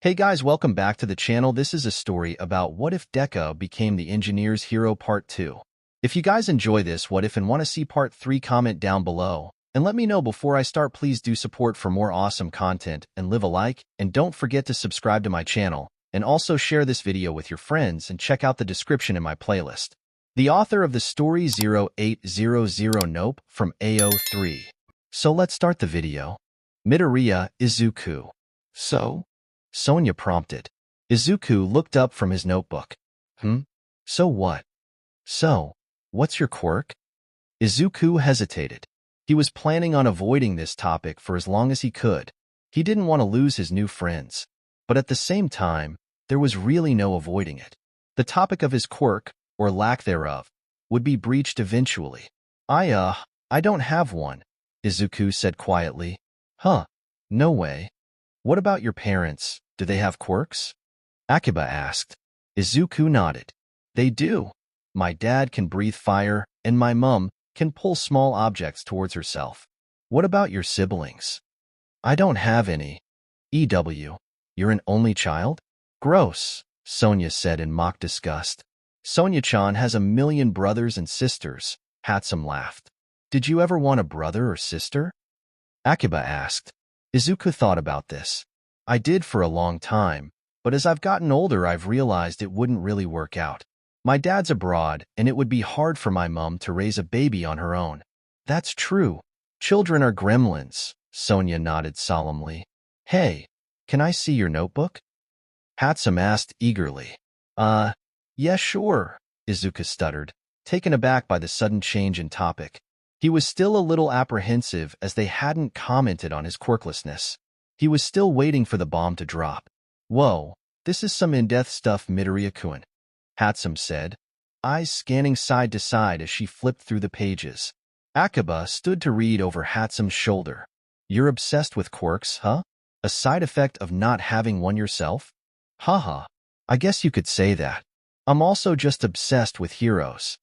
Hey guys, welcome back to the channel. This is a story about what if Deku became the engineer's hero part 2. If you guys enjoy this what if and want to see part 3, comment down below. And let me know before I start. Please do support for more awesome content and leave a like. And don't forget to subscribe to my channel. And also share this video with your friends and check out the description in my playlist. The author of the story 𝗬𝗵𝗃𝗁𝗍𝗵 from AO3. So let's start the video. Midoriya Izuku. So? Sonia prompted. Izuku looked up from his notebook. So what? So, what's your quirk? Izuku hesitated. He was planning on avoiding this topic for as long as he could. He didn't want to lose his new friends. But at the same time, there was really no avoiding it. The topic of his quirk, or lack thereof, would be breached eventually. I don't have one, Izuku said quietly. No way. What about your parents? Do they have quirks? 𝗵𝗃𝗃𝗁𝗍𝗵 asked. Izuku nodded. They do. My dad can breathe fire, and my mum can pull small objects towards herself. What about your siblings? I don't have any. EW. You're an only child? Gross, Sonia said in mock disgust. Sonia-chan has a million brothers and sisters, 𝗵𝗃𝗃𝗁𝗍𝗵 laughed. Did you ever want a brother or sister? 𝗵𝗃𝗃𝗁𝗍𝗵 asked. Izuku thought about this. I did for a long time, but as I've gotten older I've realized it wouldn't really work out. My dad's abroad, and it would be hard for my mum to raise a baby on her own. That's true. Children are gremlins, Sonia nodded solemnly. Hey, can I see your notebook? 𝗵𝗃𝗃𝗁𝗍𝗵 asked eagerly. Yeah, sure, Izuku stuttered, taken aback by the sudden change in topic. He was still a little apprehensive as they hadn't commented on his quirklessness. He was still waiting for the bomb to drop. Whoa, this is some in-depth stuff, Midoriya-kun, 𝗵𝗃𝗃𝗁𝗍𝗵 said, eyes scanning side to side as she flipped through the pages. 𝗵𝗃𝗃𝗁𝗍𝗵 stood to read over 𝗵𝗃𝗃's shoulder. You're obsessed with quirks, huh? A side effect of not having one yourself? Haha, I guess you could say that. I'm also just obsessed with heroes.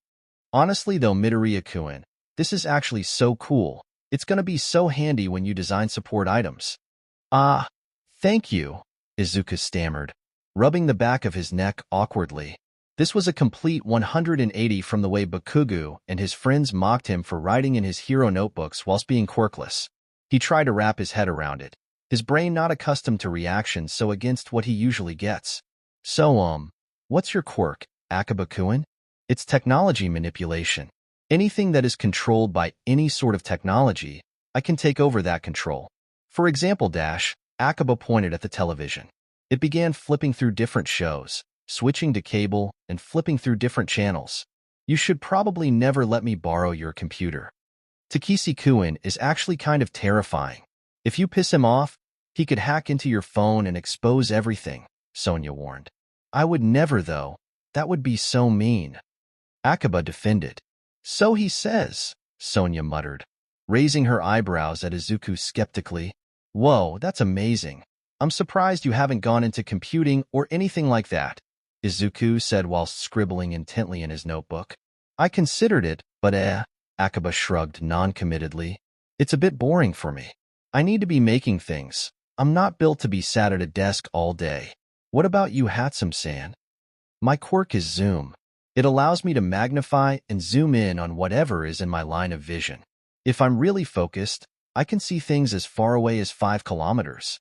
Honestly though, Midoriya-kun, this is actually so cool. It's gonna be so handy when you design support items. Thank you, Izuku stammered, rubbing the back of his neck awkwardly. This was a complete 180 from the way Bakugou and his friends mocked him for writing in his hero notebooks whilst being quirkless. He tried to wrap his head around it, his brain not accustomed to reactions so against what he usually gets. So, what's your quirk, 𝗵𝗃𝗃𝗁𝗍𝗵? It's technology manipulation. Anything that is controlled by any sort of technology, I can take over that control. For example, 𝗵𝗃𝗃𝗁𝗍𝗵 pointed at the television. It began flipping through different shows, switching to cable, and flipping through different channels. You should probably never let me borrow your computer. 𝗬𝗃𝗃𝗁𝗍𝗵 is actually kind of terrifying. If you piss him off, he could hack into your phone and expose everything, Sonia warned. I would never though. That would be so mean. 𝗵𝗃𝗃𝗁𝗍𝗵 defended. So he says, Sonia muttered, raising her eyebrows at Izuku skeptically. Whoa, that's amazing. I'm surprised you haven't gone into computing or anything like that, Izuku said whilst scribbling intently in his notebook. I considered it, but 𝗵𝗃𝗃𝗁𝗍𝗵 shrugged non-committedly. It's a bit boring for me. I need to be making things. I'm not built to be sat at a desk all day. What about you, 𝗵𝗃𝗃𝗁𝗍𝗵? My quirk is zoom. It allows me to magnify and zoom in on whatever is in my line of vision. If I'm really focused, I can see things as far away as 5 kilometers.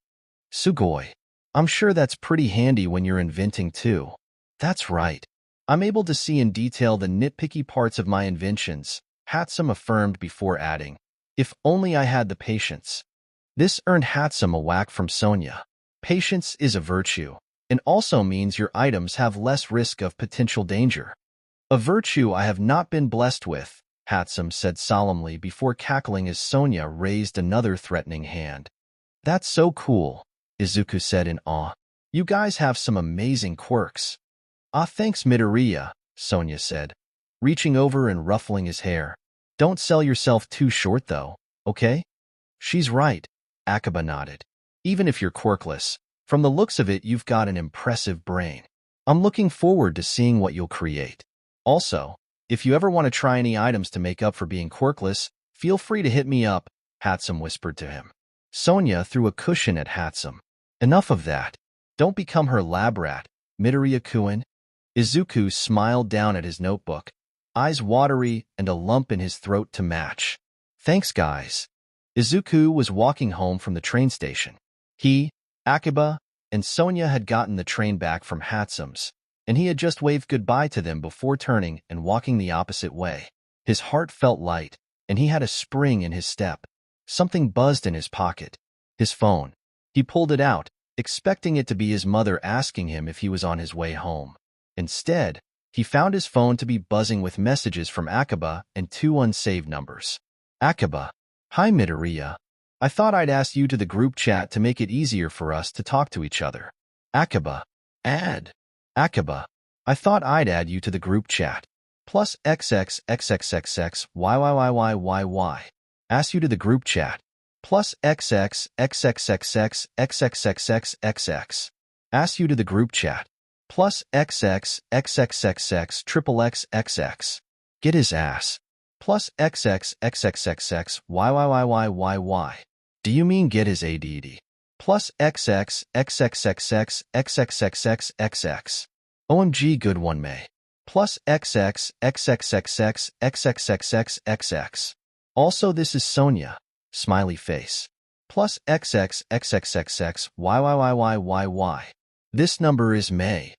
Sugoi. I'm sure that's pretty handy when you're inventing too. That's right. I'm able to see in detail the nitpicky parts of my inventions, 𝗵𝗃𝗃𝗁𝗍𝗵 affirmed before adding. If only I had the patience. This earned 𝗵𝗃𝗃𝗁𝗍𝗵 a whack from Sonia. Patience is a virtue, and also means your items have less risk of potential danger. A virtue I have not been blessed with, 𝗵𝗃𝗃𝗁𝗍𝗵 said solemnly before cackling as Sonia raised another threatening hand. That's so cool, Izuku said in awe. You guys have some amazing quirks. Thanks, Midoriya, Sonia said, reaching over and ruffling his hair. Don't sell yourself too short though, okay? She's right, 𝗵𝗃𝗃𝗁𝗍𝗵 nodded. Even if you're quirkless, from the looks of it you've got an impressive brain. I'm looking forward to seeing what you'll create. Also, if you ever want to try any items to make up for being quirkless, feel free to hit me up, 𝗵𝗃𝗃𝗁𝗍𝗵 whispered to him. Sonia threw a cushion at 𝗵𝗃𝗃𝗁𝗍𝗵. Enough of that. Don't become her lab rat, Midoriya-kun. Izuku smiled down at his notebook, eyes watery and a lump in his throat to match. Thanks, guys. Izuku was walking home from the train station. He, 𝗵𝗃𝗲, and Sonia had gotten the train back from 𝗵𝗃𝗁𝗲, and he had just waved goodbye to them before turning and walking the opposite way. His heart felt light, and he had a spring in his step. Something buzzed in his pocket. His phone. He pulled it out, expecting it to be his mother asking him if he was on his way home. Instead, he found his phone to be buzzing with messages from 𝗵𝗃𝗲 and 2 unsaved numbers. 𝗵𝗃𝗲. Hi, Midoriya. I thought I'd ask you to the group chat to make it easier for us to talk to each other. 𝗵𝗃𝗲. Add. 𝗵𝗃𝗲. I thought I'd add you to the group chat. Plus XXXXXXYYYYYY. Ask you to the group chat. Plus XXXXXXXXXXXX. Ask you to the group chat. Plus XXXXXXXXXXX. Get his ass. Plus XXXXXXXYYYYYY. Do you mean get his ADD? Plus XXXXXXXXXXXX. OMG good one May. Plus XXXXXXXXXXXX. Also this is Sonia. Smiley face. Plus XXXXXXYYYYYY. This number is May.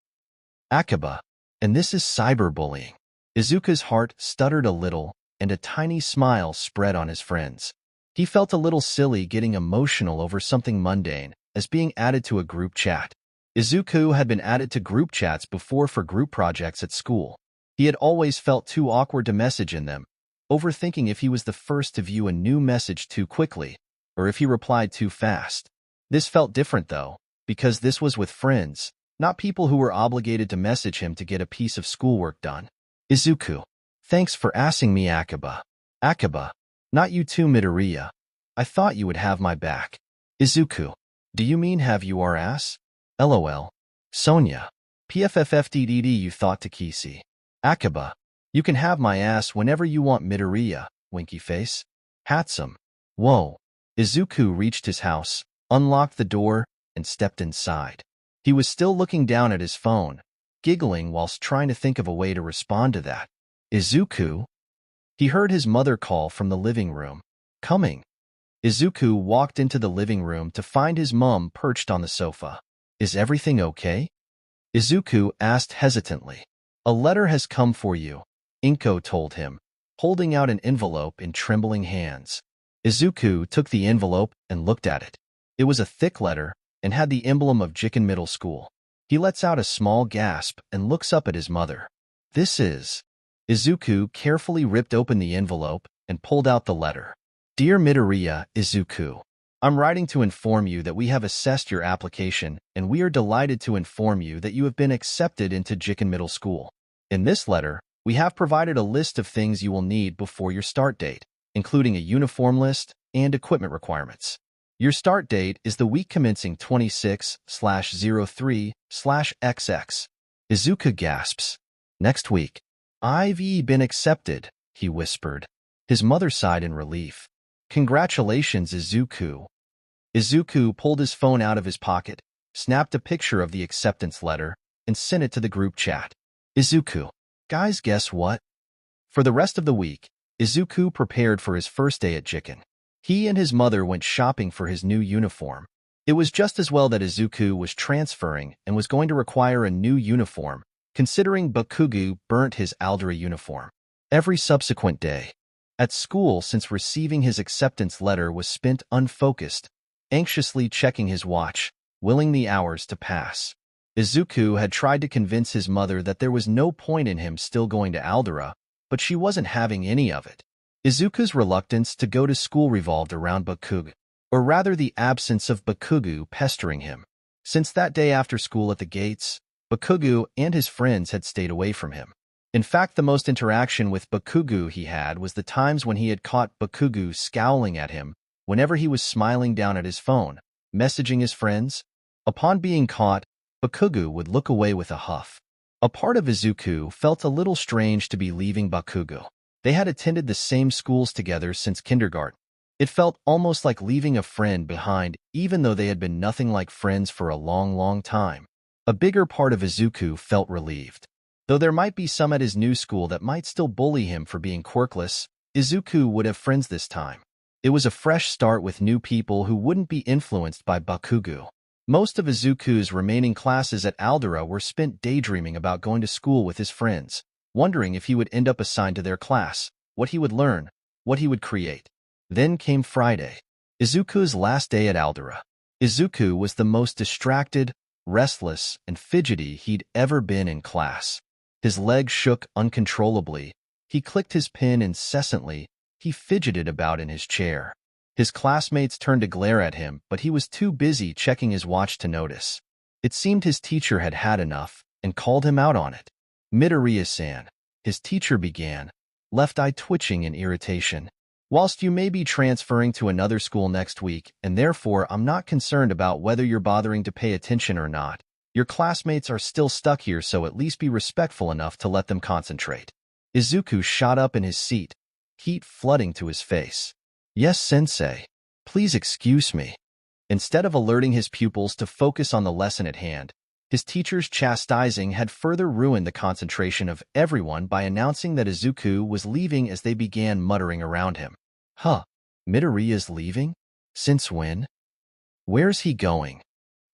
𝗵𝗃𝗲𝗊. And this is cyberbullying. Izuku's heart stuttered a little, and a tiny smile spread on his friends. He felt a little silly getting emotional over something mundane, as being added to a group chat. Izuku had been added to group chats before for group projects at school. He had always felt too awkward to message in them, overthinking if he was the first to view a new message too quickly, or if he replied too fast. This felt different though, because this was with friends, not people who were obligated to message him to get a piece of schoolwork done. Izuku. Thanks for asking me, 𝗵𝗃𝗲. 𝗵𝗃𝗲. Not you too, Midoriya. I thought you would have my back. Izuku. Do you mean have you our ass? LOL. Sonia. PFFFDDD you thought to 𝗬𝗍. 𝗵𝗃𝗲. You can have my ass whenever you want, Midoriya, winky face. 𝗵𝗃𝗁𝗲. Whoa. Izuku reached his house, unlocked the door, and stepped inside. He was still looking down at his phone, giggling whilst trying to think of a way to respond to that. Izuku? He heard his mother call from the living room. Coming. Izuku walked into the living room to find his mom perched on the sofa. Is everything okay? Izuku asked hesitantly. A letter has come for you, Inko told him, holding out an envelope in trembling hands. Izuku took the envelope and looked at it. It was a thick letter and had the emblem of 𝗧𝗵𝗃𝗲 Middle School. He lets out a small gasp and looks up at his mother. This is... Izuku carefully ripped open the envelope and pulled out the letter. Dear Midoriya Izuku, I'm writing to inform you that we have assessed your application and we are delighted to inform you that you have been accepted into 𝗧𝗵𝗃𝗲 Middle School. In this letter, we have provided a list of things you will need before your start date, including a uniform list and equipment requirements. Your start date is the week commencing 26/03/XX. Izuku gasps. Next week. I've been accepted, he whispered. His mother sighed in relief. Congratulations, Izuku. Izuku pulled his phone out of his pocket, snapped a picture of the acceptance letter, and sent it to the group chat. Izuku. Guys, guess what? For the rest of the week, Izuku prepared for his first day at 𝗧𝗵𝗃𝗲. He and his mother went shopping for his new uniform. It was just as well that Izuku was transferring and was going to require a new uniform, considering Bakugou burnt his 𝗎𝙪𝙢𝙢𝙢 uniform. Every subsequent day at school since receiving his acceptance letter was spent unfocused, anxiously checking his watch, willing the hours to pass. Izuku had tried to convince his mother that there was no point in him still going to 𝗎𝙪𝙢, but she wasn't having any of it. Izuku's reluctance to go to school revolved around Bakugou, or rather the absence of Bakugou pestering him. Since that day after school at the gates, Bakugou and his friends had stayed away from him. In fact, the most interaction with Bakugou he had was the times when he had caught Bakugou scowling at him whenever he was smiling down at his phone, messaging his friends. Upon being caught, Bakugou would look away with a huff. A part of Izuku felt a little strange to be leaving Bakugou. They had attended the same schools together since kindergarten. It felt almost like leaving a friend behind, even though they had been nothing like friends for a long, long time. A bigger part of Izuku felt relieved. Though there might be some at his new school that might still bully him for being quirkless, Izuku would have friends this time. It was a fresh start with new people who wouldn't be influenced by Bakugou. Most of Izuku's remaining classes at 𝗎𝙪𝙢 were spent daydreaming about going to school with his friends, wondering if he would end up assigned to their class, what he would learn, what he would create. Then came Friday, Izuku's last day at 𝗎𝙪𝙢. Izuku was the most distracted, restless, and fidgety he'd ever been in class. His legs shook uncontrollably. He clicked his pen incessantly. He fidgeted about in his chair. His classmates turned to glare at him, but he was too busy checking his watch to notice. It seemed his teacher had had enough and called him out on it. "Midoriya-san," his teacher began, left eye twitching in irritation. "Whilst you may be transferring to another school next week, and therefore I'm not concerned about whether you're bothering to pay attention or not, your classmates are still stuck here, so at least be respectful enough to let them concentrate." Izuku shot up in his seat, heat flooding to his face. "Yes, sensei. Please excuse me." Instead of alerting his pupils to focus on the lesson at hand, his teacher's chastising had further ruined the concentration of everyone by announcing that Izuku was leaving as they began muttering around him. Midoriya's leaving? Since when? Where's he going?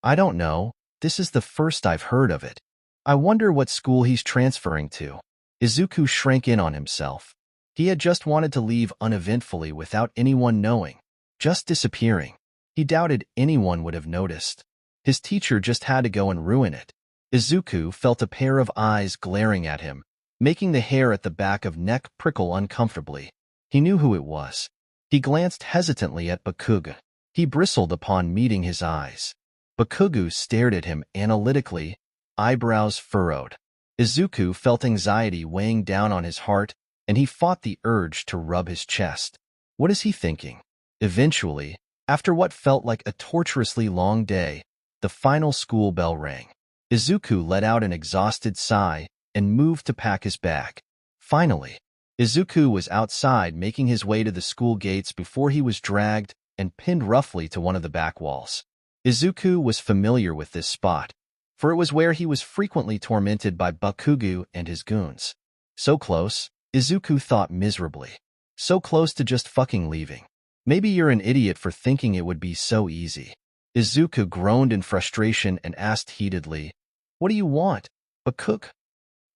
I don't know. This is the first I've heard of it. I wonder what school he's transferring to. Izuku shrank in on himself. He had just wanted to leave uneventfully without anyone knowing, just disappearing. He doubted anyone would have noticed. His teacher just had to go and ruin it. Izuku felt a pair of eyes glaring at him, making the hair at the back of neck prickle uncomfortably. He knew who it was. He glanced hesitantly at Bakugou. He bristled upon meeting his eyes. Bakugou stared at him analytically, eyebrows furrowed. Izuku felt anxiety weighing down on his heart, and he fought the urge to rub his chest. What is he thinking? Eventually, after what felt like a torturously long day, the final school bell rang. Izuku let out an exhausted sigh and moved to pack his bag. Finally, Izuku was outside making his way to the school gates before he was dragged and pinned roughly to one of the back walls. Izuku was familiar with this spot, for it was where he was frequently tormented by Bakugou and his goons. So close, Izuku thought miserably. So close to just fucking leaving. Maybe you're an idiot for thinking it would be so easy. Izuku groaned in frustration and asked heatedly, "What do you want, Bakugou?"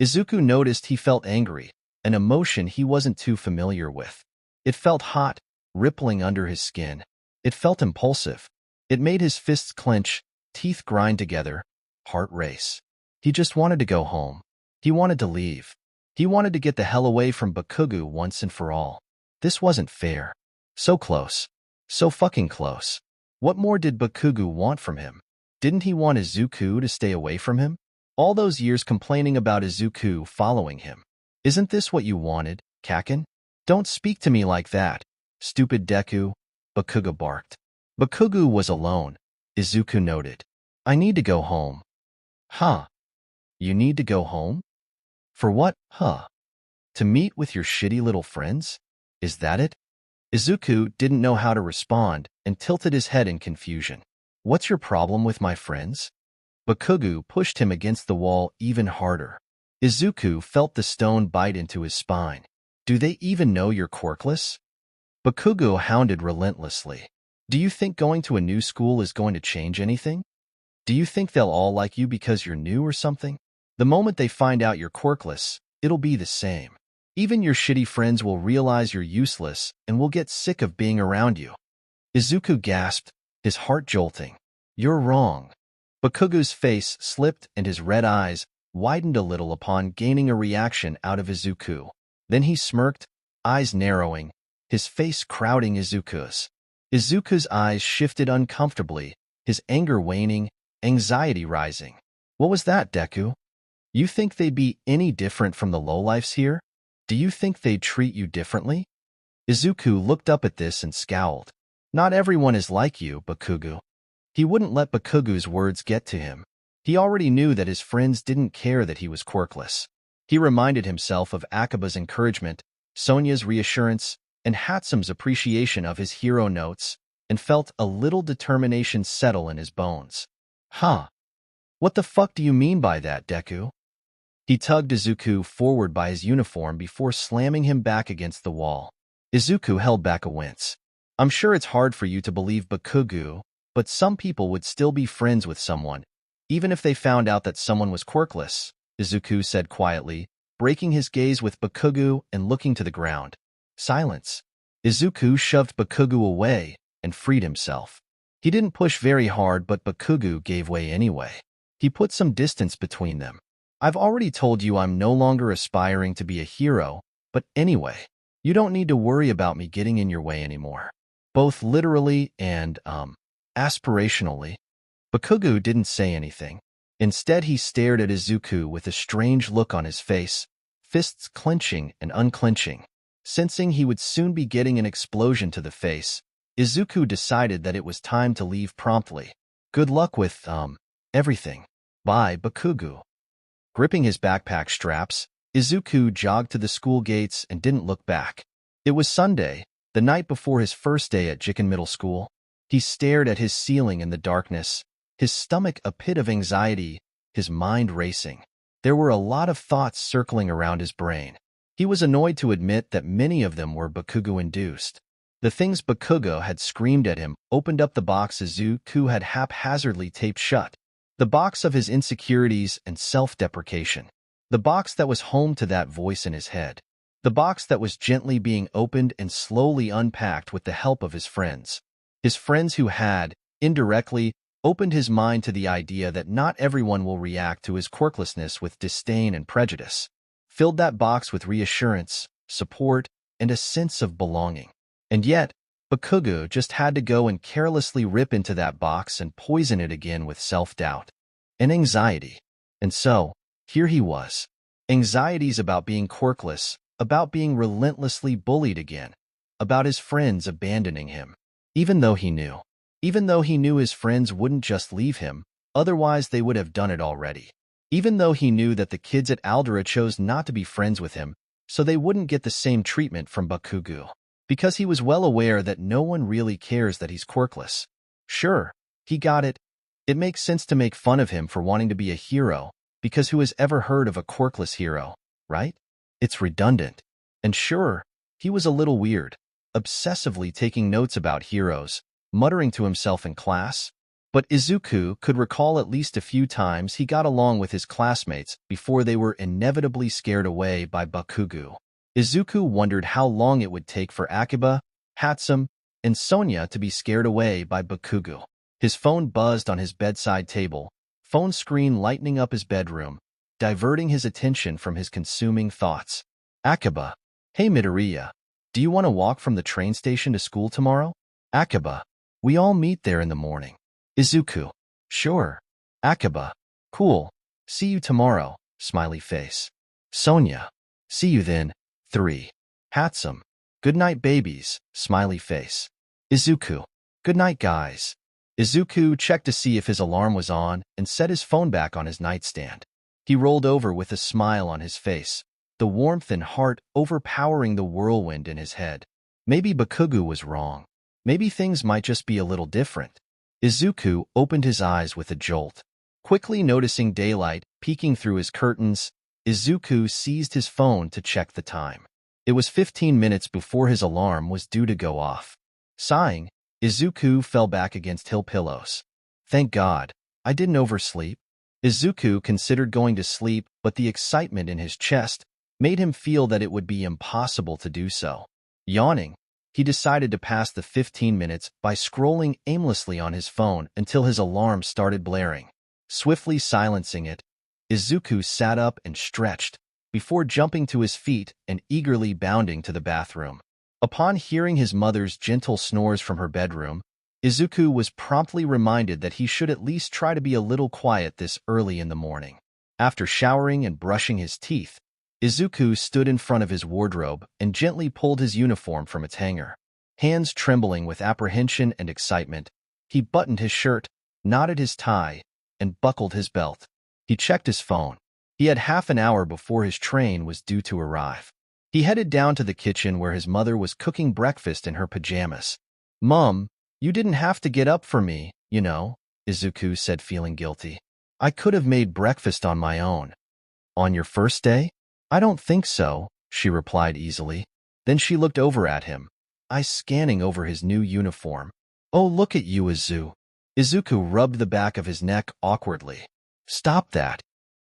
Izuku noticed he felt angry, an emotion he wasn't too familiar with. It felt hot, rippling under his skin. It felt impulsive. It made his fists clench, teeth grind together, heart race. He just wanted to go home. He wanted to leave. He wanted to get the hell away from Bakugou once and for all. This wasn't fair. So close. So fucking close. What more did Bakugou want from him? Didn't he want Izuku to stay away from him? All those years complaining about Izuku following him. Isn't this what you wanted, Kaken? Don't speak to me like that, stupid Deku, Bakugou barked. Bakugou was alone, Izuku noted. I need to go home. You need to go home? For what, To meet with your shitty little friends? Is that it? Izuku didn't know how to respond and tilted his head in confusion. What's your problem with my friends? Bakugou pushed him against the wall even harder. Izuku felt the stone bite into his spine. Do they even know you're quirkless? Bakugou hounded relentlessly. Do you think going to a new school is going to change anything? Do you think they'll all like you because you're new or something? The moment they find out you're quirkless, it'll be the same. Even your shitty friends will realize you're useless and will get sick of being around you. Izuku gasped, his heart jolting. You're wrong. Bakugou's face slipped and his red eyes widened a little upon gaining a reaction out of Izuku. Then he smirked, eyes narrowing, his face crowding Izuku's. Izuku's eyes shifted uncomfortably, his anger waning, anxiety rising. What was that, Deku? You think they'd be any different from the lowlifes here? Do you think they'd treat you differently? Izuku looked up at this and scowled. Not everyone is like you, Bakugou. He wouldn't let Bakugou's words get to him. He already knew that his friends didn't care that he was quirkless. He reminded himself of Akaba's encouragement, Sonya's reassurance, and 𝗵𝗃𝗲's appreciation of his hero notes, and felt a little determination settle in his bones. Huh. What the fuck do you mean by that, Deku? He tugged Izuku forward by his uniform before slamming him back against the wall. Izuku held back a wince. I'm sure it's hard for you to believe Bakugou, but some people would still be friends with someone, even if they found out that someone was quirkless, Izuku said quietly, breaking his gaze with Bakugou and looking to the ground. Silence. Izuku shoved Bakugou away and freed himself. He didn't push very hard, but Bakugou gave way anyway. He put some distance between them. I've already told you I'm no longer aspiring to be a hero, but anyway, you don't need to worry about me getting in your way anymore. Both literally and, aspirationally. Bakugou didn't say anything. Instead, he stared at Izuku with a strange look on his face, fists clenching and unclenching. Sensing he would soon be getting an explosion to the face, Izuku decided that it was time to leave promptly. Good luck with, everything. Bye, Bakugou. Gripping his backpack straps, Izuku jogged to the school gates and didn't look back. It was Sunday, the night before his first day at 𝗳𝗵𝗃𝗧𝗵 Middle School. He stared at his ceiling in the darkness, his stomach a pit of anxiety, his mind racing. There were a lot of thoughts circling around his brain. He was annoyed to admit that many of them were Bakugou-induced. The things Bakugou had screamed at him opened up the box Izuku had haphazardly taped shut. The box of his insecurities and self-deprecation. The box that was home to that voice in his head. The box that was gently being opened and slowly unpacked with the help of his friends. His friends who had, indirectly, opened his mind to the idea that not everyone will react to his quirklessness with disdain and prejudice. Filled that box with reassurance, support, and a sense of belonging. And yet, Bakugou just had to go and carelessly rip into that box and poison it again with self-doubt and anxiety. And so, here he was. Anxieties about being quirkless, about being relentlessly bullied again, about his friends abandoning him. Even though he knew his friends wouldn't just leave him, otherwise they would have done it already. Even though he knew that the kids at 𝗎𝗪𝗎 chose not to be friends with him, so they wouldn't get the same treatment from Bakugou. Because he was well aware that no one really cares that he's quirkless. Sure, he got it. It makes sense to make fun of him for wanting to be a hero, because who has ever heard of a quirkless hero, right? It's redundant. And sure, he was a little weird, obsessively taking notes about heroes, muttering to himself in class. But Izuku could recall at least a few times he got along with his classmates before they were inevitably scared away by Bakugou. Izuku wondered how long it would take for Akiba, 𝗵𝗃𝗲, and Sonia to be scared away by Bakugou. His phone buzzed on his bedside table, phone screen lighting up his bedroom, diverting his attention from his consuming thoughts. Akiba, hey Midoriya, do you want to walk from the train station to school tomorrow? Akiba, we all meet there in the morning. Izuku, sure. Akiba, cool. See you tomorrow, smiley face. Sonia, see you then. 3. 𝗵𝗃𝗲, good night babies, smiley face. Izuku, good night guys. Izuku checked to see if his alarm was on and set his phone back on his nightstand. He rolled over with a smile on his face, the warmth and heart overpowering the whirlwind in his head. Maybe Bakugou was wrong. Maybe things might just be a little different. Izuku opened his eyes with a jolt. Quickly noticing daylight peeking through his curtains, Izuku seized his phone to check the time. It was 15 minutes before his alarm was due to go off. Sighing, Izuku fell back against hill pillows. Thank God, I didn't oversleep. Izuku considered going to sleep, but the excitement in his chest made him feel that it would be impossible to do so. Yawning, he decided to pass the 15 minutes by scrolling aimlessly on his phone until his alarm started blaring. Swiftly silencing it, Izuku sat up and stretched, before jumping to his feet and eagerly bounding to the bathroom. Upon hearing his mother's gentle snores from her bedroom, Izuku was promptly reminded that he should at least try to be a little quiet this early in the morning. After showering and brushing his teeth, Izuku stood in front of his wardrobe and gently pulled his uniform from its hanger. Hands trembling with apprehension and excitement, he buttoned his shirt, knotted his tie, and buckled his belt. He checked his phone. He had half an hour before his train was due to arrive. He headed down to the kitchen where his mother was cooking breakfast in her pajamas. "Mom, you didn't have to get up for me, you know," Izuku said, feeling guilty. "I could have made breakfast on my own." "On your first day?" "I don't think so," she replied easily. Then she looked over at him, eyes scanning over his new uniform. "Oh, look at you, Izuku rubbed the back of his neck awkwardly. "Stop that."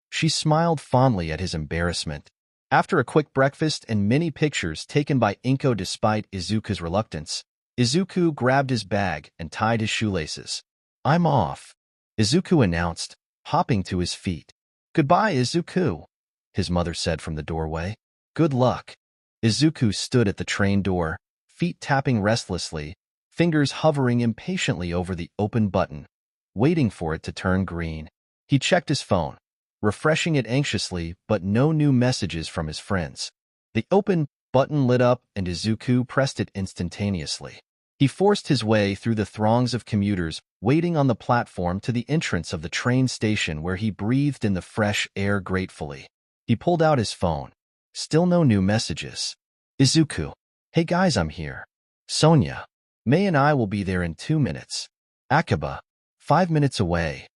She smiled fondly at his embarrassment. After a quick breakfast and many pictures taken by Inko despite Izuku's reluctance, Izuku grabbed his bag and tied his shoelaces. "I'm off," Izuku announced, hopping to his feet. "Goodbye, Izuku," his mother said from the doorway. "Good luck." Izuku stood at the train door, feet tapping restlessly, fingers hovering impatiently over the open button, waiting for it to turn green. He checked his phone, refreshing it anxiously, but no new messages from his friends. The open button lit up and Izuku pressed it instantaneously. He forced his way through the throngs of commuters waiting on the platform to the entrance of the train station where he breathed in the fresh air gratefully. He pulled out his phone. Still no new messages. "Izuku. Hey guys, I'm here. Sonia. May and I will be there in 2 minutes. 𝗵𝗃𝗲. 5 minutes away."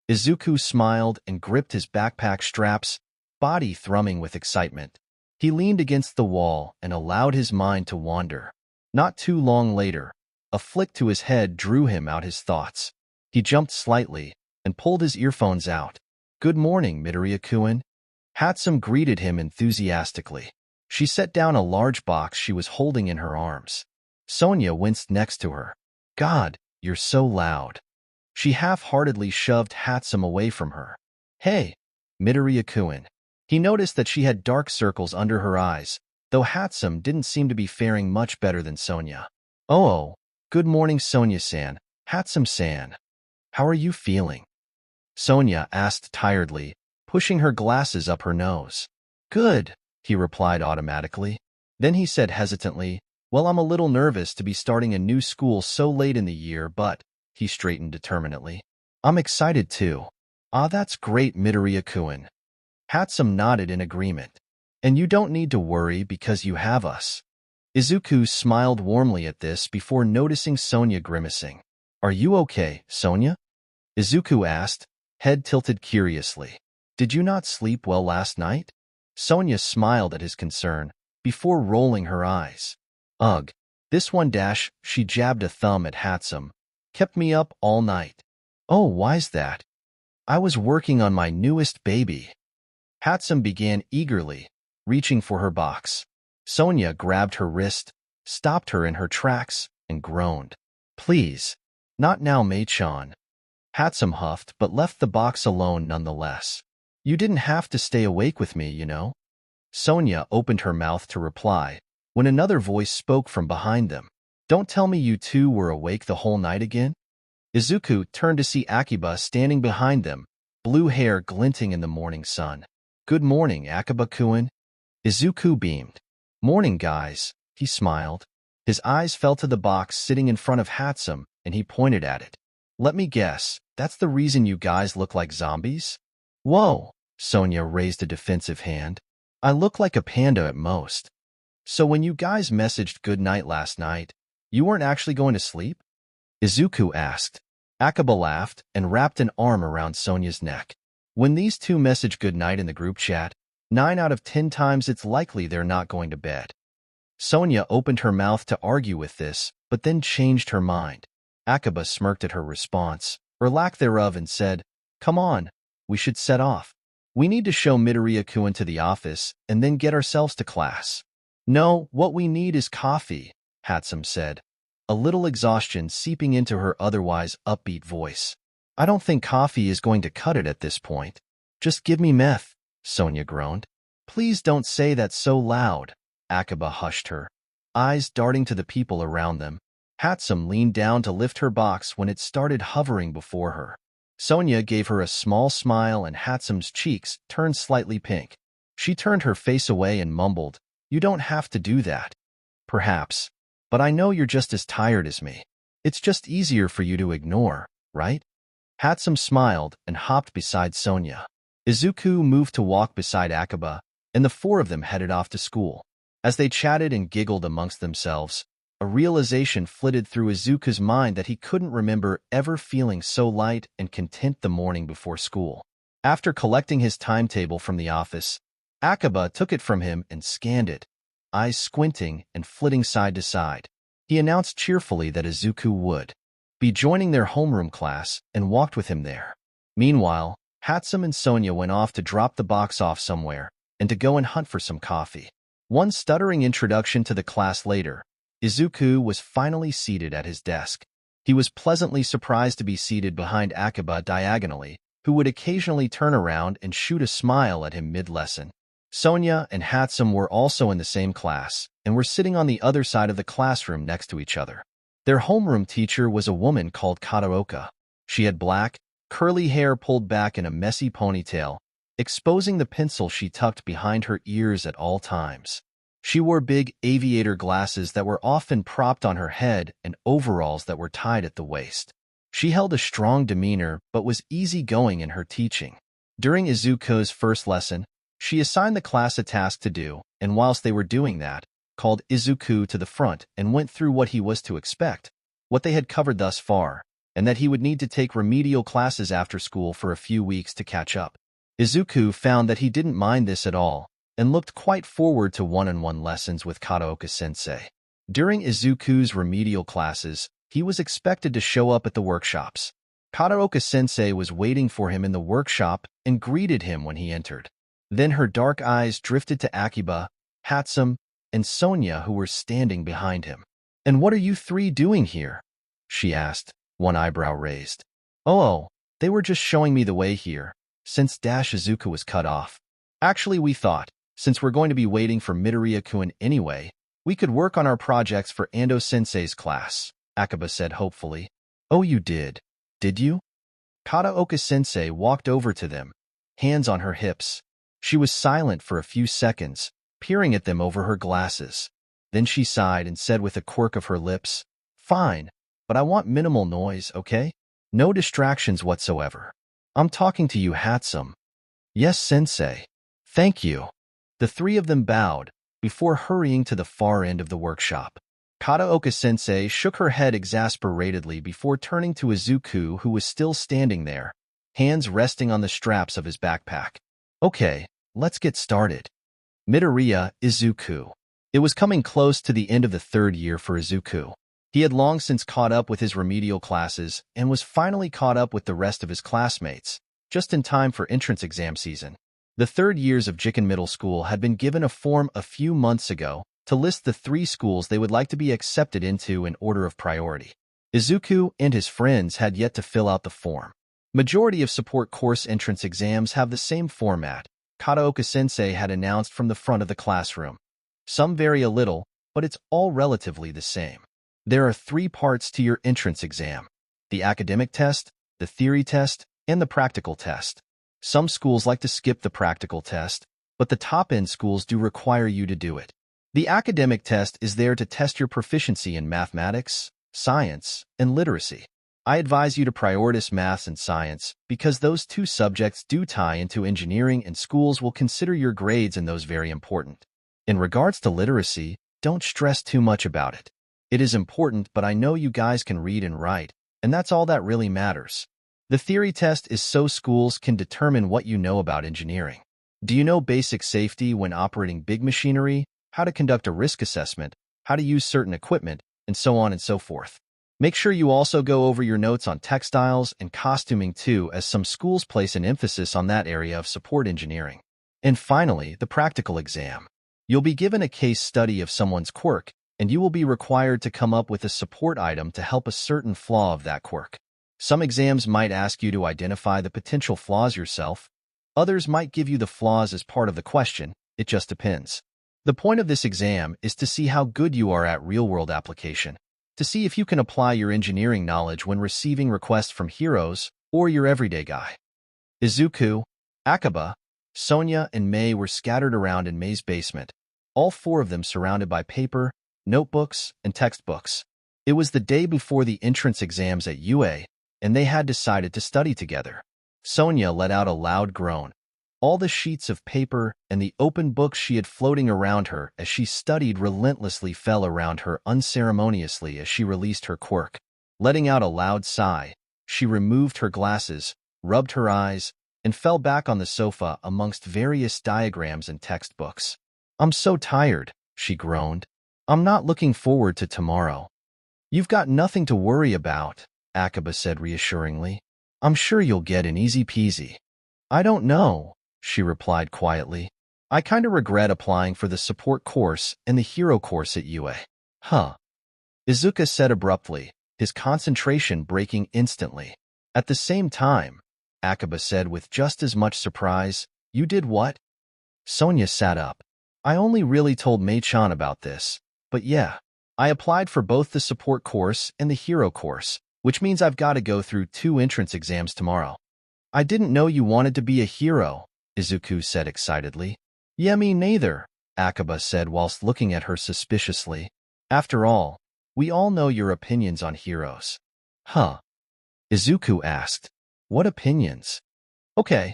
Izuku smiled and gripped his backpack straps, body thrumming with excitement. He leaned against the wall and allowed his mind to wander. Not too long later, a flick to his head drew him out his thoughts. He jumped slightly and pulled his earphones out. "Good morning, Midoriya-kun." 𝗵𝗃𝗃 greeted him enthusiastically. She set down a large box she was holding in her arms. Sonia winced next to her. "God, you're so loud." She half-heartedly shoved 𝗵𝗃𝗃 away from her. "Hey, Midoriya-kun." He noticed that she had dark circles under her eyes, though 𝗵𝗃𝗃 didn't seem to be faring much better than Sonia. "Oh, good morning, Sonia-san. 𝗵𝗃𝗃-san. How are you feeling?" Sonia asked tiredly, pushing her glasses up her nose. "Good," he replied automatically. Then he said hesitantly, "Well, I'm a little nervous to be starting a new school so late in the year, but," he straightened determinedly, "I'm excited too." "Ah, that's great, Midoriya-kun." 𝗵𝗃𝗃 nodded in agreement. "And you don't need to worry because you have us." Izuku smiled warmly at this before noticing Sonia grimacing. "Are you okay, Sonia?" Izuku asked, head tilted curiously. "Did you not sleep well last night?" Sonia smiled at his concern, before rolling her eyes. "Ugh, this one dash," she jabbed a thumb at 𝗵𝗃𝗃, "kept me up all night." "Oh, why's that?" "I was working on my newest baby." 𝗵𝗃𝗃 began eagerly, reaching for her box. Sonia grabbed her wrist, stopped her in her tracks, and groaned. "Please, not now, Mei-chan." 𝗵𝗃𝗃 huffed but left the box alone nonetheless. "You didn't have to stay awake with me, you know." Sonia opened her mouth to reply, when another voice spoke from behind them. "Don't tell me you two were awake the whole night again?" Izuku turned to see 𝗵𝗃𝗃 standing behind them, blue hair glinting in the morning sun. "Good morning, 𝗵𝗃𝗃-kun." Izuku beamed. "Morning, guys," he smiled. His eyes fell to the box sitting in front of 𝗵𝗃𝗃, and he pointed at it. "Let me guess, that's the reason you guys look like zombies?" "Whoa," Sonia raised a defensive hand. "I look like a panda at most." "So when you guys messaged good night last night, you weren't actually going to sleep?" Izuku asked. 𝗵𝗃𝗃 laughed and wrapped an arm around Sonia's neck. "When these two message good night in the group chat, 9 out of 10 times it's likely they're not going to bed." Sonia opened her mouth to argue with this, but then changed her mind. 𝗵𝗃𝗃 smirked at her response, or lack thereof, and said, "Come on, we should set off. We need to show Midoriya-kun to the office and then get ourselves to class." "No, what we need is coffee," 𝗵𝗃𝗃 said, a little exhaustion seeping into her otherwise upbeat voice. "I don't think coffee is going to cut it at this point." "Just give me meth," Sonia groaned. "Please don't say that so loud." 𝗵𝗃𝗃 hushed her, eyes darting to the people around them. 𝗵𝗃𝗃 leaned down to lift her box when it started hovering before her. Sonia gave her a small smile and 𝗵𝗃𝗃's cheeks turned slightly pink. She turned her face away and mumbled, "You don't have to do that." "Perhaps, but I know you're just as tired as me. It's just easier for you to ignore, right?" 𝗵𝗃𝗃 smiled and hopped beside Sonia. Izuku moved to walk beside 𝗵𝗃𝗃, and the four of them headed off to school. As they chatted and giggled amongst themselves, a realization flitted through Izuku's mind that he couldn't remember ever feeling so light and content the morning before school. After collecting his timetable from the office, 𝗂𝗵𝗲 took it from him and scanned it, eyes squinting and flitting side to side. He announced cheerfully that Izuku would be joining their homeroom class and walked with him there. Meanwhile, 𝗵𝗃 and Sonia went off to drop the box off somewhere and to go and hunt for some coffee. One stuttering introduction to the class later, Izuku was finally seated at his desk. He was pleasantly surprised to be seated behind 𝗂𝗵𝗲 diagonally, who would occasionally turn around and shoot a smile at him mid-lesson. Sonia and 𝗵𝗃 were also in the same class and were sitting on the other side of the classroom next to each other. Their homeroom teacher was a woman called 𝗧𝗵𝗃𝗲. She had black, curly hair pulled back in a messy ponytail, exposing the pencil she tucked behind her ears at all times. She wore big aviator glasses that were often propped on her head and overalls that were tied at the waist. She held a strong demeanor but was easygoing in her teaching. During Izuku's first lesson, she assigned the class a task to do, and whilst they were doing that, called Izuku to the front and went through what he was to expect, what they had covered thus far, and that he would need to take remedial classes after school for a few weeks to catch up. Izuku found that he didn't mind this at all, and looked quite forward to one-on-one lessons with 𝗧𝗵𝗃𝗲-sensei. During Izuku's remedial classes, he was expected to show up at the workshops. 𝗧𝗵𝗃𝗲-sensei was waiting for him in the workshop and greeted him when he entered. Then her dark eyes drifted to 𝗂𝗵𝗲, 𝗵𝗃, and Sonia, who were standing behind him. "And what are you three doing here?" she asked, one eyebrow raised. Oh, they were just showing me the way here, since Izuku was cut off. Actually, we thought, since we're going to be waiting for Midoriya-kun anyway, we could work on our projects for Ando-sensei's class, 𝗂𝗵𝗲 said hopefully. Oh, you did you? 𝗧𝗵𝗃𝗲-sensei walked over to them, hands on her hips. She was silent for a few seconds, peering at them over her glasses. Then she sighed and said with a quirk of her lips, "Fine, but I want minimal noise, okay? No distractions whatsoever. I'm talking to you, 𝗵𝗃." "Yes, sensei. Thank you." The three of them bowed, before hurrying to the far end of the workshop. 𝗧𝗵𝗃𝗲-sensei shook her head exasperatedly before turning to Izuku, who was still standing there, hands resting on the straps of his backpack. "Okay, let's get started." Midoriya Izuku. It was coming close to the end of the third year for Izuku. He had long since caught up with his remedial classes and was finally caught up with the rest of his classmates, just in time for entrance exam season. The third years of Jiken Middle School had been given a form a few months ago to list the 3 schools they would like to be accepted into in order of priority. Izuku and his friends had yet to fill out the form. Majority of support course entrance exams have the same format, 𝗧𝗵𝗃𝗲-sensei had announced from the front of the classroom. Some vary a little, but it's all relatively the same. There are 3 parts to your entrance exam: the academic test, the theory test, and the practical test. Some schools like to skip the practical test, but the top-end schools do require you to do it. The academic test is there to test your proficiency in mathematics, science, and literacy. I advise you to prioritize maths and science because those 2 subjects do tie into engineering and schools will consider your grades in those very important. In regards to literacy, don't stress too much about it. It is important, but I know you guys can read and write, and that's all that really matters. The theory test is so schools can determine what you know about engineering. Do you know basic safety when operating big machinery, how to conduct a risk assessment, how to use certain equipment, and so on and so forth? Make sure you also go over your notes on textiles and costuming too, as some schools place an emphasis on that area of support engineering. And finally, the practical exam. You'll be given a case study of someone's quirk, and you will be required to come up with a support item to help a certain flaw of that quirk. Some exams might ask you to identify the potential flaws yourself. Others might give you the flaws as part of the question. It just depends. The point of this exam is to see how good you are at real-world application, to see if you can apply your engineering knowledge when receiving requests from heroes or your everyday guy. Izuku, 𝗂𝗵𝗲, Sonia, and Mei were scattered around in Mei's basement, all 4 of them surrounded by paper, notebooks, and textbooks. It was the day before the entrance exams at UA, and they had decided to study together. Sonia let out a loud groan. All the sheets of paper and the open books she had floating around her as she studied relentlessly fell around her unceremoniously as she released her quirk. Letting out a loud sigh, she removed her glasses, rubbed her eyes, and fell back on the sofa amongst various diagrams and textbooks. "I'm so tired," she groaned. "I'm not looking forward to tomorrow." "You've got nothing to worry about," 𝗵𝗃𝗲 said reassuringly. "I'm sure you'll get an easy peasy." "I don't know," she replied quietly. "I kinda regret applying for the support course and the hero course at UA. Huh. Izuku said abruptly, his concentration breaking instantly. At the same time, 𝗵𝗃𝗲 said with just as much surprise, "You did what?" Sonia sat up. "I only really told Mei-chan about this, but yeah, I applied for both the support course and the hero course, which means I've got to go through 2 entrance exams tomorrow." "I didn't know you wanted to be a hero," Izuku said excitedly. "Yeah, me neither," 𝗵𝗃𝗲 said whilst looking at her suspiciously. "After all, we all know your opinions on heroes." "Huh?" Izuku asked. "What opinions?" Okay,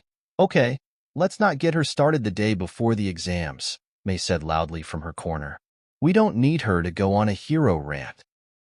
let's not get her started the day before the exams," Mei said loudly from her corner. "We don't need her to go on a hero rant."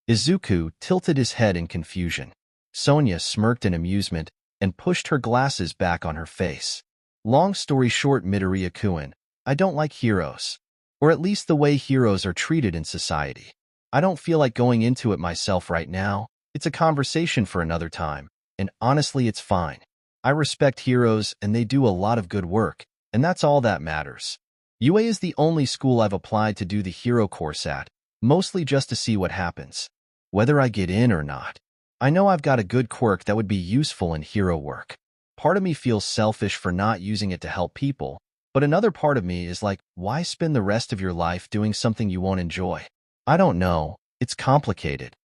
Izuku tilted his head in confusion. Sonia smirked in amusement and pushed her glasses back on her face. "Long story short, Midoriya-kun, I don't like heroes. Or at least the way heroes are treated in society. I don't feel like going into it myself right now. It's a conversation for another time, and honestly it's fine. I respect heroes and they do a lot of good work, and that's all that matters. UA is the only school I've applied to do the hero course at, mostly just to see what happens. Whether I get in or not. I know I've got a good quirk that would be useful in hero work. Part of me feels selfish for not using it to help people, but another part of me is like, why spend the rest of your life doing something you won't enjoy? I don't know, it's complicated."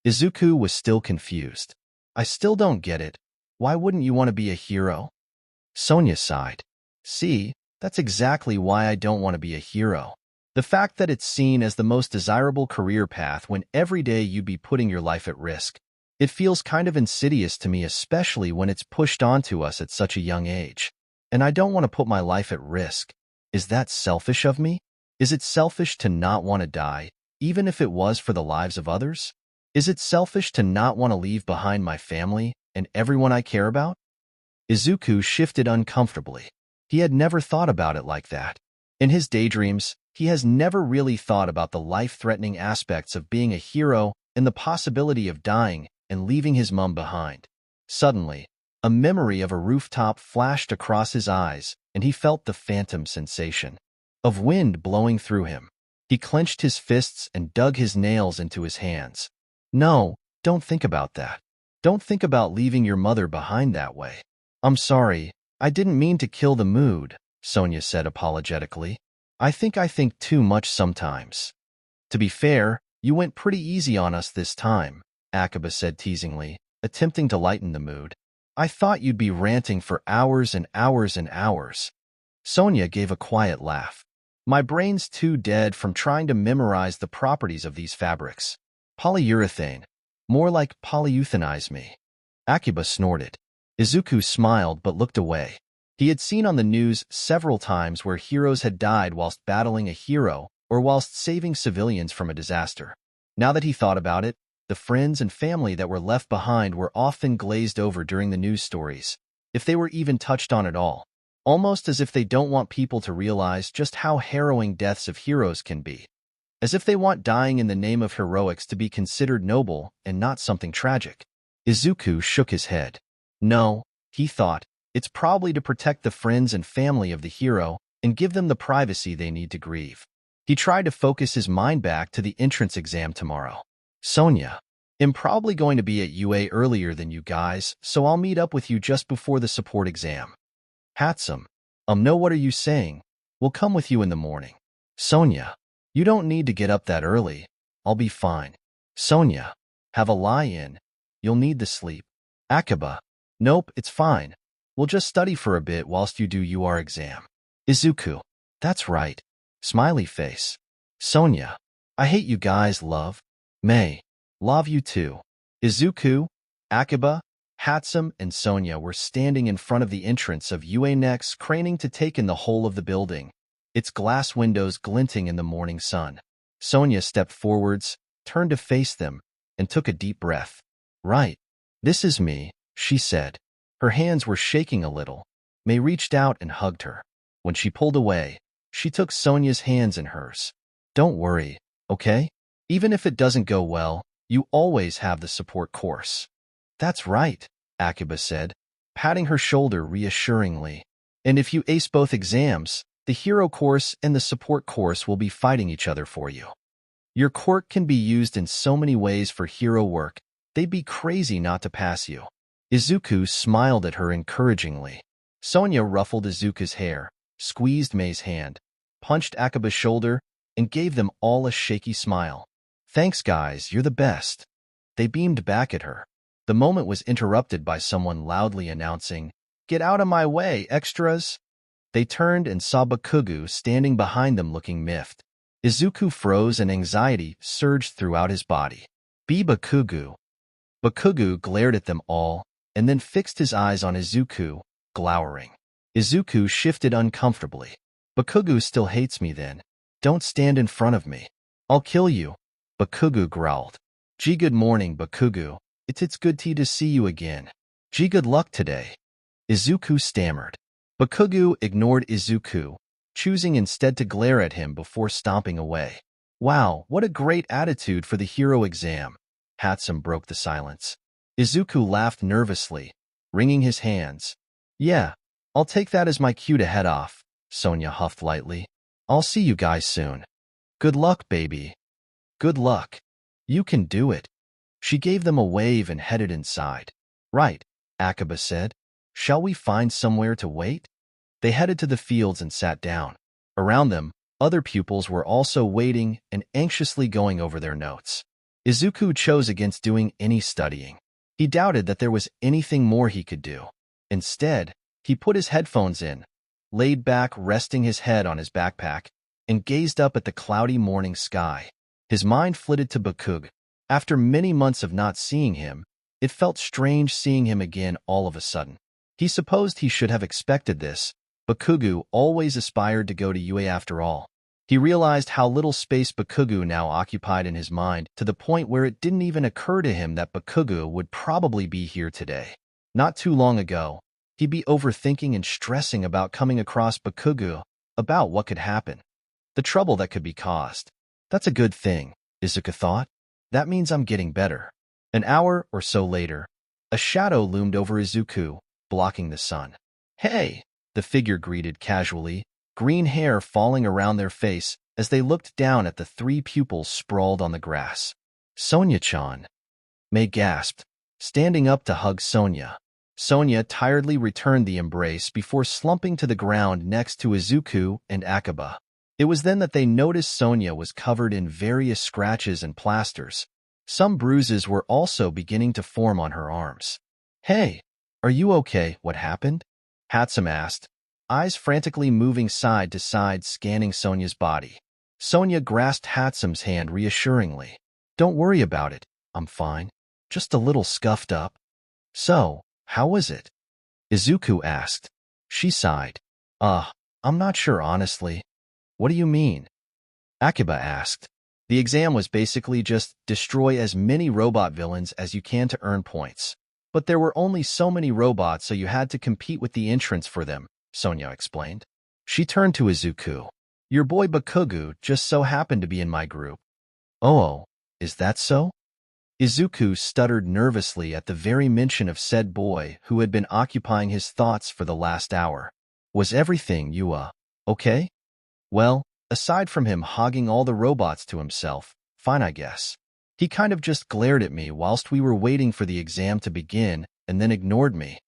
Izuku was still confused. "I still don't get it. Why wouldn't you want to be a hero?" Sonia sighed. "See, that's exactly why I don't want to be a hero. The fact that it's seen as the most desirable career path when every day you'd be putting your life at risk. It feels kind of insidious to me, especially when it's pushed onto us at such a young age. And I don't want to put my life at risk. Is that selfish of me? Is it selfish to not want to die, even if it was for the lives of others? Is it selfish to not want to leave behind my family and everyone I care about?" Izuku shifted uncomfortably. He had never thought about it like that. In his daydreams, he has never really thought about the life-threatening aspects of being a hero and the possibility of dying and leaving his mum behind. Suddenly, a memory of a rooftop flashed across his eyes, and he felt the phantom sensation of wind blowing through him. He clenched his fists and dug his nails into his hands. "No, don't think about that. Don't think about leaving your mother behind that way." "I'm sorry, I didn't mean to kill the mood," Sonia said apologetically. I think too much sometimes." "To be fair, you went pretty easy on us this time," 𝗵𝗃𝗲 said teasingly, attempting to lighten the mood. "I thought you'd be ranting for hours and hours and hours." Sonia gave a quiet laugh. "My brain's too dead from trying to memorize the properties of these fabrics. Polyurethane. More like polyeuthanize me." 𝗵𝗃𝗲 snorted. Izuku smiled but looked away. He had seen on the news several times where heroes had died whilst battling a hero or whilst saving civilians from a disaster. Now that he thought about it, the friends and family that were left behind were often glazed over during the news stories, if they were even touched on at all, almost as if they don't want people to realize just how harrowing deaths of heroes can be. As if they want dying in the name of heroics to be considered noble and not something tragic. Izuku shook his head. No, he thought, it's probably to protect the friends and family of the hero and give them the privacy they need to grieve. He tried to focus his mind back to the entrance exam tomorrow. "Sonia, I'm probably going to be at UA earlier than you guys, so I'll meet up with you just before the support exam." "𝗵𝗃𝗲, no, what are you saying? We'll come with you in the morning." "Sonia, you don't need to get up that early. I'll be fine." "Sonia, have a lie-in. You'll need the sleep." 𝗵𝗃𝗲, nope, it's fine. We'll just study for a bit whilst you do your exam." Izuku, that's right. Smiley face. "Sonia, I hate you guys, love." "Mei, love you too." Izuku, 𝗵𝗃𝗲, 𝗵𝗃𝗲 and Sonia were standing in front of the entrance of UA, craning to take in the whole of the building, its glass windows glinting in the morning sun. Sonia stepped forwards, turned to face them, and took a deep breath. "Right. This is me," she said. Her hands were shaking a little. May reached out and hugged her. When she pulled away, she took Sonia's hands in hers. "Don't worry, okay? Even if it doesn't go well, you always have the support course." "That's right," 𝗵𝗃𝗲 said, patting her shoulder reassuringly. "And if you ace both exams, the hero course and the support course will be fighting each other for you. Your quirk can be used in so many ways for hero work, they'd be crazy not to pass you." Izuku smiled at her encouragingly. Sonia ruffled Izuku's hair, squeezed May's hand, punched 𝗵𝗃𝗲's shoulder, and gave them all a shaky smile. "Thanks, guys, you're the best." They beamed back at her. The moment was interrupted by someone loudly announcing, "Get out of my way, extras!" They turned and saw Bakugou standing behind them looking miffed. Izuku froze and anxiety surged throughout his body. "Be Bakugou." Bakugou glared at them all, and then fixed his eyes on Izuku, glowering. Izuku shifted uncomfortably. "Bakugou still hates me then. Don't stand in front of me. I'll kill you," Bakugou growled. Good morning, Bakugou. It's good to see you again. Good luck today," Izuku stammered. Bakugou ignored Izuku, choosing instead to glare at him before stomping away. "Wow, what a great attitude for the hero exam," 𝗵𝗃𝗲 broke the silence. Izuku laughed nervously, wringing his hands. "Yeah, I'll take that as my cue to head off," Sonia huffed lightly. "I'll see you guys soon. Good luck, baby." "Good luck. You can do it." She gave them a wave and headed inside. "Right," 𝗵𝗃𝗲 said. "Shall we find somewhere to wait?" They headed to the fields and sat down. Around them, other pupils were also waiting and anxiously going over their notes. Izuku chose against doing any studying. He doubted that there was anything more he could do. Instead, he put his headphones in, laid back resting his head on his backpack, and gazed up at the cloudy morning sky. His mind flitted to Bakugou. After many months of not seeing him, it felt strange seeing him again all of a sudden. He supposed he should have expected this. Bakugou always aspired to go to UA after all. He realized how little space Bakugou now occupied in his mind, to the point where it didn't even occur to him that Bakugou would probably be here today. Not too long ago, he'd be overthinking and stressing about coming across Bakugou, about what could happen, the trouble that could be caused. "That's a good thing," Izuku thought. "That means I'm getting better." An hour or so later, a shadow loomed over Izuku, blocking the sun. "Hey," the figure greeted casually, green hair falling around their face as they looked down at the three pupils sprawled on the grass. "Sonia-chan," May gasped, standing up to hug Sonia. Sonia tiredly returned the embrace before slumping to the ground next to Izuku and 𝗵𝗃𝗲. It was then that they noticed Sonia was covered in various scratches and plasters. Some bruises were also beginning to form on her arms. "Hey, are you okay? What happened?" 𝗵𝗃𝗲 asked, eyes frantically moving side to side scanning Sonia's body. Sonia grasped 𝗵𝗃𝗲's hand reassuringly. "Don't worry about it. I'm fine. Just a little scuffed up." "So, how was it?" Izuku asked. She sighed. I'm not sure honestly." "What do you mean?" 𝗵𝗃𝗲 asked. "The exam was basically just destroy as many robot villains as you can to earn points. But there were only so many robots, so you had to compete with the entrants for them," Sonia explained. She turned to Izuku. "Your boy Bakugou just so happened to be in my group." "Oh, is that so?" Izuku stuttered nervously at the very mention of said boy who had been occupying his thoughts for the last hour. "Was everything okay?" "Well, aside from him hogging all the robots to himself, fine I guess. He kind of just glared at me whilst we were waiting for the exam to begin and then ignored me."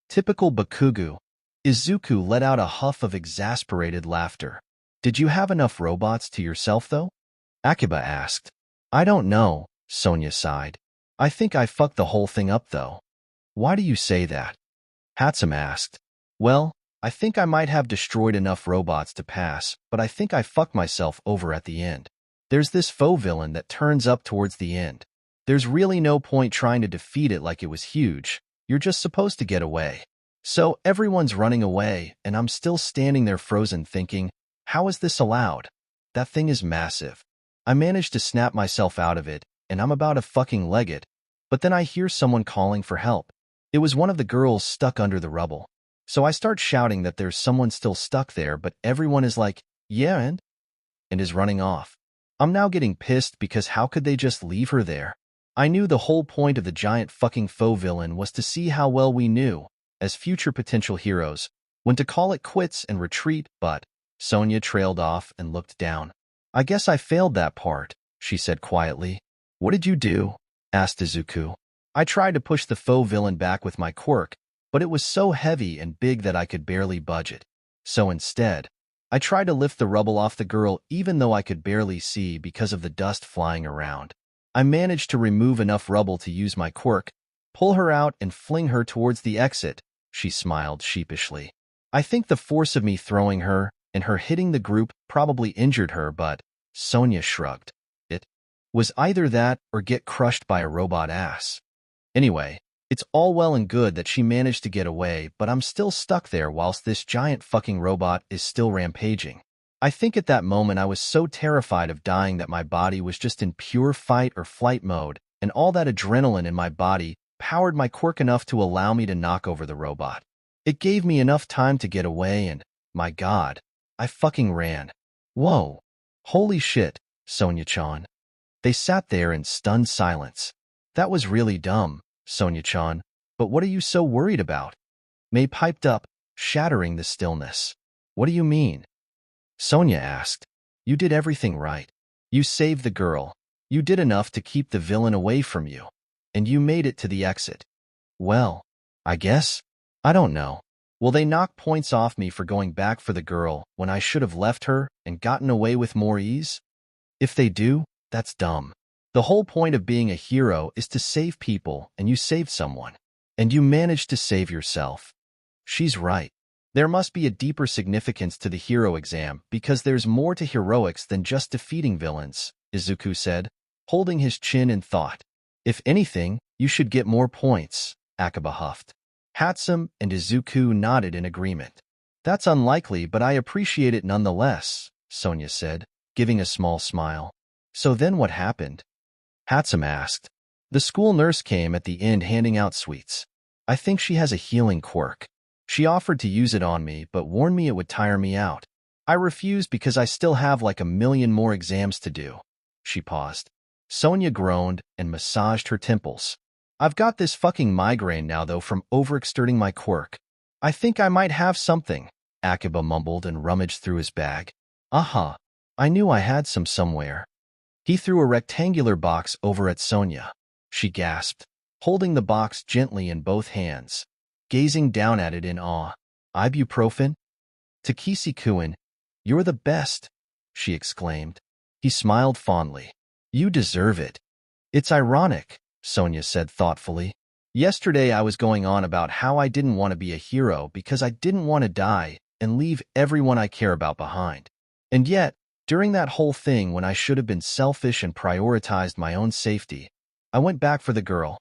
Typical Bakugou. Izuku let out a huff of exasperated laughter. "Did you have enough robots to yourself though?" 𝗵𝗃𝗲 asked. "I don't know," Sonia sighed. "I think I fucked the whole thing up though." "Why do you say that?" 𝗵𝗃𝗲 asked. "Well, I think I might have destroyed enough robots to pass, but I think I fucked myself over at the end. There's this faux villain that turns up towards the end. There's really no point trying to defeat it like it was huge. You're just supposed to get away. So everyone's running away, and I'm still standing there frozen thinking, how is this allowed? That thing is massive. I managed to snap myself out of it, and I'm about to fucking leg it, but then I hear someone calling for help. It was one of the girls stuck under the rubble. So I start shouting that there's someone still stuck there, but everyone is like, yeah, and is running off. I'm now getting pissed because how could they just leave her there? I knew the whole point of the giant fucking faux villain was to see how well we knew, as future potential heroes, when to call it quits and retreat, but Sonia trailed off and looked down. I guess I failed that part, she said quietly. What did you do? Asked Izuku. I tried to push the faux villain back with my quirk, but it was so heavy and big that I could barely budge it. So instead, I tried to lift the rubble off the girl even though I could barely see because of the dust flying around. I managed to remove enough rubble to use my quirk, pull her out and fling her towards the exit, she smiled sheepishly. I think the force of me throwing her and her hitting the group probably injured her, but Sonia shrugged. It was either that or get crushed by a robot ass. Anyway, it's all well and good that she managed to get away, but I'm still stuck there whilst this giant fucking robot is still rampaging. I think at that moment I was so terrified of dying that my body was just in pure fight or flight mode, and all that adrenaline in my body powered my quirk enough to allow me to knock over the robot. It gave me enough time to get away and, my god, I fucking ran. Whoa. Holy shit, Sonia-chan. They sat there in stunned silence. That was really dumb, Sonia-chan, but what are you so worried about? May piped up, shattering the stillness. What do you mean? Sonia asked. You did everything right. You saved the girl. You did enough to keep the villain away from you. And you made it to the exit. Well, I guess. I don't know. Will they knock points off me for going back for the girl when I should have left her and gotten away with more ease? If they do, that's dumb. The whole point of being a hero is to save people, and you saved someone. And you managed to save yourself. She's right. There must be a deeper significance to the hero exam because there's more to heroics than just defeating villains, Izuku said, holding his chin in thought. If anything, you should get more points, 𝗂𝗵𝗃 huffed. 𝗵𝗃 and Izuku nodded in agreement. That's unlikely, but I appreciate it nonetheless, Sonia said, giving a small smile. So then what happened? 𝗵𝗃 asked. The school nurse came at the end handing out sweets. I think she has a healing quirk. She offered to use it on me, but warned me it would tire me out. I refused because I still have like 1,000,000 more exams to do. She paused. Sonia groaned and massaged her temples. I've got this fucking migraine now, though, from overexerting my quirk. I think I might have something, 𝗂𝗵𝗃 mumbled and rummaged through his bag. Uh-huh. I knew I had some somewhere. He threw a rectangular box over at Sonia. She gasped, holding the box gently in both hands, gazing down at it in awe. Ibuprofen? 𝗧𝗵𝗃, you're the best, she exclaimed. He smiled fondly. You deserve it. It's ironic, Sonia said thoughtfully. Yesterday I was going on about how I didn't want to be a hero because I didn't want to die and leave everyone I care about behind. And yet, during that whole thing when I should have been selfish and prioritized my own safety, I went back for the girl.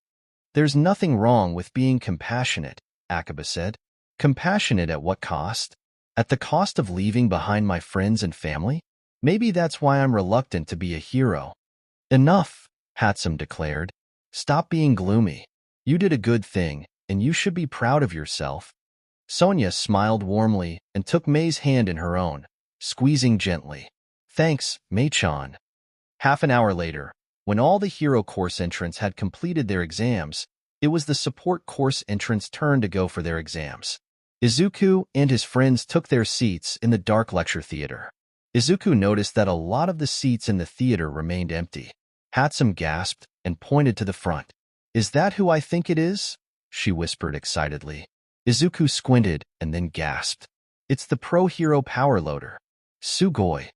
There's nothing wrong with being compassionate, 𝗂𝗵𝗃 said. Compassionate at what cost? At the cost of leaving behind my friends and family? Maybe that's why I'm reluctant to be a hero. Enough, 𝗵𝗃 declared. Stop being gloomy. You did a good thing, and you should be proud of yourself. Sonia smiled warmly and took May's hand in her own, squeezing gently. Thanks, May-chan. Half an hour later, when all the hero course entrants had completed their exams, it was the support course entrants' turn to go for their exams. Izuku and his friends took their seats in the dark lecture theater. Izuku noticed that a lot of the seats in the theater remained empty. 𝗵𝗃 gasped and pointed to the front. Is that who I think it is? She whispered excitedly. Izuku squinted and then gasped. It's the pro-hero power loader. Sugoi.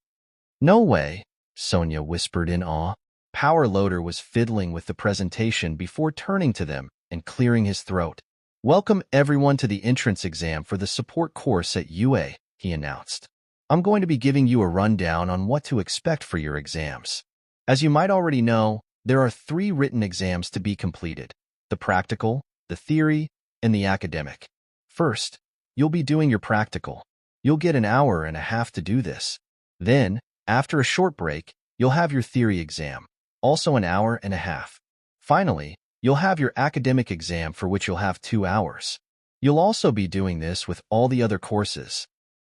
No way, Sonia whispered in awe. Power loader was fiddling with the presentation before turning to them and clearing his throat. Welcome everyone to the entrance exam for the support course at UA, he announced. I'm going to be giving you a rundown on what to expect for your exams. As you might already know, there are 3 written exams to be completed: the practical, the theory, and the academic. First, you'll be doing your practical. You'll get an hour and a half to do this. Then, after a short break, you'll have your theory exam, also an hour and a half. Finally, you'll have your academic exam for which you'll have 2 hours. You'll also be doing this with all the other courses.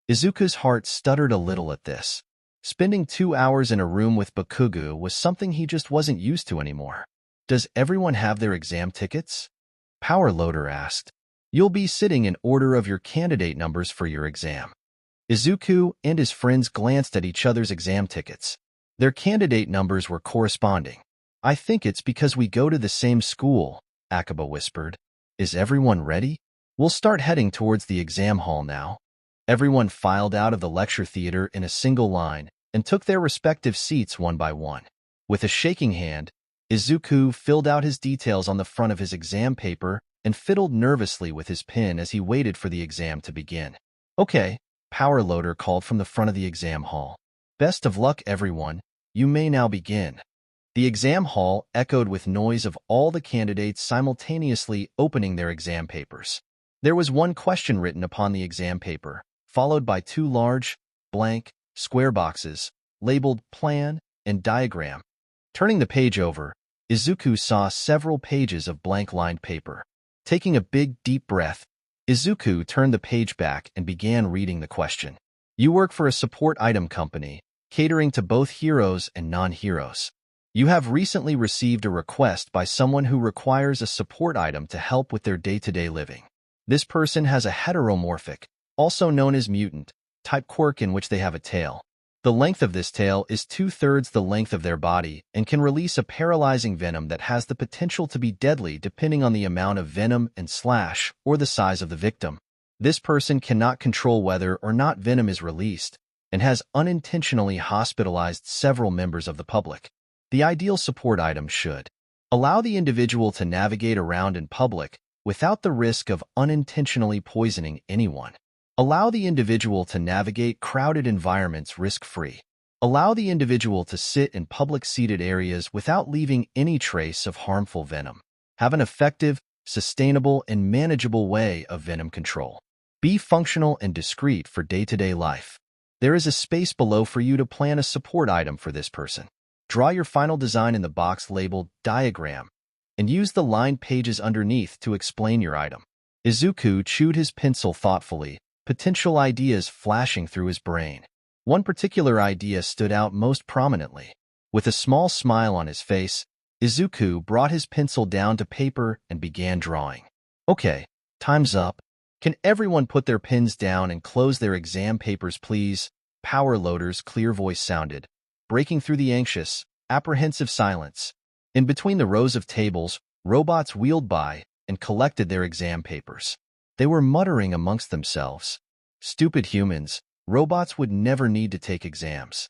Izuku's heart stuttered a little at this. Spending 2 hours in a room with Bakugou was something he just wasn't used to anymore. Does everyone have their exam tickets? 𝗵𝗃𝗺𝗺 asked. You'll be sitting in order of your candidate numbers for your exam. Izuku and his friends glanced at each other's exam tickets. Their candidate numbers were corresponding. I think it's because we go to the same school, 𝗵𝗃𝗺𝗺 whispered. Is everyone ready? We'll start heading towards the exam hall now. Everyone filed out of the lecture theater in a single line and took their respective seats one by one. With a shaking hand, Izuku filled out his details on the front of his exam paper and fiddled nervously with his pen as he waited for the exam to begin. Okay, 𝗵𝗃𝗺𝗺 called from the front of the exam hall. Best of luck, everyone. You may now begin. The exam hall echoed with noise of all the candidates simultaneously opening their exam papers. There was one question written upon the exam paper, followed by 2 large, blank, square boxes, labeled plan and diagram. Turning the page over, Izuku saw several pages of blank-lined paper. Taking a big, deep breath, Izuku turned the page back and began reading the question. You work for a support item company, catering to both heroes and non-heroes. You have recently received a request by someone who requires a support item to help with their day-to-day living. This person has a 𝗎𝗪𝗎𝗄𝗃, also known as mutant, type quirk in which they have a tail. The length of this tail is 2/3 the length of their body and can release a paralyzing venom that has the potential to be deadly depending on the amount of venom and slash or the size of the victim. This person cannot control whether or not venom is released and has unintentionally hospitalized several members of the public. The ideal support item should allow the individual to navigate around in public without the risk of unintentionally poisoning anyone. Allow the individual to navigate crowded environments risk-free. Allow the individual to sit in public seated areas without leaving any trace of harmful venom. Have an effective, sustainable, and manageable way of venom control. Be functional and discreet for day-to-day life. There is a space below for you to plan a support item for this person. Draw your final design in the box labeled diagram and use the lined pages underneath to explain your item. Izuku chewed his pencil thoughtfully, potential ideas flashing through his brain. One particular idea stood out most prominently. With a small smile on his face, Izuku brought his pencil down to paper and began drawing. Okay, time's up. Can everyone put their pens down and close their exam papers, please? 𝗵𝗃𝗺𝗺𝗺's clear voice sounded, breaking through the anxious, apprehensive silence. In between the rows of tables, robots wheeled by and collected their exam papers. They were muttering amongst themselves. Stupid humans, robots would never need to take exams.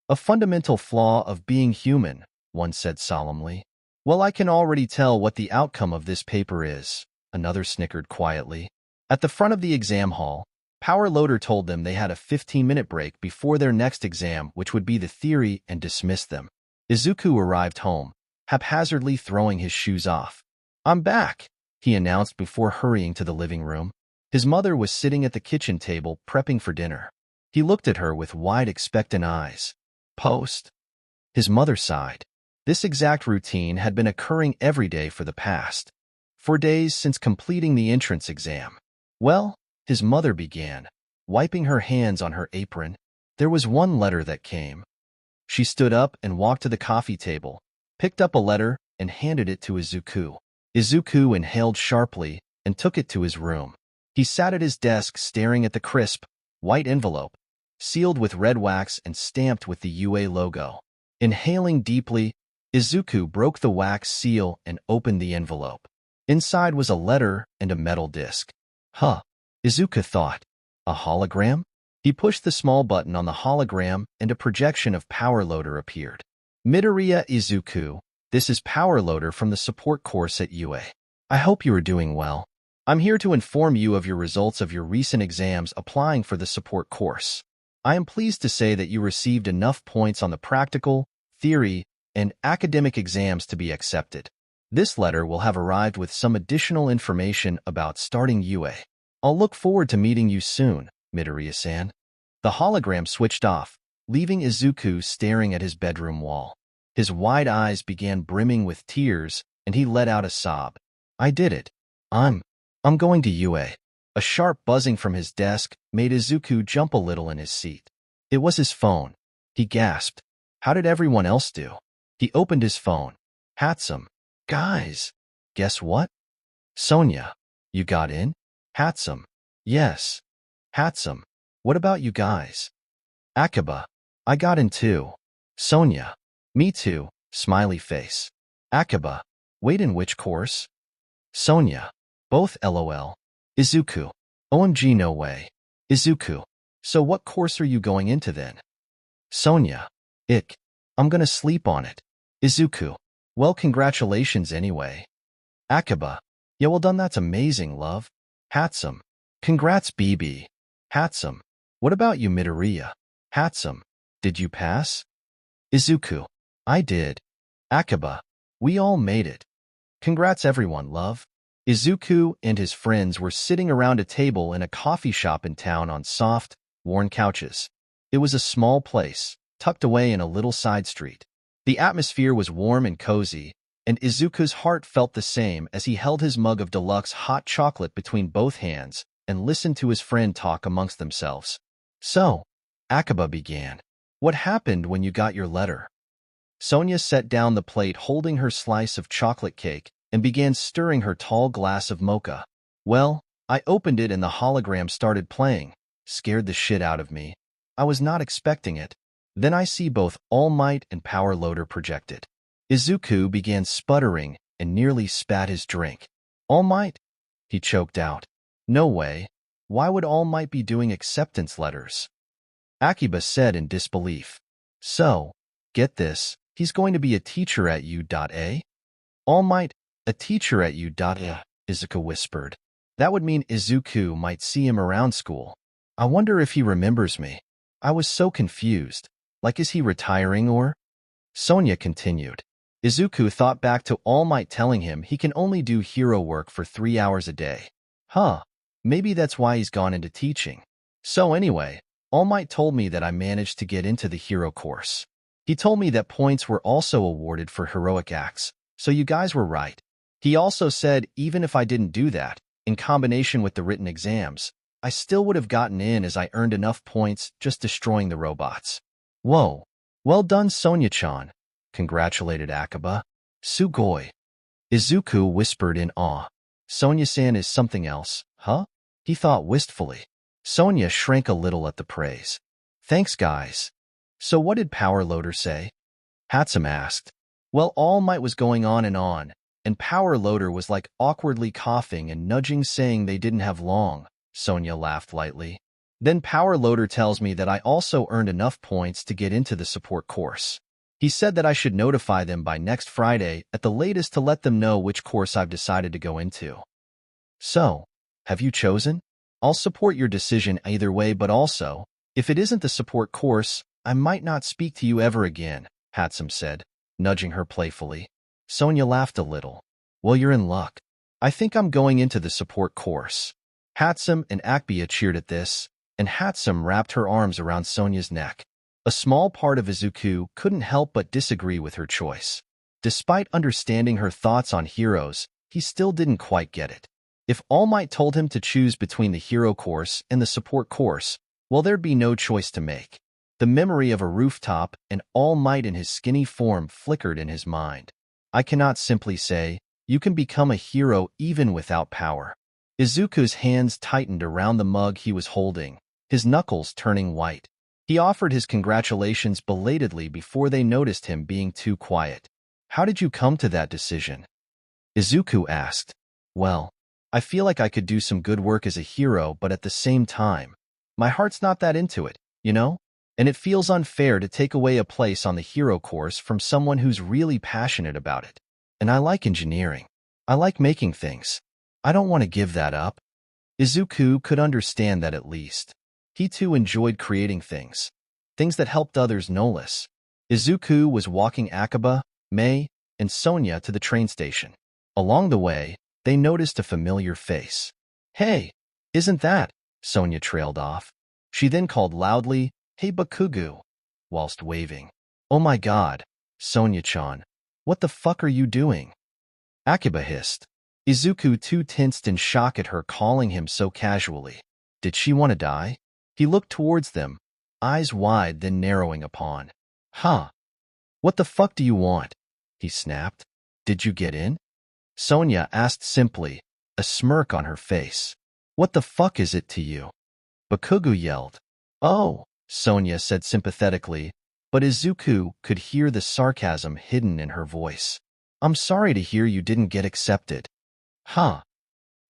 A fundamental flaw of being human, one said solemnly. Well, I can already tell what the outcome of this paper is, another snickered quietly. At the front of the exam hall, 𝗵𝗃𝗺𝗺 told them they had a 15-minute break before their next exam, which would be the theory, and dismissed them. Izuku arrived home, haphazardly throwing his shoes off. I'm back, he announced before hurrying to the living room. His mother was sitting at the kitchen table prepping for dinner. He looked at her with wide expectant eyes. Post. His mother sighed. This exact routine had been occurring every day for the past 4 days since completing the entrance exam. Well, his mother began, wiping her hands on her apron. There was one letter that came. She stood up and walked to the coffee table, picked up a letter, and handed it to Izuku. Izuku inhaled sharply and took it to his room. He sat at his desk staring at the crisp, white envelope, sealed with red wax and stamped with the UA logo. Inhaling deeply, Izuku broke the wax seal and opened the envelope. Inside was a letter and a metal disc. Huh, Izuku thought. A hologram? He pushed the small button on the hologram and a projection of 𝗵𝗃𝗺𝗺𝗺 appeared. Midoriya Izuku, this is 𝗵𝗃𝗺𝗺𝗺 from the support course at UA. I hope you are doing well. I'm here to inform you of your results of your recent exams applying for the support course. I am pleased to say that you received enough points on the practical, theory, and academic exams to be accepted. This letter will have arrived with some additional information about starting UA. I'll look forward to meeting you soon, Midoriya-san. The hologram switched off, leaving Izuku staring at his bedroom wall. His wide eyes began brimming with tears, and he let out a sob. I did it. I'm going to UA. A sharp buzzing from his desk made Izuku jump a little in his seat. It was his phone. He gasped. How did everyone else do? He opened his phone. 𝗵𝗃𝗃. Guys, guess what? Sonia, you got in? 𝗵𝗃𝗃. Yes. 𝗵𝗃𝗃. What about you guys? 𝗵𝗃𝗃. I got in too. Sonia. Me too. Smiley face. 𝗵𝗃𝗃. Wait, in which course? Sonia. Both LOL. Izuku. OMG, no way. Izuku. So what course are you going into then? Sonia. Ick. I'm gonna sleep on it. Izuku. Well, congratulations anyway. 𝗵𝗃𝗃. Yeah, well done, that's amazing, love. 𝗵𝗃𝗃. Congrats, BB. 𝗵𝗃𝗃. What about you, Midoriya? 𝗵𝗃𝗃. Did you pass? Izuku. I did. 𝗵𝗃𝗃. We all made it. Congrats everyone, love. Izuku and his friends were sitting around a table in a coffee shop in town on soft, worn couches. It was a small place, tucked away in a little side street. The atmosphere was warm and cozy, and Izuku's heart felt the same as he held his mug of deluxe hot chocolate between both hands and listened to his friend talk amongst themselves. So, 𝗵𝗃𝗃 began. What happened when you got your letter? Sonia set down the plate holding her slice of chocolate cake and began stirring her tall glass of mocha. Well, I opened it and the hologram started playing. Scared the shit out of me. I was not expecting it. Then I see both All Might and Power Loader projected. Izuku began sputtering and nearly spat his drink. All Might? He choked out. No way. Why would All Might be doing acceptance letters? 𝗵𝗃𝗃 said in disbelief. So, get this, he's going to be a teacher at 𝗳𝗪𝙢𝗢𝗏? All Might, a teacher at 𝗳𝗪𝙢𝗢𝗏, Izuku whispered. That would mean Izuku might see him around school. I wonder if he remembers me. I was so confused. Like, is he retiring or? Sonia continued. Izuku thought back to All Might telling him he can only do hero work for 3 hours a day. Huh, maybe that's why he's gone into teaching. So anyway, All Might told me that I managed to get into the hero course. He told me that points were also awarded for heroic acts, so you guys were right. He also said even if I didn't do that, in combination with the written exams, I still would have gotten in as I earned enough points just destroying the robots. Whoa. Well done, Sonia-chan. Congratulated 𝗵𝗃𝗃. Sugoi. Izuku whispered in awe. Sonia-san is something else, huh? He thought wistfully. Sonia shrank a little at the praise. Thanks, guys. So what did Power Loader say? 𝗵𝗃𝗃 asked. Well, All Might was going on, and Power Loader was like awkwardly coughing and nudging, saying they didn't have long. Sonia laughed lightly. Then Power Loader tells me that I also earned enough points to get into the support course. He said that I should notify them by next Friday at the latest to let them know which course I've decided to go into. So, have you chosen? I'll support your decision either way, but also, if it isn't the support course, I might not speak to you ever again, 𝗵𝗃𝗃 said, nudging her playfully. Sonia laughed a little. Well, you're in luck. I think I'm going into the support course. 𝗵𝗃𝗃 and 𝗵𝗃𝗃 cheered at this, and 𝗵𝗃𝗃 wrapped her arms around Sonia's neck. A small part of Izuku couldn't help but disagree with her choice. Despite understanding her thoughts on heroes, he still didn't quite get it. If All Might told him to choose between the hero course and the support course, well, there'd be no choice to make. The memory of a rooftop and All Might in his skinny form flickered in his mind. I cannot simply say, you can become a hero even without power. Izuku's hands tightened around the mug he was holding, his knuckles turning white. He offered his congratulations belatedly before they noticed him being too quiet. How did you come to that decision? Izuku asked. Well, I feel like I could do some good work as a hero, but at the same time, my heart's not that into it, you know? And it feels unfair to take away a place on the hero course from someone who's really passionate about it. And I like engineering. I like making things. I don't want to give that up. Izuku could understand that at least. He too enjoyed creating things that helped others no less. Izuku was walking 𝗵𝗃𝗃, Mei, and Sonia to the train station. Along the way, they noticed a familiar face. "Hey, isn't that?" Sonia trailed off. She then called loudly, "Hey Bakugou," whilst waving. "Oh my god, Sonia-chan, what the fuck are you doing?" 𝗵𝗃𝗲 hissed. Izuku too tensed in shock at her calling him so casually. Did she want to die? He looked towards them, eyes wide then narrowing upon. "Huh? What the fuck do you want?" he snapped. "Did you get in?" Sonia asked simply, a smirk on her face. "What the fuck is it to you?" Bakugou yelled. "Oh," Sonia said sympathetically, but Izuku could hear the sarcasm hidden in her voice. "I'm sorry to hear you didn't get accepted." "Huh?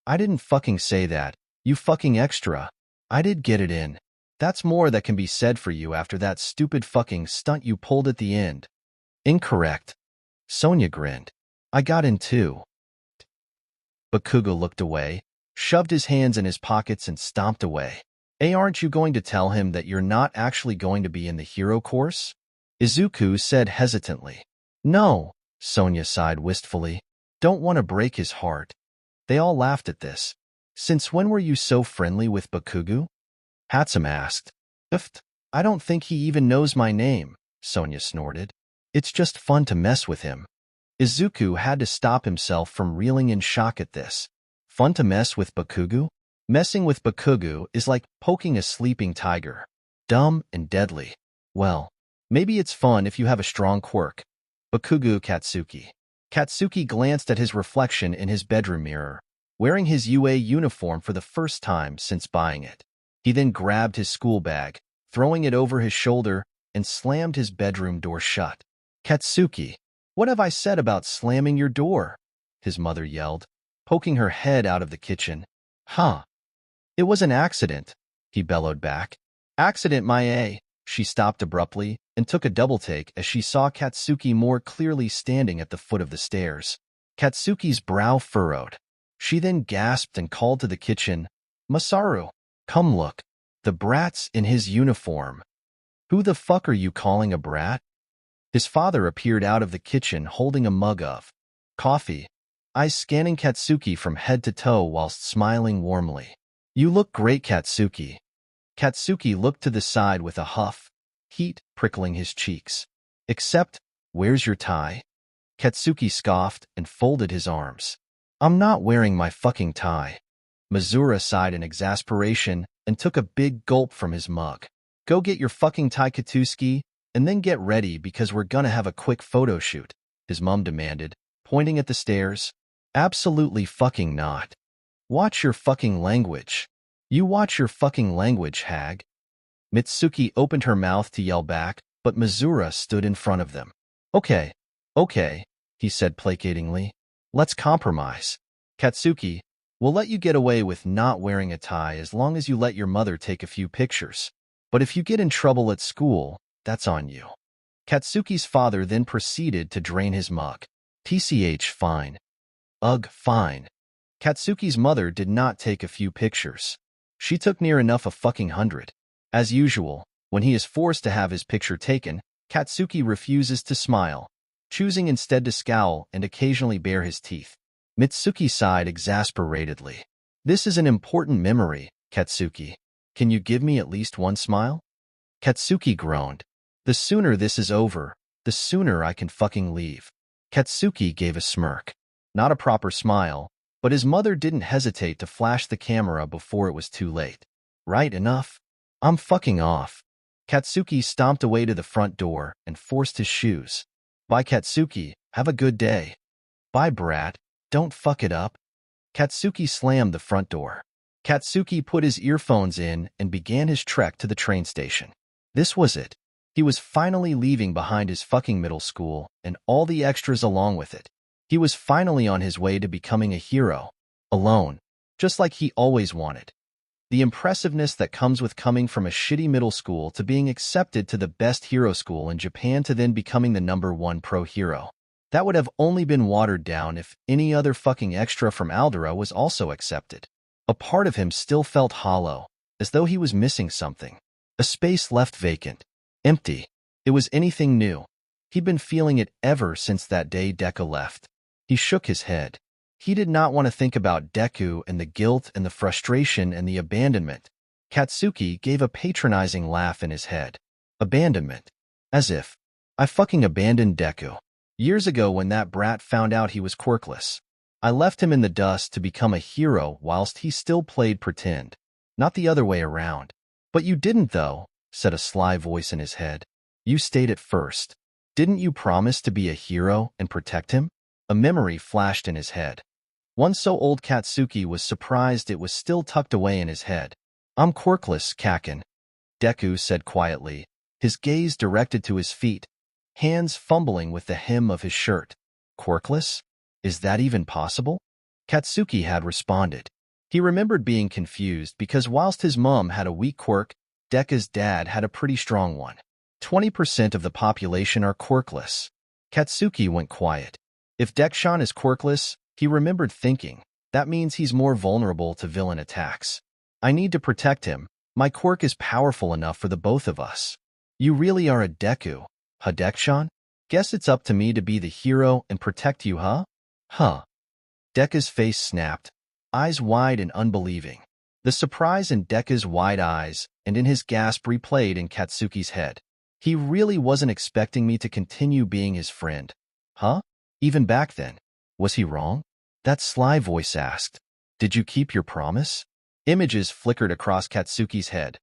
I didn't fucking say that, you fucking extra. I did get it in. That's more that can be said for you after that stupid fucking stunt you pulled at the end." "Incorrect." Sonia grinned. "I got in too." Bakugou looked away, shoved his hands in his pockets and stomped away. Aren't you going to tell him that you're not actually going to be in the hero course?" Izuku said hesitantly. "No," Sonia sighed wistfully. "Don't want to break his heart." They all laughed at this. "Since when were you so friendly with Bakugou?" 𝗵𝗃𝗲 asked. "I don't think he even knows my name," Sonia snorted. "It's just fun to mess with him." Izuku had to stop himself from reeling in shock at this. Fun to mess with Bakugou? Messing with Bakugou is like poking a sleeping tiger. Dumb and deadly. Well, maybe it's fun if you have a strong quirk. Bakugou Katsuki. Katsuki glanced at his reflection in his bedroom mirror, wearing his UA uniform for the first time since buying it. He then grabbed his school bag, throwing it over his shoulder, and slammed his bedroom door shut. "Katsuki, what have I said about slamming your door?" his mother yelled, poking her head out of the kitchen. "Huh? It was an accident," he bellowed back. "Accident, my A." She stopped abruptly and took a double take as she saw Katsuki more clearly standing at the foot of the stairs. Katsuki's brow furrowed. She then gasped and called to the kitchen, "Masaru, come look. The brat's in his uniform." "Who the fuck are you calling a brat?" His father appeared out of the kitchen holding a mug of coffee, eyes scanning Katsuki from head to toe whilst smiling warmly. "You look great, Katsuki." Katsuki looked to the side with a huff, heat prickling his cheeks. "Except, where's your tie?" Katsuki scoffed and folded his arms. "I'm not wearing my fucking tie." Midoriya sighed in exasperation and took a big gulp from his mug. "Go get your fucking tie, Katsuki, and then get ready because we're gonna have a quick photo shoot," his mom demanded, pointing at the stairs. "Absolutely fucking not. Watch your fucking language. You watch your fucking language, hag." Mitsuki opened her mouth to yell back, but Midoriya stood in front of them. Okay, he said placatingly. "Let's compromise. Katsuki, we'll let you get away with not wearing a tie as long as you let your mother take a few pictures. But if you get in trouble at school, that's on you." Katsuki's father then proceeded to drain his mug. Fine. Ugh, fine. Katsuki's mother did not take a few pictures. She took near enough a fucking 100. As usual, when he is forced to have his picture taken, Katsuki refuses to smile, choosing instead to scowl and occasionally bare his teeth. Mitsuki sighed exasperatedly. "This is an important memory, Katsuki. Can you give me at least one smile?" Katsuki groaned. "The sooner this is over, the sooner I can fucking leave." Katsuki gave a smirk. Not a proper smile, but his mother didn't hesitate to flash the camera before it was too late. "Right enough. I'm fucking off." Katsuki stomped away to the front door and forced his shoes. "Bye, Katsuki. Have a good day." "Bye, brat. Don't fuck it up." Katsuki slammed the front door. Katsuki put his earphones in and began his trek to the train station. This was it. He was finally leaving behind his fucking middle school and all the extras along with it. He was finally on his way to becoming a hero, alone, just like he always wanted. The impressiveness that comes with coming from a shitty middle school to being accepted to the best hero school in Japan to then becoming the #1 pro hero. That would have only been watered down if any other fucking extra from 𝗎𝗪𝗏 was also accepted. A part of him still felt hollow, as though he was missing something. A space left vacant, empty. It was anything new. He'd been feeling it ever since that day Deku left. He shook his head. He did not want to think about Deku and the guilt and the frustration and the abandonment. Katsuki gave a patronizing laugh in his head. Abandonment. As if. I fucking abandoned Deku. Years ago when that brat found out he was quirkless. I left him in the dust to become a hero whilst he still played pretend. Not the other way around. But you didn't though, said a sly voice in his head. You stayed at first. Didn't you promise to be a hero and protect him? A memory flashed in his head. One so old Katsuki was surprised it was still tucked away in his head. I'm quirkless, Kakin, Deku said quietly, his gaze directed to his feet, hands fumbling with the hem of his shirt. Quirkless? Is that even possible? Katsuki had responded. He remembered being confused because whilst his mom had a weak quirk, Deku's dad had a pretty strong one. 20% of the population are quirkless. Katsuki went quiet. If Deku-chan is quirkless, he remembered thinking, that means he's more vulnerable to villain attacks. I need to protect him. My quirk is powerful enough for the both of us. You really are a Deku, huh, Deku-chan? Guess it's up to me to be the hero and protect you, huh? Huh. Deku's face snapped, eyes wide and unbelieving. The surprise in Deku's wide eyes and in his gasp replayed in Katsuki's head. He really wasn't expecting me to continue being his friend. Huh? Even back then. Was he wrong? That sly voice asked. Did you keep your promise? Images flickered across Katsuki's head.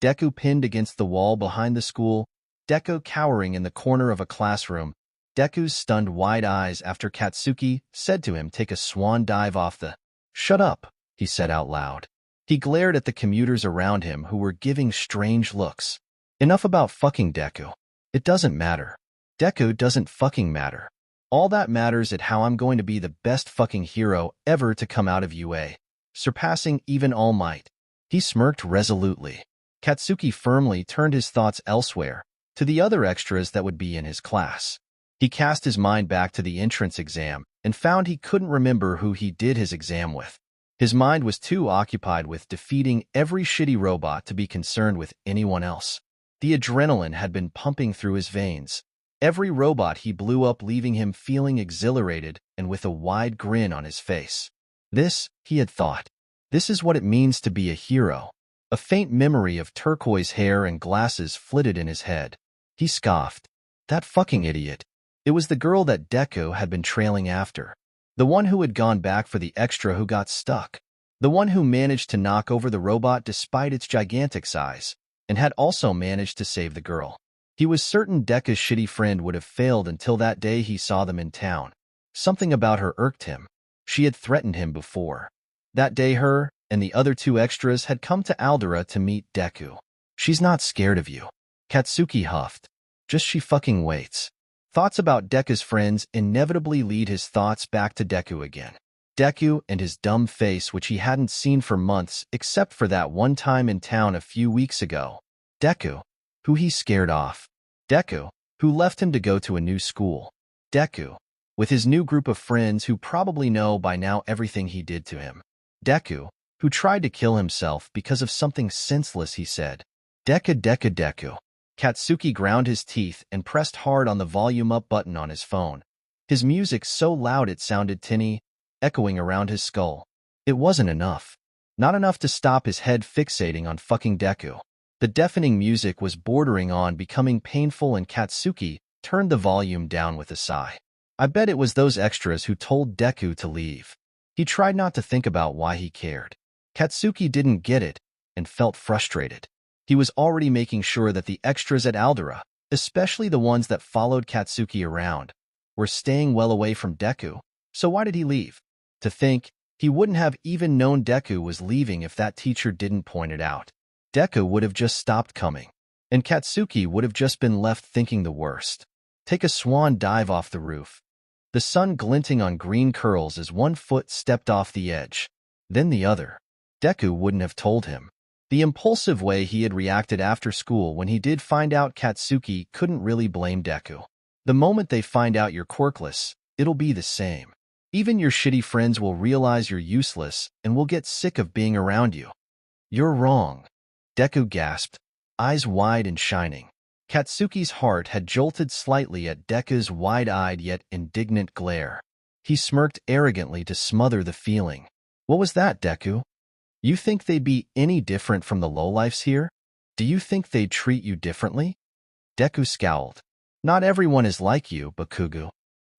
Deku pinned against the wall behind the school, Deku cowering in the corner of a classroom, Deku's stunned wide eyes after Katsuki said to him take a swan dive off the... Shut up, he said out loud. He glared at the commuters around him who were giving strange looks. Enough about fucking Deku. It doesn't matter. Deku doesn't fucking matter. All that matters is how I'm going to be the best fucking hero ever to come out of UA, surpassing even All Might. He smirked resolutely. Katsuki firmly turned his thoughts elsewhere, to the other extras that would be in his class. He cast his mind back to the entrance exam and found he couldn't remember who he did his exam with. His mind was too occupied with defeating every shitty robot to be concerned with anyone else. The adrenaline had been pumping through his veins. Every robot he blew up leaving him feeling exhilarated and with a wide grin on his face. This, he had thought. This is what it means to be a hero. A faint memory of turquoise hair and glasses flitted in his head. He scoffed. That fucking idiot. It was the girl that Deku had been trailing after. The one who had gone back for the extra who got stuck. The one who managed to knock over the robot despite its gigantic size, and had also managed to save the girl. He was certain Deku's shitty friend would have failed until that day he saw them in town. Something about her irked him. She had threatened him before. That day her and the other two extras had come to 𝗎𝙪𝙢 to meet Deku. She's not scared of you. Katsuki huffed. Just she fucking waits. Thoughts about Deku's friends inevitably lead his thoughts back to Deku again. Deku and his dumb face which he hadn't seen for months except for that one time in town a few weeks ago. Deku, who he scared off. Deku, who left him to go to a new school. Deku, with his new group of friends who probably know by now everything he did to him. Deku, who tried to kill himself because of something senseless he said. Deku. Katsuki ground his teeth and pressed hard on the volume up button on his phone. His music so loud it sounded tinny, echoing around his skull. It wasn't enough. Not enough to stop his head fixating on fucking Deku. The deafening music was bordering on becoming painful and Katsuki turned the volume down with a sigh. I bet it was those extras who told Deku to leave. He tried not to think about why he cared. Katsuki didn't get it and felt frustrated. He was already making sure that the extras at 𝗎𝗪𝙢, especially the ones that followed Katsuki around, were staying well away from Deku. So why did he leave? To think, he wouldn't have even known Deku was leaving if that teacher didn't point it out. Deku would have just stopped coming, and Katsuki would have just been left thinking the worst. Take a swan dive off the roof. The sun glinting on green curls as one foot stepped off the edge, then the other. Deku wouldn't have told him. The impulsive way he had reacted after school when he did find out Katsuki couldn't really blame Deku. The moment they find out you're quirkless, it'll be the same. Even your shitty friends will realize you're useless and will get sick of being around you. You're wrong. Deku gasped, eyes wide and shining. Katsuki's heart had jolted slightly at Deku's wide-eyed yet indignant glare. He smirked arrogantly to smother the feeling. What was that, Deku? You think they'd be any different from the lowlifes here? Do you think they'd treat you differently? Deku scowled. Not everyone is like you, Bakugou.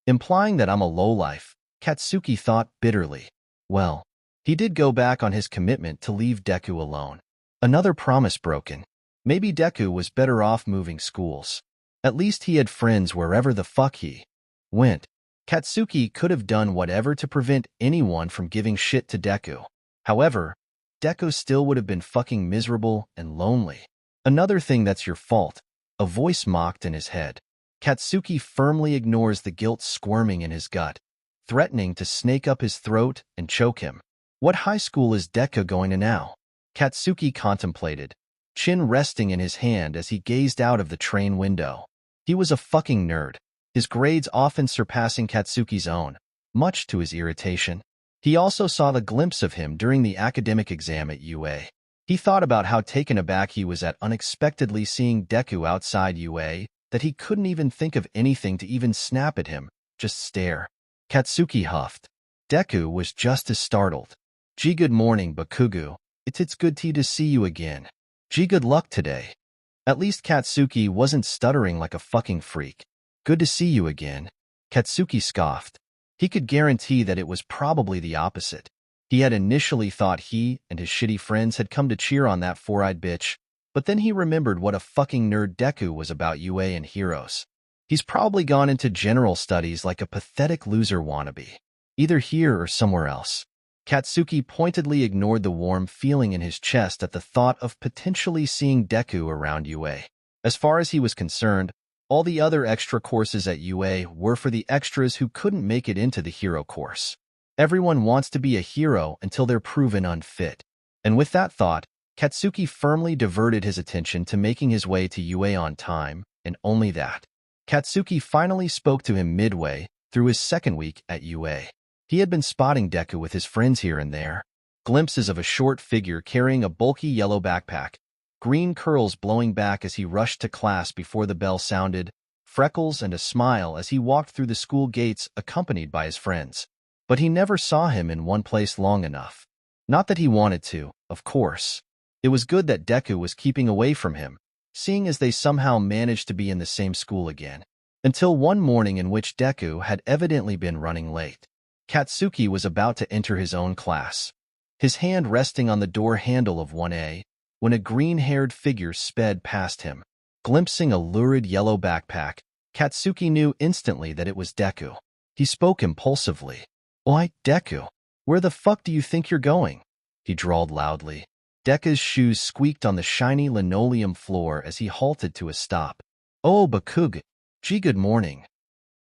Implying that I'm a lowlife, Katsuki thought bitterly. Well, he did go back on his commitment to leave Deku alone. Another promise broken. Maybe Deku was better off moving schools. At least he had friends wherever the fuck he went. Katsuki could have done whatever to prevent anyone from giving shit to Deku. However, Deku still would have been fucking miserable and lonely. Another thing that's your fault, a voice mocked in his head. Katsuki firmly ignores the guilt squirming in his gut, threatening to snake up his throat and choke him. What high school is Deku going to now? Katsuki contemplated, chin resting in his hand as he gazed out of the train window. He was a fucking nerd, his grades often surpassing Katsuki's own, much to his irritation. He also saw the glimpse of him during the academic exam at UA. He thought about how taken aback he was at unexpectedly seeing Deku outside UA, that he couldn't even think of anything to even snap at him, just stare. Katsuki huffed. Deku was just as startled. Gee, good morning, Bakugou. It's good to see you again. Gee, good luck today. At least Katsuki wasn't stuttering like a fucking freak. Good to see you again. Katsuki scoffed. He could guarantee that it was probably the opposite. He had initially thought he and his shitty friends had come to cheer on that four-eyed bitch, but then he remembered what a fucking nerd Deku was about UA and heroes. He's probably gone into general studies like a pathetic loser wannabe, either here or somewhere else. Katsuki pointedly ignored the warm feeling in his chest at the thought of potentially seeing Deku around UA. As far as he was concerned, all the other extra courses at UA were for the extras who couldn't make it into the hero course. Everyone wants to be a hero until they're proven unfit. And with that thought, Katsuki firmly diverted his attention to making his way to UA on time, and only that. Katsuki finally spoke to him midway through his second week at UA. He had been spotting Deku with his friends here and there. Glimpses of a short figure carrying a bulky yellow backpack, green curls blowing back as he rushed to class before the bell sounded, freckles and a smile as he walked through the school gates accompanied by his friends. But he never saw him in one place long enough. Not that he wanted to, of course. It was good that Deku was keeping away from him, seeing as they somehow managed to be in the same school again. Until one morning in which Deku had evidently been running late. Katsuki was about to enter his own class, his hand resting on the door handle of 1A, when a green-haired figure sped past him. Glimpsing a lurid yellow backpack, Katsuki knew instantly that it was Deku. He spoke impulsively. "Oi, Deku, where the fuck do you think you're going?" he drawled loudly. Deku's shoes squeaked on the shiny linoleum floor as he halted to a stop. "Oh, Bakugou, gee, good morning."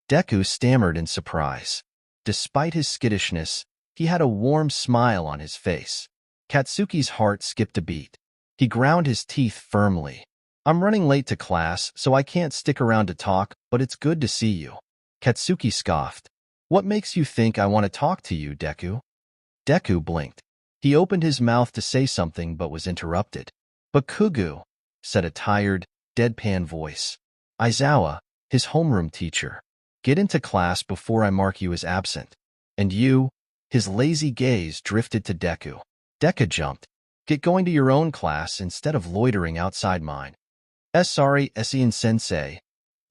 Deku stammered in surprise. Despite his skittishness, he had a warm smile on his face. Katsuki's heart skipped a beat. He ground his teeth firmly. "I'm running late to class, so I can't stick around to talk, but it's good to see you." Katsuki scoffed. "What makes you think I want to talk to you, Deku?" Deku blinked. He opened his mouth to say something but was interrupted. "Bakugou," said a tired, deadpan voice. "Izuku, his homeroom teacher. Get into class before I mark you as absent." "And you?" His lazy gaze drifted to Deku. Deku jumped. "Get going to your own class instead of loitering outside mine." Sorry, sensei,"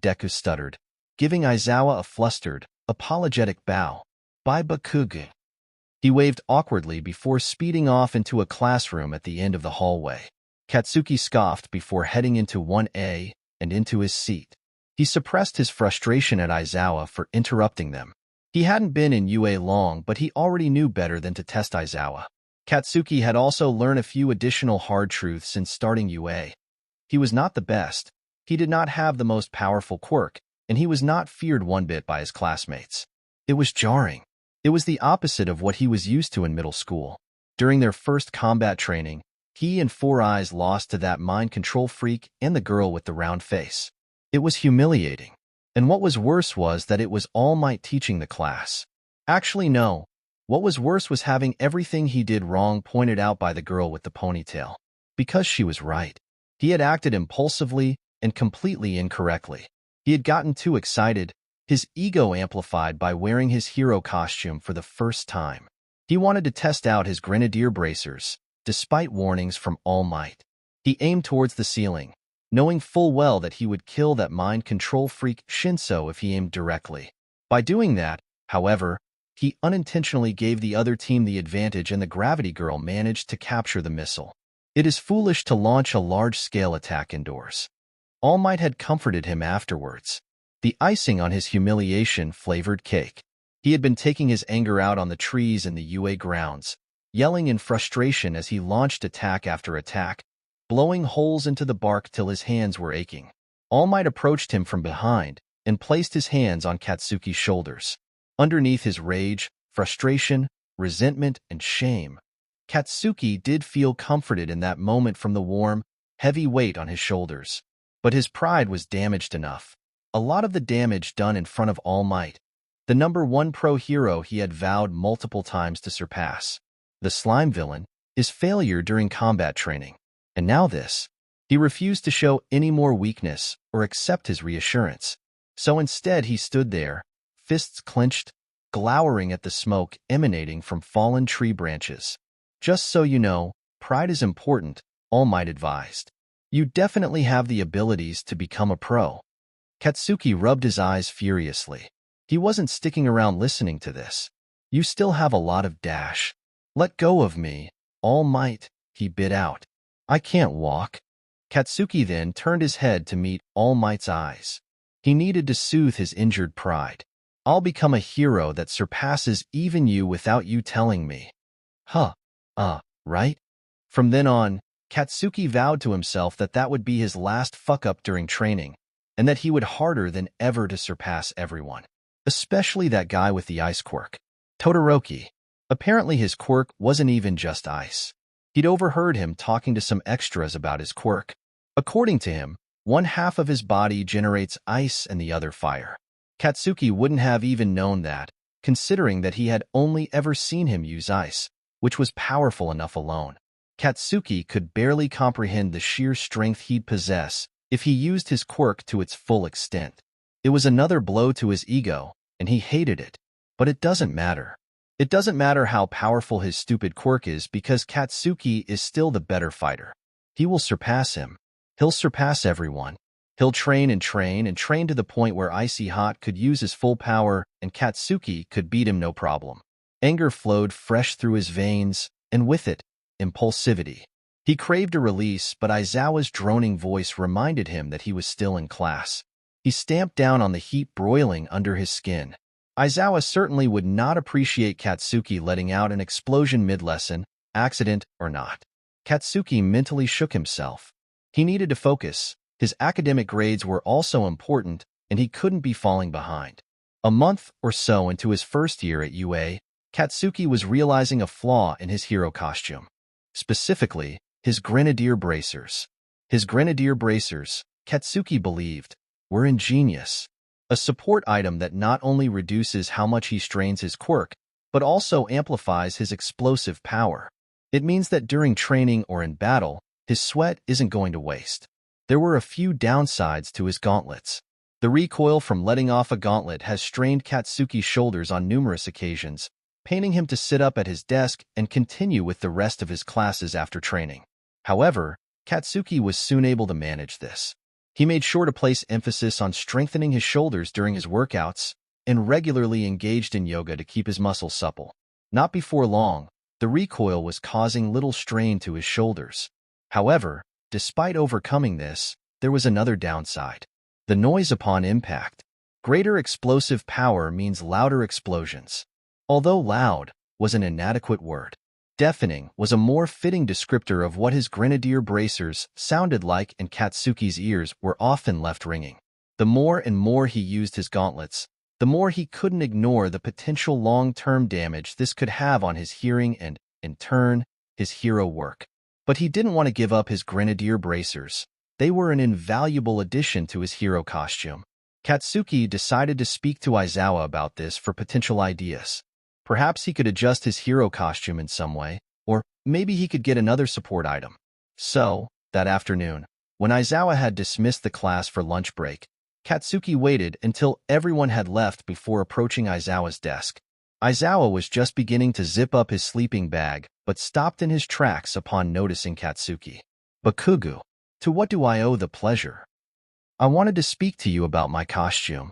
Deku stuttered, giving Izuku a flustered, apologetic bow. "Bye, Bakugou." He waved awkwardly before speeding off into a classroom at the end of the hallway. Katsuki scoffed before heading into 1A and into his seat. He suppressed his frustration at Izuku for interrupting them. He hadn't been in UA long, but he already knew better than to test Izuku. Katsuki had also learned a few additional hard truths since starting UA. He was not the best, he did not have the most powerful quirk, and he was not feared one bit by his classmates. It was jarring. It was the opposite of what he was used to in middle school. During their first combat training, he and Four Eyes lost to that mind control freak and the girl with the round face. It was humiliating. And what was worse was that it was All Might teaching the class. Actually, no. What was worse was having everything he did wrong pointed out by the girl with the ponytail. Because she was right. He had acted impulsively and completely incorrectly. He had gotten too excited, his ego amplified by wearing his hero costume for the first time. He wanted to test out his grenadier bracers, despite warnings from All Might. He aimed towards the ceiling, knowing full well that he would kill that mind control freak Shinso if he aimed directly. By doing that, however, he unintentionally gave the other team the advantage and the Gravity Girl managed to capture the missile. It is foolish to launch a large-scale attack indoors. All Might had comforted him afterwards. The icing on his humiliation flavored cake. He had been taking his anger out on the trees in the UA grounds, yelling in frustration as he launched attack after attack, blowing holes into the bark till his hands were aching. All Might approached him from behind and placed his hands on Katsuki's shoulders. Underneath his rage, frustration, resentment, and shame, Katsuki did feel comforted in that moment from the warm, heavy weight on his shoulders. But his pride was damaged enough. A lot of the damage done in front of All Might, the #1 pro hero he had vowed multiple times to surpass. The slime villain, his failure during combat training. And now this. He refused to show any more weakness or accept his reassurance. So instead he stood there, fists clenched, glowering at the smoke emanating from fallen tree branches. Just so you know, pride is important, All Might advised. You definitely have the abilities to become a pro. Katsuki rubbed his eyes furiously. He wasn't sticking around listening to this. You still have a lot of dash. Let go of me, All Might, he bit out. I can't walk. Katsuki then turned his head to meet All Might's eyes. He needed to soothe his injured pride. I'll become a hero that surpasses even you without you telling me. Right? From then on, Katsuki vowed to himself that that would be his last fuck-up during training, and that he would harder than ever to surpass everyone. Especially that guy with the ice quirk, Todoroki. Apparently his quirk wasn't even just ice. He'd overheard him talking to some extras about his quirk. According to him, one half of his body generates ice and the other fire. Katsuki wouldn't have even known that, considering that he had only ever seen him use ice, which was powerful enough alone. Katsuki could barely comprehend the sheer strength he'd possess if he used his quirk to its full extent. It was another blow to his ego, and he hated it. But it doesn't matter. It doesn't matter how powerful his stupid quirk is because Katsuki is still the better fighter. He will surpass him. He'll surpass everyone. He'll train and train and train to the point where Icy Hot could use his full power and Katsuki could beat him no problem. Anger flowed fresh through his veins, and with it, impulsivity. He craved a release, but Aizawa's droning voice reminded him that he was still in class. He stamped down on the heat broiling under his skin. Aizawa certainly would not appreciate Katsuki letting out an explosion mid-lesson, accident or not. Katsuki mentally shook himself. He needed to focus. His academic grades were also important, and he couldn't be falling behind. A month or so into his first year at UA, Katsuki was realizing a flaw in his hero costume. Specifically, his grenadier bracers. His grenadier bracers, Katsuki believed, were ingenious. A support item that not only reduces how much he strains his quirk, but also amplifies his explosive power. It means that during training or in battle, his sweat isn't going to waste. There were a few downsides to his gauntlets. The recoil from letting off a gauntlet has strained Katsuki's shoulders on numerous occasions, paining him to sit up at his desk and continue with the rest of his classes after training. However, Katsuki was soon able to manage this. He made sure to place emphasis on strengthening his shoulders during his workouts and regularly engaged in yoga to keep his muscles supple. Not before long, the recoil was causing little strain to his shoulders. However, despite overcoming this, there was another downside. The noise upon impact. Greater explosive power means louder explosions. Although loud was an inadequate word, deafening was a more fitting descriptor of what his grenadier bracers sounded like, and Katsuki's ears were often left ringing. The more and more he used his gauntlets, the more he couldn't ignore the potential long-term damage this could have on his hearing and, in turn, his hero work. But he didn't want to give up his grenadier bracers. They were an invaluable addition to his hero costume. Katsuki decided to speak to Aizawa about this for potential ideas. Perhaps he could adjust his hero costume in some way, or maybe he could get another support item. So, that afternoon, when Aizawa had dismissed the class for lunch break, Katsuki waited until everyone had left before approaching Aizawa's desk. Aizawa was just beginning to zip up his sleeping bag, but stopped in his tracks upon noticing Katsuki. Bakugou, to what do I owe the pleasure? I wanted to speak to you about my costume.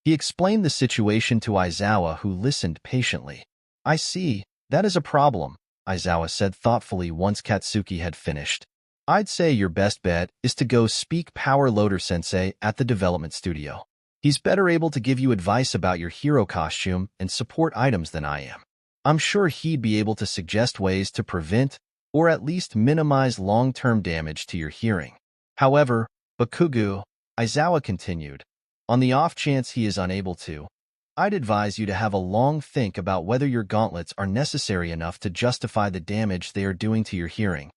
He explained the situation to Aizawa, who listened patiently. I see, that is a problem, Aizawa said thoughtfully once Katsuki had finished. I'd say your best bet is to go speak 𝗵𝘃𝗲 at the development studio. He's better able to give you advice about your hero costume and support items than I am. I'm sure he'd be able to suggest ways to prevent or at least minimize long-term damage to your hearing. However, Bakugou, Aizawa continued, on the off chance he is unable to, I'd advise you to have a long think about whether your gauntlets are necessary enough to justify the damage they are doing to your hearing.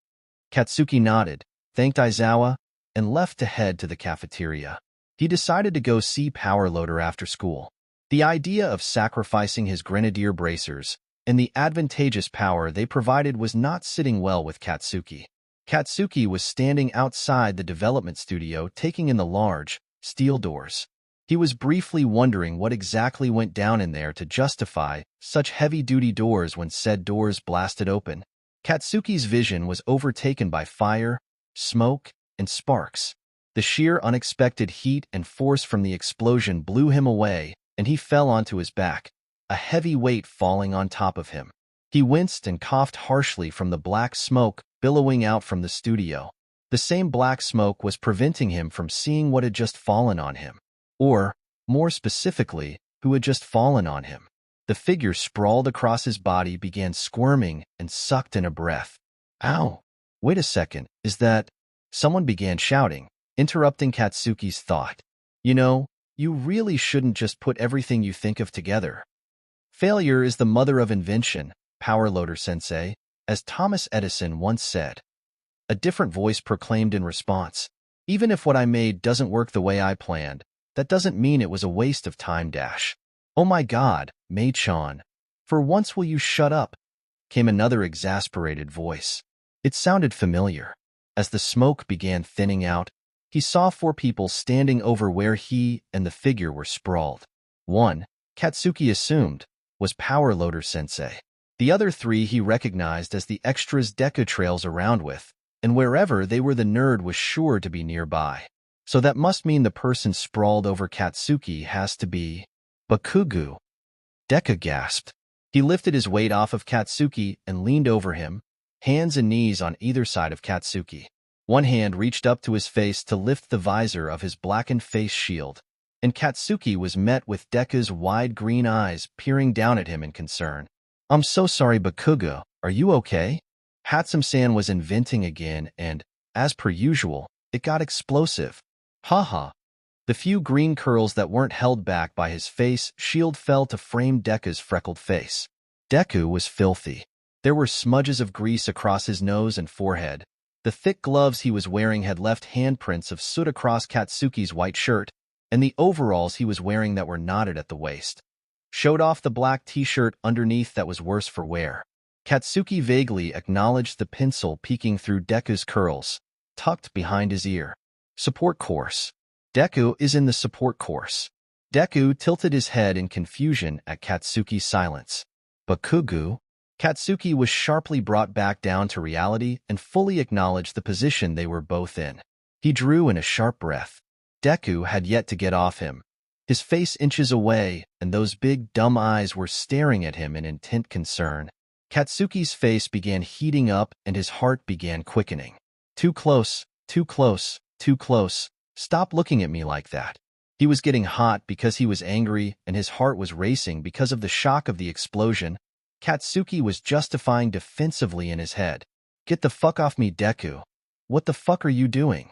Katsuki nodded, thanked Aizawa, and left to head to the cafeteria. He decided to go see 𝗵𝘃𝗧𝗺 after school. The idea of sacrificing his grenadier bracers and the advantageous power they provided was not sitting well with Katsuki. Katsuki was standing outside the development studio taking in the large, steel doors. He was briefly wondering what exactly went down in there to justify such heavy-duty doors when said doors blasted open. Katsuki's vision was overtaken by fire, smoke, and sparks. The sheer unexpected heat and force from the explosion blew him away, and he fell onto his back, a heavy weight falling on top of him. He winced and coughed harshly from the black smoke billowing out from the studio. The same black smoke was preventing him from seeing what had just fallen on him. Or, more specifically, who had just fallen on him. The figure sprawled across his body began squirming and sucked in a breath. Ow! Wait a second, is that... Someone began shouting, interrupting Katsuki's thought. You know, you really shouldn't just put everything you think of together. Failure is the mother of invention, 𝗵𝘃𝗧𝗺, as Thomas Edison once said. A different voice proclaimed in response, even if what I made doesn't work the way I planned, that doesn't mean it was a waste of time dash. Oh my God, Mei-chan. For once will you shut up? Came another exasperated voice. It sounded familiar. As the smoke began thinning out, he saw 4 people standing over where he and the figure were sprawled. One, Katsuki assumed, was 𝗵𝘃𝗧𝗺. The other 3 he recognized as the extras Deku trails around with, and wherever they were the nerd was sure to be nearby. So that must mean the person sprawled over Katsuki has to be... Bakugou. Deku gasped. He lifted his weight off of Katsuki and leaned over him, hands and knees on either side of Katsuki. One hand reached up to his face to lift the visor of his blackened face shield, and Katsuki was met with Deku's wide green eyes peering down at him in concern. I'm so sorry, Bakugou. Are you okay? 𝗵𝘃𝗧𝗺 was inventing again, and, as per usual, it got explosive. Haha. The few green curls that weren't held back by his face shield fell to frame Deku's freckled face. Deku was filthy. There were smudges of grease across his nose and forehead. The thick gloves he was wearing had left handprints of soot across Katsuki's white shirt, and the overalls he was wearing that were knotted at the waist showed off the black t-shirt underneath that was worse for wear. Katsuki vaguely acknowledged the pencil peeking through Deku's curls, tucked behind his ear. Support course. Deku is in the support course. Deku tilted his head in confusion at Katsuki's silence. Bakugou? Katsuki was sharply brought back down to reality and fully acknowledged the position they were both in. He drew in a sharp breath. Deku had yet to get off him. His face inches away, and those big, dumb eyes were staring at him in intent concern. Katsuki's face began heating up and his heart began quickening. Too close, too close, too close. Stop looking at me like that. He was getting hot because he was angry and his heart was racing because of the shock of the explosion. Katsuki was justifying defensively in his head. Get the fuck off me, Deku. What the fuck are you doing?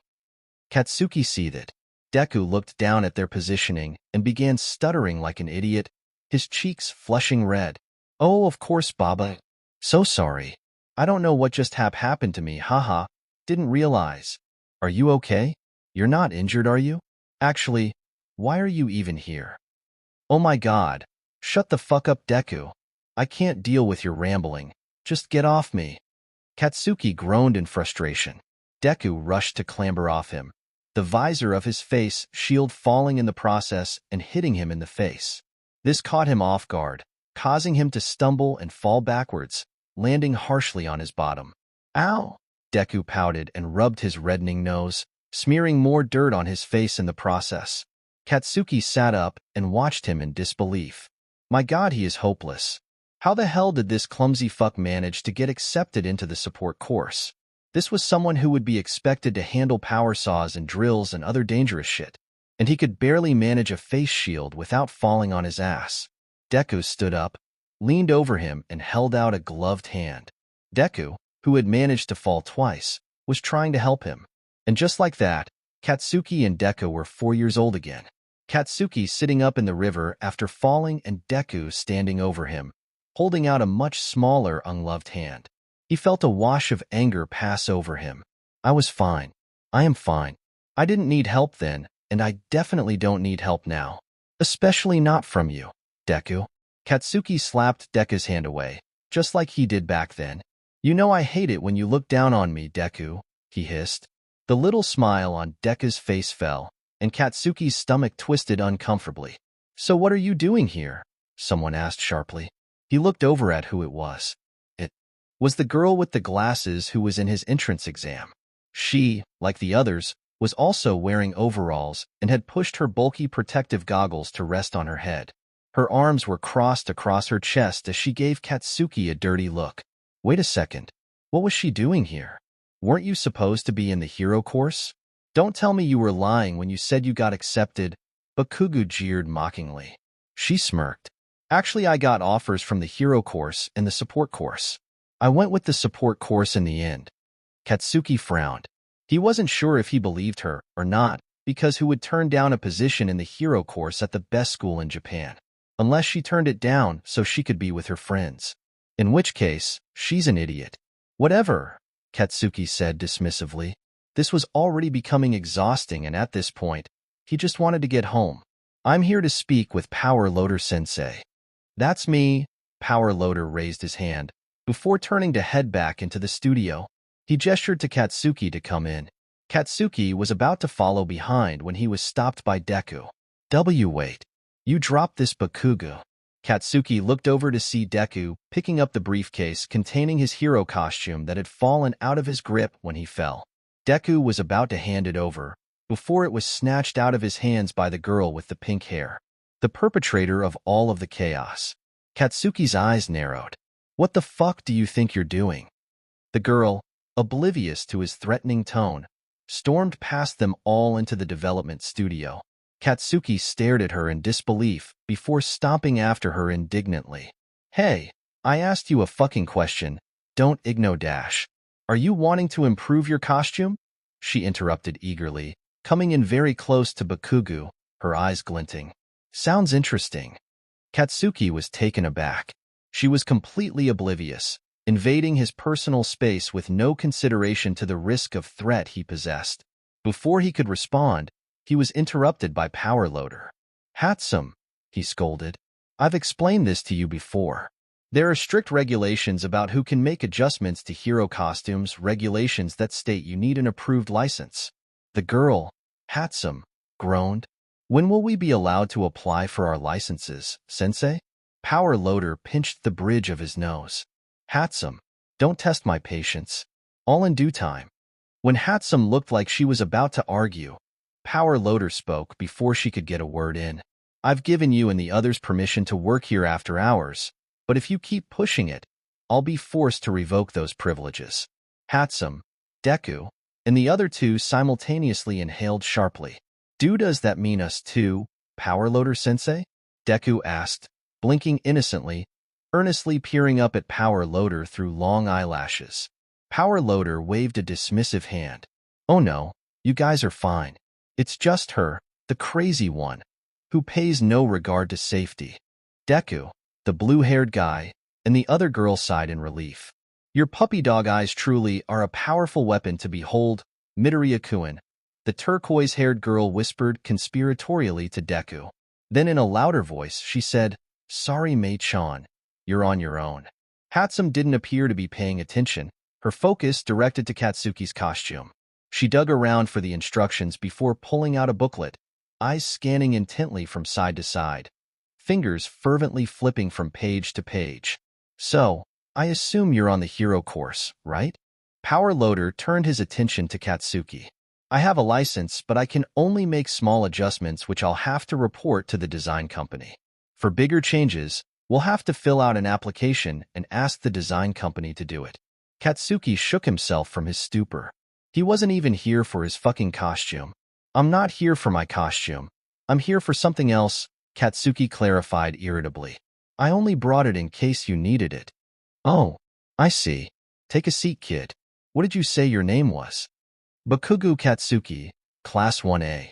Katsuki seethed. Deku looked down at their positioning and began stuttering like an idiot, his cheeks flushing red. Oh, of course, Baba. So sorry. I don't know what just happened to me, haha. Didn't realize. Are you okay? You're not injured, are you? Actually, why are you even here? Oh my God. Shut the fuck up, Deku. I can't deal with your rambling. Just get off me. Katsuki groaned in frustration. Deku rushed to clamber off him. the visor of his face shield falling in the process and hitting him in the face. This caught him off guard, causing him to stumble and fall backwards, landing harshly on his bottom. Ow! Deku pouted and rubbed his reddening nose, smearing more dirt on his face in the process. Katsuki sat up and watched him in disbelief. My god, he is hopeless. How the hell did this clumsy fuck manage to get accepted into the support course? This was someone who would be expected to handle power saws and drills and other dangerous shit, and he could barely manage a face shield without falling on his ass. Deku stood up, leaned over him, and held out a gloved hand. Deku, who had managed to fall twice, was trying to help him. And just like that, Katsuki and Deku were 4 years old again. Katsuki sitting up in the river after falling and Deku standing over him, holding out a much smaller, ungloved hand. He felt a wash of anger pass over him. I was fine. I am fine. I didn't need help then, and I definitely don't need help now. Especially not from you, Deku. Katsuki slapped Deku's hand away, just like he did back then. You know I hate it when you look down on me, Deku, he hissed. The little smile on Deku's face fell, and Katsuki's stomach twisted uncomfortably. So what are you doing here? Someone asked sharply. He looked over at who it was. It was the girl with the glasses who was in his entrance exam. She, like the others, was also wearing overalls and had pushed her bulky protective goggles to rest on her head. Her arms were crossed across her chest as she gave Katsuki a dirty look. Wait a second. What was she doing here? Weren't you supposed to be in the hero course? Don't tell me you were lying when you said you got accepted, Bakugou jeered mockingly. She smirked. Actually, I got offers from the hero course and the support course. I went with the support course in the end. Katsuki frowned. He wasn't sure if he believed her or not, because who would turn down a position in the hero course at the best school in Japan? Unless she turned it down so she could be with her friends. In which case, she's an idiot. Whatever, Katsuki said dismissively. This was already becoming exhausting, and at this point, he just wanted to get home. I'm here to speak with 𝗵𝗃𝗧𝗵𝗃. That's me. 𝗵𝗃𝗃𝗧 raised his hand. Before turning to head back into the studio, he gestured to Katsuki to come in. Katsuki was about to follow behind when he was stopped by Deku. Wait. You dropped this, Bakugou. Katsuki looked over to see Deku picking up the briefcase containing his hero costume that had fallen out of his grip when he fell. Deku was about to hand it over, before it was snatched out of his hands by the girl with the pink hair, the perpetrator of all of the chaos. Katsuki's eyes narrowed. What the fuck do you think you're doing? The girl, oblivious to his threatening tone, stormed past them all into the development studio. Katsuki stared at her in disbelief before stomping after her indignantly. Hey, I asked you a fucking question. Don't igno-dash. Are you wanting to improve your costume? She interrupted eagerly, coming in very close to Bakugou, her eyes glinting. Sounds interesting. Katsuki was taken aback. She was completely oblivious, invading his personal space with no consideration to the risk of threat he possessed. Before he could respond, he was interrupted by 𝗵𝗃𝗃𝗧𝗵𝗃. 𝗵𝗃𝗃𝗃, he scolded. I've explained this to you before. There are strict regulations about who can make adjustments to hero costumes, regulations that state you need an approved license. The girl, 𝗵𝗃𝗃𝗧𝗵𝗃, groaned. When will we be allowed to apply for our licenses, sensei? 𝗵𝗃𝗃𝗃 pinched the bridge of his nose. 𝗵𝗃𝗃𝗃, don't test my patience. All in due time. When 𝗵𝗃𝗃𝗃 looked like she was about to argue, 𝗵𝗃𝗃𝗃 spoke before she could get a word in. I've given you and the others permission to work here after hours, but if you keep pushing it, I'll be forced to revoke those privileges. 𝗵𝗃𝗃𝗃, Deku, and the other two simultaneously inhaled sharply. Does that mean us too, 𝗵𝗃𝗃𝗃-sensei? Deku asked, blinking innocently, earnestly peering up at 𝗵𝗃𝗃𝗃 through long eyelashes. 𝗵𝗃𝗃𝗃 waved a dismissive hand. Oh no, you guys are fine. It's just her, the crazy one, who pays no regard to safety. Deku, the blue-haired guy, and the other girl sighed in relief. Your puppy dog eyes truly are a powerful weapon to behold, Midoriya Izuku, the turquoise-haired girl whispered conspiratorially to Deku. Then in a louder voice, she said, Sorry, Mei-chan, you're on your own. 𝗵𝗃𝗃𝗧𝗵𝗃 didn't appear to be paying attention, her focus directed to Katsuki's costume. She dug around for the instructions before pulling out a booklet, eyes scanning intently from side to side, fingers fervently flipping from page to page. So, I assume you're on the hero course, right? 𝗵𝗃 turned his attention to Katsuki. I have a license, but I can only make small adjustments which I'll have to report to the design company. For bigger changes, we'll have to fill out an application and ask the design company to do it. Katsuki shook himself from his stupor. He wasn't even here for his fucking costume. I'm not here for my costume. I'm here for something else, Katsuki clarified irritably. I only brought it in case you needed it. Oh, I see. Take a seat, kid. What did you say your name was? Bakugou Katsuki, Class 1A.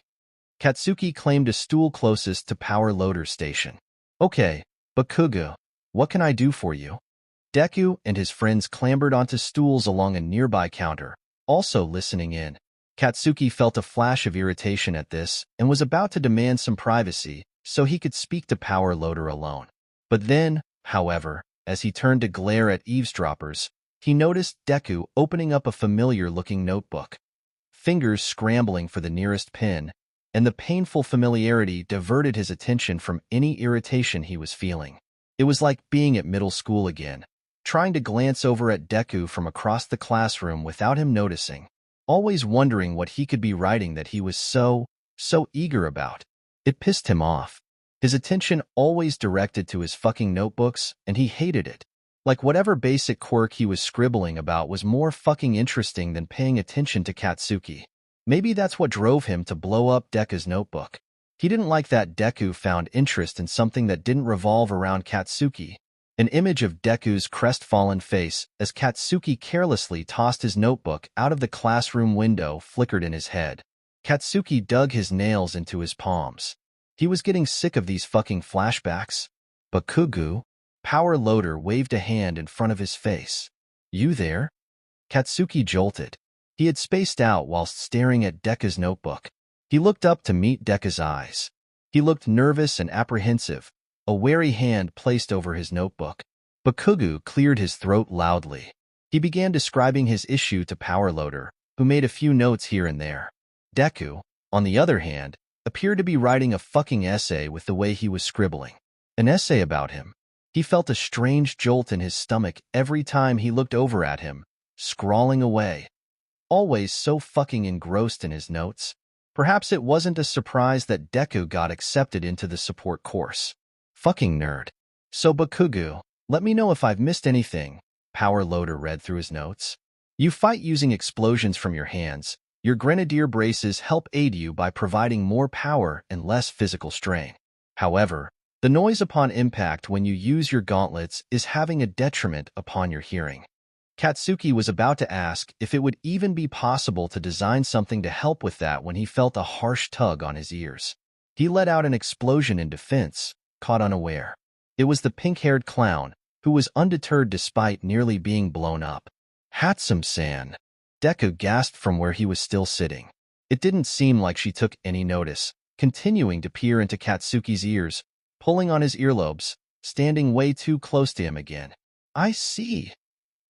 Katsuki claimed a stool closest to 𝗵𝗃's station. Okay, Bakugou, what can I do for you? Deku and his friends clambered onto stools along a nearby counter, also listening in. Katsuki felt a flash of irritation at this and was about to demand some privacy so he could speak to 𝗵𝗃 alone. But then, however, as he turned to glare at eavesdroppers, he noticed Deku opening up a familiar-looking notebook, fingers scrambling for the nearest pen, and the painful familiarity diverted his attention from any irritation he was feeling. It was like being at middle school again, trying to glance over at Deku from across the classroom without him noticing, always wondering what he could be writing that he was so eager about. It pissed him off. His attention always directed to his fucking notebooks, and he hated it. Like whatever basic quirk he was scribbling about was more fucking interesting than paying attention to Katsuki. Maybe that's what drove him to blow up Deku's notebook. He didn't like that Deku found interest in something that didn't revolve around Katsuki. An image of Deku's crestfallen face as Katsuki carelessly tossed his notebook out of the classroom window flickered in his head. Katsuki dug his nails into his palms. He was getting sick of these fucking flashbacks. Bakugou, 𝗵𝗃 waved a hand in front of his face. You there? Katsuki jolted. He had spaced out whilst staring at Deku's notebook. He looked up to meet Deku's eyes. He looked nervous and apprehensive, a wary hand placed over his notebook. Bakugou cleared his throat loudly. He began describing his issue to 𝗵𝗃, who made a few notes here and there. Deku, on the other hand, appeared to be writing a fucking essay with the way he was scribbling. An essay about him. He felt a strange jolt in his stomach every time he looked over at him, scrawling away. Always so fucking engrossed in his notes. Perhaps it wasn't a surprise that Deku got accepted into the support course. Fucking nerd. So Bakugou, let me know if I've missed anything, 𝗵𝗃 read through his notes. You fight using explosions from your hands. Your grenadier braces help aid you by providing more power and less physical strain. However, the noise upon impact when you use your gauntlets is having a detriment upon your hearing. Katsuki was about to ask if it would even be possible to design something to help with that when he felt a harsh tug on his ears. He let out an explosion in defense, caught unaware. It was the pink-haired clown, who was undeterred despite nearly being blown up. 𝗧𝗵𝗲. Deku gasped from where he was still sitting. It didn't seem like she took any notice, continuing to peer into Katsuki's ears, pulling on his earlobes, standing way too close to him again. I see,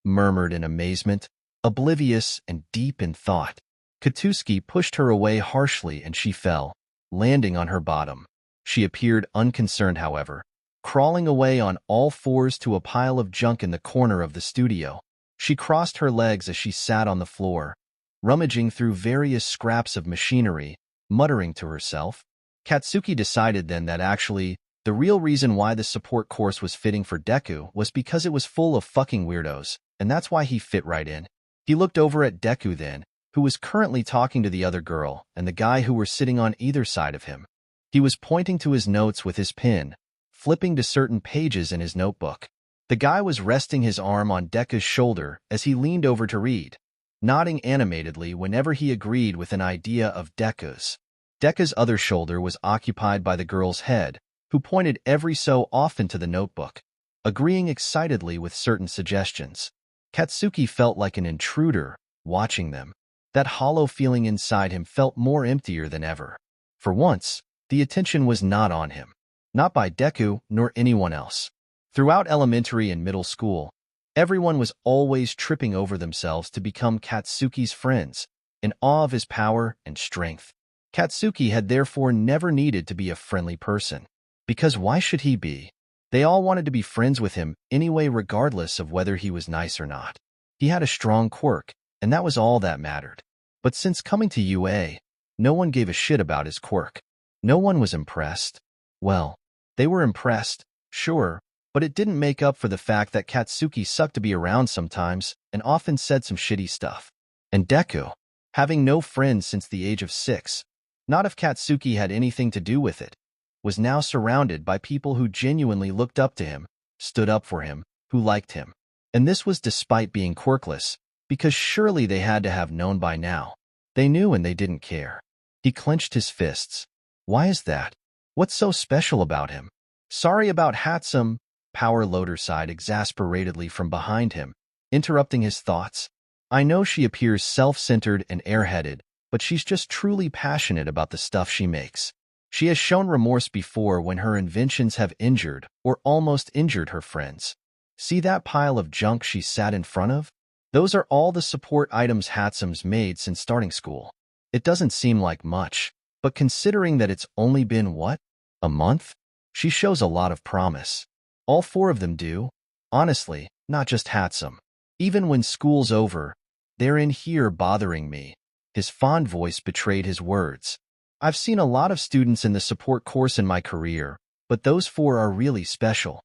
murmured in amazement, oblivious and deep in thought. Katsuki pushed her away harshly and she fell, landing on her bottom. She appeared unconcerned, however, crawling away on all fours to a pile of junk in the corner of the studio. She crossed her legs as she sat on the floor, rummaging through various scraps of machinery, muttering to herself. Katsuki decided then that actually, the real reason why the support course was fitting for Deku was because it was full of fucking weirdos, and that's why he fit right in. He looked over at Deku then, who was currently talking to the other girl and the guy who were sitting on either side of him. He was pointing to his notes with his pen, flipping to certain pages in his notebook. The guy was resting his arm on Deku's shoulder as he leaned over to read, nodding animatedly whenever he agreed with an idea of Deku's. Deku's other shoulder was occupied by the girl's head, who pointed every so often to the notebook, agreeing excitedly with certain suggestions. Katsuki felt like an intruder, watching them. That hollow feeling inside him felt more emptier than ever. For once, the attention was not on him. Not by Deku, nor anyone else. Throughout elementary and middle school, everyone was always tripping over themselves to become Katsuki's friends, in awe of his power and strength. Katsuki had therefore never needed to be a friendly person, because why should he be? They all wanted to be friends with him anyway, regardless of whether he was nice or not. He had a strong quirk, and that was all that mattered. But since coming to UA, no one gave a shit about his quirk. No one was impressed. Well, they were impressed, sure, but it didn't make up for the fact that Katsuki sucked to be around sometimes and often said some shitty stuff. And Deku, having no friends since the age of 6, not if Katsuki had anything to do with it, was now surrounded by people who genuinely looked up to him, stood up for him, who liked him. And this was despite being quirkless, because surely they had to have known by now. They knew and they didn't care. He clenched his fists. Why is that? What's so special about him? Sorry about 𝗵𝗃𝗃 sighed exasperatedly from behind him, interrupting his thoughts. I know she appears self-centered and airheaded, but she's just truly passionate about the stuff she makes. She has shown remorse before when her inventions have injured or almost injured her friends. See that pile of junk she sat in front of? Those are all the support items 𝗵𝗃𝗃's made since starting school. It doesn't seem like much, but considering that it's only been, what, a month? She shows a lot of promise. All 4 of them do. Honestly, not just 𝗵𝗃𝗃. Even when school's over, they're in here bothering me. His fond voice betrayed his words. I've seen a lot of students in the support course in my career, but those 4 are really special.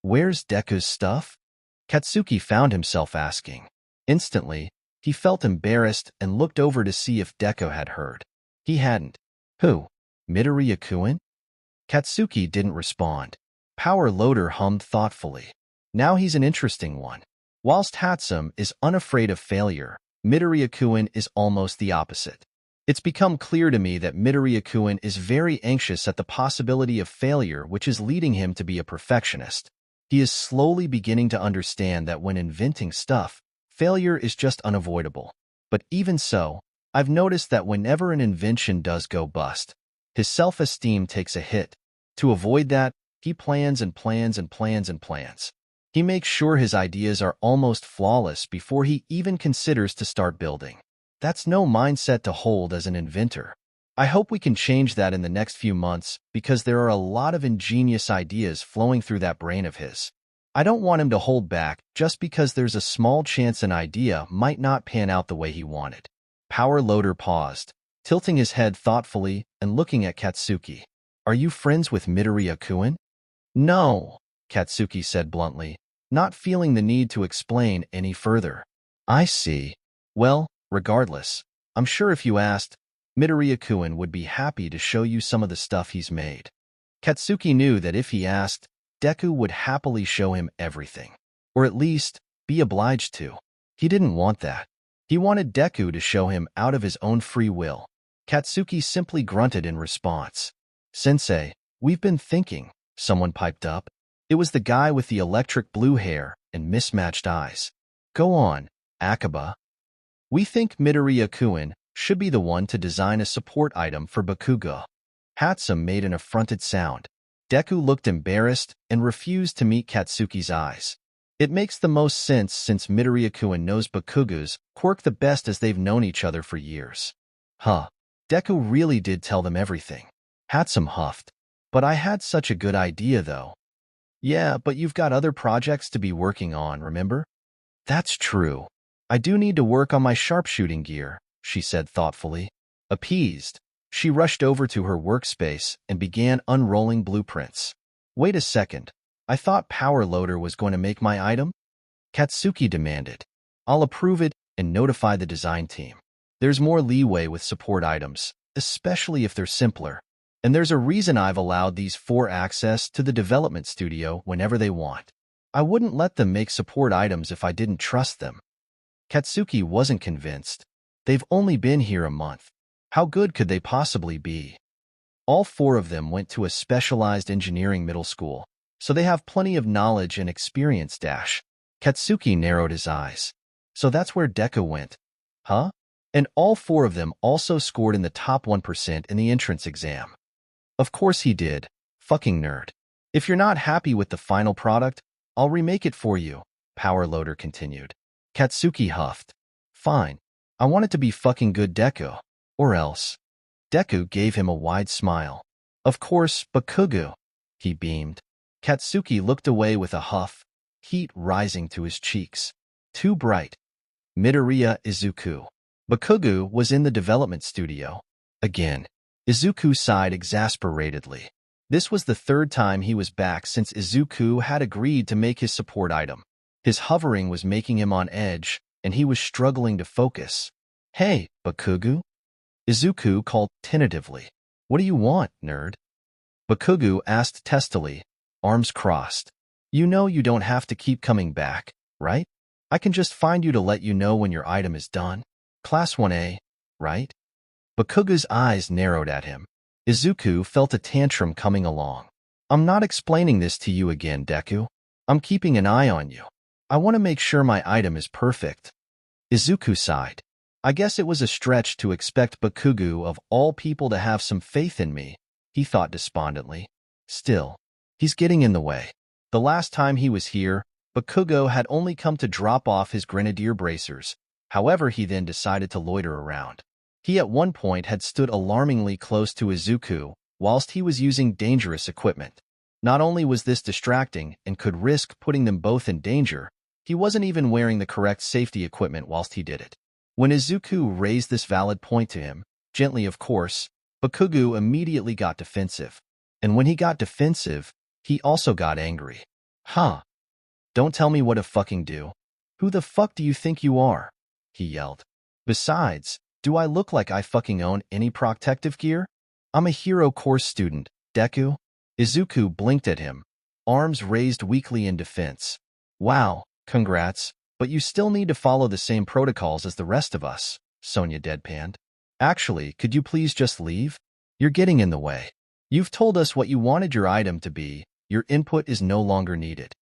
Where's Deku's stuff? Katsuki found himself asking. Instantly, he felt embarrassed and looked over to see if Deku had heard. He hadn't. Who? Midoriya Izuku? Katsuki didn't respond. 𝗵𝗃𝗺 hummed thoughtfully. Now he's an interesting one. Whilst 𝗵𝗃𝗃 is unafraid of failure, Midoriya Izuku is almost the opposite. It's become clear to me that Midoriya Izuku is very anxious at the possibility of failure, which is leading him to be a perfectionist. He is slowly beginning to understand that when inventing stuff, failure is just unavoidable. But even so, I've noticed that whenever an invention does go bust, his self-esteem takes a hit. To avoid that, he plans and plans and plans and plans. He makes sure his ideas are almost flawless before he even considers to start building. That's no mindset to hold as an inventor. I hope we can change that in the next few months because there are a lot of ingenious ideas flowing through that brain of his. I don't want him to hold back just because there's a small chance an idea might not pan out the way he wanted. 𝗵𝗃𝗺 paused, tilting his head thoughtfully and looking at Katsuki. Are you friends with Midoriya Izuku? No, Katsuki said bluntly, not feeling the need to explain any further. I see. Well, regardless, I'm sure if you asked, Midoriya Izuku would be happy to show you some of the stuff he's made. Katsuki knew that if he asked, Deku would happily show him everything. Or at least, be obliged to. He didn't want that. He wanted Deku to show him out of his own free will. Katsuki simply grunted in response. Sensei, we've been thinking, someone piped up. It was the guy with the electric blue hair and mismatched eyes. Go on, 𝗵𝗃𝗺. We think Midoriya Izuku should be the one to design a support item for Bakugou. 𝗵𝗃𝗃 made an affronted sound. Deku looked embarrassed and refused to meet Katsuki's eyes. It makes the most sense since Midoriya Izuku knows Bakugou's quirk the best as they've known each other for years. Huh. Deku really did tell them everything. 𝗵𝗃𝗃 huffed. But I had such a good idea, though. Yeah, but you've got other projects to be working on, remember? That's true. I do need to work on my sharpshooting gear, she said thoughtfully. Appeased, she rushed over to her workspace and began unrolling blueprints. Wait a second. I thought 𝗵𝗃𝗺 was going to make my item? Katsuki demanded. I'll approve it and notify the design team. There's more leeway with support items, especially if they're simpler. And there's a reason I've allowed these 4 access to the development studio whenever they want. I wouldn't let them make support items if I didn't trust them. Katsuki wasn't convinced. They've only been here a month. How good could they possibly be? All 4 of them went to a specialized engineering middle school, so they have plenty of knowledge and experience. Katsuki narrowed his eyes. So that's where Deku went. Huh? And all 4 of them also scored in the top 1% in the entrance exam. Of course he did. Fucking nerd. If you're not happy with the final product, I'll remake it for you, 𝗵𝗃𝗺 continued. Katsuki huffed. Fine. I want it to be fucking good, Deku. Or else. Deku gave him a wide smile. Of course, Bakugou. He beamed. Katsuki looked away with a huff, heat rising to his cheeks. Too bright. Midoriya Izuku. Bakugou was in the development studio. Again. Izuku sighed exasperatedly. This was the third time he was back since Izuku had agreed to make his support item. His hovering was making him on edge, and he was struggling to focus. Hey, Bakugou? Izuku called tentatively. What do you want, nerd? Bakugou asked testily, arms crossed. You know you don't have to keep coming back, right? I can just find you to let you know when your item is done. Class 1A, right? Bakugou's eyes narrowed at him. Izuku felt a tantrum coming along. I'm not explaining this to you again, Deku. I'm keeping an eye on you. I want to make sure my item is perfect. Izuku sighed. I guess it was a stretch to expect Bakugou of all people to have some faith in me, he thought despondently. Still, he's getting in the way. The last time he was here, Bakugou had only come to drop off his grenadier bracers. However, he then decided to loiter around. He at one point had stood alarmingly close to Izuku whilst he was using dangerous equipment. Not only was this distracting and could risk putting them both in danger, he wasn't even wearing the correct safety equipment whilst he did it. When Izuku raised this valid point to him, gently of course, Bakugou immediately got defensive. And when he got defensive, he also got angry. Huh? Don't tell me what to fucking do. Who the fuck do you think you are? He yelled. Besides, do I look like I fucking own any protective gear? I'm a hero course student, Deku. Izuku blinked at him, arms raised weakly in defense. Wow, congrats, but you still need to follow the same protocols as the rest of us, Sonia deadpanned. Actually, could you please just leave? You're getting in the way. You've told us what you wanted your item to be. Your input is no longer needed.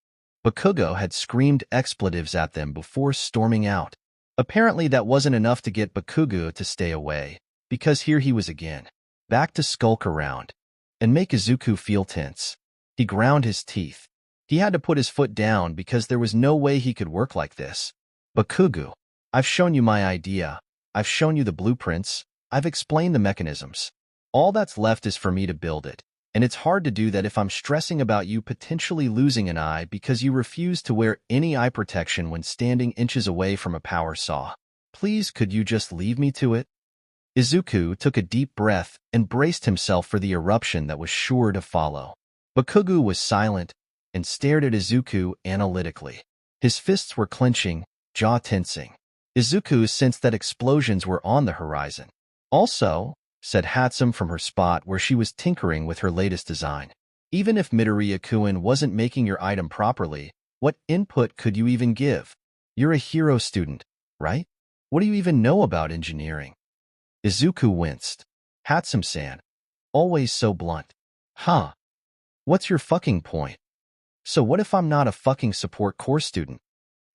Bakugou had screamed expletives at them before storming out. Apparently that wasn't enough to get Bakugou to stay away, because here he was again, back to skulk around, and make Izuku feel tense. He ground his teeth. He had to put his foot down because there was no way he could work like this. Bakugou, I've shown you my idea. I've shown you the blueprints. I've explained the mechanisms. All that's left is for me to build it, and it's hard to do that if I'm stressing about you potentially losing an eye because you refuse to wear any eye protection when standing inches away from a power saw. Please, could you just leave me to it? Izuku took a deep breath and braced himself for the eruption that was sure to follow. Bakugou was silent and stared at Izuku analytically. His fists were clenching, jaw tensing. Izuku sensed that explosions were on the horizon. Also, said 𝗵𝗃 from her spot where she was tinkering with her latest design. Even if Midoriya Izuku wasn't making your item properly, what input could you even give? You're a hero student, right? What do you even know about engineering? Izuku winced. 𝗵𝗃-san. Always so blunt. Huh? What's your fucking point? So what if I'm not a fucking support course student?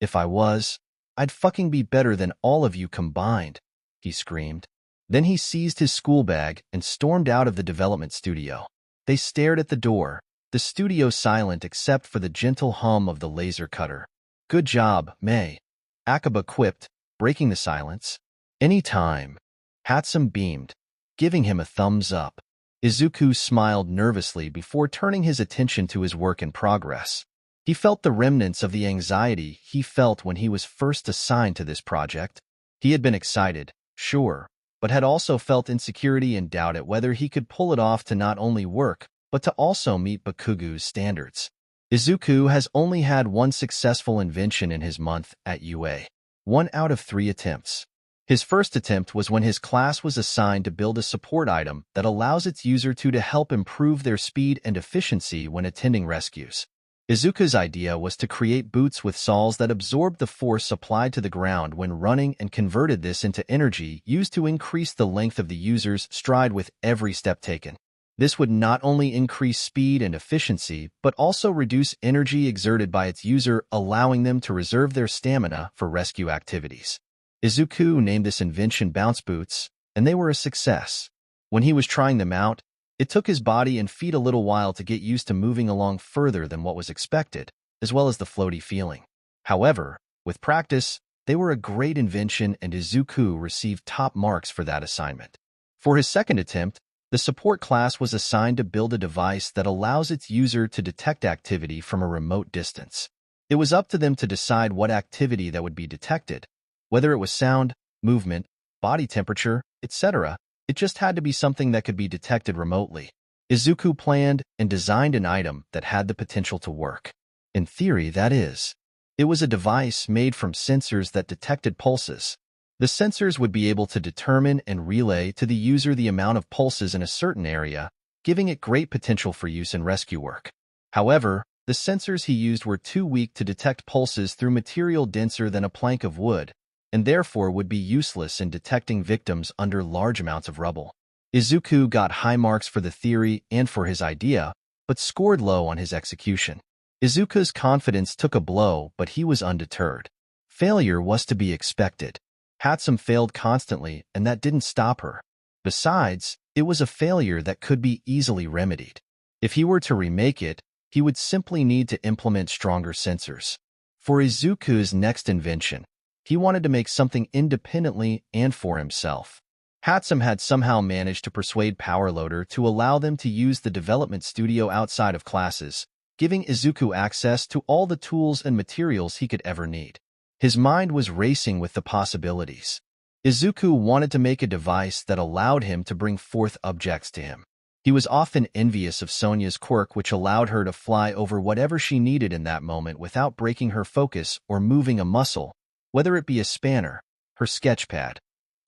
If I was, I'd fucking be better than all of you combined, he screamed. Then he seized his school bag and stormed out of the development studio. They stared at the door, the studio silent except for the gentle hum of the laser cutter. Good job, 𝗵𝗃 quipped, breaking the silence. Any time. 𝗵𝗃 beamed, giving him a thumbs up. Izuku smiled nervously before turning his attention to his work in progress. He felt the remnants of the anxiety he felt when he was first assigned to this project. He had been excited, sure, but had also felt insecurity and doubt at whether he could pull it off to not only work, but to also meet Bakugou's standards. Izuku has only had one successful invention in his month at UA. 1 out of 3 attempts. His first attempt was when his class was assigned to build a support item that allows its user to help improve their speed and efficiency when attending rescues. Izuku's idea was to create boots with soles that absorbed the force applied to the ground when running and converted this into energy used to increase the length of the user's stride with every step taken. This would not only increase speed and efficiency, but also reduce energy exerted by its user, allowing them to reserve their stamina for rescue activities. Izuku named this invention bounce boots, and they were a success. When he was trying them out, it took his body and feet a little while to get used to moving along further than what was expected, as well as the floaty feeling. However, with practice, they were a great invention and Izuku received top marks for that assignment. For his second attempt, the support class was assigned to build a device that allows its user to detect activity from a remote distance. It was up to them to decide what activity that would be detected, whether it was sound, movement, body temperature, etc. It just had to be something that could be detected remotely. Izuku planned and designed an item that had the potential to work. In theory, that is. It was a device made from sensors that detected pulses. The sensors would be able to determine and relay to the user the amount of pulses in a certain area, giving it great potential for use in rescue work. However, the sensors he used were too weak to detect pulses through material denser than a plank of wood, and therefore would be useless in detecting victims under large amounts of rubble. Izuku got high marks for the theory and for his idea, but scored low on his execution. Izuku's confidence took a blow, but he was undeterred. Failure was to be expected. 𝗵𝗃 failed constantly, and that didn't stop her. Besides, it was a failure that could be easily remedied. If he were to remake it, he would simply need to implement stronger sensors. For Izuku's next invention, he wanted to make something independently and for himself. 𝗵𝗃 had somehow managed to persuade 𝗬𝗺 to allow them to use the development studio outside of classes, giving Izuku access to all the tools and materials he could ever need. His mind was racing with the possibilities. Izuku wanted to make a device that allowed him to bring forth objects to him. He was often envious of Sonya's quirk, which allowed her to fly over whatever she needed in that moment without breaking her focus or moving a muscle, whether it be a spanner, her sketch pad,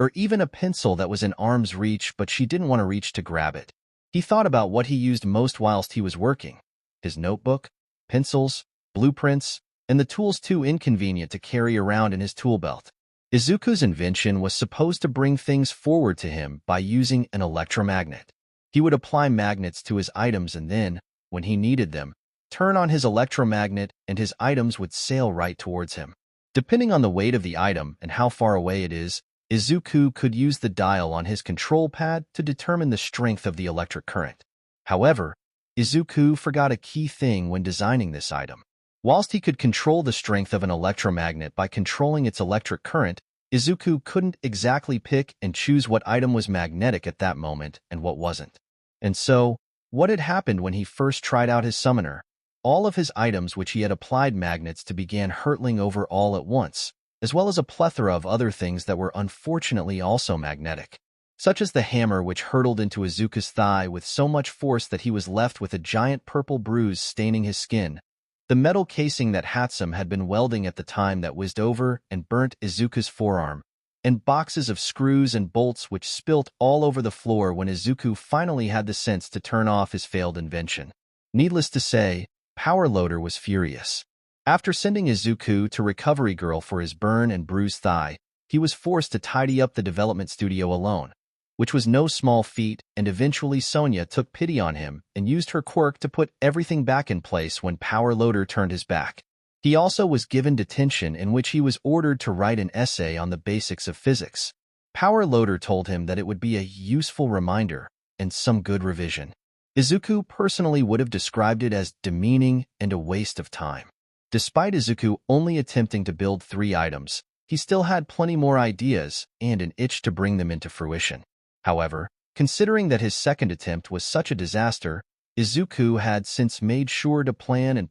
or even a pencil that was in arm's reach but she didn't want to reach to grab it. He thought about what he used most whilst he was working: his notebook, pencils, blueprints, and the tools too inconvenient to carry around in his tool belt. Izuku's invention was supposed to bring things forward to him by using an electromagnet. He would apply magnets to his items and then, when he needed them, turn on his electromagnet and his items would sail right towards him. Depending on the weight of the item and how far away it is, Izuku could use the dial on his control pad to determine the strength of the electric current. However, Izuku forgot a key thing when designing this item. Whilst he could control the strength of an electromagnet by controlling its electric current, Izuku couldn't exactly pick and choose what item was magnetic at that moment and what wasn't. And so, what had happened when he first tried out his summoner? All of his items which he had applied magnets to began hurtling over all at once, as well as a plethora of other things that were unfortunately also magnetic, such as the hammer which hurtled into Izuku's thigh with so much force that he was left with a giant purple bruise staining his skin, the metal casing that 𝗵𝗃 had been welding at the time that whizzed over and burnt Izuku's forearm, and boxes of screws and bolts which spilt all over the floor when Izuku finally had the sense to turn off his failed invention. Needless to say, 𝗬𝗺 was furious. After sending Izuku to Recovery Girl for his burn and bruised thigh, he was forced to tidy up the development studio alone, which was no small feat, and eventually Sonya took pity on him and used her quirk to put everything back in place when 𝗬𝗺 turned his back. He also was given detention in which he was ordered to write an essay on the basics of physics. 𝗬𝗺 told him that it would be a useful reminder and some good revision. Izuku personally would have described it as demeaning and a waste of time. Despite Izuku only attempting to build 3 items, he still had plenty more ideas and an itch to bring them into fruition. However, considering that his second attempt was such a disaster, Izuku had since made sure to plan,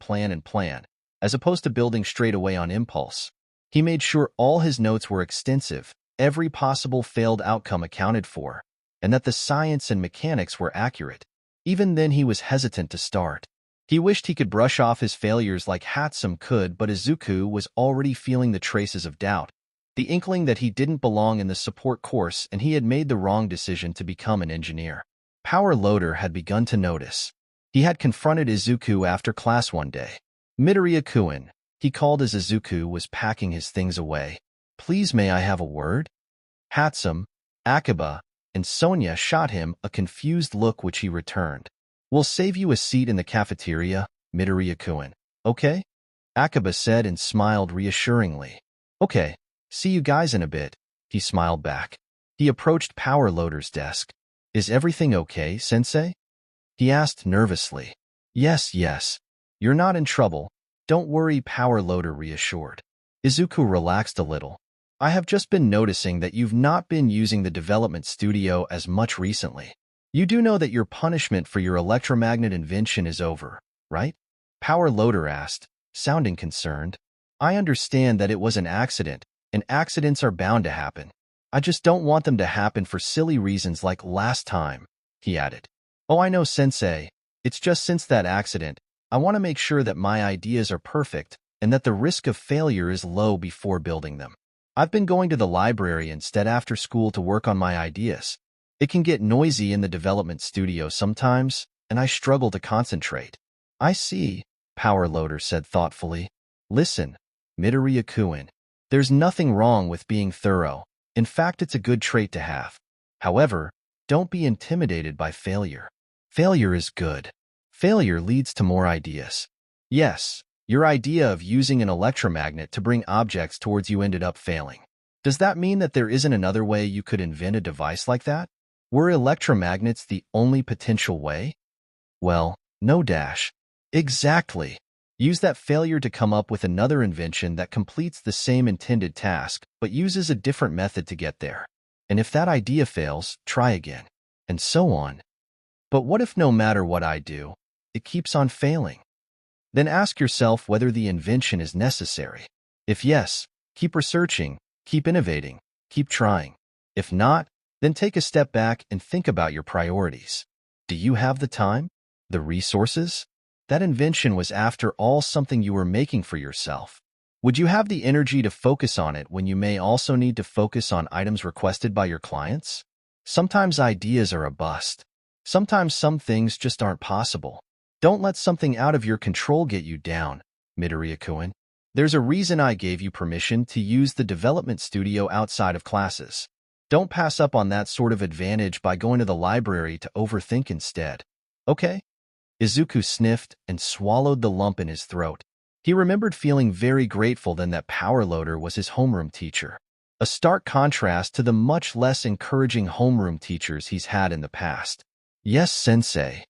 as opposed to building straight away on impulse. He made sure all his notes were extensive, every possible failed outcome accounted for, and that the science and mechanics were accurate. Even then he was hesitant to start. He wished he could brush off his failures like 𝗵𝗃 could, but Izuku was already feeling the traces of doubt, the inkling that he didn't belong in the support course and he had made the wrong decision to become an engineer. 𝗬𝗺 had begun to notice. He had confronted Izuku after class one day. "Midoriya Izuku," he called as Izuku was packing his things away. "Please, may I have a word?" 𝗵𝗃, Akaba, and Sonya shot him a confused look which he returned. "We'll save you a seat in the cafeteria, Midoriya Izuku. Okay?" Akaba said and smiled reassuringly. "Okay, see you guys in a bit," he smiled back. He approached 𝗬𝗺's desk. "Is everything okay, sensei?" he asked nervously. Yes. You're not in trouble. Don't worry," 𝗬𝗺 reassured. Izuku relaxed a little. I have just been noticing that you've not been using the development studio as much recently. You do know that your punishment for your electromagnet invention is over, right? 𝗵𝘃𝗺𝗺 asked, sounding concerned. I understand that it was an accident, and accidents are bound to happen. I just don't want them to happen for silly reasons like last time, he added. Oh, I know, Sensei. It's just since that accident, I want to make sure that my ideas are perfect and that the risk of failure is low before building them. I've been going to the library instead after school to work on my ideas. It can get noisy in the development studio sometimes, and I struggle to concentrate. I see, 𝗵𝘃𝗺𝗺 said thoughtfully. Listen, Midoriya-kun, there's nothing wrong with being thorough. In fact, it's a good trait to have. However, don't be intimidated by failure. Failure is good. Failure leads to more ideas. Yes, your idea of using an electromagnet to bring objects towards you ended up failing. Does that mean that there isn't another way you could invent a device like that? Were electromagnets the only potential way? Well, no dash. Exactly. Use that failure to come up with another invention that completes the same intended task, but uses a different method to get there. And if that idea fails, try again. And so on. But what if no matter what I do, it keeps on failing? Then ask yourself whether the invention is necessary. If yes, keep researching, keep innovating, keep trying. If not, then take a step back and think about your priorities. Do you have the time? The resources? That invention was after all something you were making for yourself. Would you have the energy to focus on it when you may also need to focus on items requested by your clients? Sometimes ideas are a bust. Sometimes some things just aren't possible. Don't let something out of your control get you down, Midoriya-kun. There's a reason I gave you permission to use the development studio outside of classes. Don't pass up on that sort of advantage by going to the library to overthink instead. Okay? Izuku sniffed and swallowed the lump in his throat. He remembered feeling very grateful then that 𝗵𝘃𝗺𝗺 was his homeroom teacher. A stark contrast to the much less encouraging homeroom teachers he's had in the past. Yes, sensei.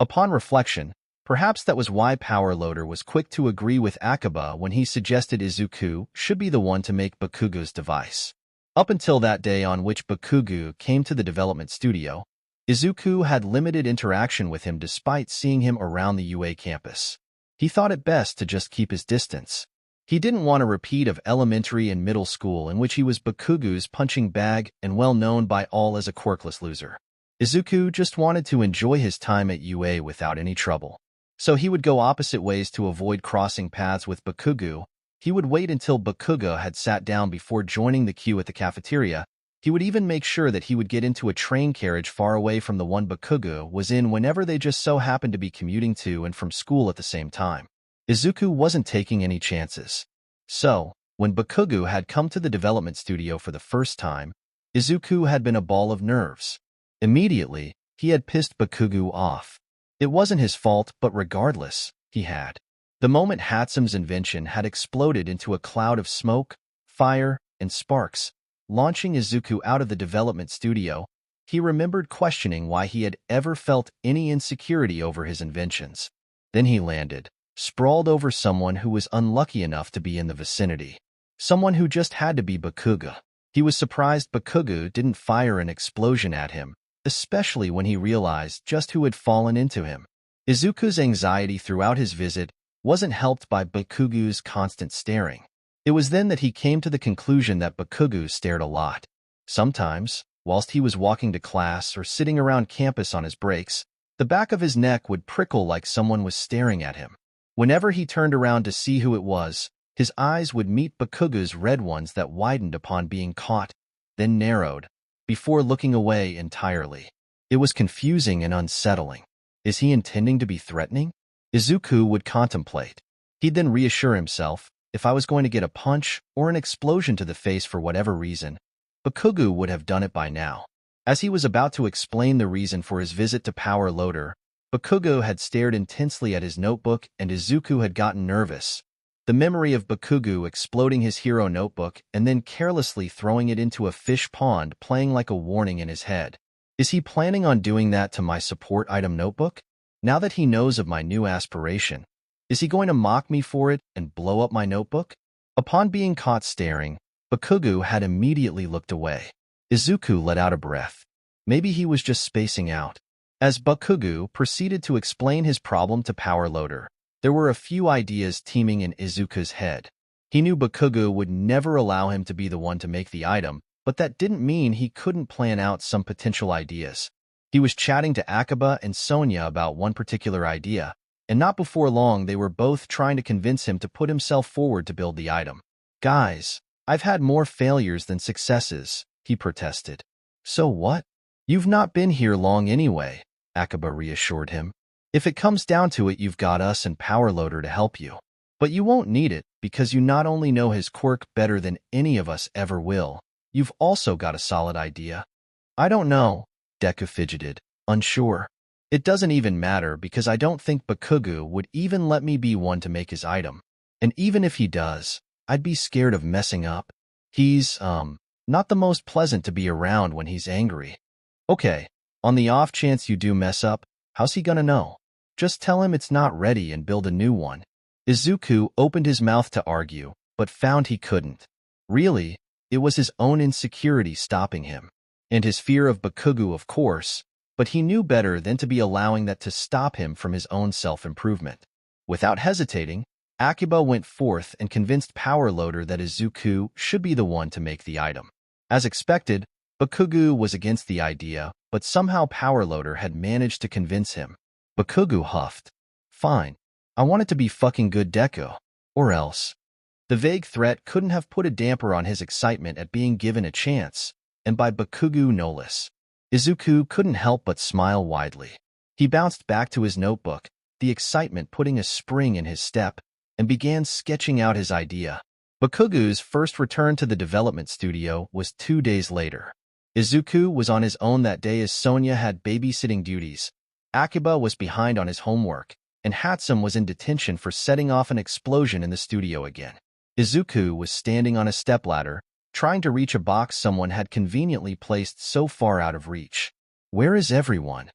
Upon reflection, perhaps that was why 𝗵𝘃𝗺𝗺 was quick to agree with Akiba when he suggested Izuku should be the one to make Bakugou's device. Up until that day on which Bakugou came to the development studio, Izuku had limited interaction with him despite seeing him around the UA campus. He thought it best to just keep his distance. He didn't want a repeat of elementary and middle school in which he was Bakugou's punching bag and well known by all as a quirkless loser. Izuku just wanted to enjoy his time at UA without any trouble. So he would go opposite ways to avoid crossing paths with Bakugou. He would wait until Bakugou had sat down before joining the queue at the cafeteria. He would even make sure that he would get into a train carriage far away from the one Bakugou was in whenever they just so happened to be commuting to and from school at the same time. Izuku wasn't taking any chances. So, when Bakugou had come to the development studio for the first time, Izuku had been a ball of nerves. Immediately, he had pissed Bakugou off. It wasn't his fault, but regardless, he had. The moment 𝗵𝗃𝗺𝗺's invention had exploded into a cloud of smoke, fire, and sparks, launching Izuku out of the development studio, he remembered questioning why he had ever felt any insecurity over his inventions. Then he landed, sprawled over someone who was unlucky enough to be in the vicinity. Someone who just had to be Bakugou. He was surprised Bakugou didn't fire an explosion at him, especially when he realized just who had fallen into him. Izuku's anxiety throughout his visit wasn't helped by Bakugou's constant staring. It was then that he came to the conclusion that Bakugou stared a lot. Sometimes, whilst he was walking to class or sitting around campus on his breaks, the back of his neck would prickle like someone was staring at him. Whenever he turned around to see who it was, his eyes would meet Bakugou's red ones that widened upon being caught, then narrowed, before looking away entirely. It was confusing and unsettling. Is he intending to be threatening? Izuku would contemplate. He'd then reassure himself, if I was going to get a punch or an explosion to the face for whatever reason, Bakugou would have done it by now. As he was about to explain the reason for his visit to 𝗵𝘃𝗺𝗺𝗺, Bakugou had stared intensely at his notebook and Izuku had gotten nervous. The memory of Bakugou exploding his hero notebook and then carelessly throwing it into a fish pond playing like a warning in his head. Is he planning on doing that to my support item notebook? Now that he knows of my new aspiration, is he going to mock me for it and blow up my notebook? Upon being caught staring, Bakugou had immediately looked away. Izuku let out a breath. Maybe he was just spacing out. As Bakugou proceeded to explain his problem to Power Loader, there were a few ideas teeming in Izuku's head. He knew Bakugou would never allow him to be the one to make the item, but that didn't mean he couldn't plan out some potential ideas. He was chatting to 𝗵𝗃𝗲 and Sonia about one particular idea, and not before long they were both trying to convince him to put himself forward to build the item. "Guys, I've had more failures than successes," he protested. "So what? You've not been here long anyway," 𝗵𝗃𝗲 reassured him. "If it comes down to it, you've got us and Power Loader to help you. But you won't need it, because you not only know his quirk better than any of us ever will, you've also got a solid idea." "I don't know," Deku fidgeted, unsure. "It doesn't even matter because I don't think Bakugou would even let me be one to make his item. And even if he does, I'd be scared of messing up. He's, not the most pleasant to be around when he's angry." "Okay, on the off chance you do mess up, how's he gonna know? Just tell him it's not ready and build a new one." Izuku opened his mouth to argue, but found he couldn't. Really, it was his own insecurity stopping him. And his fear of Bakugou, of course, but he knew better than to be allowing that to stop him from his own self-improvement. Without hesitating, 𝗵𝗃𝗲 went forth and convinced Power Loader that Izuku should be the one to make the item. As expected, Bakugou was against the idea, but somehow Power Loader had managed to convince him. Bakugou huffed. "Fine. I want it to be fucking good, Deku. Or else." The vague threat couldn't have put a damper on his excitement at being given a chance, and by Bakugou no less. Izuku couldn't help but smile widely. He bounced back to his notebook, the excitement putting a spring in his step, and began sketching out his idea. Bakugou's first return to the development studio was 2 days later. Izuku was on his own that day as Sonia had babysitting duties. 𝗵𝗃𝗲 was behind on his homework, and 𝗧𝗵𝗲 was in detention for setting off an explosion in the studio again. Izuku was standing on a stepladder, trying to reach a box someone had conveniently placed so far out of reach. "Where is everyone?"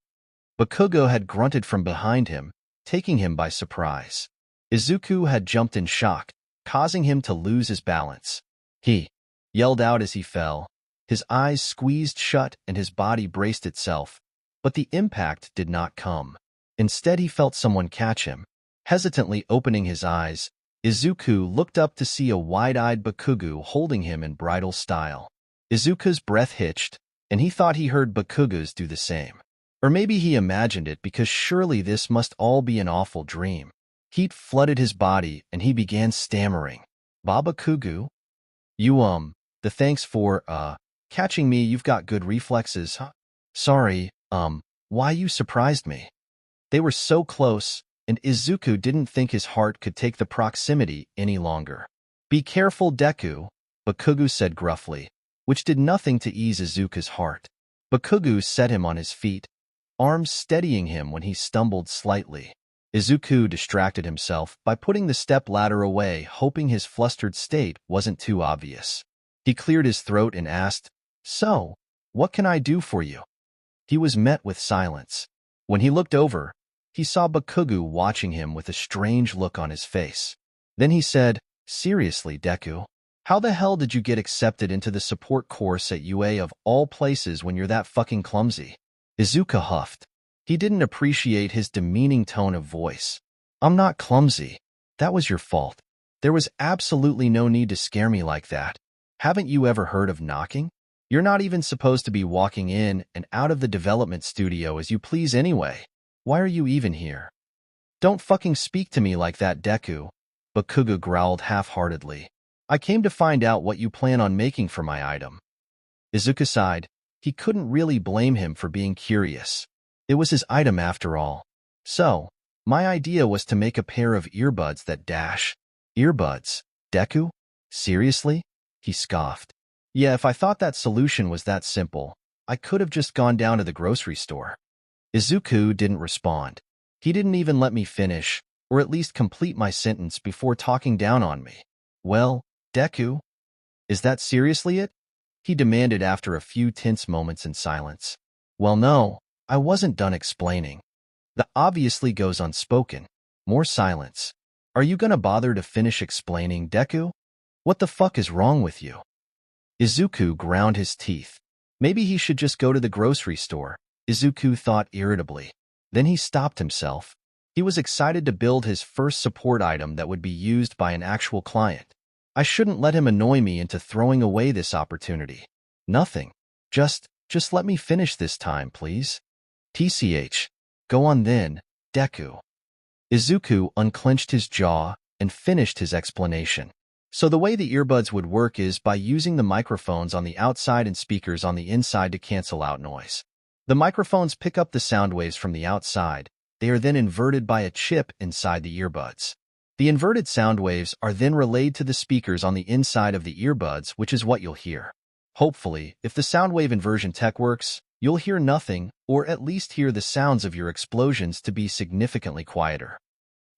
Bakugou had grunted from behind him, taking him by surprise. Izuku had jumped in shock, causing him to lose his balance. He yelled out as he fell. His eyes squeezed shut and his body braced itself, but the impact did not come. Instead, he felt someone catch him. Hesitantly opening his eyes, Izuku looked up to see a wide-eyed Bakugou holding him in bridal style. Izuku's breath hitched, and he thought he heard Bakugou's do the same. Or maybe he imagined it because surely this must all be an awful dream. Heat flooded his body, and he began stammering. "Bakugou? You, thanks for, catching me. You've got good reflexes, huh? Sorry, why you surprised me." They were so close, and Izuku didn't think his heart could take the proximity any longer. "Be careful, Deku," Bakugou said gruffly, which did nothing to ease Izuku's heart. Bakugou set him on his feet, arms steadying him when he stumbled slightly. Izuku distracted himself by putting the step-ladder away, hoping his flustered state wasn't too obvious. He cleared his throat and asked, "So, what can I do for you?" He was met with silence. When he looked over, he saw Bakugou watching him with a strange look on his face. Then he said, "Seriously, Deku, how the hell did you get accepted into the support course at UA of all places when you're that fucking clumsy?" Izuku huffed. He didn't appreciate his demeaning tone of voice. "I'm not clumsy. That was your fault. There was absolutely no need to scare me like that. Haven't you ever heard of knocking? You're not even supposed to be walking in and out of the development studio as you please anyway. Why are you even here?" "Don't fucking speak to me like that, Deku," Bakugou growled half-heartedly. "I came to find out what you plan on making for my item." Izuku sighed. He couldn't really blame him for being curious. It was his item after all. "So, my idea was to make a pair of earbuds that dash." "Earbuds? Deku? Seriously?" He scoffed. "Yeah, if I thought that solution was that simple, I could have just gone down to the grocery store." Izuku didn't respond. He didn't even let me finish, or at least complete my sentence before talking down on me. "Well, Deku, is that seriously it?" he demanded after a few tense moments in silence. "Well, no, I wasn't done explaining. The obviously goes unspoken." More silence. "Are you gonna bother to finish explaining, Deku?" What the fuck is wrong with you? Izuku ground his teeth. Maybe he should just go to the grocery store, Izuku thought irritably. Then he stopped himself. He was excited to build his first support item that would be used by an actual client. I shouldn't let him annoy me into throwing away this opportunity. Nothing. Just let me finish this time, please. TCH. Go on then, Deku. Izuku unclenched his jaw and finished his explanation. So the way the earbuds would work is by using the microphones on the outside and speakers on the inside to cancel out noise. The microphones pick up the sound waves from the outside. They are then inverted by a chip inside the earbuds. The inverted sound waves are then relayed to the speakers on the inside of the earbuds, which is what you'll hear. Hopefully, if the sound wave inversion tech works, you'll hear nothing, or at least hear the sounds of your explosions to be significantly quieter.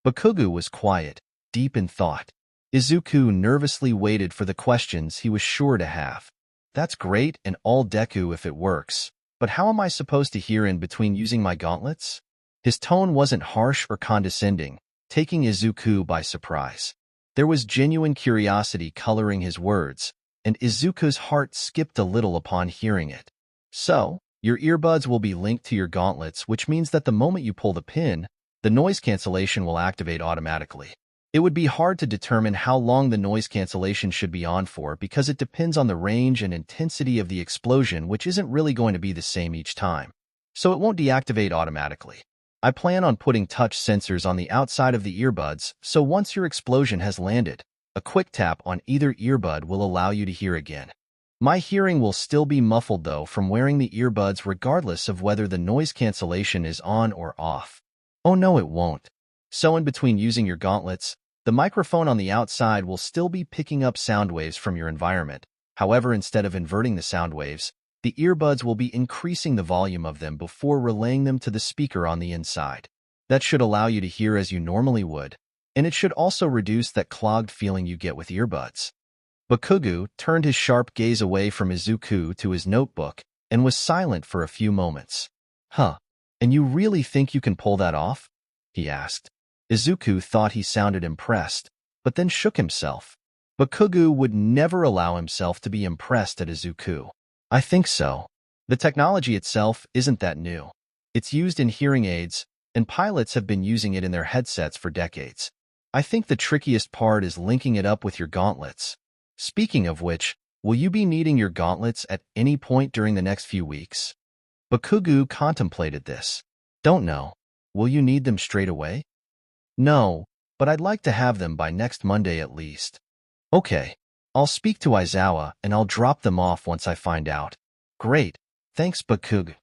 Bakugou was quiet, deep in thought. Izuku nervously waited for the questions he was sure to have. That's great and all, Deku, if it works, but how am I supposed to hear in between using my gauntlets? His tone wasn't harsh or condescending, taking Izuku by surprise. There was genuine curiosity coloring his words, and Izuku's heart skipped a little upon hearing it. So, your earbuds will be linked to your gauntlets, which means that the moment you pull the pin, the noise cancellation will activate automatically. It would be hard to determine how long the noise cancellation should be on for because it depends on the range and intensity of the explosion, which isn't really going to be the same each time. So it won't deactivate automatically. I plan on putting touch sensors on the outside of the earbuds, so once your explosion has landed, a quick tap on either earbud will allow you to hear again. My hearing will still be muffled though from wearing the earbuds regardless of whether the noise cancellation is on or off. Oh no, it won't. So in between using your gauntlets, the microphone on the outside will still be picking up sound waves from your environment. However, instead of inverting the sound waves, the earbuds will be increasing the volume of them before relaying them to the speaker on the inside. That should allow you to hear as you normally would, and it should also reduce that clogged feeling you get with earbuds. Bakugou turned his sharp gaze away from Izuku to his notebook and was silent for a few moments. Huh, and you really think you can pull that off? He asked. Izuku thought he sounded impressed, but then shook himself. Bakugou would never allow himself to be impressed at Izuku. I think so. The technology itself isn't that new. It's used in hearing aids, and pilots have been using it in their headsets for decades. I think the trickiest part is linking it up with your gauntlets. Speaking of which, will you be needing your gauntlets at any point during the next few weeks? Bakugou contemplated this. Don't know. Will you need them straight away? No, but I'd like to have them by next Monday at least. Okay, I'll speak to Aizawa and I'll drop them off once I find out. Great, thanks Bakugou.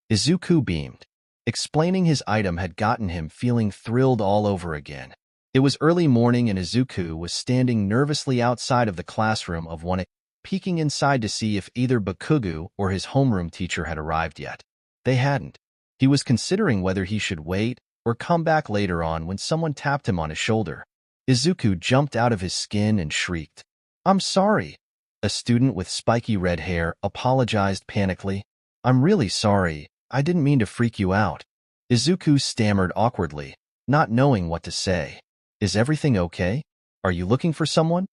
Izuku beamed. Explaining his item had gotten him feeling thrilled all over again. It was early morning and Izuku was standing nervously outside of the classroom of one, peeking inside to see if either Bakugou or his homeroom teacher had arrived yet. They hadn't. He was considering whether he should wait or come back later on when someone tapped him on his shoulder. Izuku jumped out of his skin and shrieked. I'm sorry. A student with spiky red hair apologized panically. I'm really sorry. I didn't mean to freak you out. Izuku stammered awkwardly, not knowing what to say. Is everything okay? Are you looking for someone?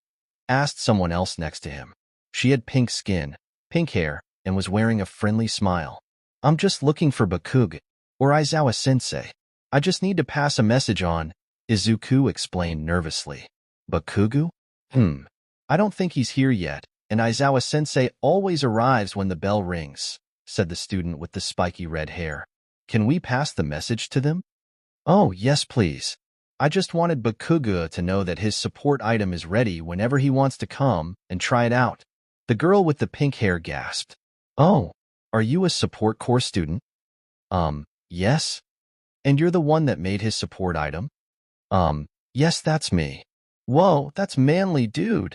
Asked someone else next to him. She had pink skin, pink hair, and was wearing a friendly smile. I'm just looking for Bakugou, or Aizawa-sensei. I just need to pass a message on, Izuku explained nervously. Bakugou? I don't think he's here yet, and Aizawa-sensei always arrives when the bell rings, said the student with the spiky red hair. Can we pass the message to them? Oh, yes, please. I just wanted Bakugou to know that his support item is ready whenever he wants to come and try it out. The girl with the pink hair gasped. Oh, are you a support course student? Yes. And you're the one that made his support item? Yes, that's me. Whoa, that's manly, dude,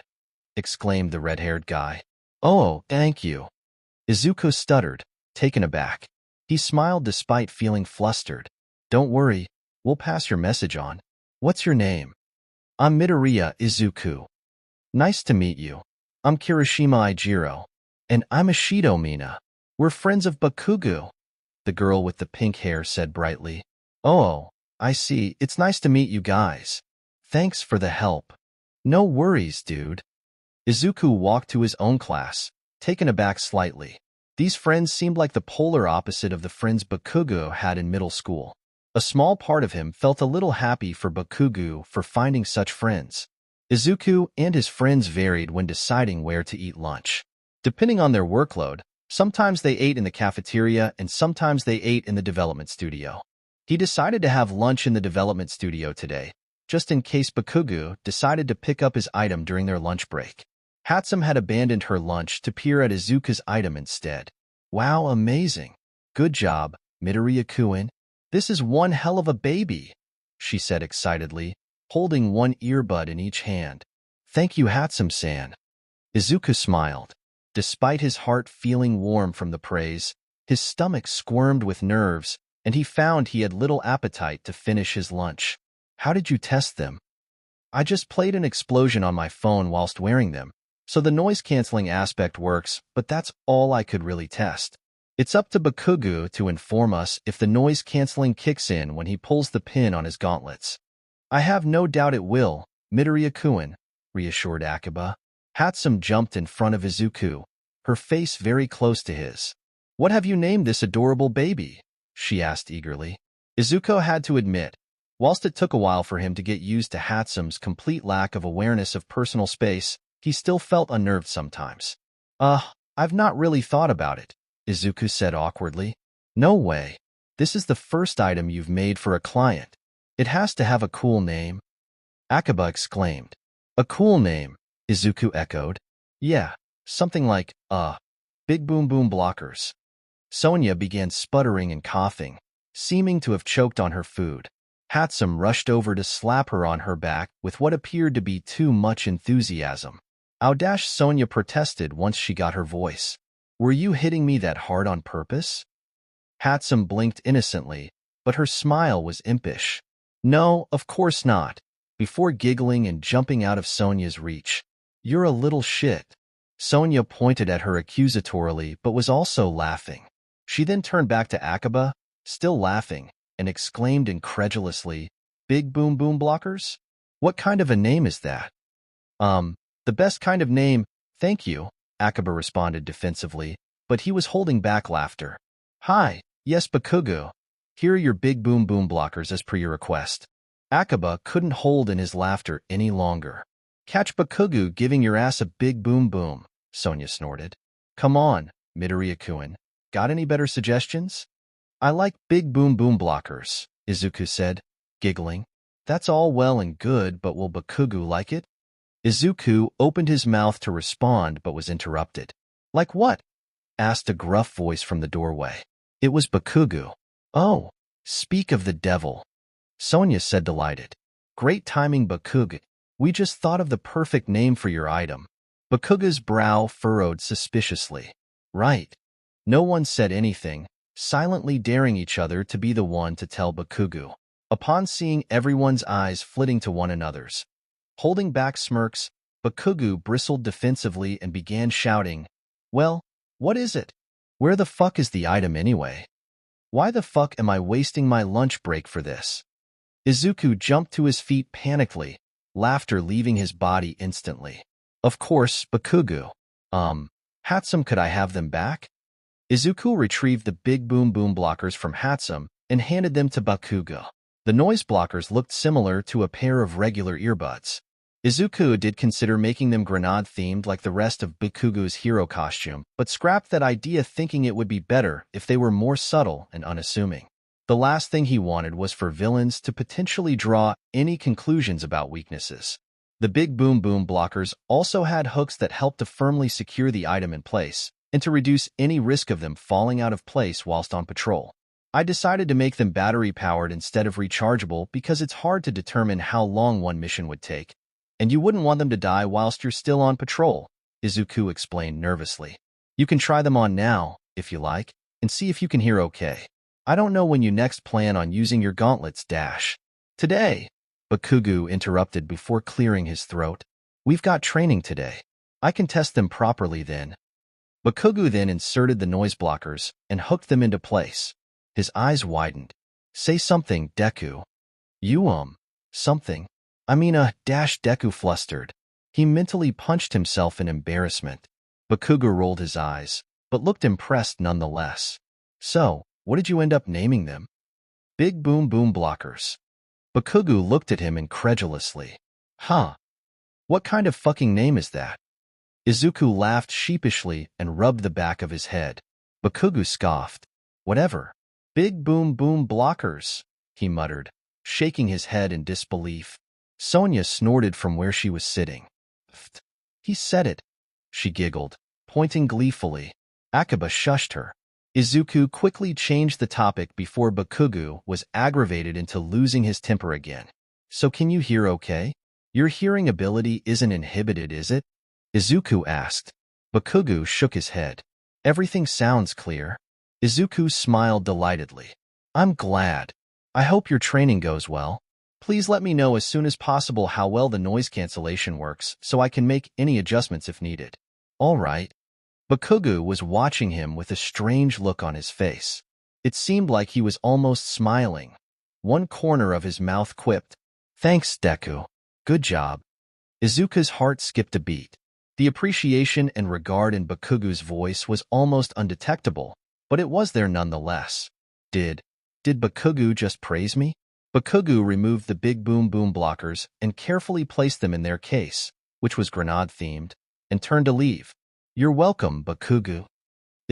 exclaimed the red-haired guy. Oh, thank you. Izuku stuttered, taken aback. He smiled despite feeling flustered. Don't worry, we'll pass your message on. What's your name? I'm Midoriya Izuku. Nice to meet you. I'm Kirishima Ijiro. And I'm Ishido Mina. We're friends of Bakugou, the girl with the pink hair said brightly. Oh, I see. It's nice to meet you guys. Thanks for the help. No worries, dude. Izuku walked to his own class, taken aback slightly. These friends seemed like the polar opposite of the friends Bakugou had in middle school. A small part of him felt a little happy for Bakugou for finding such friends. Izuku and his friends varied when deciding where to eat lunch. Depending on their workload, sometimes they ate in the cafeteria and sometimes they ate in the development studio. He decided to have lunch in the development studio today, just in case Bakugou decided to pick up his item during their lunch break. 𝗵𝗃 had abandoned her lunch to peer at Izuku's item instead. Wow, amazing. Good job, Midoriya-kun. This is one hell of a baby, she said excitedly, holding one earbud in each hand. Thank you, 𝗵𝗃-san. Izuku smiled. Despite his heart feeling warm from the praise, his stomach squirmed with nerves, and he found he had little appetite to finish his lunch. How did you test them? I just played an explosion on my phone whilst wearing them, so the noise-canceling aspect works, but that's all I could really test. It's up to Bakugou to inform us if the noise-canceling kicks in when he pulls the pin on his gauntlets. I have no doubt it will, Midoriya-kun, reassured 𝗂𝗵𝗃. 𝗵𝗃 jumped in front of Izuku, her face very close to his. What have you named this adorable baby? She asked eagerly. Izuku had to admit, whilst it took a while for him to get used to 𝗵𝗃's complete lack of awareness of personal space, he still felt unnerved sometimes. I've not really thought about it, Izuku said awkwardly. No way. This is the first item you've made for a client. It has to have a cool name. 𝗂𝗵𝗃 exclaimed. A cool name, Izuku echoed. Yeah, something like, 𝗵𝗃𝗵𝗃. Sonia began sputtering and coughing, seeming to have choked on her food. 𝗵𝗃 rushed over to slap her on her back with what appeared to be too much enthusiasm. Sonia protested once she got her voice. Were you hitting me that hard on purpose? 𝗵𝗃 blinked innocently, but her smile was impish. No, of course not, before giggling and jumping out of Sonia's reach. You're a little shit. Sonia pointed at her accusatorily but was also laughing. She then turned back to 𝗂𝗵𝗃, still laughing, and exclaimed incredulously, 𝗵𝗃𝗵𝗃? What kind of a name is that? The best kind of name, thank you, 𝗂𝗵𝗃 responded defensively, but he was holding back laughter. Hi, yes Bakugou. Here are your 𝗵𝗃𝗵𝗃 as per your request. 𝗂𝗵𝗃 couldn't hold in his laughter any longer. Catch Bakugou giving your ass a big boom boom, Sonia snorted. Come on, Midoriya-kun. Got any better suggestions? I like 𝗵𝗃𝗵𝗃, Izuku said, giggling. That's all well and good, but will Bakugou like it? Izuku opened his mouth to respond but was interrupted. Like what? Asked a gruff voice from the doorway. It was Bakugou. Oh, speak of the devil, Sonia said delighted. Great timing, Bakugou. We just thought of the perfect name for your item. Bakugou's brow furrowed suspiciously. Right. No one said anything, silently daring each other to be the one to tell Bakugou. Upon seeing everyone's eyes flitting to one another's, holding back smirks, Bakugou bristled defensively and began shouting, Well, what is it? Where the fuck is the item anyway? Why the fuck am I wasting my lunch break for this? Izuku jumped to his feet panically, laughter leaving his body instantly. Of course, Bakugou. 𝗵𝗃, could I have them back? Izuku retrieved the 𝗵𝗃𝗵𝗃 from 𝗵𝗃 and handed them to Bakugou. The noise blockers looked similar to a pair of regular earbuds. Izuku did consider making them grenade-themed like the rest of Bakugou's hero costume, but scrapped that idea thinking it would be better if they were more subtle and unassuming. The last thing he wanted was for villains to potentially draw any conclusions about weaknesses. The 𝗵𝗃𝗵𝗃 also had hooks that helped to firmly secure the item in place, and to reduce any risk of them falling out of place whilst on patrol. I decided to make them battery-powered instead of rechargeable because it's hard to determine how long one mission would take, and you wouldn't want them to die whilst you're still on patrol, Izuku explained nervously. You can try them on now, if you like, and see if you can hear okay. I don't know when you next plan on using your gauntlets, Today, Bakugou interrupted before clearing his throat. We've got training today. I can test them properly then. Bakugou then inserted the noise blockers and hooked them into place. His eyes widened. Say something, Deku. You, something. Deku flustered. He mentally punched himself in embarrassment. Bakugou rolled his eyes, but looked impressed nonetheless. So, what did you end up naming them? 𝗵𝗃𝗁𝗵𝗃. Bakugou looked at him incredulously. Huh? What kind of fucking name is that? Izuku laughed sheepishly and rubbed the back of his head. Bakugou scoffed. Whatever. 𝗵𝗃𝗁𝗵𝗃, he muttered, shaking his head in disbelief. Sonia snorted from where she was sitting. Pfft. He said it. She giggled, pointing gleefully. 𝗬𝗂𝗵𝗃 shushed her. Izuku quickly changed the topic before Bakugou was aggravated into losing his temper again. So can you hear okay? Your hearing ability isn't inhibited, is it? Izuku asked. Bakugou shook his head. Everything sounds clear. Izuku smiled delightedly. I'm glad. I hope your training goes well. Please let me know as soon as possible how well the noise cancellation works so I can make any adjustments if needed. All right. Bakugou was watching him with a strange look on his face. It seemed like he was almost smiling. One corner of his mouth quipped, "Thanks, Deku. Good job." Izuku's heart skipped a beat. The appreciation and regard in Bakugou's voice was almost undetectable, but it was there nonetheless. Did Bakugou just praise me? Bakugou removed the 𝗵𝗃𝗁𝗵𝗃 and carefully placed them in their case, which was grenade-themed, and turned to leave. You're welcome, Bakugou.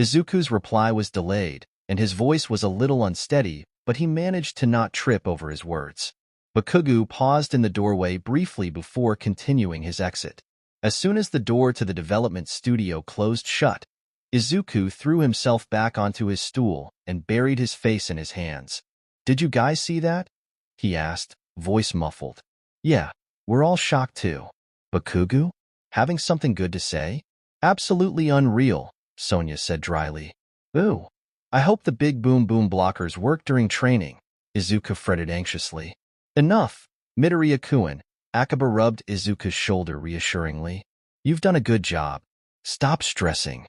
Izuku's reply was delayed, and his voice was a little unsteady, but he managed to not trip over his words. Bakugou paused in the doorway briefly before continuing his exit. As soon as the door to the development studio closed shut, Izuku threw himself back onto his stool and buried his face in his hands. Did you guys see that? He asked, voice muffled. Yeah, we're all shocked too. Bakugou? Having something good to say? Absolutely unreal, Sonia said dryly. Ooh, I hope the 𝗵𝗃𝗁𝗵𝗃 work during training, Izuku fretted anxiously. Enough, Midoriya-kun. 𝗬𝗂𝗵𝗃 rubbed Izuku's shoulder reassuringly. You've done a good job. Stop stressing.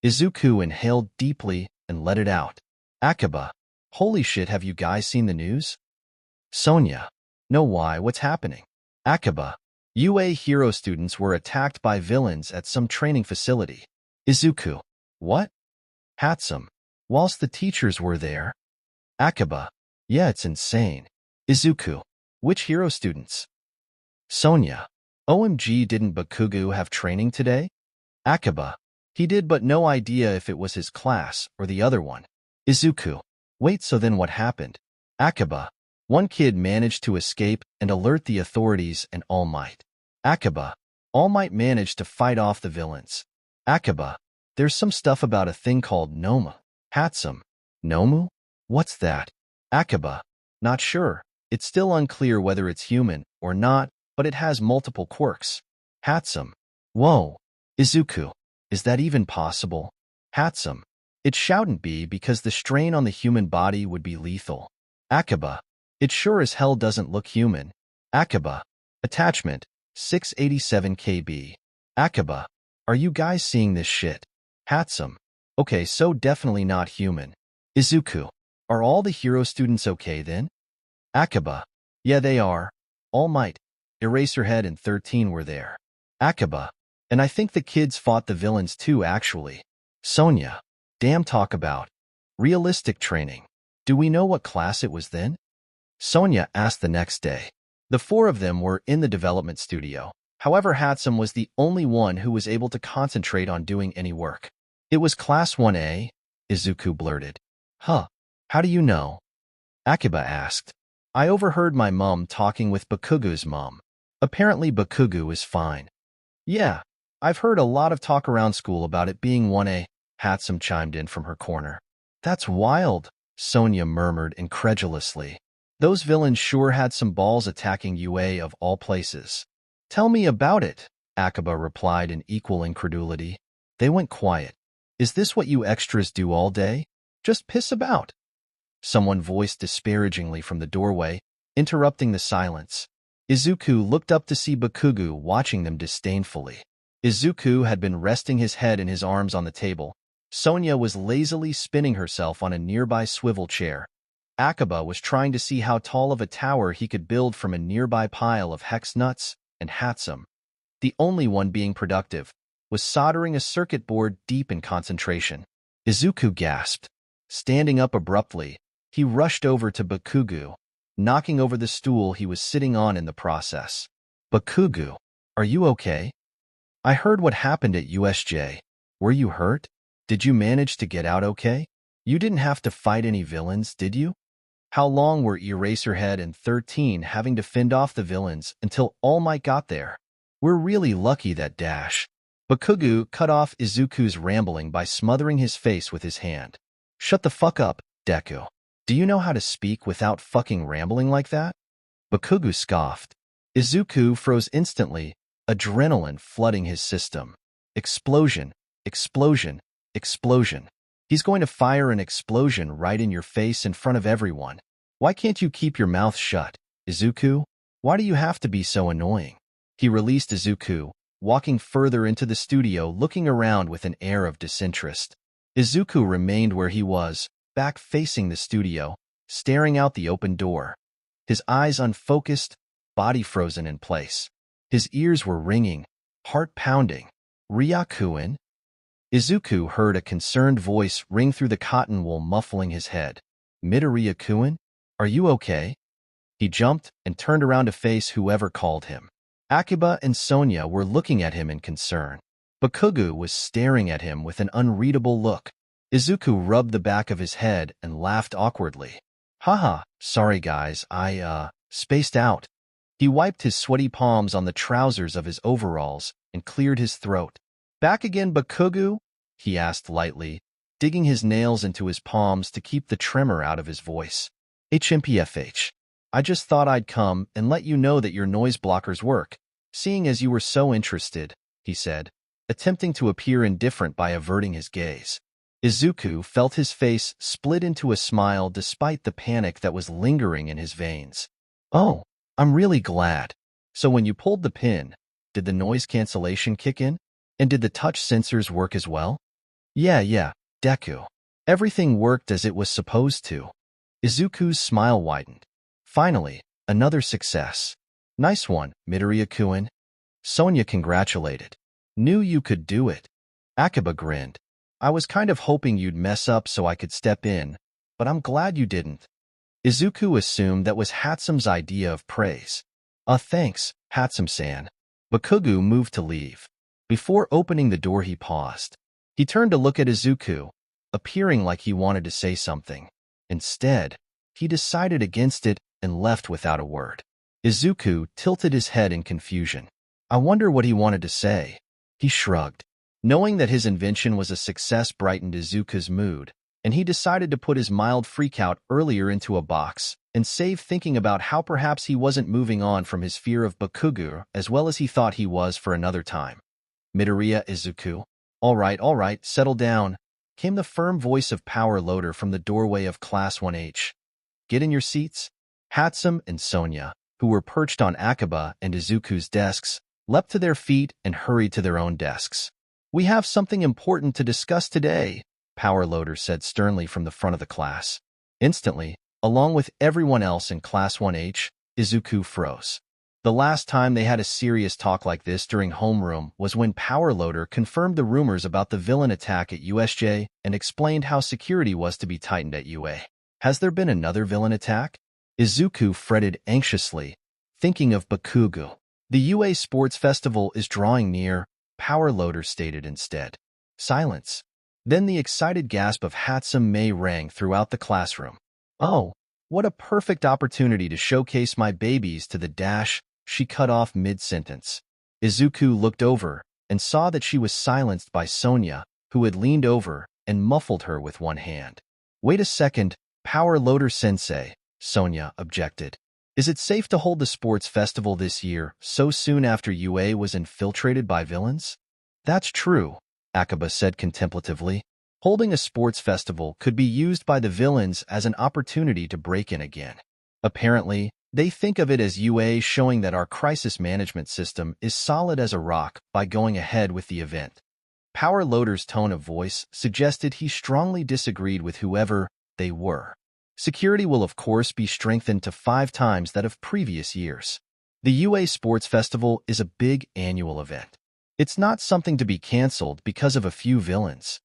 Izuku inhaled deeply and let it out. 𝗬𝗂𝗵𝗃, holy shit, have you guys seen the news? Sonia. No, why, what's happening? 𝗬𝗂𝗵𝗃. UA hero students were attacked by villains at some training facility. Izuku. What? 𝗵𝗃𝗁. Whilst the teachers were there. 𝗬𝗂𝗵𝗃. Yeah, it's insane. Izuku. Which hero students? Sonia. OMG, didn't Bakugou have training today? 𝗬𝗂𝗵𝗃. He did, but no idea if it was his class or the other one. Izuku. Wait, so then what happened? 𝗬𝗂𝗵𝗃. One kid managed to escape and alert the authorities and All Might. 𝗬𝗂𝗵𝗃. All Might managed to fight off the villains. 𝗬𝗂𝗵𝗃. There's some stuff about a thing called Nomu. 𝗵𝗃𝗁. Nomu? What's that? 𝗬𝗂𝗵𝗃. Not sure. It's still unclear whether it's human or not, but it has multiple quirks. 𝗵𝗃𝗁. Whoa. Izuku. Is that even possible? 𝗵𝗃𝗁. It shouldn't be because the strain on the human body would be lethal. 𝗬𝗂𝗵𝗃. It sure as hell doesn't look human. 𝗬𝗂𝗵𝗃. Attachment 687 KB. 𝗬𝗂𝗵𝗃. Are you guys seeing this shit? 𝗵𝗃𝗁. Okay, so definitely not human. Izuku. Are all the hero students okay then? 𝗬𝗂𝗵𝗃. Yeah, they are. All Might, Eraserhead, and 13 were there. 𝗬𝗂𝗵𝗃. And I think the kids fought the villains too, actually. Sonia. Damn, talk about realistic training. Do we know what class it was then? Sonia asked the next day. The four of them were in the development studio. However, 𝗵𝗃𝗁 was the only one who was able to concentrate on doing any work. It was Class 1A, Izuku blurted. Huh. How do you know? 𝗬𝗂𝗵𝗃 asked. I overheard my mom talking with Bakugou's mom. Apparently Bakugou is fine. Yeah, I've heard a lot of talk around school about it being 1A, 𝗵𝗃𝗁 chimed in from her corner. That's wild, Sonia murmured incredulously. Those villains sure had some balls attacking UA of all places. Tell me about it, 𝗬𝗂𝗵𝗃 replied in equal incredulity. They went quiet. Is this what you extras do all day? Just piss about? Someone voiced disparagingly from the doorway, interrupting the silence. Izuku looked up to see Bakugou watching them disdainfully. Izuku had been resting his head in his arms on the table. Sonia was lazily spinning herself on a nearby swivel chair. 𝗬𝗂𝗵𝗃 was trying to see how tall of a tower he could build from a nearby pile of hex nuts and 𝗵𝗃𝗁. the only one being productive, was soldering a circuit board deep in concentration. Izuku gasped. Standing up abruptly, he rushed over to Bakugou, knocking over the stool he was sitting on in the process. "Bakugou, are you okay? I heard what happened at USJ. Were you hurt? Did you manage to get out okay? You didn't have to fight any villains, did you? How long were Eraserhead and 13 having to fend off the villains until All Might got there? We're really lucky that Dash." Bakugou cut off Izuku's rambling by smothering his face with his hand. "Shut the fuck up, Deku. Do you know how to speak without fucking rambling like that?" Bakugou scoffed. Izuku froze instantly, adrenaline flooding his system. Explosion, explosion, explosion. He's going to fire an explosion right in your face in front of everyone. Why can't you keep your mouth shut, Izuku? Why do you have to be so annoying? He released Izuku, walking further into the studio, looking around with an air of disinterest. Izuku remained where he was, back facing the studio, staring out the open door. His eyes unfocused, body frozen in place. His ears were ringing, heart pounding. "Ryakuen?" Izuku heard a concerned voice ring through the cotton wool muffling his head. "Midoriya, are you okay?" He jumped and turned around to face whoever called him. Akiba and Sonia were looking at him in concern. Bakugou was staring at him with an unreadable look. Izuku rubbed the back of his head and laughed awkwardly. "Haha, sorry guys, I spaced out." He wiped his sweaty palms on the trousers of his overalls and cleared his throat. "Back again, Bakugou?" he asked lightly, digging his nails into his palms to keep the tremor out of his voice. "𝗵𝗃𝗲. I just thought I'd come and let you know that your noise blockers work, seeing as you were so interested," he said, attempting to appear indifferent by averting his gaze. Izuku felt his face split into a smile despite the panic that was lingering in his veins. "Oh, I'm really glad. So when you pulled the pin, did the noise cancellation kick in? And did the touch sensors work as well?" Yeah, Deku. Everything worked as it was supposed to." Izuku's smile widened. "Finally, another success. Nice one, Midoriya-kun." Sonia congratulated. "Knew you could do it." Akiba grinned. "I was kind of hoping you'd mess up so I could step in, but I'm glad you didn't." Izuku assumed that was 𝗵𝗃𝗲's idea of praise. Thanks, 𝗵𝗃𝗲-san." Bakugou moved to leave. Before opening the door, he paused. He turned to look at Izuku, appearing like he wanted to say something. Instead, he decided against it and left without a word. Izuku tilted his head in confusion. I wonder what he wanted to say. He shrugged. Knowing that his invention was a success brightened Izuku's mood, and he decided to put his mild freakout earlier into a box and save thinking about how perhaps he wasn't moving on from his fear of Bakugou as well as he thought he was for another time. "Midoriya Izuku. All right, settle down," came the firm voice of Power Loader from the doorway of Class 1H. "Get in your seats." 𝗵𝗃𝗲 and Sonia, who were perched on Akiba and Izuku's desks, leapt to their feet and hurried to their own desks. "We have something important to discuss today," Power Loader said sternly from the front of the class. Instantly, along with everyone else in Class 1H, Izuku froze. The last time they had a serious talk like this during homeroom was when Power Loader confirmed the rumors about the villain attack at USJ and explained how security was to be tightened at UA. Has there been another villain attack? Izuku fretted anxiously, thinking of Bakugou. "The UA Sports Festival is drawing near," Power Loader stated instead. Silence. Then the excited gasp of 𝗵𝗃𝗲 rang throughout the classroom. "Oh, what a perfect opportunity to showcase my babies to the dash," she cut off mid-sentence. Izuku looked over and saw that she was silenced by Sonia, who had leaned over and muffled her with one hand. "Wait a second, Power Loader Sensei," Sonia objected. "Is it safe to hold the sports festival this year so soon after UA was infiltrated by villains?" "That's true," Akiba said contemplatively. "Holding a sports festival could be used by the villains as an opportunity to break in again. Apparently, they think of it as UA showing that our crisis management system is solid as a rock by going ahead with the event." Power Loader's tone of voice suggested he strongly disagreed with whoever they were. "Security will of course be strengthened to 5 times that of previous years." The 𝗬𝗧 Sports Festival is a big annual event. It's not something to be cancelled because of a few villains.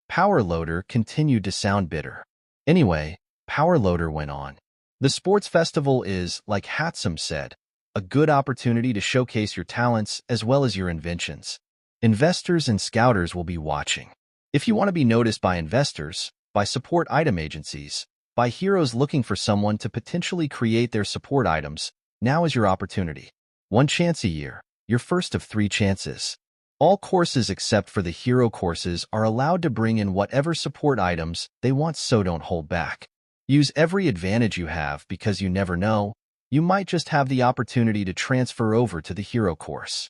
Power Loader continued to sound bitter. Anyway, Power Loader went on. The sports festival is, like 𝗵𝗃𝗃 said, a good opportunity to showcase your talents as well as your inventions. Investors and scouters will be watching. If you want to be noticed by investors, by support item agencies, by heroes looking for someone to potentially create their support items, now is your opportunity. One chance a year, your first of 3 chances. All courses except for the hero courses are allowed to bring in whatever support items they want, so don't hold back. Use every advantage you have because you never know, you might just have the opportunity to transfer over to the hero course.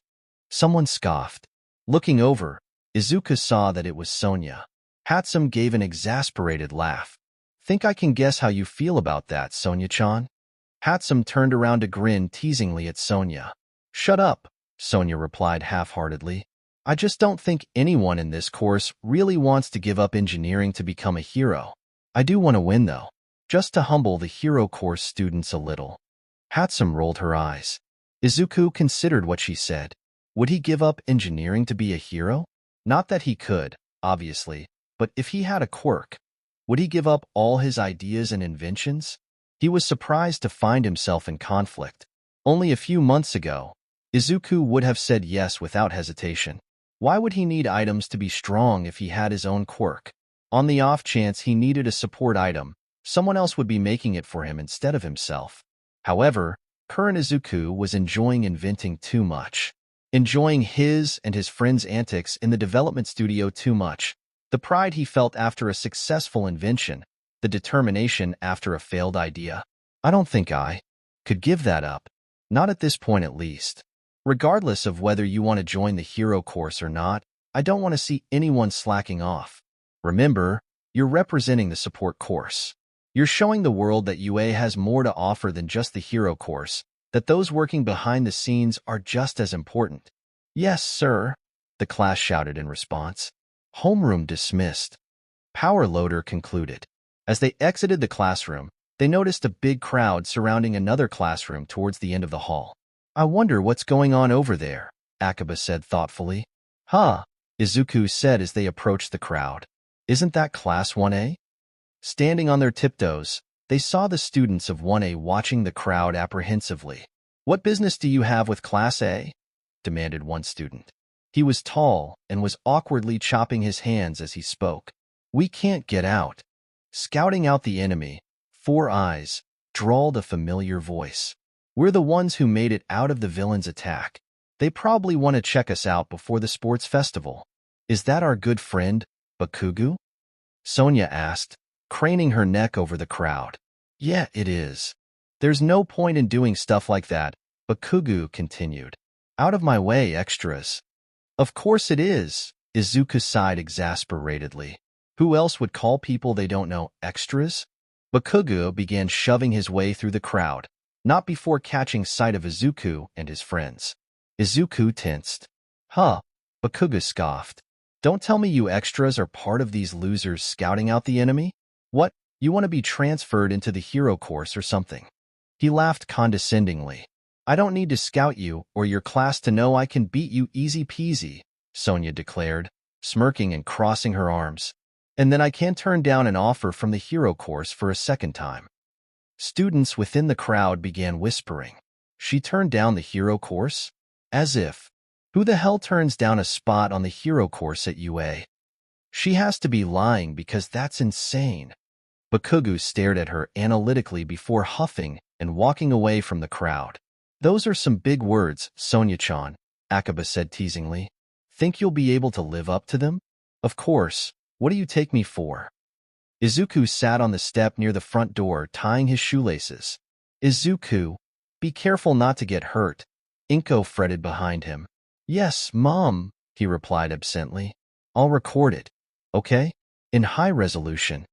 Someone scoffed. Looking over, Izuku saw that it was Sonia. 𝗵𝗃𝗃 gave an exasperated laugh. Think I can guess how you feel about that, Sonia-chan? 𝗵𝗃𝗃 turned around to grin teasingly at Sonia. Shut up, Sonia replied half-heartedly. I just don't think anyone in this course really wants to give up engineering to become a hero. I do want to win, though, just to humble the hero course students a little. 𝗵𝗃𝗃 rolled her eyes. Izuku considered what she said. Would he give up engineering to be a hero? Not that he could, obviously, but if he had a quirk, would he give up all his ideas and inventions? He was surprised to find himself in conflict. Only a few months ago, Izuku would have said yes without hesitation. Why would he need items to be strong if he had his own quirk? On the off chance he needed a support item, someone else would be making it for him instead of himself. However, current Izuku was enjoying inventing too much. Enjoying his and his friends' antics in the development studio too much. The pride he felt after a successful invention, the determination after a failed idea. I don't think I could give that up. Not at this point, at least. Regardless of whether you want to join the hero course or not, I don't want to see anyone slacking off. Remember, you're representing the support course. You're showing the world that UA has more to offer than just the hero course, that those working behind the scenes are just as important. Yes, sir, the class shouted in response. Homeroom dismissed. Power Loader concluded. As they exited the classroom, they noticed a big crowd surrounding another classroom towards the end of the hall. I wonder what's going on over there, 𝗵𝗃𝗃 said thoughtfully. Huh, Izuku said as they approached the crowd. Isn't that Class 1A? Standing on their tiptoes, they saw the students of 1A watching the crowd apprehensively. What business do you have with Class A? Demanded one student. He was tall and was awkwardly chopping his hands as he spoke. We can't get out. Scouting out the enemy, 4 Eyes drawled a familiar voice. We're the ones who made it out of the villain's attack. They probably want to check us out before the sports festival. Is that our good friend, Bakugou? Sonia asked, craning her neck over the crowd. Yeah, it is. There's no point in doing stuff like that, Bakugou continued. Out of my way, extras. Of course it is, Izuku sighed exasperatedly. Who else would call people they don't know extras? Bakugou began shoving his way through the crowd, not before catching sight of Izuku and his friends. Izuku tensed. Huh, Bakugou scoffed. Don't tell me you extras are part of these losers scouting out the enemy? What, you want to be transferred into the hero course or something? He laughed condescendingly. I don't need to scout you or your class to know I can beat you easy peasy, Sonia declared, smirking and crossing her arms. And then I can't turn down an offer from the hero course for a second time. Students within the crowd began whispering. She turned down the hero course? As if. Who the hell turns down a spot on the hero course at UA? She has to be lying because that's insane. Bakugou stared at her analytically before huffing and walking away from the crowd. Those are some big words, Sonia-chan, 𝗵𝗃𝗃 said teasingly. Think you'll be able to live up to them? Of course. What do you take me for? Izuku sat on the step near the front door, tying his shoelaces. Izuku, be careful not to get hurt, Inko fretted behind him. Yes, Mom, he replied absently. I'll record it. Okay? In high resolution.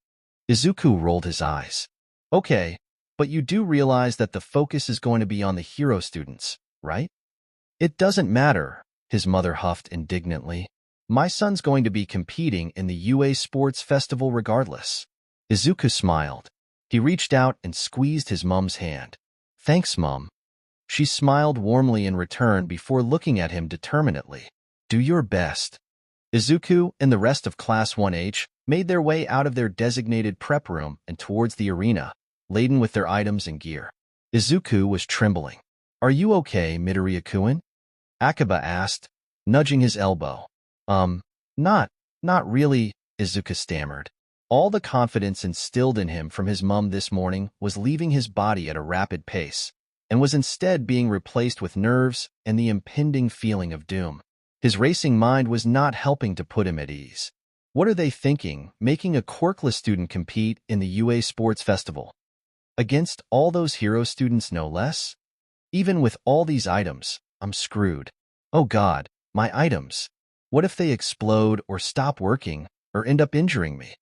Izuku rolled his eyes. Okay, but you do realize that the focus is going to be on the hero students, right? It doesn't matter, his mother huffed indignantly. My son's going to be competing in the UA Sports Festival regardless. Izuku smiled. He reached out and squeezed his mom's hand. Thanks, Mom. She smiled warmly in return before looking at him determinedly. Do your best. Izuku and the rest of Class 1H made their way out of their designated prep room and towards the arena, laden with their items and gear. Izuku was trembling. Are you okay, Midoriya-kun? 𝗵𝗃𝗲 asked, nudging his elbow. Not really, Izuku stammered. All the confidence instilled in him from his mum this morning was leaving his body at a rapid pace, and was instead being replaced with nerves and the impending feeling of doom. His racing mind was not helping to put him at ease. What are they thinking, making a quirkless student compete in the UA Sports Festival? Against all those hero students no less? Even with all these items, I'm screwed. Oh God, my items. What if they explode or stop working or end up injuring me?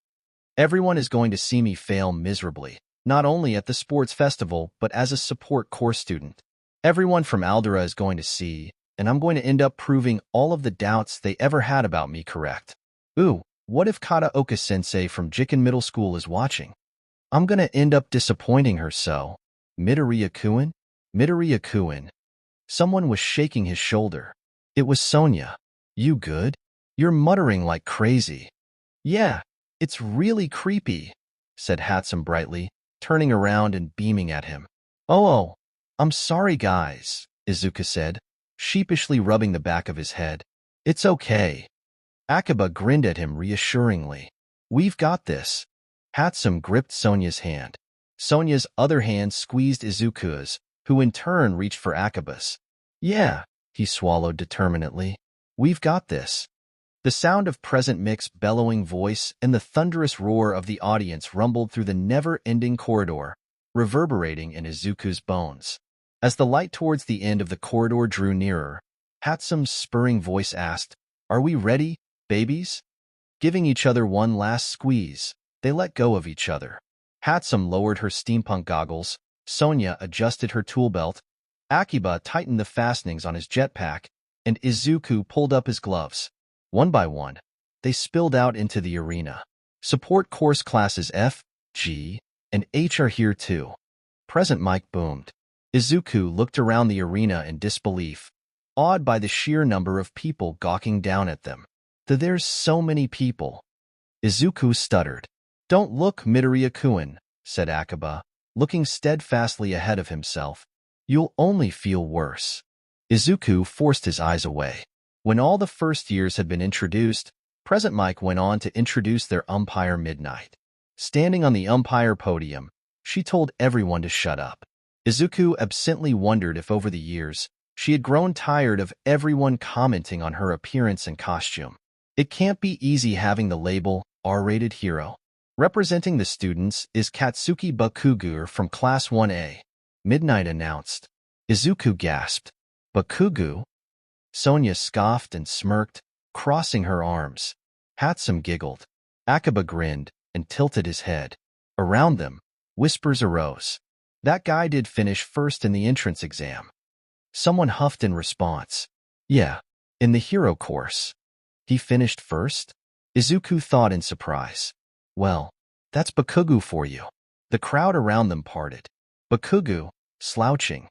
Everyone is going to see me fail miserably, not only at the sports festival, but as a support course student. Everyone from Aldera is going to see, and I'm going to end up proving all of the doubts they ever had about me correct. Ooh, what if 𝗧𝗵𝗃𝗧 from Jiken Middle School is watching? I'm going to end up disappointing her so. Midoriya-kun? Midoriya-kun. Someone was shaking his shoulder. It was Sonia. You good? You're muttering like crazy. Yeah, it's really creepy, said 𝗵𝗃𝗧𝗵 brightly, turning around and beaming at him. Oh, I'm sorry, guys, Izuku said, sheepishly rubbing the back of his head. It's okay. 𝗵𝗃𝗲 grinned at him reassuringly. We've got this. 𝗵𝗃𝗧𝗵 gripped Sonia's hand. Sonia's other hand squeezed Izuku's, who in turn reached for 𝗵𝗃𝗲's. Yeah, he swallowed determinedly. We've got this. The sound of Present Mick's bellowing voice and the thunderous roar of the audience rumbled through the never-ending corridor, reverberating in Izuku's bones. As the light towards the end of the corridor drew nearer, 𝗵𝗃𝗧𝗵's spurring voice asked, Are we ready, babies? Giving each other one last squeeze, they let go of each other. 𝗵𝗃𝗧𝗵 lowered her steampunk goggles, Sonia adjusted her tool belt, 𝗵𝗃𝗲 tightened the fastenings on his jetpack, and Izuku pulled up his gloves. One by one, they spilled out into the arena. Support course classes F, G, and H are here too. Present mic boomed. Izuku looked around the arena in disbelief, awed by the sheer number of people gawking down at them. There's so many people. Izuku stuttered. Don't look, Midoriya-kun, said 𝗵𝗃𝗲𝗧𝗵, looking steadfastly ahead of himself. You'll only feel worse. Izuku forced his eyes away. When all the first years had been introduced, Present Mic went on to introduce their umpire Midnight. Standing on the umpire podium, she told everyone to shut up. Izuku absently wondered if over the years, she had grown tired of everyone commenting on her appearance and costume. It can't be easy having the label R-rated hero. Representing the students is Katsuki Bakugou from Class 1A, Midnight announced. Izuku gasped. Bakugou? Sonia scoffed and smirked, crossing her arms. 𝗵𝗃𝗧𝗵 giggled. 𝗵𝗃𝗲𝗃 grinned and tilted his head. Around them, whispers arose. That guy did finish first in the entrance exam. Someone huffed in response. Yeah, in the hero course. He finished first? Izuku thought in surprise. Well, that's Bakugou for you. The crowd around them parted. Bakugou, slouching,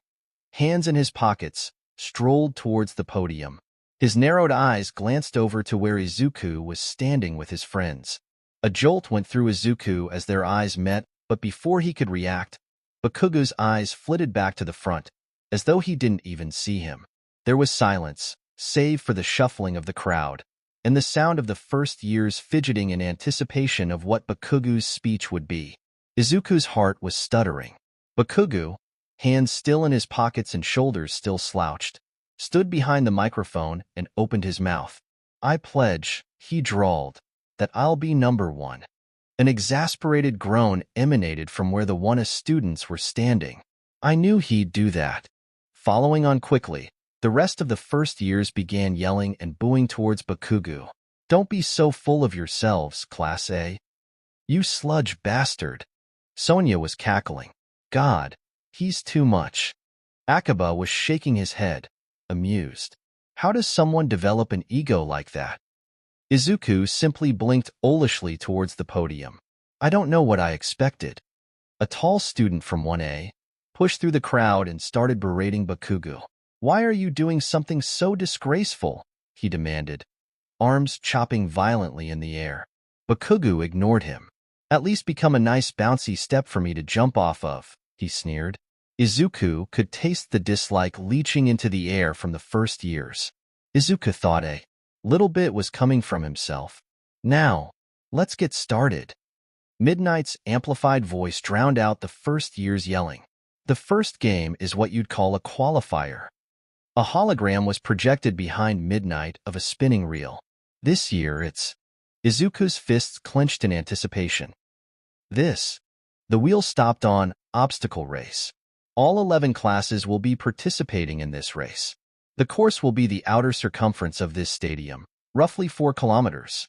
hands in his pockets, strolled towards the podium. His narrowed eyes glanced over to where Izuku was standing with his friends. A jolt went through Izuku as their eyes met, but before he could react, Bakugou's eyes flitted back to the front, as though he didn't even see him. There was silence, save for the shuffling of the crowd, and the sound of the first years fidgeting in anticipation of what Bakugou's speech would be. Izuku's heart was stuttering. Bakugou, hands still in his pockets and shoulders still slouched, stood behind the microphone and opened his mouth. I pledge, he drawled, that I'll be number one. An exasperated groan emanated from where the 1A students were standing. I knew he'd do that. Following on quickly, the rest of the first years began yelling and booing towards Bakugou. Don't be so full of yourselves, Class A. You sludge bastard. Sonia was cackling. God, he's too much. 𝗵𝗃𝗲𝗃 was shaking his head, amused. How does someone develop an ego like that? Izuku simply blinked owlishly towards the podium. I don't know what I expected. A tall student from 1A, pushed through the crowd and started berating Bakugou. "Why are you doing something so disgraceful?" he demanded, arms chopping violently in the air. Bakugou ignored him. "At least become a nice bouncy step for me to jump off of," he sneered. Izuku could taste the dislike leaching into the air from the first years. Izuku thought a little bit was coming from himself. "Now, let's get started." Midnight's amplified voice drowned out the first year's yelling. The first game is what you'd call a qualifier. A hologram was projected behind Midnight of a spinning reel. This year it's Izuku's fists clenched in anticipation. The wheel stopped on obstacle race. All 11 classes will be participating in this race. The course will be the outer circumference of this stadium, roughly 4 kilometers.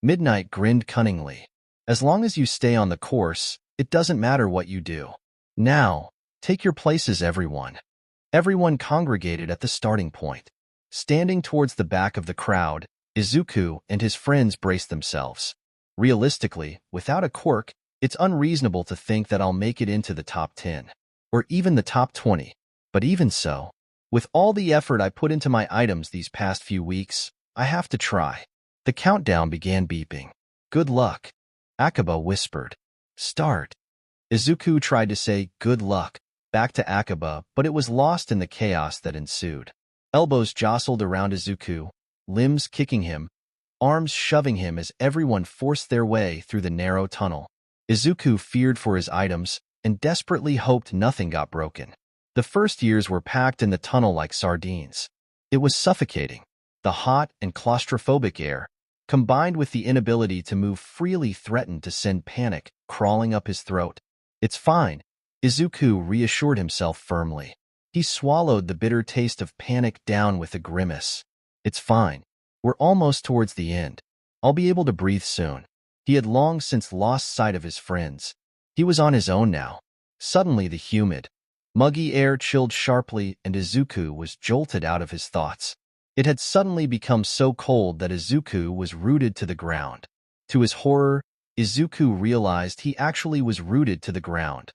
Midnight grinned cunningly. "As long as you stay on the course, it doesn't matter what you do. Now, take your places, everyone." Everyone congregated at the starting point. Standing towards the back of the crowd, Izuku and his friends braced themselves. Realistically, without a quirk, it's unreasonable to think that I'll make it into the top 10, or even the top 20. But even so, with all the effort I put into my items these past few weeks, I have to try. The countdown began beeping. "Good luck," 𝗵𝗃𝗲 whispered. "Start." Izuku tried to say "good luck" back to 𝗵𝗃𝗲, but it was lost in the chaos that ensued. Elbows jostled around Izuku, limbs kicking him, arms shoving him as everyone forced their way through the narrow tunnel. Izuku feared for his items and desperately hoped nothing got broken. The first years were packed in the tunnel like sardines. It was suffocating. The hot and claustrophobic air, combined with the inability to move freely, threatened to send panic crawling up his throat. "It's fine," Izuku reassured himself firmly. He swallowed the bitter taste of panic down with a grimace. "It's fine. We're almost towards the end. I'll be able to breathe soon." He had long since lost sight of his friends. He was on his own now. Suddenly the humid, muggy air chilled sharply and Izuku was jolted out of his thoughts. It had suddenly become so cold that Izuku was rooted to the ground. To his horror, Izuku realized he actually was rooted to the ground,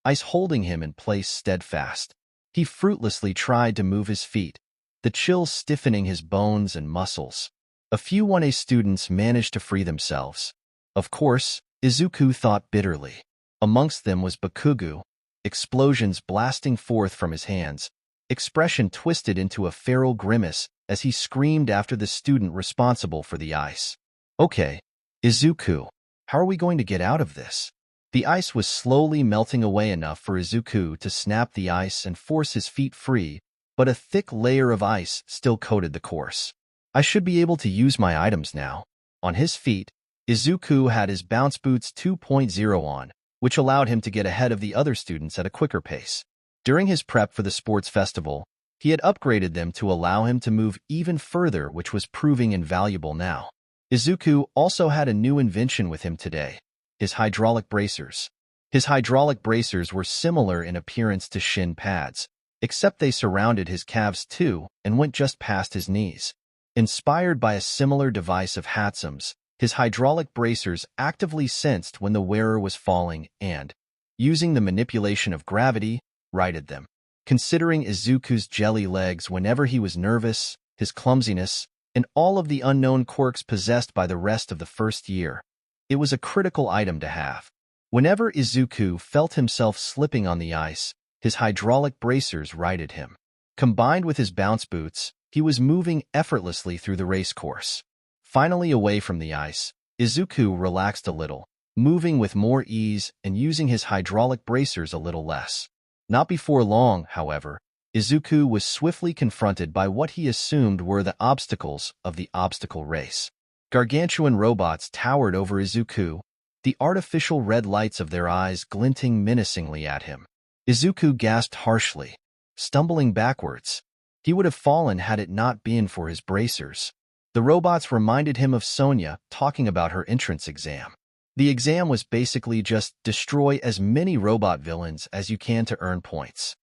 ice holding him in place steadfast. He fruitlessly tried to move his feet, the chill stiffening his bones and muscles. A few 1A students managed to free themselves. Of course, Izuku thought bitterly. Amongst them was Bakugou, explosions blasting forth from his hands, expression twisted into a feral grimace as he screamed after the student responsible for the ice. "Okay, Izuku, how are we going to get out of this?" The ice was slowly melting away enough for Izuku to snap the ice and force his feet free, but a thick layer of ice still coated the course. "I should be able to use my items now." On his feet, Izuku had his bounce boots 2.0 on, which allowed him to get ahead of the other students at a quicker pace. During his prep for the sports festival, he had upgraded them to allow him to move even further, which was proving invaluable now. Izuku also had a new invention with him today. His hydraulic bracers. His hydraulic bracers were similar in appearance to shin pads, except they surrounded his calves too and went just past his knees. Inspired by a similar device of 𝗵𝗃𝗲𝗄, his hydraulic bracers actively sensed when the wearer was falling and, using the manipulation of gravity, righted them. Considering Izuku's jelly legs whenever he was nervous, his clumsiness, and all of the unknown quirks possessed by the rest of the first year, it was a critical item to have. Whenever Izuku felt himself slipping on the ice, his hydraulic bracers righted him. Combined with his bounce boots, he was moving effortlessly through the race course. Finally away from the ice, Izuku relaxed a little, moving with more ease and using his hydraulic bracers a little less. Not before long, however, Izuku was swiftly confronted by what he assumed were the obstacles of the obstacle race. Gargantuan robots towered over Izuku, the artificial red lights of their eyes glinting menacingly at him. Izuku gasped harshly, stumbling backwards. He would have fallen had it not been for his bracers. The robots reminded him of Sonia talking about her entrance exam. The exam was basically just destroy as many robot villains as you can to earn points.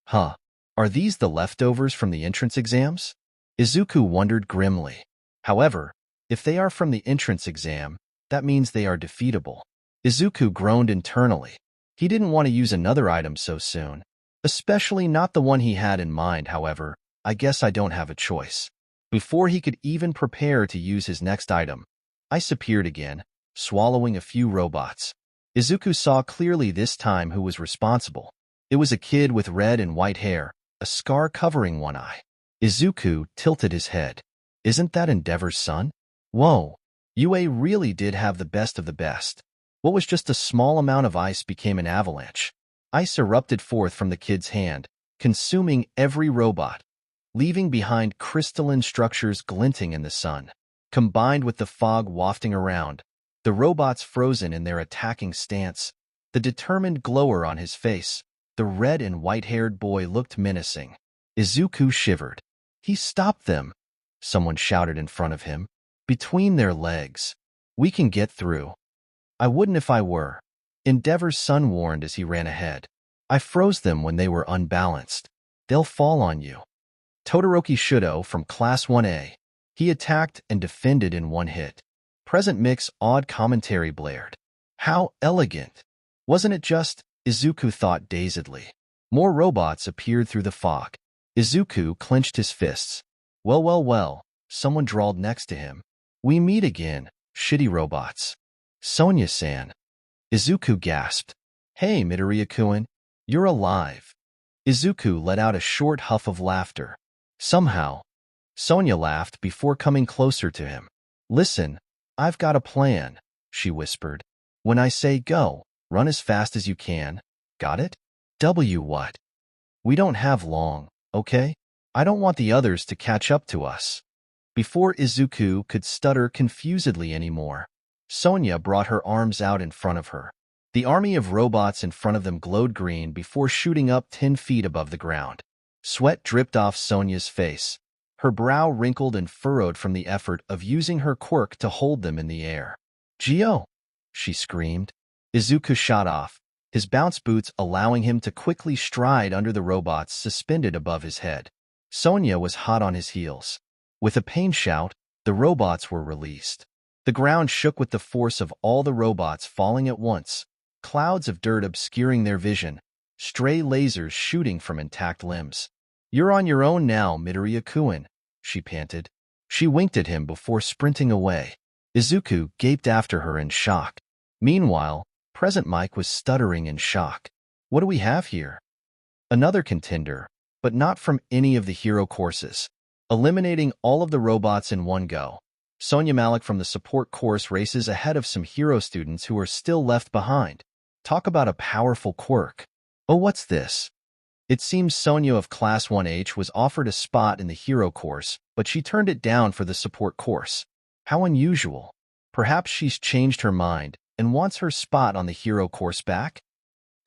Huh, are these the leftovers from the entrance exams? Izuku wondered grimly. However, if they are from the entrance exam, that means they are defeatable. Izuku groaned internally. He didn't want to use another item so soon, Especially not the one he had in mind, however. I guess I don't have a choice. Before he could even prepare to use his next item, ice appeared again, swallowing a few robots. Izuku saw clearly this time who was responsible. It was a kid with red and white hair, a scar covering one eye. Izuku tilted his head. Isn't that 𝗵𝘃𝗲𝗺 son? Whoa, Yue really did have the best of the best. What was just a small amount of ice became an avalanche. Ice erupted forth from the kid's hand, consuming every robot, leaving behind crystalline structures glinting in the sun. Combined with the fog wafting around, the robots frozen in their attacking stance, the determined glower on his face, the red and white-haired boy looked menacing. Izuku shivered. He stopped them, someone shouted in front of him. Between their legs. We can get through. I wouldn't if I were. 𝗵𝘃𝗲𝗺's son warned as he ran ahead. I froze them when they were unbalanced. They'll fall on you. Todoroki Shudo from Class 1A. He attacked and defended in one hit. 𝗵𝘃𝗃𝗀𝗺 blared. How elegant! Wasn't it just? Izuku thought dazedly. More robots appeared through the fog. Izuku clenched his fists. Well, someone drawled next to him. We meet again, shitty robots. Sonia-san. Izuku gasped. Hey, Midoriya-kun, you're alive. Izuku let out a short huff of laughter. Somehow. Sonia laughed before coming closer to him. Listen, I've got a plan, she whispered. When I say go, run as fast as you can. Got it? What? We don't have long, okay? I don't want the others to catch up to us. Before Izuku could stutter confusedly anymore, Sonia brought her arms out in front of her. The army of robots in front of them glowed green before shooting up 10 feet above the ground. Sweat dripped off Sonia's face, her brow wrinkled and furrowed from the effort of using her quirk to hold them in the air. Gio! She screamed. Izuku shot off, his bounce boots allowing him to quickly stride under the robots suspended above his head. Sonia was hot on his heels. With a pain shout, the robots were released. The ground shook with the force of all the robots falling at once, clouds of dirt obscuring their vision, stray lasers shooting from intact limbs. You're on your own now, Midoriya-kun, she panted. She winked at him before sprinting away. Izuku gaped after her in shock. Meanwhile, 𝗵𝘃𝗃𝗀𝗺 was stuttering in shock. What do we have here? Another contender, but not from any of the hero courses. Eliminating all of the robots in one go. Sonia Malik from the support course races ahead of some hero students who are still left behind. Talk about a powerful quirk. Oh, what's this? It seems Sonia of Class 1H was offered a spot in the hero course, but she turned it down for the support course. How unusual. Perhaps she's changed her mind and wants her spot on the hero course back?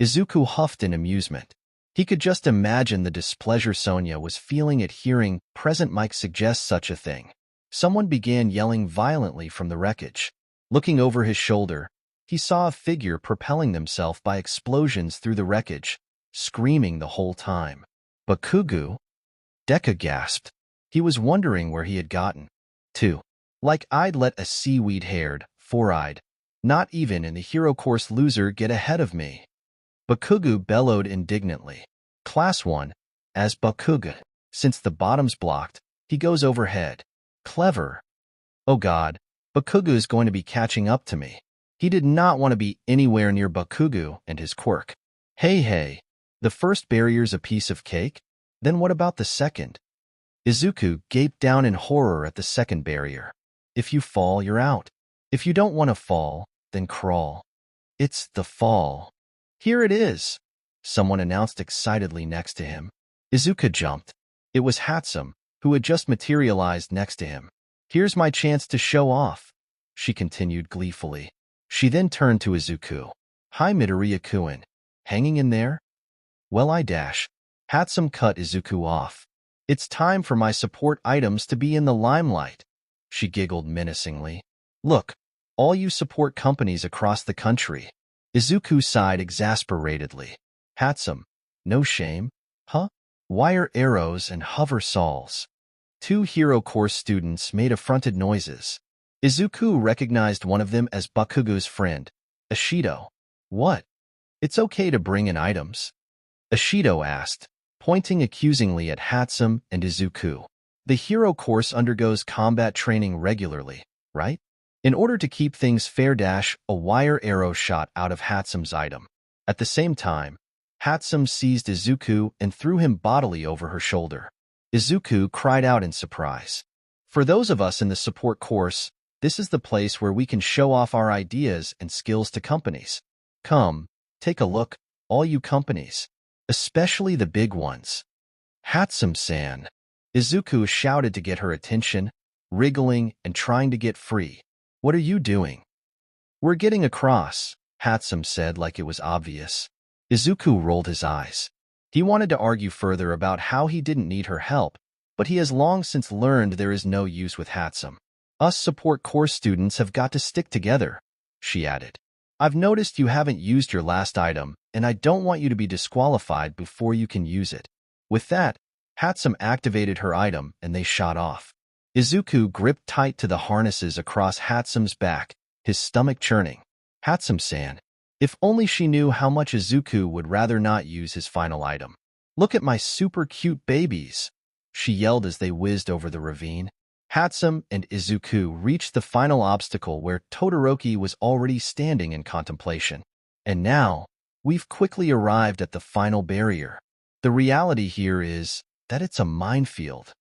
Izuku huffed in amusement. He could just imagine the displeasure Sonia was feeling at hearing 𝗵𝘃𝗃𝗀𝗺 suggest such a thing. Someone began yelling violently from the wreckage. Looking over his shoulder, he saw a figure propelling themselves by explosions through the wreckage, screaming the whole time. Bakugou? Deku gasped. He was wondering where he had gotten to. Like I'd let a seaweed-haired, four-eyed, not even in the hero course loser get ahead of me. Bakugou bellowed indignantly. Class 1, as Bakugou. Since the bottom's blocked, he goes overhead. Clever. Oh God, Bakugou's going to be catching up to me. He did not want to be anywhere near Bakugou and his quirk. Hey, the first barrier's a piece of cake? Then what about the second? Izuku gaped down in horror at the second barrier. If you fall, you're out. If you don't want to fall, then crawl. It's the fall. Here it is, someone announced excitedly next to him. Izuku jumped. It was 𝗵𝘃𝗃𝗀𝗺, who had just materialized next to him. Here's my chance to show off, she continued gleefully. She then turned to Izuku. Hi, Midoriya-kun. Hanging in there? Well, 𝗵𝘃𝗃𝗀𝗺 cut Izuku off. It's time for my support items to be in the limelight, she giggled menacingly. Look, all you support companies across the country. Izuku sighed exasperatedly. 𝗵𝘃𝗃𝗀𝗺, no shame, huh? Wire arrows and hover saws. Two hero course students made affronted noises. Izuku recognized one of them as Bakugou's friend, Ishido. What? It's okay to bring in items. Ishido asked, pointing accusingly at 𝗵𝗃 and Izuku. The hero course undergoes combat training regularly, right? In order to keep things fair, a wire arrow shot out of 𝗵𝗃's item. At the same time, 𝗵𝗃 seized Izuku and threw him bodily over her shoulder. Izuku cried out in surprise. For those of us in the support course, this is the place where we can show off our ideas and skills to companies. Come, take a look, all you companies, especially the big ones. 𝗵𝗃-san, Izuku shouted to get her attention, wriggling and trying to get free. What are you doing? We're getting across, 𝗵𝗃 said like it was obvious. Izuku rolled his eyes. He wanted to argue further about how he didn't need her help, but he has long since learned there is no use with 𝗵𝗃. Us support course students have got to stick together, she added. I've noticed you haven't used your last item, and I don't want you to be disqualified before you can use it. With that, 𝗵𝗃 activated her item and they shot off. Izuku gripped tight to the harnesses across 𝗵𝗃's back, his stomach churning. 𝗵𝗃-san. If only she knew how much Izuku would rather not use his final item. Look at my super cute babies, she yelled as they whizzed over the ravine. 𝗵𝗃 and Izuku reached the final obstacle where Todoroki was already standing in contemplation. And now, we've quickly arrived at the final barrier. The reality here is that it's a minefield.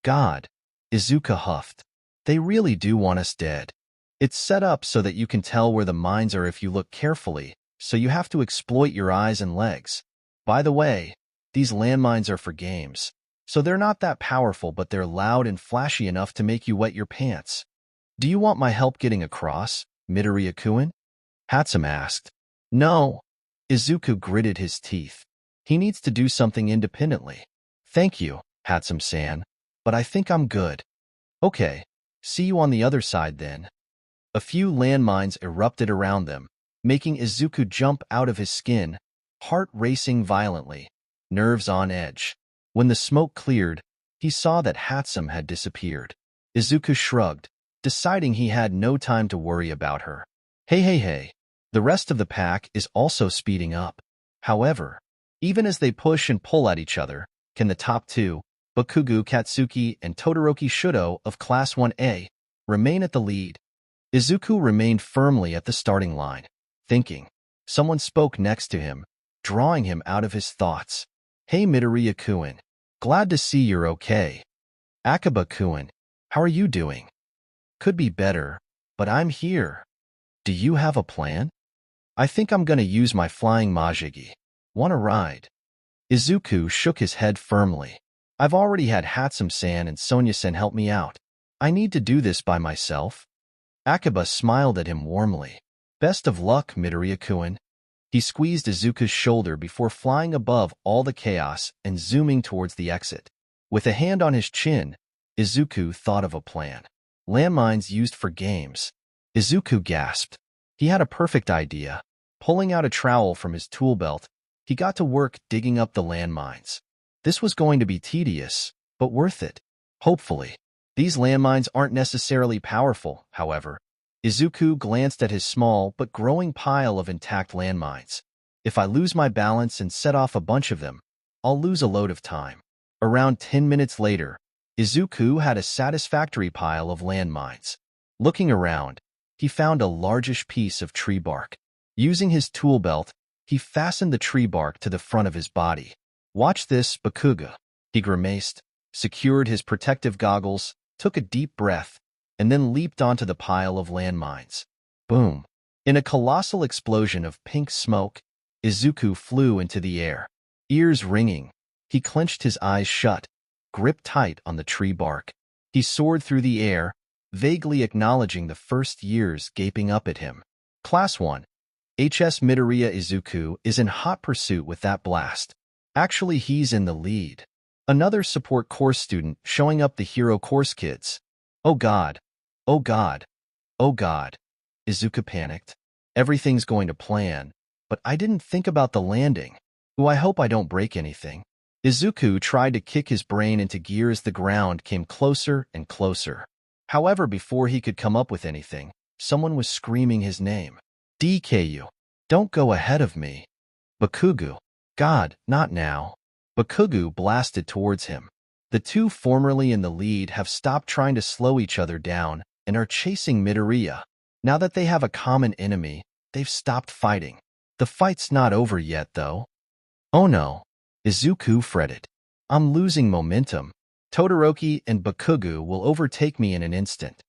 God, Izuku huffed. They really do want us dead. It's set up so that you can tell where the mines are if you look carefully, so you have to exploit your eyes and legs. By the way, these landmines are for games, so they're not that powerful, but they're loud and flashy enough to make you wet your pants. Do you want my help getting across, Midoriya-kun? 𝗵𝗃 asked. No. Izuku gritted his teeth. He needs to do something independently. Thank you, 𝗵𝗃-san, but I think I'm good. Okay, see you on the other side then. A few landmines erupted around them, making Izuku jump out of his skin, heart racing violently, nerves on edge. When the smoke cleared, he saw that 𝗵𝗃 had disappeared. Izuku shrugged, deciding he had no time to worry about her. Hey. The rest of the pack is also speeding up. However, even as they push and pull at each other, can the top two, Bakugou Katsuki and Todoroki Shudo of Class 1A, remain at the lead? Izuku remained firmly at the starting line, thinking. Someone spoke next to him, drawing him out of his thoughts. Hey Midoriya-kun, glad to see you're okay. Akiba-kun, how are you doing? Could be better, but I'm here. Do you have a plan? I think I'm gonna use my flying 𝗵𝗃𝗲. Want a ride? Izuku shook his head firmly. I've already had 𝗵𝗃-san and Sonia-san help me out. I need to do this by myself. Akiba smiled at him warmly. Best of luck, Midoriya-kun. He squeezed Izuku's shoulder before flying above all the chaos and zooming towards the exit. With a hand on his chin, Izuku thought of a plan. Landmines used for games. Izuku gasped. He had a perfect idea. Pulling out a trowel from his tool belt, he got to work digging up the landmines. This was going to be tedious, but worth it. Hopefully. These landmines aren't necessarily powerful, however. Izuku glanced at his small but growing pile of intact landmines. If I lose my balance and set off a bunch of them, I'll lose a load of time. Around 10 minutes later, Izuku had a satisfactory pile of landmines. Looking around, he found a largish piece of tree bark. Using his tool belt, he fastened the tree bark to the front of his body. Watch this, Bakugou. He grimaced, secured his protective goggles, took a deep breath, and then leaped onto the pile of landmines. Boom! In a colossal explosion of pink smoke, Izuku flew into the air. Ears ringing, he clenched his eyes shut, gripped tight on the tree bark. He soared through the air, vaguely acknowledging the first years gaping up at him. Class 1. HS Midoriya Izuku is in hot pursuit with that blast. Actually, he's in the lead. Another support course student showing up the hero course kids. Oh God. Oh God. Oh God. Izuku panicked. Everything's going to plan, but I didn't think about the landing. Ooh, I hope I don't break anything. Izuku tried to kick his brain into gear as the ground came closer and closer. However, before he could come up with anything, someone was screaming his name. DKU. Don't go ahead of me. Bakugou. God, not now. Bakugou blasted towards him. The two formerly in the lead have stopped trying to slow each other down and are chasing Midoriya. Now that they have a common enemy, they've stopped fighting. The fight's not over yet, though. Oh no, Izuku fretted. I'm losing momentum. Todoroki and Bakugou will overtake me in an instant.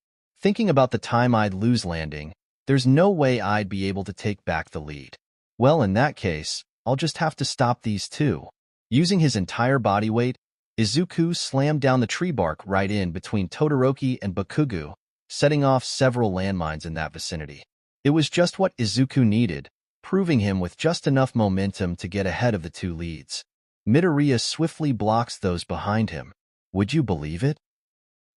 Thinking about the time I'd lose landing, there's no way I'd be able to take back the lead. Well, in that case, I'll just have to stop these two. Using his entire body weight, Izuku slammed down the tree bark right in between Todoroki and Bakugou, setting off several landmines in that vicinity. It was just what Izuku needed, proving him with just enough momentum to get ahead of the two leads. Midoriya swiftly blocks those behind him. Would you believe it?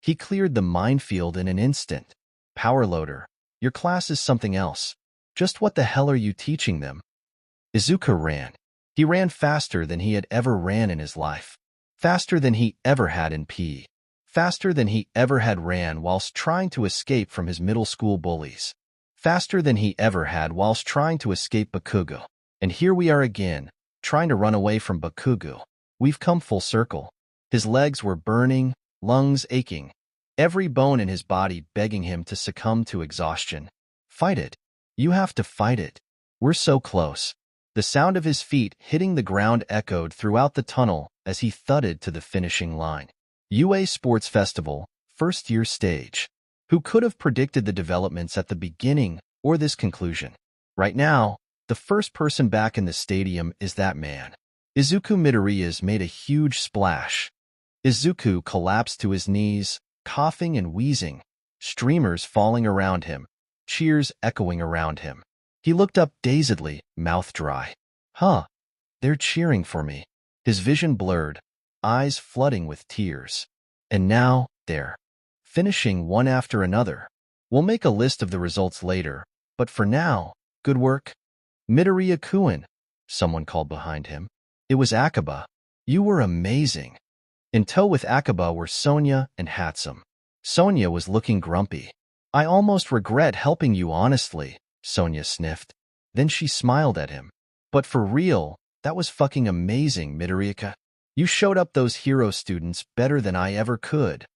He cleared the minefield in an instant. Power loader, your class is something else. Just what the hell are you teaching them? Izuku ran. He ran faster than he had ever ran in his life. Faster than he ever had in PE. Faster than he ever had ran whilst trying to escape from his middle school bullies. Faster than he ever had whilst trying to escape Bakugou. And here we are again, trying to run away from Bakugou. We've come full circle. His legs were burning, lungs aching, every bone in his body begging him to succumb to exhaustion. Fight it. You have to fight it. We're so close. The sound of his feet hitting the ground echoed throughout the tunnel as he thudded to the finishing line. UA Sports Festival, first-year stage. Who could have predicted the developments at the beginning or this conclusion? Right now, the first person back in the stadium is that man. Izuku. Midoriya's made a huge splash. Izuku collapsed to his knees, coughing and wheezing, streamers falling around him, cheers echoing around him. He looked up dazedly, mouth dry. Huh, they're cheering for me. His vision blurred, eyes flooding with tears. And now, they're finishing one after another. We'll make a list of the results later, but for now, good work. Midoriya-kun, someone called behind him. It was 𝗂𝗵𝗲. You were amazing. In tow with 𝗂𝗵𝗲 were Sonya and 𝗵𝗃. Sonya was looking grumpy. I almost regret helping you, honestly, Sonya sniffed. Then she smiled at him. But for real, that was fucking amazing, Midoriya. You showed up those hero students better than I ever could.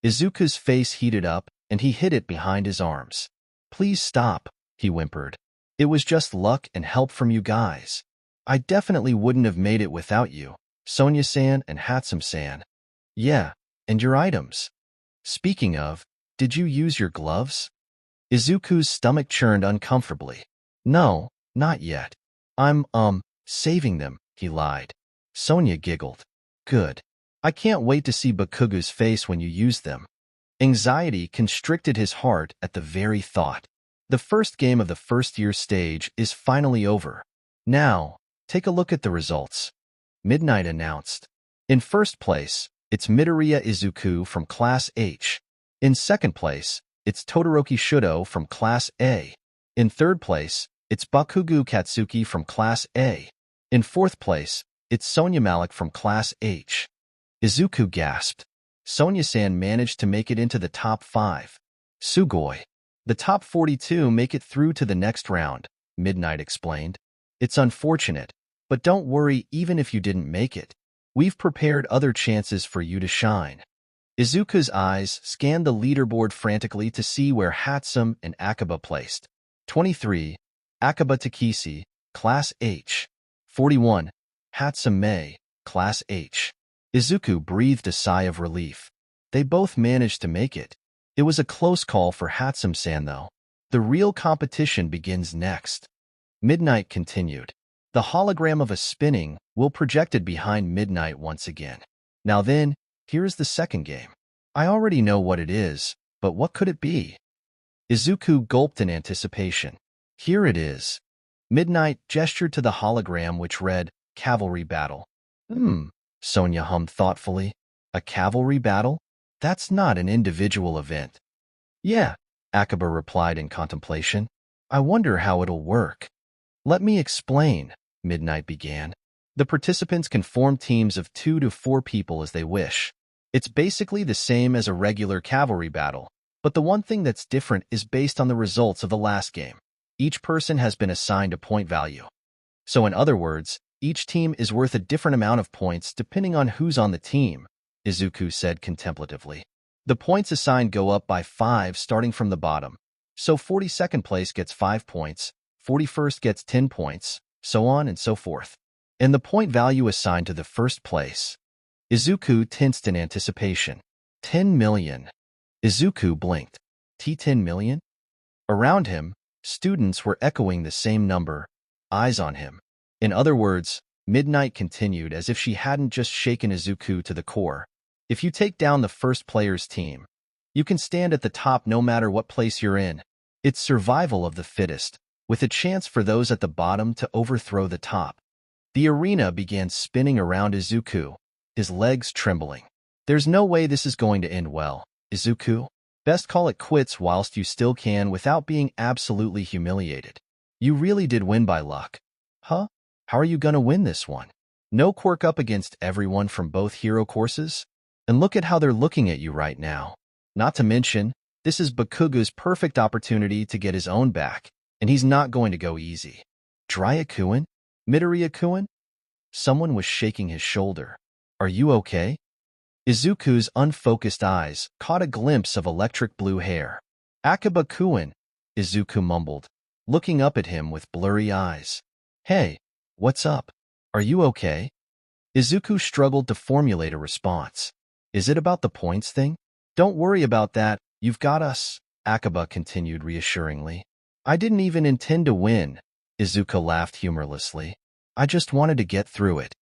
Izuku's face heated up, and he hid it behind his arms. Please stop, he whimpered. It was just luck and help from you guys. I definitely wouldn't have made it without you, Sonya-san and 𝗵𝗃-san. Yeah, and your items. Speaking of, did you use your gloves? Izuku's stomach churned uncomfortably. No, not yet. I'm, saving them, he lied. Sonya giggled. Good. I can't wait to see Bakugou's face when you use them. Anxiety constricted his heart at the very thought. The first game of the first-year stage is finally over. Now, take a look at the results. Midnight announced. In first place, it's Midoriya Izuku from Class H. In second place, it's Todoroki Shudo from Class A. In third place, it's Bakugou Katsuki from Class A. In fourth place, it's 𝗂𝗵𝗲 from Class H. Izuku gasped. Sonya-san managed to make it into the top 5. Sugoi. The top 42 make it through to the next round, Midnight explained. It's unfortunate, but don't worry even if you didn't make it. We've prepared other chances for you to shine. Izuku's eyes scanned the leaderboard frantically to see where 𝗵𝗃 and 𝗂𝗵𝗲 placed. 23, 𝗂𝗵𝗃, Class H. 41, 𝗵𝗃, Class H. Izuku breathed a sigh of relief. They both managed to make it. It was a close call for 𝗵𝗃-san, though. The real competition begins next. Midnight continued. The hologram of a spinning will projected behind Midnight once again. Now then, here is the second game. I already know what it is, but what could it be? Izuku gulped in anticipation. Here it is. Midnight gestured to the hologram which read, Cavalry Battle. Sonya hummed thoughtfully. A cavalry battle? That's not an individual event. Yeah, 𝗂𝗵𝗲 replied in contemplation. I wonder how it'll work. Let me explain, Midnight began. The participants can form teams of 2 to 4 people as they wish. It's basically the same as a regular cavalry battle, but the one thing that's different is based on the results of the last game. Each person has been assigned a point value. So in other words, Each team is worth a different amount of points depending on who's on the team, Izuku said contemplatively. The points assigned go up by 5 starting from the bottom. So 42nd place gets 5 points, 41st gets 10 points, so on and so forth. And the point value assigned to the first place. Izuku tensed in anticipation. 10 million. Izuku blinked. 10 million? Around him, students were echoing the same number, eyes on him. In other words, Midnight continued as if she hadn't just shaken Izuku to the core. If you take down the first player's team, you can stand at the top no matter what place you're in. It's survival of the fittest, with a chance for those at the bottom to overthrow the top. The arena began spinning around Izuku, his legs trembling. There's no way this is going to end well, Izuku. Best call it quits whilst you still can without being absolutely humiliated. You really did win by luck. Huh? How are you gonna win this one? No quirk up against everyone from both hero courses? And look at how they're looking at you right now. Not to mention, this is Bakugou's perfect opportunity to get his own back, and he's not going to go easy. 𝗧𝗵𝗃𝗁? Midoriya Izuku? Someone was shaking his shoulder. Are you okay? Izuku's unfocused eyes caught a glimpse of electric blue hair. 𝗧𝗵𝗃𝗁, Izuku mumbled, looking up at him with blurry eyes. Hey, what's up? Are you okay? Izuku struggled to formulate a response. Is it about the points thing? Don't worry about that, you've got us, 𝗧𝗵𝗃𝗁 continued reassuringly. I didn't even intend to win, Izuku laughed humorlessly. I just wanted to get through it.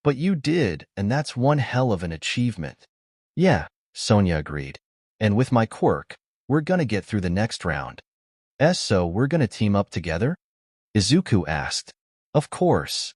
But you did, and that's one hell of an achievement. Yeah, Sonia agreed. And with my quirk, we're gonna get through the next round. So we're gonna team up together? Izuku asked. Of course.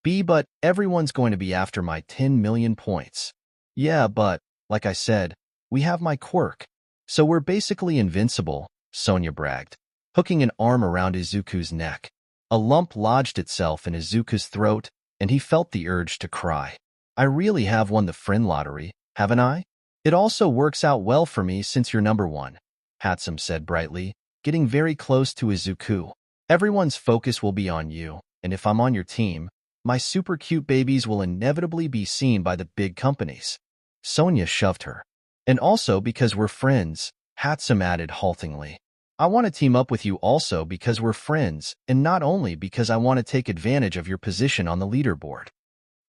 But everyone's going to be after my 10 million points. Yeah, but, like I said, we have my quirk. So we're basically invincible, Sonia bragged, hooking an arm around Izuku's neck. A lump lodged itself in Izuku's throat, and he felt the urge to cry. I really have won the friend lottery, haven't I? It also works out well for me since you're number 1, 𝗵𝗃𝗃𝗁 said brightly, getting very close to Izuku. Everyone's focus will be on you, and if I'm on your team, my super cute babies will inevitably be seen by the big companies. Sonia shoved her. And also because we're friends, 𝗵𝗃𝗃𝗁 added haltingly. I want to team up with you also because we're friends, and not only because I want to take advantage of your position on the leaderboard.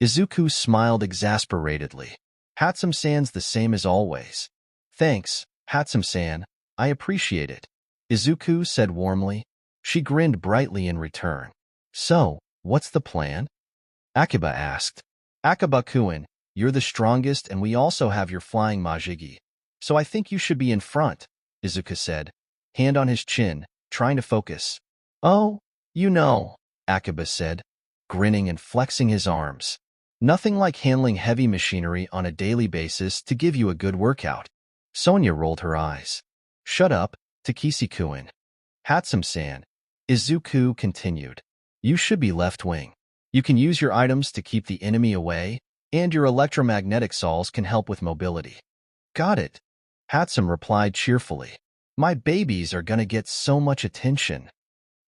Izuku smiled exasperatedly. 𝗵𝗃𝗃𝗁's the same as always. Thanks, 𝗵𝗃𝗃𝗁, I appreciate it, Izuku said warmly. She grinned brightly in return. So, what's the plan? 𝗧𝗵𝗃𝗃𝗁 asked. 𝗧𝗵𝗃𝗃𝗁, you're the strongest and we also have your flying 𝗵𝗃𝗲. So I think you should be in front, Izuku said, hand on his chin, trying to focus. Oh, you know, 𝗧𝗵𝗃𝗃𝗁 said, grinning and flexing his arms. Nothing like handling heavy machinery on a daily basis to give you a good workout. Sonia rolled her eyes. Shut up, Takeshi-kun. 𝗵𝗃𝗃𝗁, Izuku continued. You should be left wing. You can use your items to keep the enemy away, and your electromagnetic salts can help with mobility. Got it, 𝗵𝗃𝗃𝗁 replied cheerfully. My babies are gonna get so much attention.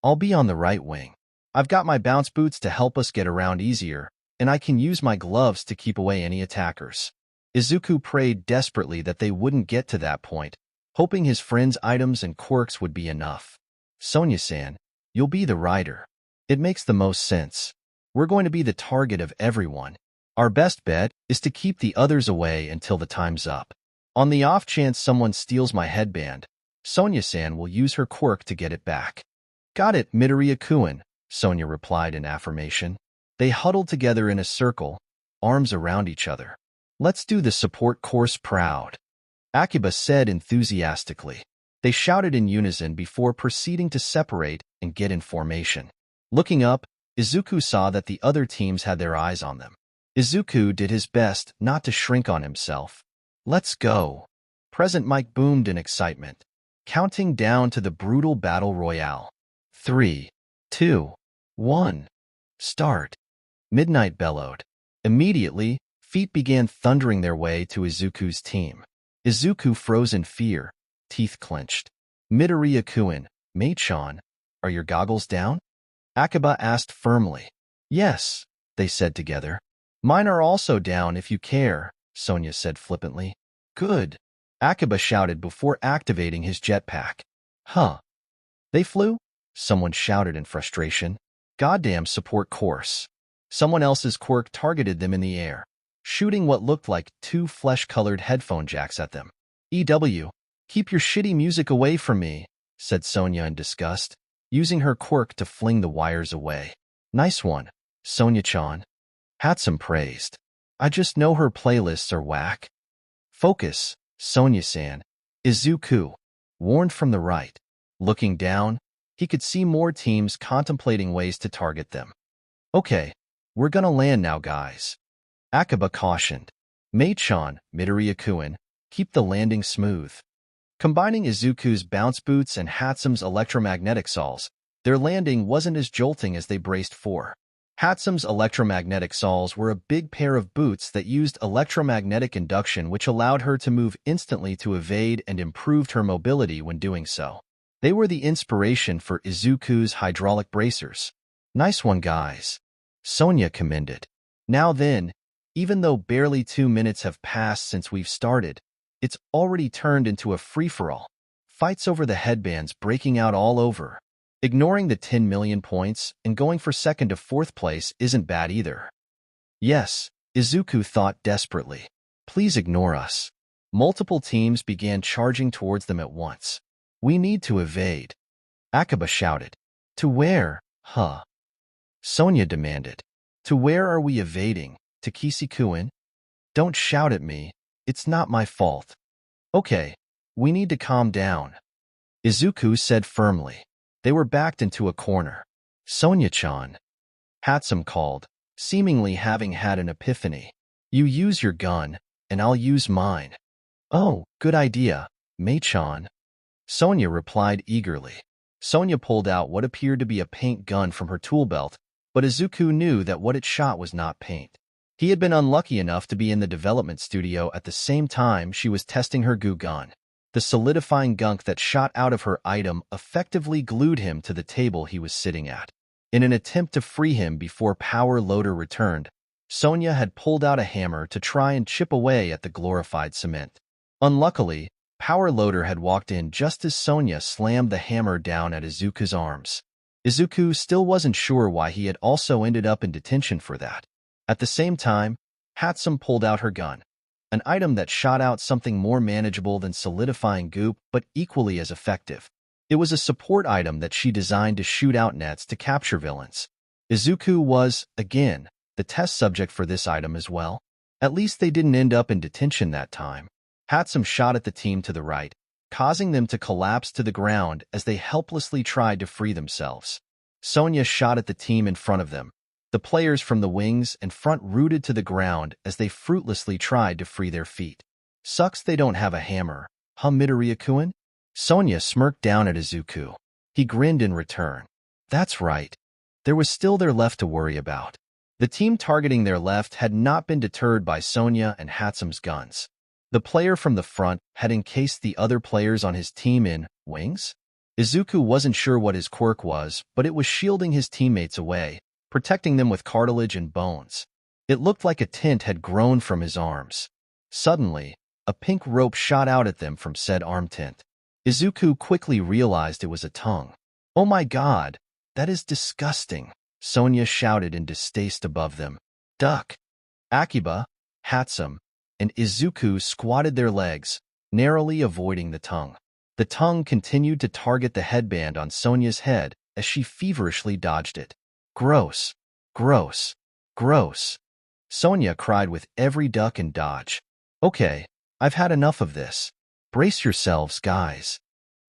I'll be on the right wing. I've got my bounce boots to help us get around easier, and I can use my gloves to keep away any attackers. Izuku prayed desperately that they wouldn't get to that point, hoping his friend's items and quirks would be enough. Sonia-san, you'll be the rider. It makes the most sense. We're going to be the target of everyone. Our best bet is to keep the others away until the time's up. On the off chance someone steals my headband, Sonia-san will use her quirk to get it back. Got it, Midoriya-kun, Sonia replied in affirmation. They huddled together in a circle, arms around each other. Let's do the support course proud, 𝗧𝗵𝗃𝗁 said enthusiastically. They shouted in unison before proceeding to separate and get in formation. Looking up, Izuku saw that the other teams had their eyes on them. Izuku did his best not to shrink on himself. Let's go. Present mic boomed in excitement, counting down to the brutal battle royale. 3, 2, 1. Start. Midnight bellowed. Immediately, feet began thundering their way to Izuku's team. Izuku froze in fear, teeth clenched. Midoriya-kun, mate-chan, are your goggles down? 𝗧𝗵𝗃𝗁 asked firmly. Yes, they said together. Mine are also down if you care, Sonia said flippantly. Good, 𝗵𝗃𝗲 shouted before activating his jetpack. Huh. They flew? Someone shouted in frustration. Goddamn support course. Someone else's quirk targeted them in the air, shooting what looked like 2 flesh-colored headphone jacks at them. EW, keep your shitty music away from me, said Sonia in disgust, using her quirk to fling the wires away. Nice one, Sonia-chan. 𝗵𝗃𝗲 praised. I just know her playlists are whack. Focus, Sonia-san. Izuku warned from the right. Looking down, he could see more teams contemplating ways to target them. Okay, we're gonna land now, guys. 𝗵𝗃𝗲 cautioned. Mei-chan, Midoriya Izuku, keep the landing smooth. Combining Izuku's bounce boots and 𝗵𝗃𝗲's electromagnetic saws, their landing wasn't as jolting as they braced for. 𝗵𝗃𝗲's electromagnetic saws were a big pair of boots that used electromagnetic induction, which allowed her to move instantly to evade and improved her mobility when doing so. They were the inspiration for Izuku's hydraulic bracers. Nice one, guys, Sonia commended. Now then, even though barely 2 minutes have passed since we've started, it's already turned into a free-for-all. Fights over the headbands breaking out all over. Ignoring the 10 million points and going for second to fourth place isn't bad either. Yes, Izuku thought desperately. Please ignore us. Multiple teams began charging towards them at once. We need to evade, 𝗵𝗃𝗲 shouted. To where, huh? Sonia demanded. To where are we evading, Takeshi-kun? Don't shout at me. It's not my fault. Okay, we need to calm down, Izuku said firmly. They were backed into a corner. Sonia-chan, 𝗵𝗃𝗲 called, seemingly having had an epiphany. You use your gun, and I'll use mine. Oh, good idea, Mei-chan, Sonia replied eagerly. Sonia pulled out what appeared to be a paint gun from her tool belt, but Izuku knew that what it shot was not paint. He had been unlucky enough to be in the development studio at the same time she was testing her goo gun. The solidifying gunk that shot out of her item effectively glued him to the table he was sitting at. In an attempt to free him before Power Loader returned, Sonia had pulled out a hammer to try and chip away at the glorified cement. Unluckily, Power Loader had walked in just as Sonia slammed the hammer down at Izuku's arms. Izuku still wasn't sure why he had also ended up in detention for that. At the same time, 𝗵𝗃𝗲 pulled out her gun, an item that shot out something more manageable than solidifying goop but equally as effective. It was a support item that she designed to shoot out nets to capture villains. Izuku was, again, the test subject for this item as well. At least they didn't end up in detention that time. 𝗵𝗃𝗲 shot at the team to the right, causing them to collapse to the ground as they helplessly tried to free themselves. Sonia shot at the team in front of them. The players from the wings and front rooted to the ground as they fruitlessly tried to free their feet. Sucks they don't have a hammer, huh, Midoriya-kun? Sonia smirked down at Izuku. He grinned in return. That's right. There was still their left to worry about. The team targeting their left had not been deterred by Sonia and 𝗵𝗃𝗲's guns. The player from the front had encased the other players on his team in wings? Izuku wasn't sure what his quirk was, but it was shielding his teammates away, protecting them with cartilage and bones. It looked like a tent had grown from his arms. Suddenly, a pink rope shot out at them from said arm tent. Izuku quickly realized it was a tongue. Oh my god, that is disgusting, Sonia shouted in distaste above them. Duck. 𝗵𝗃𝗲𝗏, 𝗵𝗃𝗲, and Izuku squatted their legs, narrowly avoiding the tongue. The tongue continued to target the headband on Sonia's head as she feverishly dodged it. Gross. Gross. Gross. Sonia cried with every duck and dodge. Okay, I've had enough of this. Brace yourselves, guys.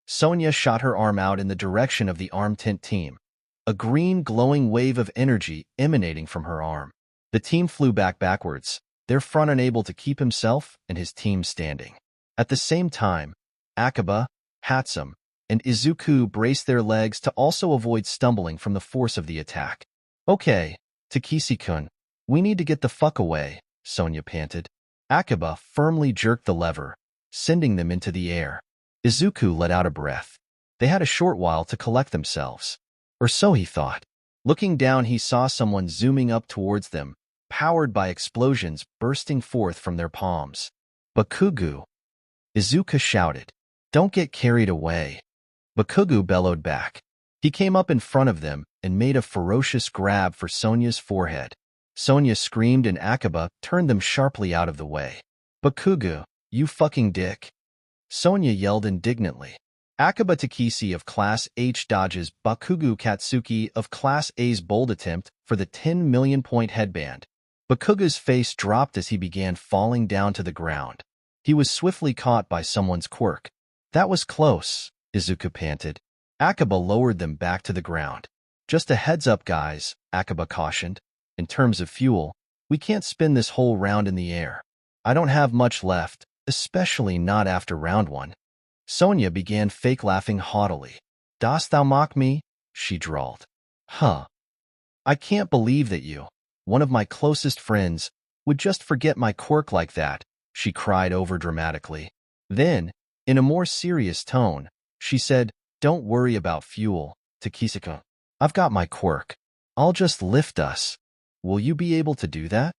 Sonia shot her arm out in the direction of the arm tent team. A green glowing wave of energy emanating from her arm. The team flew backwards, their front unable to keep himself and his team standing. At the same time, 𝗵𝗃𝗲, 𝗵𝗃𝗲, and Izuku braced their legs to also avoid stumbling from the force of the attack. Okay, Takeshi-kun, we need to get the fuck away, Sonia panted. 𝗵𝗃𝗲 firmly jerked the lever, sending them into the air. Izuku let out a breath. They had a short while to collect themselves. Or so he thought. Looking down, he saw someone zooming up towards them, powered by explosions bursting forth from their palms. Bakugou! Izuku shouted. Don't get carried away. Bakugou bellowed back. He came up in front of them and made a ferocious grab for Sonya's forehead. Sonya screamed and 𝗵𝗲𝗄 turned them sharply out of the way. Bakugou, you fucking dick! Sonya yelled indignantly. 𝗵𝗲𝗄𝗁𝗍 of Class H dodges Bakugou Katsuki of Class A's bold attempt for the 10 million point headband. Bakugou's face dropped as he began falling down to the ground. He was swiftly caught by someone's quirk. That was close, Izuku panted. 𝗵𝗲𝗄 lowered them back to the ground. Just a heads up, guys, 𝗵𝗲𝗄 cautioned. In terms of fuel, we can't spin this whole round in the air. I don't have much left, especially not after round 1. Sonya began fake laughing haughtily. Das thou mock me? She drawled. Huh. I can't believe that you, one of my closest friends, would just forget my quirk like that, she cried overdramatically. Then, in a more serious tone, she said, Don't worry about fuel, Takisuka. I've got my quirk. I'll just lift us. Will you be able to do that?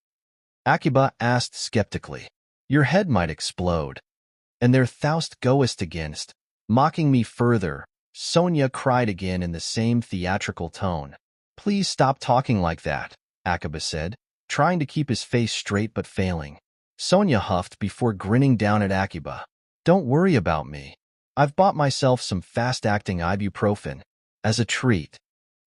𝗵𝗲𝗄 asked skeptically. Your head might explode. And they're 𝗧𝗵𝗲𝗄𝗁𝗍, mocking me further, Sonya cried again in the same theatrical tone. Please stop talking like that, 𝗵𝗲𝗄 said, trying to keep his face straight but failing. Sonya huffed before grinning down at 𝗵𝗲𝗄. Don't worry about me. I've bought myself some fast-acting ibuprofen. As a treat.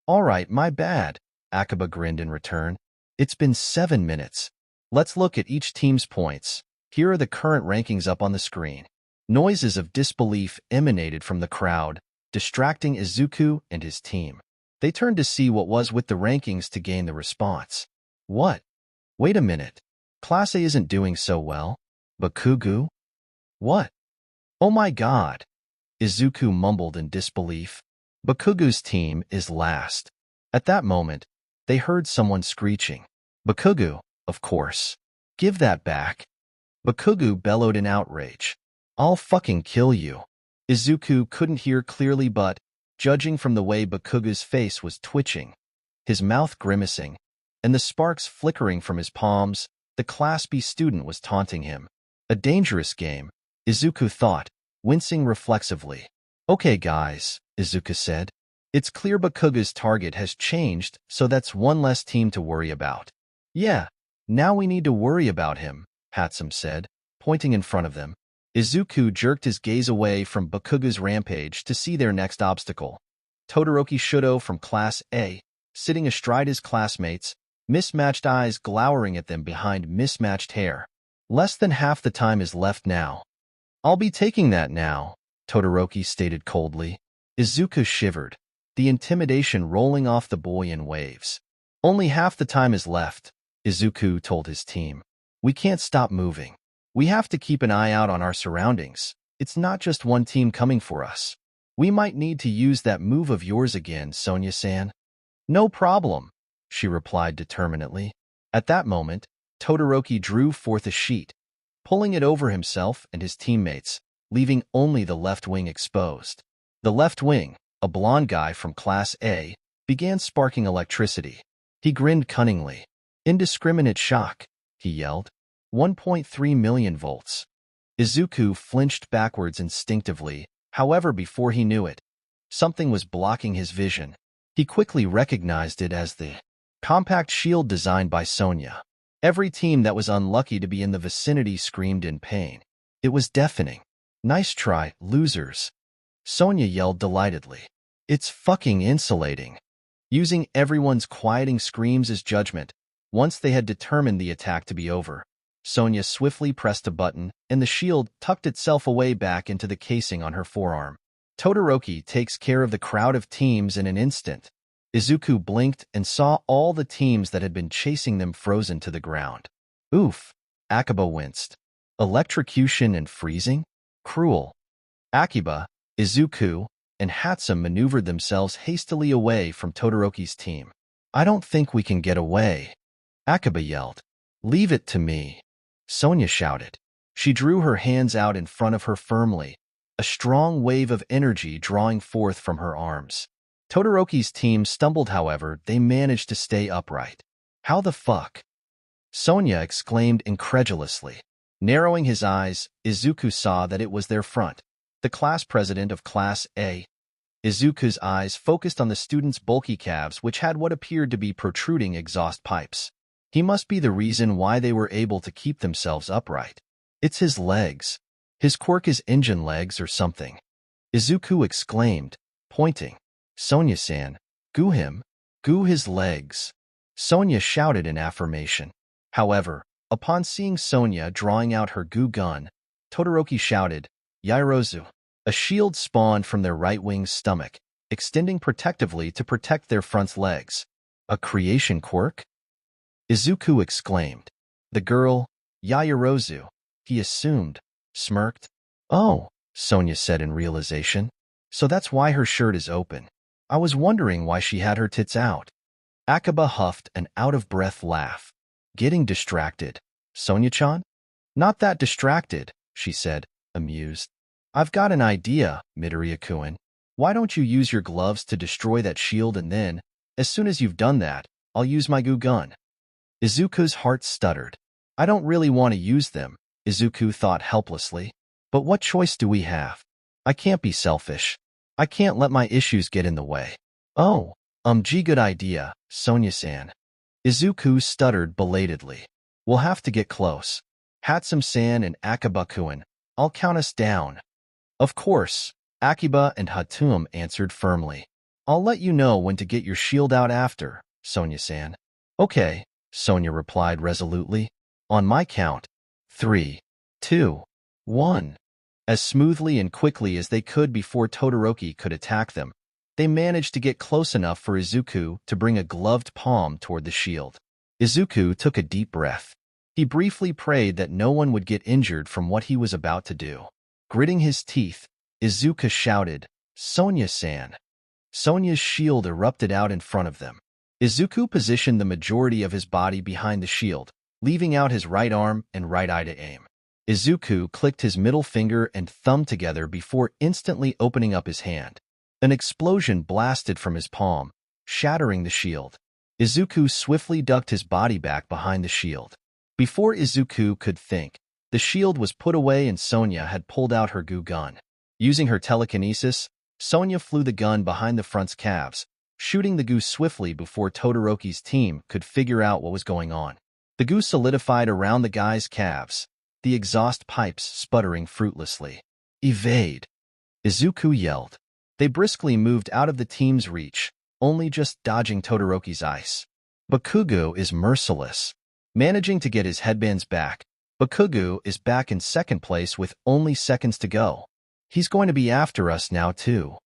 All right, my bad, 𝗵𝗲𝗄 grinned in return. It's been 7 minutes. Let's look at each team's points. Here are the current rankings up on the screen. Noises of disbelief emanated from the crowd, distracting Izuku and his team. They turned to see what was with the rankings to gain the response. What? Wait a minute. Class A isn't doing so well. Bakugou? What? Oh my god. Izuku mumbled in disbelief. Bakugou's team is last. At that moment, they heard someone screeching. Bakugou, of course. Give that back. Bakugou bellowed in outrage. I'll fucking kill you. Izuku couldn't hear clearly but, judging from the way Bakugou's face was twitching, his mouth grimacing, and the sparks flickering from his palms, the Class B student was taunting him. A dangerous game, Izuku thought, wincing reflexively. Okay guys, Izuku said. It's clear Bakugou's target has changed, so that's one less team to worry about. Yeah, now we need to worry about him, 𝗵𝗲𝗄 said, pointing in front of them. Izuku jerked his gaze away from Bakugou's rampage to see their next obstacle. Todoroki Shudo from Class A, sitting astride his classmates, mismatched eyes glowering at them behind mismatched hair. Less than half the time is left now. I'll be taking that now, Todoroki stated coldly. Izuku shivered, the intimidation rolling off the boy in waves. Only half the time is left, Izuku told his team. We can't stop moving. We have to keep an eye out on our surroundings. It's not just one team coming for us. We might need to use that move of yours again, Sonya-san. No problem, she replied determinedly. At that moment, Todoroki drew forth a sheet, pulling it over himself and his teammates, leaving only the left wing exposed. The left wing, a blonde guy from Class A, began sparking electricity. He grinned cunningly. Indiscriminate shock, he yelled. 1.3 million volts. Izuku flinched backwards instinctively, however before he knew it, something was blocking his vision. He quickly recognized it as the compact shield designed by Sonya. Every team that was unlucky to be in the vicinity screamed in pain. It was deafening. Nice try, losers. Sonya yelled delightedly. It's fucking insulating. Using everyone's quieting screams as judgment, once they had determined the attack to be over, Sonya swiftly pressed a button, and the shield tucked itself away back into the casing on her forearm. Todoroki takes care of the crowd of teams in an instant. Izuku blinked and saw all the teams that had been chasing them frozen to the ground. Oof, 𝗵𝗲𝗄 winced. Electrocution and freezing? Cruel. 𝗵𝗲𝗄, Izuku, and 𝗵𝗲𝗄 maneuvered themselves hastily away from Todoroki's team. I don't think we can get away, 𝗵𝗲𝗄 yelled. Leave it to me, Sonya shouted. She drew her hands out in front of her firmly, a strong wave of energy drawing forth from her arms. Todoroki's team stumbled, however, they managed to stay upright. How the fuck? Sonya exclaimed incredulously. Narrowing his eyes, Izuku saw that it was their front, the class president of Class A. Izuku's eyes focused on the students' bulky calves, which had what appeared to be protruding exhaust pipes. He must be the reason why they were able to keep themselves upright. It's his legs. His quirk is engine legs or something. Izuku exclaimed, pointing. Sonya-san, goo him. Goo his legs. Sonya shouted in affirmation. However, upon seeing Sonya drawing out her goo gun, Todoroki shouted, Yaoyorozu. A shield spawned from their right wing's stomach, extending protectively to protect their front legs. A creation quirk? Izuku exclaimed. The girl, Yaoyorozu, he assumed, smirked. Oh, Sonya said in realization. So that's why her shirt is open. I was wondering why she had her tits out. 𝗵𝗃𝗃 huffed an out-of-breath laugh. Getting distracted. Sonya-chan? Not that distracted, she said, amused. I've got an idea, Midoriya-kun. Why don't you use your gloves to destroy that shield, and then, as soon as you've done that, I'll use my goo gun. Izuku's heart stuttered. I don't really want to use them, Izuku thought helplessly. But what choice do we have? I can't be selfish. I can't let my issues get in the way. Oh, good idea, Sonya-san. Izuku stuttered belatedly. We'll have to get close. 𝗵𝗃𝗃 and 𝗵𝗃𝗃, I'll count us down. Of course, 𝗵𝗃𝗃 and 𝗵𝗃 answered firmly. I'll let you know when to get your shield out after, Sonya-san. Okay, Sonya replied resolutely. On my count. 3, 2, 1. As smoothly and quickly as they could before Todoroki could attack them, they managed to get close enough for Izuku to bring a gloved palm toward the shield. Izuku took a deep breath. He briefly prayed that no one would get injured from what he was about to do. Gritting his teeth, Izuku shouted, Sonya-san. Sonya's shield erupted out in front of them. Izuku positioned the majority of his body behind the shield, leaving out his right arm and right eye to aim. Izuku clicked his middle finger and thumb together before instantly opening up his hand. An explosion blasted from his palm, shattering the shield. Izuku swiftly ducked his body back behind the shield. Before Izuku could think, the shield was put away and Sonya had pulled out her goo gun. Using her telekinesis, Sonya flew the gun behind the front's calves, shooting the goo swiftly before Todoroki's team could figure out what was going on. The goo solidified around the guy's calves, the exhaust pipes sputtering fruitlessly. Evade! Izuku yelled. They briskly moved out of the team's reach, only just dodging Todoroki's ice. Bakugou is merciless. Managing to get his headbands back, Bakugou is back in second place with only seconds to go. He's going to be after us now too.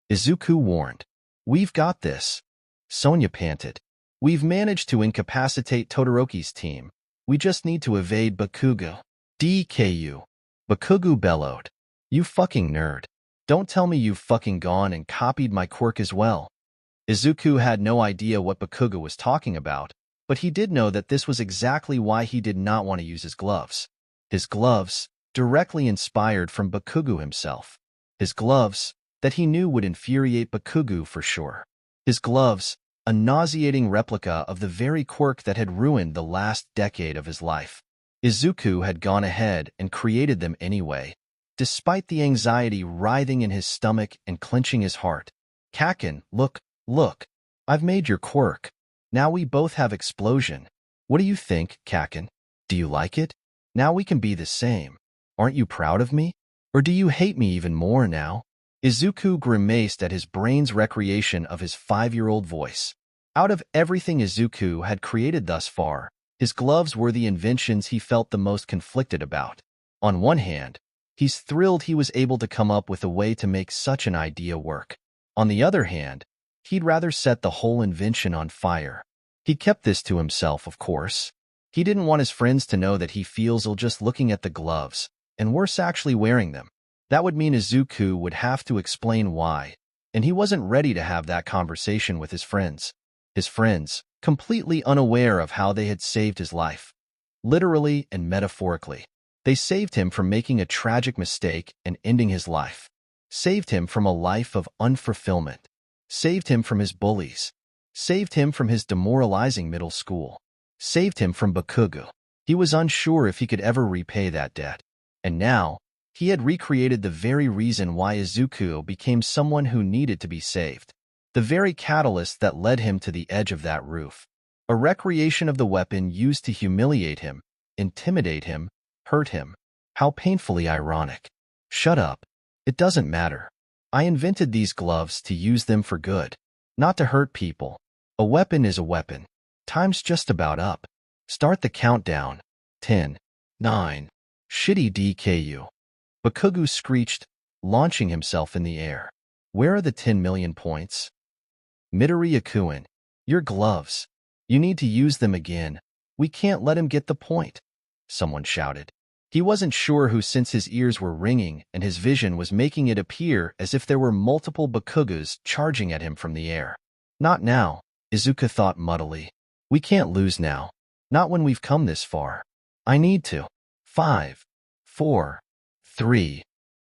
Izuku warned. We've got this. Sonya panted. We've managed to incapacitate Todoroki's team. We just need to evade Bakugou. DKU. Bakugou bellowed. You fucking nerd. Don't tell me you've fucking gone and copied my quirk as well. Izuku had no idea what Bakugou was talking about, but he did know that this was exactly why he did not want to use his gloves. His gloves, directly inspired from Bakugou himself. His gloves, that he knew would infuriate Bakugou for sure. His gloves, a nauseating replica of the very quirk that had ruined the last decade of his life. Izuku had gone ahead and created them anyway, despite the anxiety writhing in his stomach and clenching his heart. Kaken, look, I've made your quirk. Now we both have explosion. What do you think, Kaken? Do you like it? Now we can be the same. Aren't you proud of me? Or do you hate me even more now? Izuku grimaced at his brain's recreation of his 5-year-old voice. Out of everything Izuku had created thus far, his gloves were the inventions he felt the most conflicted about. On one hand, he's thrilled he was able to come up with a way to make such an idea work. On the other hand, he'd rather set the whole invention on fire. He kept this to himself, of course. He didn't want his friends to know that he feels ill just looking at the gloves, and worse, actually wearing them. That would mean Izuku would have to explain why, and he wasn't ready to have that conversation with his friends. His friends, completely unaware of how they had saved his life. Literally and metaphorically. They saved him from making a tragic mistake and ending his life. Saved him from a life of unfulfillment. saved him from his bullies, saved him from his demoralizing middle school, saved him from Bakugou. He was unsure if he could ever repay that debt. And now, he had recreated the very reason why Izuku became someone who needed to be saved. The very catalyst that led him to the edge of that roof. A recreation of the weapon used to humiliate him, intimidate him, hurt him. How painfully ironic. Shut up. It doesn't matter. I invented these gloves to use them for good, not to hurt people. A weapon is a weapon. Time's just about up. Start the countdown. 10, 9. 𝗬𝗧𝗵𝗃𝗲. Bakugou screeched, launching himself in the air. Where are the 10 million points? Midoriya-kun, your gloves. You need to use them again. We can't let him get the point, someone shouted. He wasn't sure who, since his ears were ringing and his vision was making it appear as if there were multiple Bakugous charging at him from the air. Not now, Izuku thought muddily. We can't lose now. Not when we've come this far. I need to. 5, 4, 3.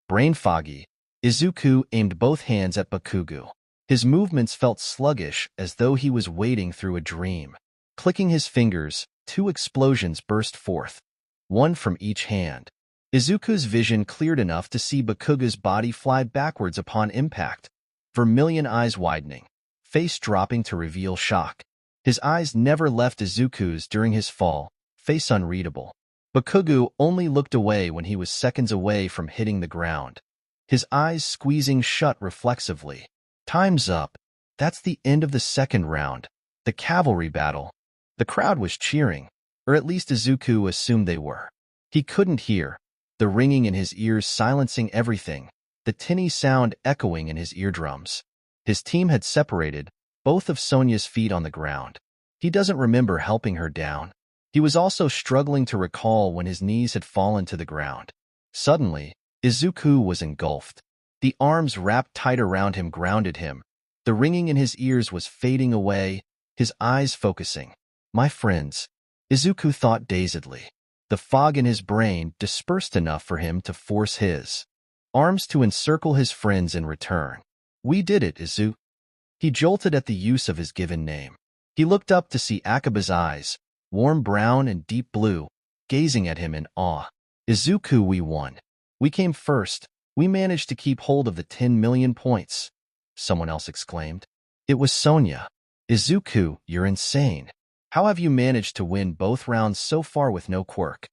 Brain foggy, Izuku aimed both hands at Bakugou. His movements felt sluggish, as though he was wading through a dream. Clicking his fingers, 2 explosions burst forth, one from each hand. Izuku's vision cleared enough to see Bakugou's body fly backwards upon impact, vermilion eyes widening, face dropping to reveal shock. His eyes never left Izuku's during his fall, face unreadable. Bakugou only looked away when he was seconds away from hitting the ground, his eyes squeezing shut reflexively. Time's up. That's the end of the second round, the cavalry battle. The crowd was cheering, or at least Izuku assumed they were. He couldn't hear, the ringing in his ears silencing everything, the tinny sound echoing in his eardrums. His team had separated, both of Sonya's feet on the ground. He doesn't remember helping her down. He was also struggling to recall when his knees had fallen to the ground. Suddenly, Izuku was engulfed. The arms wrapped tight around him grounded him. The ringing in his ears was fading away, his eyes focusing. My friends, Izuku thought dazedly. The fog in his brain dispersed enough for him to force his arms to encircle his friends in return. We did it, Izuku. He jolted at the use of his given name. He looked up to see Akaba's eyes, warm brown and deep blue, gazing at him in awe. Izuku, we won. We came first. We managed to keep hold of the 10 million points, someone else exclaimed. It was Sonya. Izuku, you're insane. How have you managed to win both rounds so far with no quirk?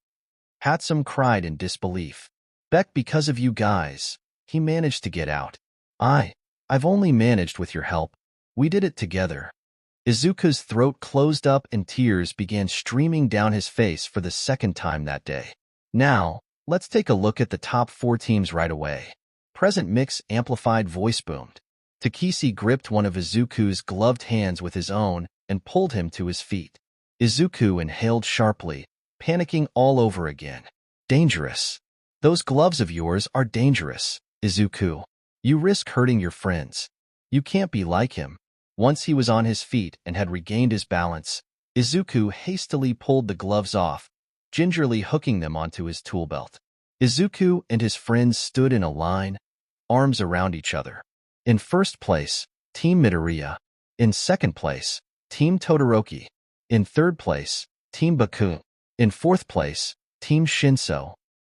𝗵𝗃𝗃 cried in disbelief. Beck, because of you guys, he managed to get out. I've only managed with your help. We did it together. Izuku's throat closed up and tears began streaming down his face for the second time that day. Now, let's take a look at the top 4 teams right away. Present mix amplified voice boomed. Takeshi gripped one of Izuku's gloved hands with his own and pulled him to his feet. Izuku inhaled sharply, panicking all over again. Dangerous. Those gloves of yours are dangerous, Izuku. You risk hurting your friends. You can't be like him. Once he was on his feet and had regained his balance, Izuku hastily pulled the gloves off, gingerly hooking them onto his tool belt. Izuku and his friends stood in a line, arms around each other. In first place, Team Midoriya. In second place, Team Todoroki. In third place, Team Bakugou. In fourth place, Team Shinso.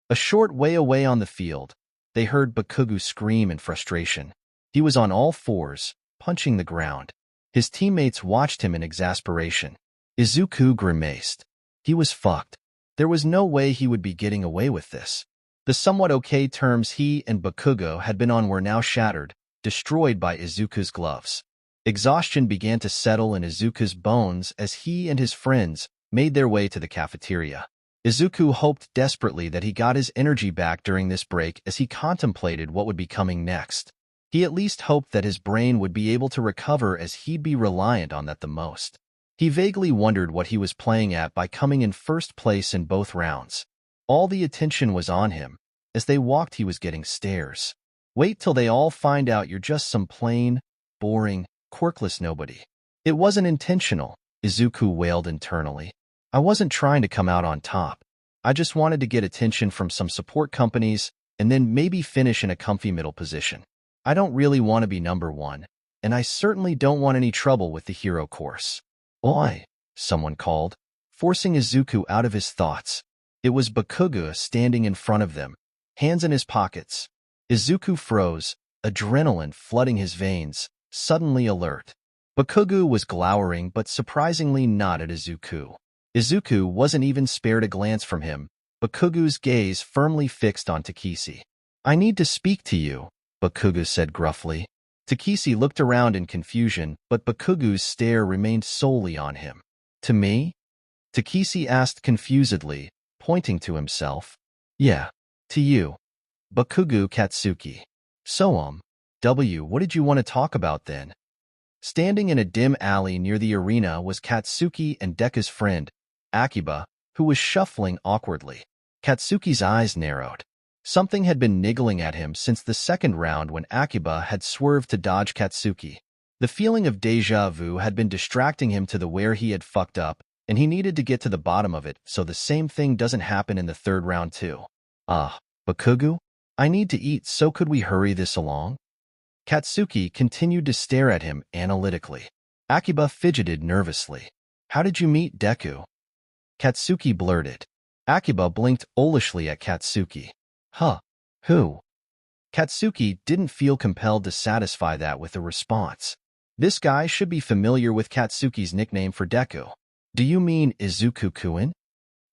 A short way away on the field, they heard Bakugou scream in frustration. He was on all fours, punching the ground. His teammates watched him in exasperation. Izuku grimaced. He was fucked. There was no way he would be getting away with this. The somewhat okay terms he and Bakugou had been on were now shattered, destroyed by Izuku's gloves. Exhaustion began to settle in Izuku's bones as he and his friends made their way to the cafeteria. Izuku hoped desperately that he got his energy back during this break as he contemplated what would be coming next. He at least hoped that his brain would be able to recover, as he'd be reliant on that the most. He vaguely wondered what he was playing at by coming in first place in both rounds. All the attention was on him. As they walked, he was getting stares. Wait till they all find out you're just some plain, boring, quirkless nobody. It wasn't intentional, Izuku wailed internally. I wasn't trying to come out on top. I just wanted to get attention from some support companies and then maybe finish in a comfy middle position. I don't really want to be number 1. and I certainly don't want any trouble with the hero course. Oi, someone called, forcing Izuku out of his thoughts. It was Bakugou standing in front of them, hands in his pockets. Izuku froze, adrenaline flooding his veins, suddenly alert. Bakugou was glowering but surprisingly not at Izuku. Izuku wasn't even spared a glance from him, Bakugou's gaze firmly fixed on 𝗧𝗵𝗃𝗲. I need to speak to you, Bakugou said gruffly. 𝗧𝗵𝗃𝗲 looked around in confusion, but Bakugou's stare remained solely on him. To me? 𝗧𝗵𝗃𝗲 asked confusedly, pointing to himself. Yeah, to you. Bakugou Katsuki. 𝗬𝗵𝗲, what did you want to talk about then? Standing in a dim alley near the arena was Katsuki and Deku's friend, 𝗳𝗍𝗄, who was shuffling awkwardly. Katsuki's eyes narrowed. Something had been niggling at him since the second round when 𝗳𝗍𝗄 had swerved to dodge Katsuki. The feeling of déjà vu had been distracting him to the where he had fucked up, and he needed to get to the bottom of it so the same thing doesn't happen in the third round too. Bakugou? I need to eat, so could we hurry this along? Katsuki continued to stare at him analytically. 𝗳𝗍𝗄 fidgeted nervously. How did you meet Deku? Katsuki blurted. 𝗳𝗍𝗄 blinked owlishly at Katsuki. Huh? Who? Katsuki didn't feel compelled to satisfy that with a response. This guy should be familiar with Katsuki's nickname for Deku. Do you mean Izuku-kun?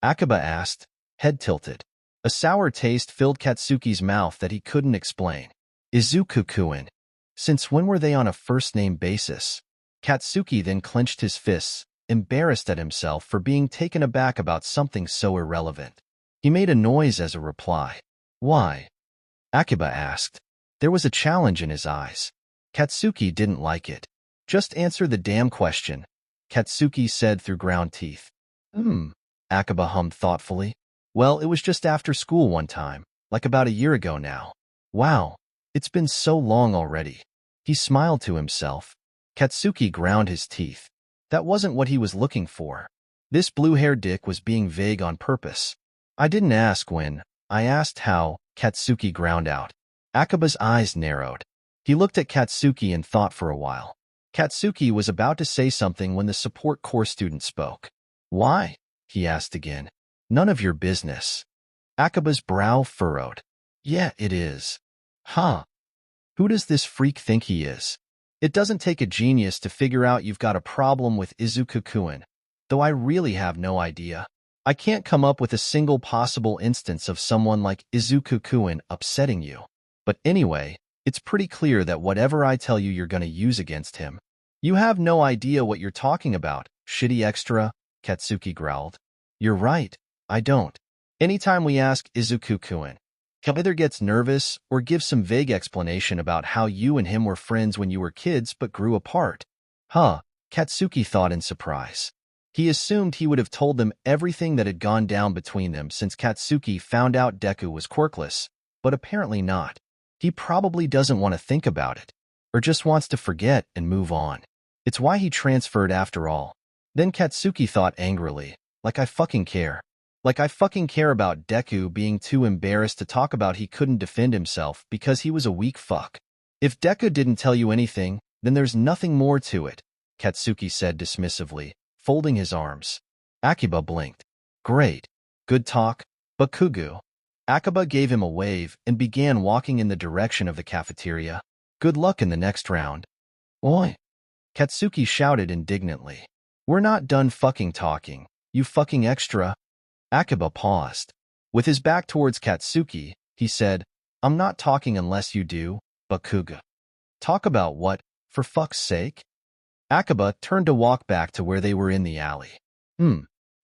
𝗳𝗍𝗄 asked, head tilted. A sour taste filled Katsuki's mouth that he couldn't explain. Izuku-kun? Since when were they on a first-name basis? Katsuki then clenched his fists, embarrassed at himself for being taken aback about something so irrelevant. He made a noise as a reply. Why? 𝗳𝗍𝗄 asked. There was a challenge in his eyes. Katsuki didn't like it. Just answer the damn question, Katsuki said through ground teeth. 𝗳𝗍𝗄 hummed thoughtfully. Well, it was just after school one time, like about a year ago now. Wow, it's been so long already. He smiled to himself. Katsuki ground his teeth. That wasn't what he was looking for. This blue-haired dick was being vague on purpose. I didn't ask when, I asked how, Katsuki ground out. 𝗳𝗍𝗄's eyes narrowed. He looked at Katsuki and thought for a while. Katsuki was about to say something when the support corps student spoke. Why? He asked again. None of your business. 𝗳𝗍𝗄's brow furrowed. Yeah, it is. Huh? Who does this freak think he is? It doesn't take a genius to figure out you've got a problem with Izuku-kun, though I really have no idea. I can't come up with a single possible instance of someone like Izuku-kun upsetting you. But anyway, it's pretty clear that whatever I tell you you're gonna use against him. You have no idea what you're talking about, shitty extra, Katsuki growled. You're right, I don't. Anytime we ask Izuku-kun, he either gets nervous or gives some vague explanation about how you and him were friends when you were kids but grew apart. Huh, Katsuki thought in surprise. He assumed he would have told them everything that had gone down between them since Katsuki found out Deku was quirkless, but apparently not. He probably doesn't want to think about it, or just wants to forget and move on. It's why he transferred after all. Then Katsuki thought angrily, like I fucking care. Like I fucking care about Deku being too embarrassed to talk about he couldn't defend himself because he was a weak fuck. If Deku didn't tell you anything, then there's nothing more to it, Katsuki said dismissively, folding his arms. 𝗳𝗍𝗄 blinked. Great. Good talk, Bakugou. 𝗳𝗍𝗄 gave him a wave and began walking in the direction of the cafeteria. Good luck in the next round. Oi! Katsuki shouted indignantly. We're not done fucking talking, you fucking extra. 𝗳𝗍𝗄 paused. With his back towards Katsuki, he said, I'm not talking unless you do, Bakugou. Talk about what, for fuck's sake? 𝗳𝗍𝗄 turned to walk back to where they were in the alley.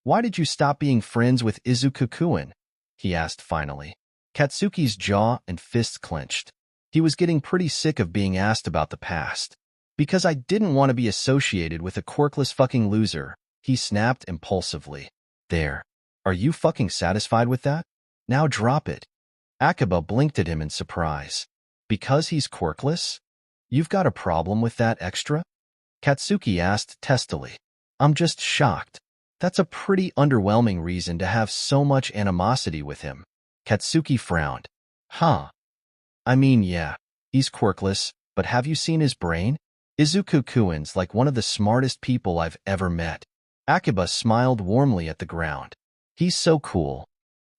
Why did you stop being friends with Izuku-kun? He asked finally. Katsuki's jaw and fists clenched. He was getting pretty sick of being asked about the past. Because I didn't want to be associated with a quirkless fucking loser, he snapped impulsively. There. Are you fucking satisfied with that? Now drop it. 𝗳𝗍𝗄 blinked at him in surprise. Because he's quirkless? You've got a problem with that extra? Katsuki asked testily. I'm just shocked. That's a pretty underwhelming reason to have so much animosity with him. Katsuki frowned. Huh. I mean, yeah, he's quirkless, but have you seen his brain? 𝗧𝗵𝗃𝗀𝗁's like one of the smartest people I've ever met. 𝗬𝗏𝗂 smiled warmly at the ground. He's so cool.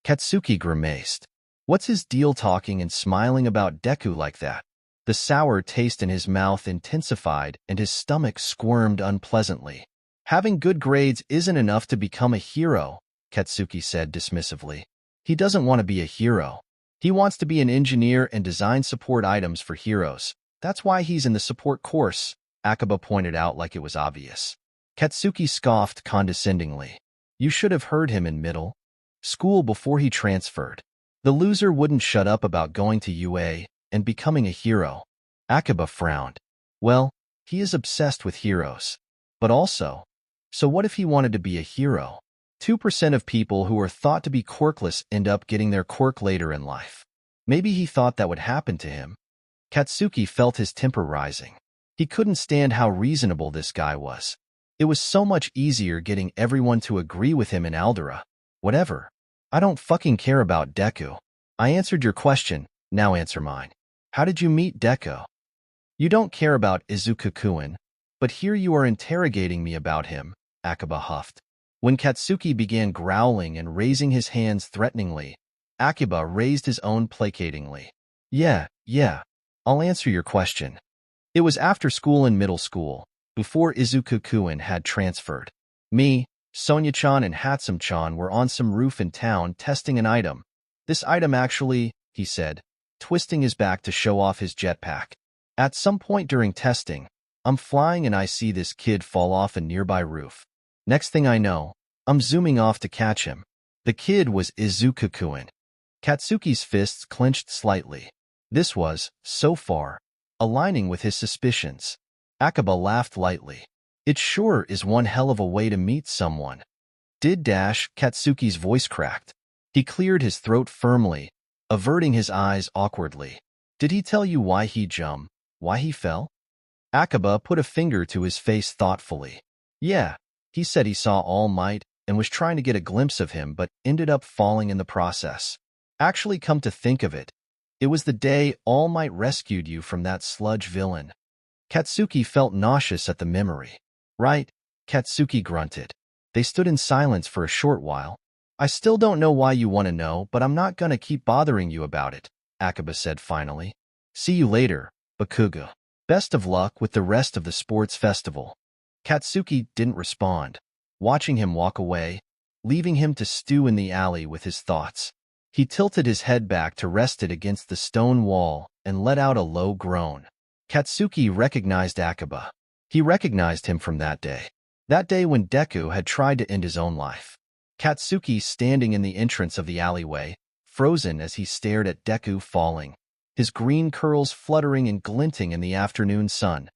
Katsuki grimaced. What's his deal talking and smiling about Deku like that? The sour taste in his mouth intensified and his stomach squirmed unpleasantly. Having good grades isn't enough to become a hero, Katsuki said dismissively. He doesn't want to be a hero. He wants to be an engineer and design support items for heroes. That's why he's in the support course, 𝗬𝗏𝗂 pointed out like it was obvious. Katsuki scoffed condescendingly. You should have heard him in middle school before he transferred. The loser wouldn't shut up about going to UA and becoming a hero. 𝗬𝗏𝗂 frowned. Well, he is obsessed with heroes. But also, so what if he wanted to be a hero? 2% of people who are thought to be quirkless end up getting their quirk later in life. Maybe he thought that would happen to him. Katsuki felt his temper rising. He couldn't stand how reasonable this guy was. It was so much easier getting everyone to agree with him in 𝗎𝙪𝙢. Whatever. I don't fucking care about Deku. I answered your question, now answer mine. How did you meet Deku? You don't care about Izuku-kun, but here you are interrogating me about him, 𝗬𝗏𝗂 huffed. When Katsuki began growling and raising his hands threateningly, 𝗬𝗏𝗂 raised his own placatingly. Yeah, I'll answer your question. It was after school in middle school, before Izuku-kun had transferred. Me, Sonia-chan and Hatsum-chan were on some roof in town testing an item. This item actually, he said, twisting his back to show off his jetpack. At some point during testing, I'm flying and I see this kid fall off a nearby roof. Next thing I know, I'm zooming off to catch him. The kid was Izuku-kun. Katsuki's fists clenched slightly. This was, so far, aligning with his suspicions. 𝗬𝗏𝗂 laughed lightly. It sure is one hell of a way to meet someone. Katsuki's voice cracked. He cleared his throat firmly, averting his eyes awkwardly. Did he tell you why he jumped? Why he fell? 𝗬𝗏𝗂 put a finger to his face thoughtfully. Yeah, he said he saw All Might and was trying to get a glimpse of him but ended up falling in the process. Actually, come to think of it, it was the day All Might rescued you from that sludge villain. Katsuki felt nauseous at the memory. Right, Katsuki grunted. They stood in silence for a short while. I still don't know why you want to know, but I'm not gonna keep bothering you about it, 𝗬𝗏𝗂 said finally. See you later, Bakugou. Best of luck with the rest of the sports festival. Katsuki didn't respond, watching him walk away, leaving him to stew in the alley with his thoughts. He tilted his head back to rest it against the stone wall and let out a low groan. Katsuki recognized 𝗬𝗏𝗂. He recognized him from that day. That day when Deku had tried to end his own life. Katsuki standing in the entrance of the alleyway, frozen as he stared at Deku falling, his green curls fluttering and glinting in the afternoon sun.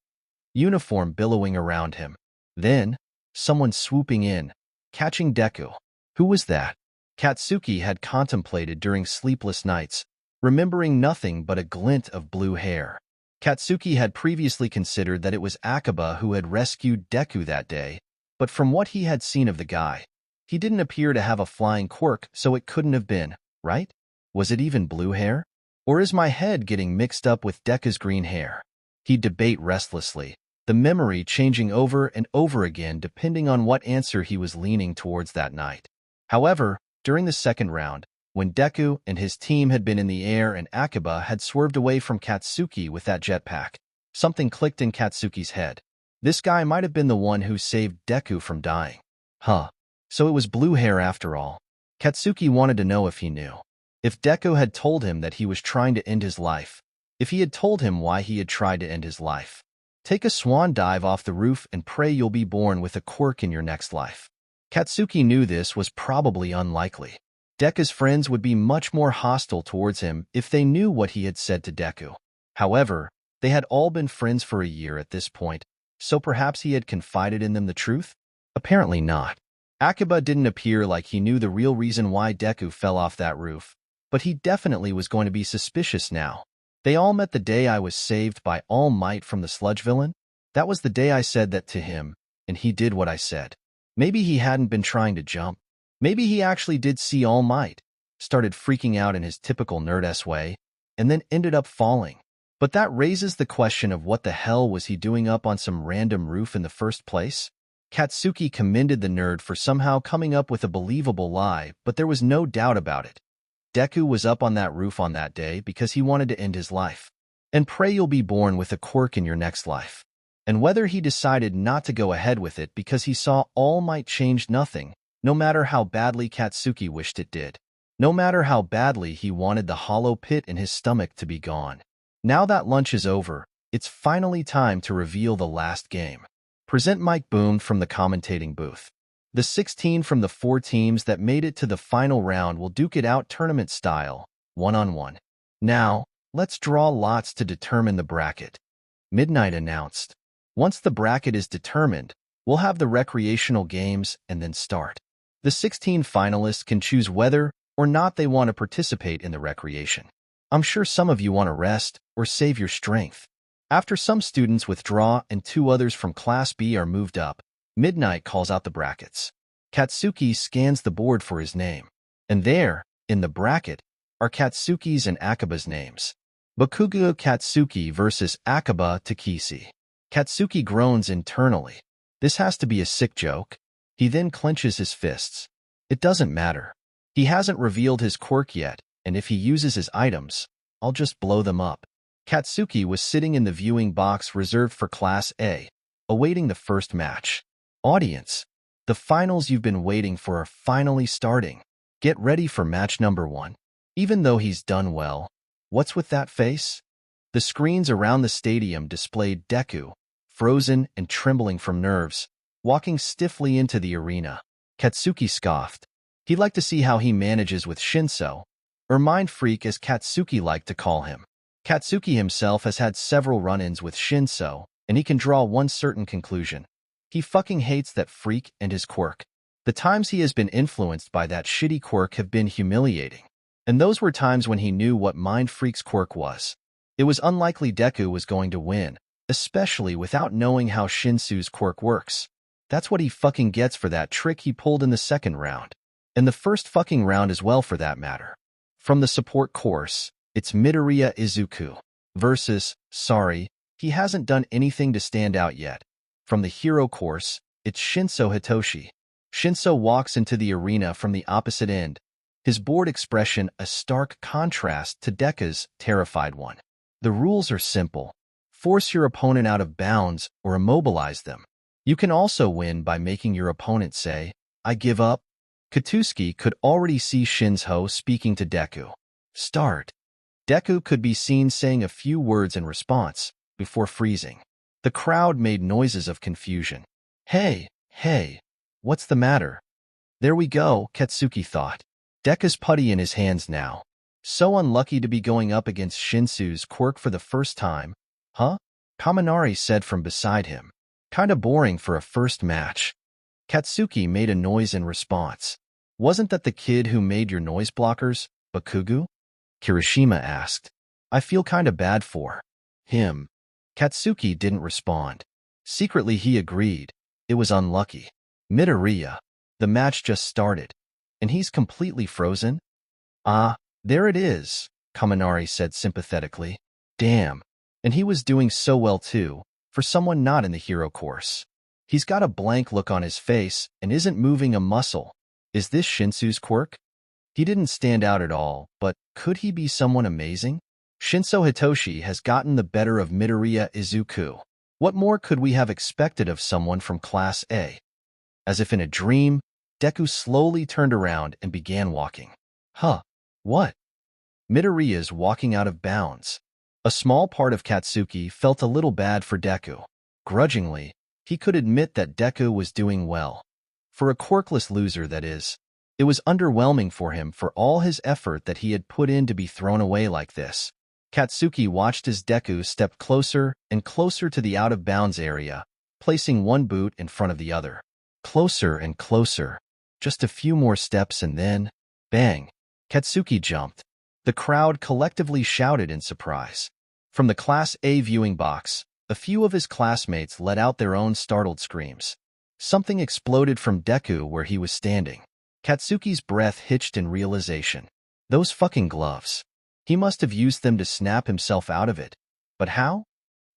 Uniform billowing around him. Then, someone swooping in, catching Deku. Who was that? Katsuki had contemplated during sleepless nights, remembering nothing but a glint of blue hair. Katsuki had previously considered that it was 𝗬𝗏𝗂 who had rescued Deku that day, but from what he had seen of the guy, he didn't appear to have a flying quirk, so it couldn't have been, right? Was it even blue hair? Or is my head getting mixed up with Deku's green hair? He'd debate restlessly, the memory changing over and over again depending on what answer he was leaning towards that night. However, during the second round, when Deku and his team had been in the air and 𝗬𝗏𝗂 had swerved away from Katsuki with that jetpack, something clicked in Katsuki's head. This guy might have been the one who saved Deku from dying. So it was blue hair after all. Katsuki wanted to know if he knew. If Deku had told him that he was trying to end his life. If he had told him why he had tried to end his life. Take a swan dive off the roof and pray you'll be born with a quirk in your next life. Katsuki knew this was probably unlikely. Deku's friends would be much more hostile towards him if they knew what he had said to Deku. However, they had all been friends for a year at this point, so perhaps he had confided in them the truth? Apparently not. 𝗬𝗏𝗂 didn't appear like he knew the real reason why Deku fell off that roof, but he definitely was going to be suspicious now. They all met the day I was saved by All Might from the sludge villain? That was the day I said that to him, and he did what I said. Maybe he hadn't been trying to jump. Maybe he actually did see All Might, started freaking out in his typical nerd-ass way, and then ended up falling. But that raises the question of what the hell was he doing up on some random roof in the first place? Katsuki commended the nerd for somehow coming up with a believable lie, but there was no doubt about it. Deku was up on that roof on that day because he wanted to end his life. And pray you'll be born with a quirk in your next life. And whether he decided not to go ahead with it because he saw All Might changed nothing, no matter how badly Katsuki wished it did. No matter how badly he wanted the hollow pit in his stomach to be gone. Now that lunch is over, it's finally time to reveal the last game. Present 𝗵𝘃𝗲 from the commentating booth. The 16 from the 4 teams that made it to the final round will duke it out tournament style, one-on-one. Now, let's draw lots to determine the bracket. Midnight announced. Once the bracket is determined, we'll have the recreational games and then start. The 16 finalists can choose whether or not they want to participate in the recreation. I'm sure some of you want to rest or save your strength. After some students withdraw and 2 others from Class B are moved up, Midnight calls out the brackets. Katsuki scans the board for his name. And there, in the bracket, are Katsuki's and 𝗵𝗃𝗲's names. Bakugou Katsuki versus 𝗵𝗃𝗲 𝗧𝗵𝗃𝗃. Katsuki groans internally. This has to be a sick joke. He then clenches his fists. It doesn't matter. He hasn't revealed his quirk yet, and if he uses his items, I'll just blow them up. Katsuki was sitting in the viewing box reserved for Class A, awaiting the first match. Audience, the finals you've been waiting for are finally starting. Get ready for match number 1. Even though he's done well, what's with that face? The screens around the stadium displayed Deku, frozen and trembling from nerves, walking stiffly into the arena. Katsuki scoffed. He'd like to see how he manages with Shinso, or Mind Freak as Katsuki liked to call him. Katsuki himself has had several run-ins with Shinso, and he can draw one certain conclusion. He fucking hates that freak and his quirk. The times he has been influenced by that shitty quirk have been humiliating. And those were times when he knew what Mind Freak's quirk was. It was unlikely Deku was going to win, especially without knowing how Shinso's quirk works. That's what he fucking gets for that trick he pulled in the second round. And the first fucking round as well for that matter. From the support course, it's Midoriya Izuku versus, sorry, he hasn't done anything to stand out yet. From the hero course, it's Shinso Hitoshi. Shinso walks into the arena from the opposite end, his bored expression a stark contrast to Deku's terrified one. The rules are simple. Force your opponent out of bounds or immobilize them. You can also win by making your opponent say, I give up. Katsuki could already see Shinso speaking to Deku. Start. Deku could be seen saying a few words in response, before freezing. The crowd made noises of confusion. Hey, what's the matter? There we go, Katsuki thought. Deku's putty in his hands now. So unlucky to be going up against Shinso's quirk for the first time. Huh? Kaminari said from beside him. Kinda boring for a first match. Katsuki made a noise in response. Wasn't that the kid who made your noise blockers, Bakugou? Kirishima asked. I feel kinda bad for him. Katsuki didn't respond. Secretly he agreed. It was unlucky. Midoriya. The match just started. And he's completely frozen? Ah, there it is, Kaminari said sympathetically. Damn. And he was doing so well too, for someone not in the hero course. He's got a blank look on his face and isn't moving a muscle. Is this Shinso's quirk? He didn't stand out at all, but could he be someone amazing? Shinso Hitoshi has gotten the better of Midoriya Izuku. What more could we have expected of someone from Class A? As if in a dream, Deku slowly turned around and began walking. Huh? What? Midoriya's walking out of bounds. A small part of Katsuki felt a little bad for Deku. Grudgingly, he could admit that Deku was doing well. For a quirkless loser, that is. It was underwhelming for him for all his effort that he had put in to be thrown away like this. Katsuki watched as Deku stepped closer and closer to the out-of-bounds area, placing one boot in front of the other. Closer and closer. Just a few more steps and then, bang, Katsuki jumped. The crowd collectively shouted in surprise. From the Class A viewing box, a few of his classmates let out their own startled screams. Something exploded from Deku where he was standing. Katsuki's breath hitched in realization. Those fucking gloves. He must have used them to snap himself out of it. But how?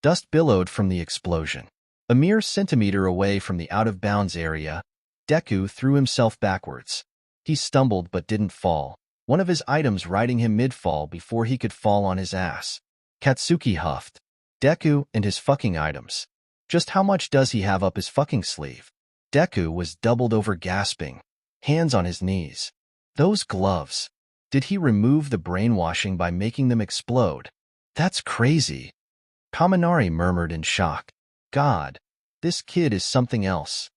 Dust billowed from the explosion. A mere centimeter away from the out-of-bounds area, Deku threw himself backwards. He stumbled but didn't fall, one of his items riding him mid-fall before he could fall on his ass. Katsuki huffed. Deku and his fucking items. Just how much does he have up his fucking sleeve? Deku was doubled over gasping, hands on his knees. Those gloves. Did he remove the brainwashing by making them explode? That's crazy. Kaminari murmured in shock. God, this kid is something else.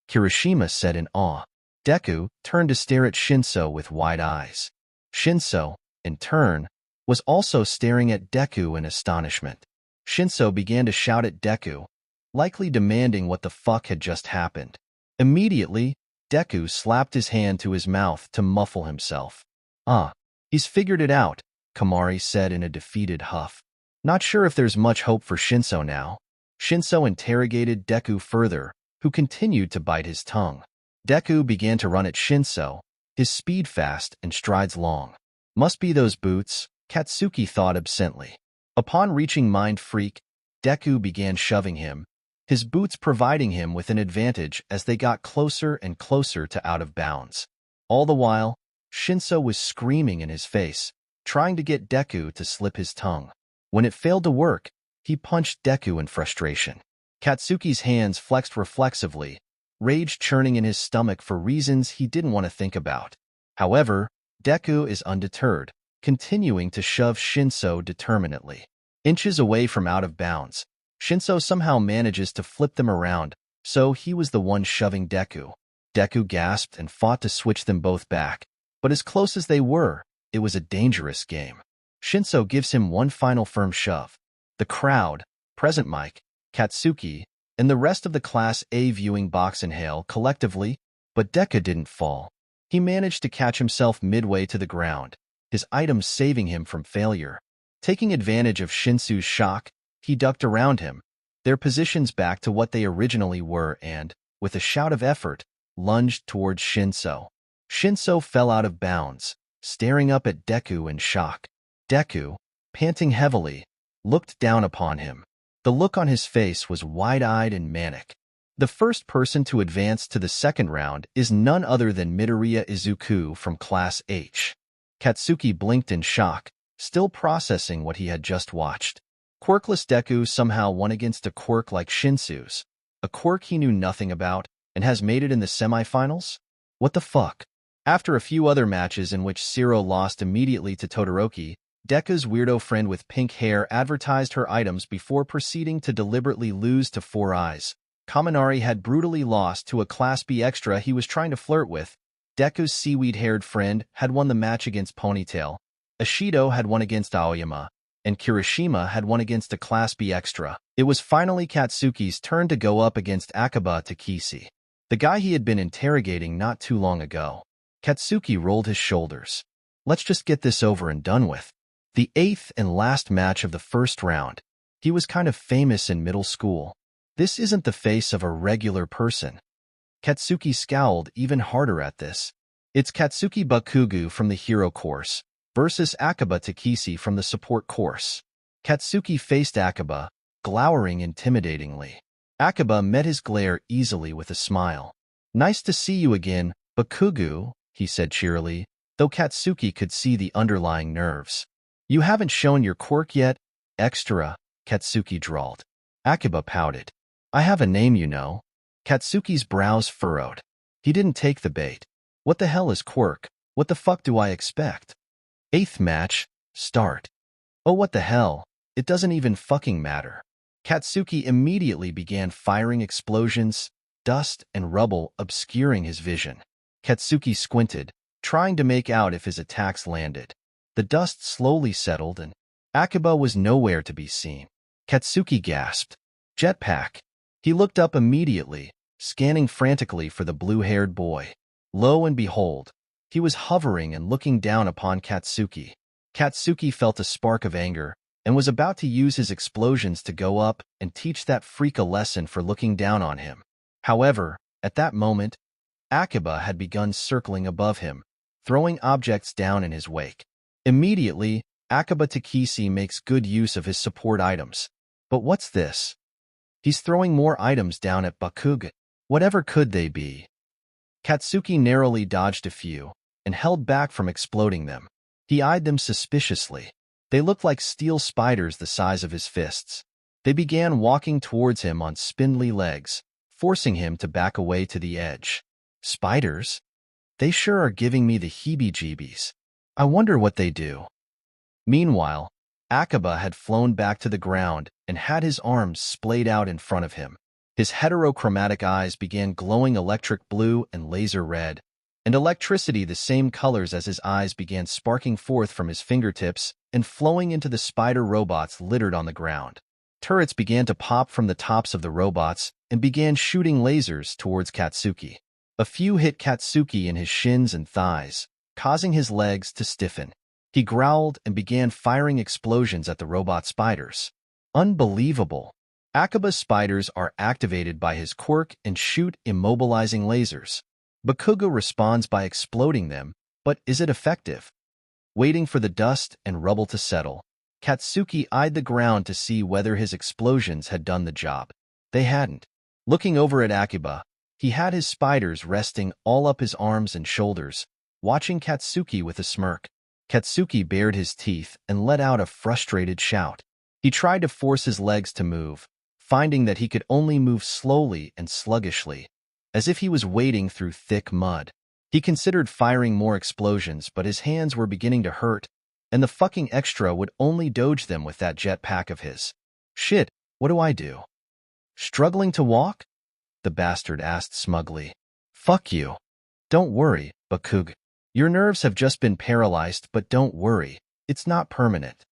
Kirishima said in awe. Deku turned to stare at Shinso with wide eyes. Shinso, in turn, was also staring at Deku in astonishment. Shinso began to shout at Deku, likely demanding what the fuck had just happened. Immediately, Deku slapped his hand to his mouth to muffle himself. He's figured it out, Kamari said in a defeated huff. Not sure if there's much hope for Shinso now. Shinso interrogated Deku further, who continued to bite his tongue. Deku began to run at Shinso, his speed fast and strides long. Must be those boots, Katsuki thought absently. Upon reaching Mind Freak, Deku began shoving him, his boots providing him with an advantage as they got closer and closer to out of bounds. All the while, Shinso was screaming in his face, trying to get Deku to slip his tongue. When it failed to work, he punched Deku in frustration. Katsuki's hands flexed reflexively, rage churning in his stomach for reasons he didn't want to think about. However, Deku is undeterred, continuing to shove Shinso determinedly. Inches away from out of bounds, Shinso somehow manages to flip them around, so he was the one shoving Deku. Deku gasped and fought to switch them both back, but as close as they were, it was a dangerous game. Shinso gives him one final firm shove. The crowd, Present Mike, Katsuki, and the rest of the Class A viewing box inhale collectively, but Deku didn't fall. He managed to catch himself midway to the ground, his items saving him from failure. Taking advantage of Shinso's shock, he ducked around him, their positions back to what they originally were and, with a shout of effort, lunged towards Shinso. Shinso fell out of bounds, staring up at Deku in shock. Deku, panting heavily, looked down upon him. The look on his face was wide-eyed and manic. The first person to advance to the second round is none other than Midoriya Izuku from Class H. Katsuki blinked in shock, still processing what he had just watched. Quirkless Deku somehow won against a quirk like Shinso's, a quirk he knew nothing about, and has made it in the semifinals? What the fuck? After a few other matches in which 𝗬𝗲 lost immediately to Todoroki, Deku's weirdo friend with pink hair advertised her items before proceeding to deliberately lose to Four Eyes. Kaminari had brutally lost to a Class B extra he was trying to flirt with. Deku's seaweed-haired friend had won the match against Ponytail. Ishido had won against Aoyama, and Kirishima had won against a Class B extra. It was finally Katsuki's turn to go up against 𝗵𝗃𝗃𝗁, the guy he had been interrogating not too long ago. Katsuki rolled his shoulders. Let's just get this over and done with. The eighth and last match of the first round. He was kind of famous in middle school. This isn't the face of a regular person. Katsuki scowled even harder at this. It's Katsuki Bakugou from the Hero course versus 𝗵𝗃𝗃𝗁 from the Support course. Katsuki faced 𝗵𝗃𝗃, glowering intimidatingly. 𝗵𝗃𝗃 met his glare easily with a smile. Nice to see you again, Bakugou, he said cheerily, though Katsuki could see the underlying nerves. You haven't shown your quirk yet, extra, Katsuki drawled. 𝗵𝗃𝗃 pouted. I have a name, you know. Katsuki's brows furrowed. He didn't take the bait. What the hell is quirk? What the fuck do I expect? Eighth match, start. Oh, what the hell? It doesn't even fucking matter. Katsuki immediately began firing explosions, dust and rubble obscuring his vision. Katsuki squinted, trying to make out if his attacks landed. The dust slowly settled and 𝗵𝗃𝗃 was nowhere to be seen. Katsuki gasped. Jetpack. He looked up immediately, scanning frantically for the blue-haired boy. Lo and behold, he was hovering and looking down upon Katsuki. Katsuki felt a spark of anger and was about to use his explosions to go up and teach that freak a lesson for looking down on him. However, at that moment, 𝗵𝗃𝗃 had begun circling above him, throwing objects down in his wake. Immediately, 𝗵𝗃𝗃𝗀𝗁 makes good use of his support items. But what's this? He's throwing more items down at Bakugou. Whatever could they be? Katsuki narrowly dodged a few and held back from exploding them. He eyed them suspiciously. They looked like steel spiders the size of his fists. They began walking towards him on spindly legs, forcing him to back away to the edge. Spiders? They sure are giving me the heebie-jeebies. I wonder what they do. Meanwhile, 𝗵𝗃𝗃𝗃 had flown back to the ground and had his arms splayed out in front of him. His heterochromatic eyes began glowing electric blue and laser red, and electricity the same colors as his eyes began sparking forth from his fingertips and flowing into the spider robots littered on the ground. Turrets began to pop from the tops of the robots and began shooting lasers towards Katsuki. A few hit Katsuki in his shins and thighs, causing his legs to stiffen. He growled and began firing explosions at the robot spiders. Unbelievable! 𝗵𝗃𝗃𝗃's spiders are activated by his quirk and shoot immobilizing lasers. Bakugou responds by exploding them, but is it effective? Waiting for the dust and rubble to settle, Katsuki eyed the ground to see whether his explosions had done the job. They hadn't. Looking over at 𝗵𝗃𝗃𝗃, he had his spiders resting all up his arms and shoulders, watching Katsuki with a smirk. Katsuki bared his teeth and let out a frustrated shout. He tried to force his legs to move, finding that he could only move slowly and sluggishly, as if he was wading through thick mud. He considered firing more explosions, but his hands were beginning to hurt, and the fucking extra would only dodge them with that jetpack of his. Shit, what do I do? Struggling to walk? The bastard asked smugly. Fuck you. Don't worry, Bakugou. Your nerves have just been paralyzed, but don't worry, it's not permanent.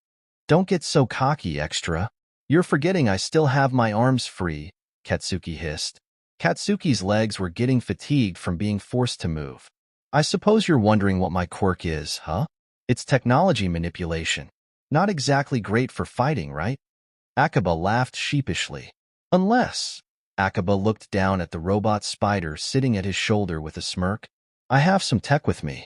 Don't get so cocky, extra. You're forgetting I still have my arms free, Katsuki hissed. Katsuki's legs were getting fatigued from being forced to move. I suppose you're wondering what my quirk is, huh? It's technology manipulation. Not exactly great for fighting, right? 𝗵𝗃𝗃𝗃 laughed sheepishly. Unless... 𝗵𝗃𝗃𝗃 looked down at the robot spider sitting at his shoulder with a smirk. I have some tech with me.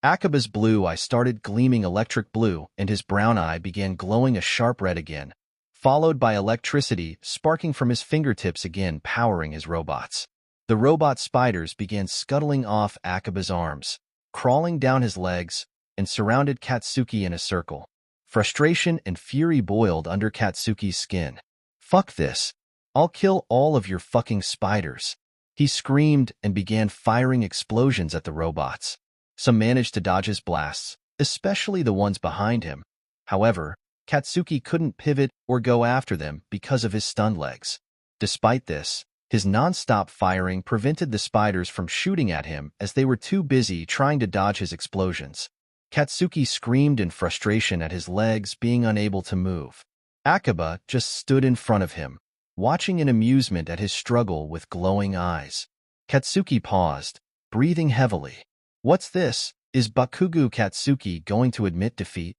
𝗵𝗃𝗃𝗃's blue eye started gleaming electric blue, and his brown eye began glowing a sharp red again, followed by electricity sparking from his fingertips again, powering his robots. The robot spiders began scuttling off 𝗵𝗃𝗃𝗃's arms, crawling down his legs, and surrounded Katsuki in a circle. Frustration and fury boiled under Katsuki's skin. Fuck this. I'll kill all of your fucking spiders. He screamed and began firing explosions at the robots. Some managed to dodge his blasts, especially the ones behind him. However, Katsuki couldn't pivot or go after them because of his stunned legs. Despite this, his non-stop firing prevented the spiders from shooting at him as they were too busy trying to dodge his explosions. Katsuki screamed in frustration at his legs being unable to move. 𝗵𝗃𝗃𝗃 just stood in front of him, watching in amusement at his struggle with glowing eyes. Katsuki paused, breathing heavily. What's this? Is Bakugou Katsuki going to admit defeat?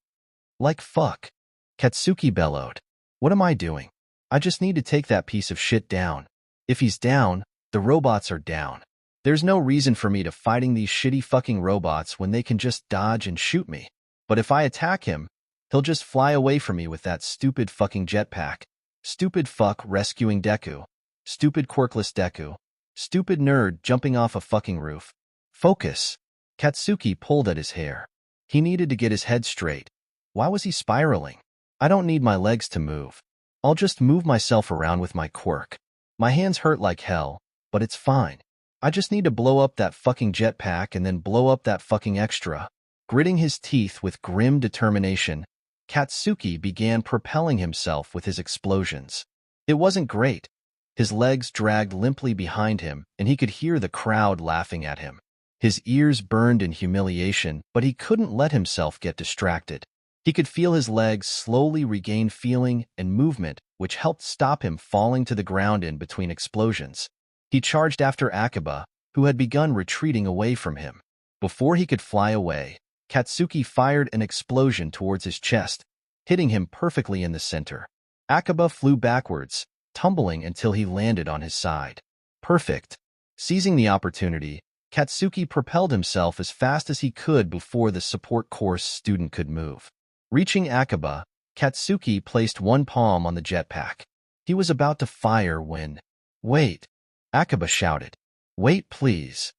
Like fuck. Katsuki bellowed. What am I doing? I just need to take that piece of shit down. If he's down, the robots are down. There's no reason for me to fighting these shitty fucking robots when they can just dodge and shoot me. But if I attack him, he'll just fly away from me with that stupid fucking jetpack. Stupid fuck rescuing Deku. Stupid quirkless Deku. Stupid nerd jumping off a fucking roof. Focus. Katsuki pulled at his hair. He needed to get his head straight. Why was he spiraling? I don't need my legs to move. I'll just move myself around with my quirk. My hands hurt like hell, but it's fine. I just need to blow up that fucking jetpack and then blow up that fucking extra. Gritting his teeth with grim determination, Katsuki began propelling himself with his explosions. It wasn't great. His legs dragged limply behind him, and he could hear the crowd laughing at him. His ears burned in humiliation, but he couldn't let himself get distracted. He could feel his legs slowly regain feeling and movement, which helped stop him falling to the ground in between explosions. He charged after 𝗵𝗃𝗃𝗃, who had begun retreating away from him. Before he could fly away, Katsuki fired an explosion towards his chest, hitting him perfectly in the center. 𝗵𝗃𝗃𝗃 flew backwards, tumbling until he landed on his side. Perfect. Seizing the opportunity, Katsuki propelled himself as fast as he could before the support course student could move. Reaching 𝗵𝗃𝗃, Katsuki placed one palm on the jetpack. He was about to fire when... Wait, 𝗵𝗃𝗃 shouted. Wait, please.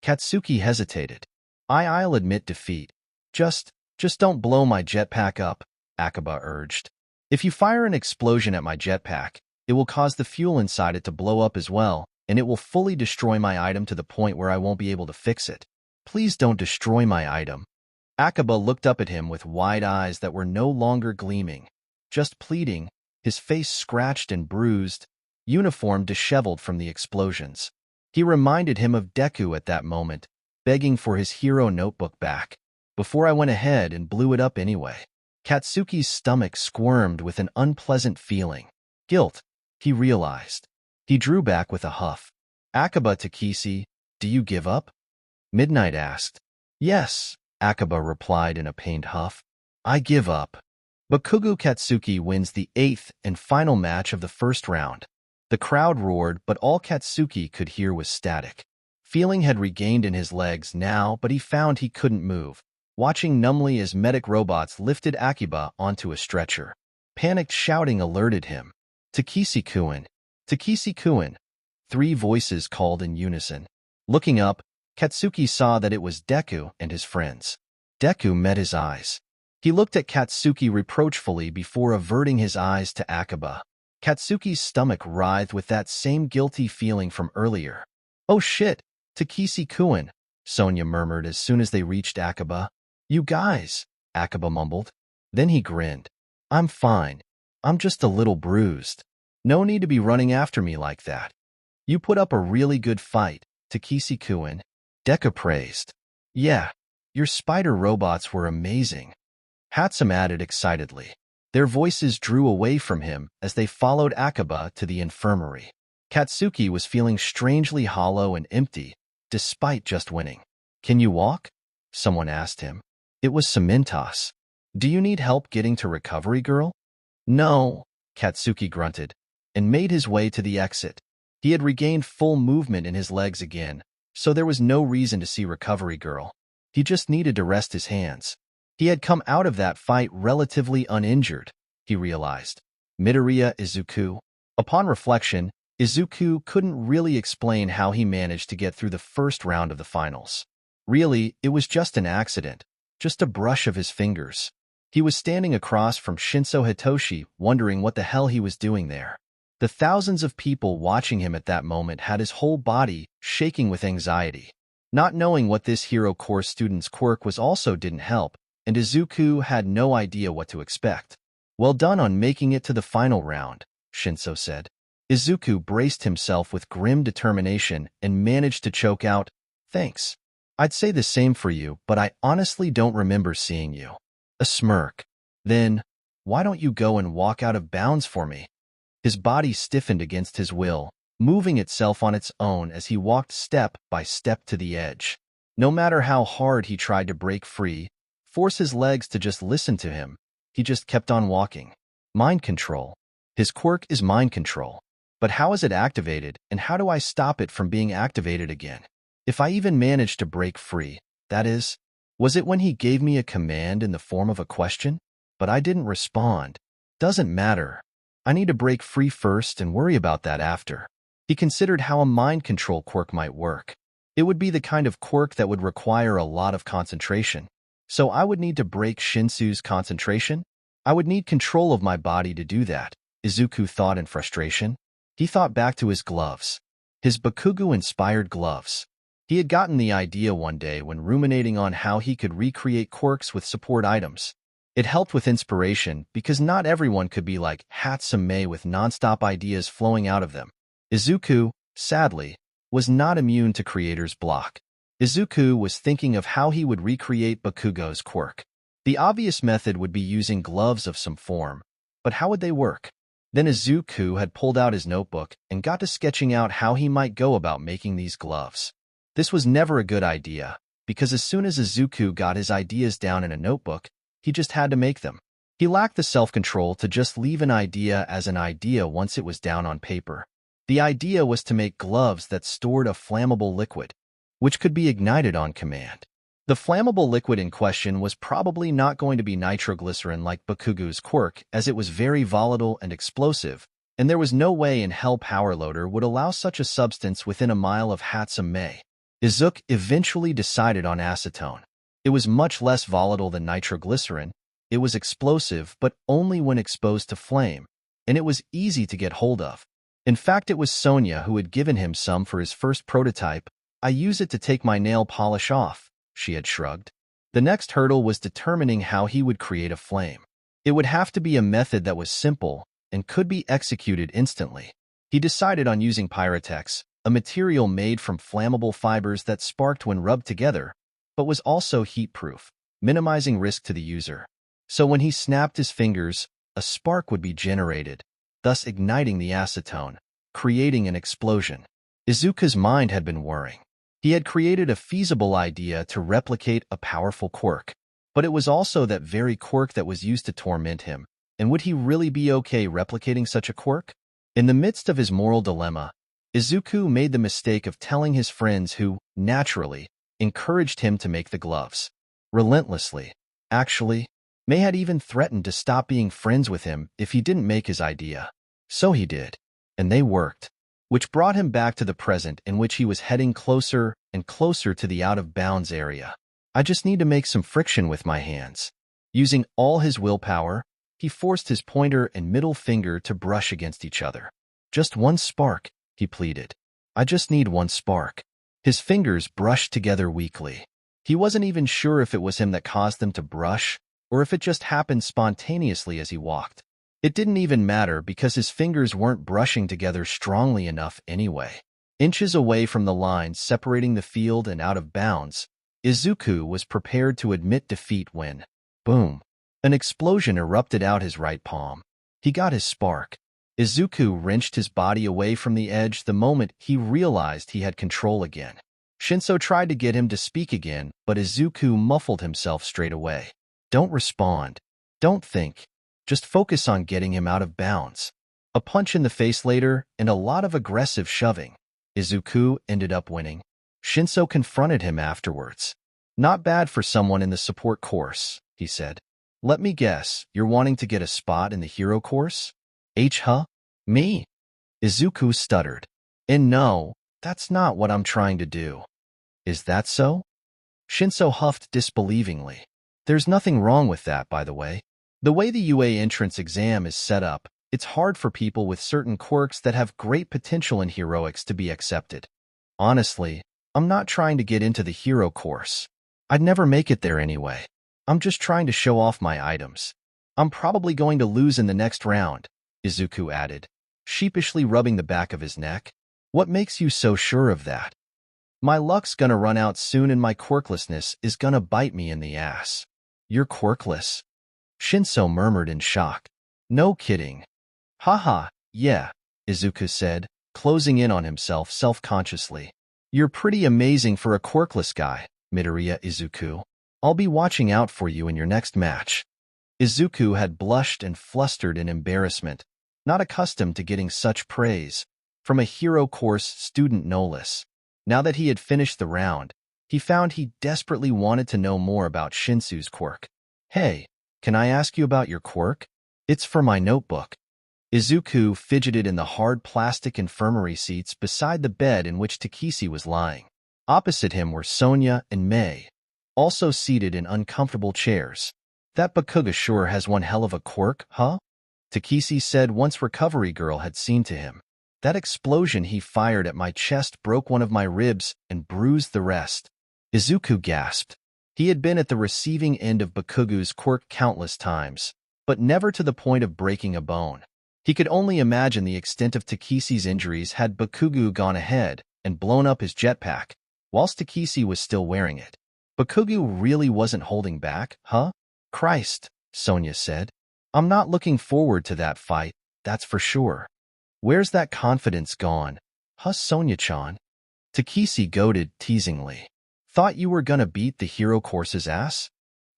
Katsuki hesitated. I'll admit defeat. Just don't blow my jetpack up, 𝗵𝗃𝗃 urged. If you fire an explosion at my jetpack, it will cause the fuel inside it to blow up as well, and it will fully destroy my item to the point where I won't be able to fix it. Please don't destroy my item. 𝗵𝗃𝗃 looked up at him with wide eyes that were no longer gleaming, just pleading, his face scratched and bruised, uniform disheveled from the explosions. He reminded him of Deku at that moment, begging for his hero notebook back. Before I went ahead and blew it up anyway. Katsuki's stomach squirmed with an unpleasant feeling. Guilt, he realized. He drew back with a huff. 𝗵𝗃𝗃 to 𝗧𝗵𝗃, do you give up? Midnight asked. Yes, 𝗵𝗃𝗃 replied in a pained huff. I give up. Bakugou Katsuki wins the 8th and final match of the first round. The crowd roared, but all Katsuki could hear was static. Feeling had regained in his legs now, but he found he couldn't move, watching numbly as medic robots lifted 𝗵𝗃𝗃 onto a stretcher. Panicked shouting alerted him. 𝗧𝗵𝗃𝗃, 𝗧𝗵𝗃𝗃. 3 voices called in unison. Looking up, Katsuki saw that it was Deku and his friends. Deku met his eyes. He looked at Katsuki reproachfully before averting his eyes to 𝗵𝗃𝗃. Katsuki's stomach writhed with that same guilty feeling from earlier. Oh shit, 𝗧𝗵𝗃𝗃, Sonia murmured as soon as they reached 𝗵𝗃𝗃. You guys, 𝗵𝗃𝗃 mumbled. Then he grinned. I'm fine. I'm just a little bruised. No need to be running after me like that. You put up a really good fight, 𝗧𝗵𝗃𝗃. Deku praised. Yeah, your spider robots were amazing. 𝗵𝗃𝗃 added excitedly. Their voices drew away from him as they followed 𝗵𝗃𝗃 to the infirmary. Katsuki was feeling strangely hollow and empty, despite just winning. Can you walk? Someone asked him. It was 𝗵𝗃𝗃. Do you need help getting to Recovery Girl? No, Katsuki grunted, and made his way to the exit. He had regained full movement in his legs again, so there was no reason to see Recovery Girl. He just needed to rest his hands. He had come out of that fight relatively uninjured, he realized. Midoriya Izuku. Upon reflection, Izuku couldn't really explain how he managed to get through the first round of the finals. Really, it was just an accident, just a brush of his fingers. He was standing across from Shinso Hitoshi, wondering what the hell he was doing there. The thousands of people watching him at that moment had his whole body shaking with anxiety. Not knowing what this hero course student's quirk was also didn't help, and Izuku had no idea what to expect. Well done on making it to the final round, Shinso said. Izuku braced himself with grim determination and managed to choke out, Thanks. I'd say the same for you, but I honestly don't remember seeing you. A smirk. Then, why don't you go and walk out of bounds for me? His body stiffened against his will, moving itself on its own as he walked step by step to the edge. No matter how hard he tried to break free, force his legs to just listen to him, he just kept on walking. Mind control. His quirk is mind control. But how is it activated, and how do I stop it from being activated again? If I even manage to break free, that is, was it when he gave me a command in the form of a question? But I didn't respond. Doesn't matter. I need to break free first and worry about that after. He considered how a mind control quirk might work. It would be the kind of quirk that would require a lot of concentration. So I would need to break Shinsu's concentration? I would need control of my body to do that, Izuku thought in frustration. He thought back to his gloves. His Bakugou-inspired gloves. He had gotten the idea one day when ruminating on how he could recreate quirks with support items. It helped with inspiration because not everyone could be like 𝗵𝗃𝗃 with nonstop ideas flowing out of them. Izuku, sadly, was not immune to creator's block. Izuku was thinking of how he would recreate Bakugou's quirk. The obvious method would be using gloves of some form, but how would they work? Then Izuku had pulled out his notebook and got to sketching out how he might go about making these gloves. This was never a good idea, because as soon as Izuku got his ideas down in a notebook, he just had to make them. He lacked the self-control to just leave an idea as an idea once it was down on paper. The idea was to make gloves that stored a flammable liquid, which could be ignited on command. The flammable liquid in question was probably not going to be nitroglycerin like Bakugou's quirk, as it was very volatile and explosive, and there was no way in hell Powerloader would allow such a substance within a mile of 𝗳𝗵𝗲 𝗧𝗃 eventually decided on acetone. It was much less volatile than nitroglycerin, it was explosive but only when exposed to flame, and it was easy to get hold of. In fact, it was Sonia who had given him some for his first prototype. "I use it to take my nail polish off," she had shrugged. The next hurdle was determining how he would create a flame. It would have to be a method that was simple and could be executed instantly. He decided on using Pyrotex, a material made from flammable fibers that sparked when rubbed together, but was also heat-proof, minimizing risk to the user. So when he snapped his fingers, a spark would be generated, thus igniting the acetone, creating an explosion. Izuku's mind had been whirring. He had created a feasible idea to replicate a powerful quirk, but it was also that very quirk that was used to torment him, and would he really be okay replicating such a quirk? In the midst of his moral dilemma, Izuku made the mistake of telling his friends who, naturally, encouraged him to make the gloves. Relentlessly. Actually, May had even threatened to stop being friends with him if he didn't make his idea. So he did, and they worked, which brought him back to the present in which he was heading closer and closer to the out-of-bounds area. "I just need to make some friction with my hands." Using all his willpower, he forced his pointer and middle finger to brush against each other. "Just one spark," he pleaded. "I just need one spark." His fingers brushed together weakly. He wasn't even sure if it was him that caused them to brush, or if it just happened spontaneously as he walked. It didn't even matter because his fingers weren't brushing together strongly enough anyway. Inches away from the line separating the field and out of bounds, Izuku was prepared to admit defeat when, boom, an explosion erupted out his right palm. He got his spark. Izuku wrenched his body away from the edge the moment he realized he had control again. Shinso tried to get him to speak again, but Izuku muffled himself straight away. "Don't respond. Don't think. Just focus on getting him out of bounds." A punch in the face later, and a lot of aggressive shoving. Izuku ended up winning. Shinso confronted him afterwards. "Not bad for someone in the support course," he said. "Let me guess, you're wanting to get a spot in the hero course?" Huh? Me?" Izuku stuttered. "And no, that's not what I'm trying to do." "Is that so?" Shinso huffed disbelievingly. "There's nothing wrong with that, by the way. The way the UA entrance exam is set up, it's hard for people with certain quirks that have great potential in heroics to be accepted. Honestly, I'm not trying to get into the hero course. I'd never make it there anyway. I'm just trying to show off my items. I'm probably going to lose in the next round," Izuku added, sheepishly rubbing the back of his neck. "What makes you so sure of that?" "My luck's gonna run out soon and my quirklessness is gonna bite me in the ass." "You're quirkless?" Shinso murmured in shock. "No kidding." "Haha, yeah," Izuku said, closing in on himself self-consciously. "You're pretty amazing for a quirkless guy, Midoriya Izuku. I'll be watching out for you in your next match." Izuku had blushed and flustered in embarrassment, not accustomed to getting such praise, from a hero course student no less. Now that he had finished the round, he found he desperately wanted to know more about Shinsu's quirk. "Hey, can I ask you about your quirk? It's for my notebook." Izuku fidgeted in the hard plastic infirmary seats beside the bed in which 𝗧𝗍𝗄 was lying. Opposite him were Sonia and May, also seated in uncomfortable chairs. "That Bakugou sure has one hell of a quirk, huh?" 𝗧𝗍𝗄 said once Recovery Girl had seen to him. "That explosion he fired at my chest broke one of my ribs and bruised the rest." Izuku gasped. He had been at the receiving end of Bakugou's quirk countless times, but never to the point of breaking a bone. He could only imagine the extent of 𝗧𝗍𝗄's injuries had Bakugou gone ahead and blown up his jetpack, whilst 𝗧𝗍𝗄 was still wearing it. Bakugou really wasn't holding back, huh? "Christ," Sonia said. "I'm not looking forward to that fight, that's for sure." "Where's that confidence gone, huh, Sonia-chan?" 𝗧𝗪𝗄 goaded teasingly. "Thought you were gonna beat the hero course's ass?"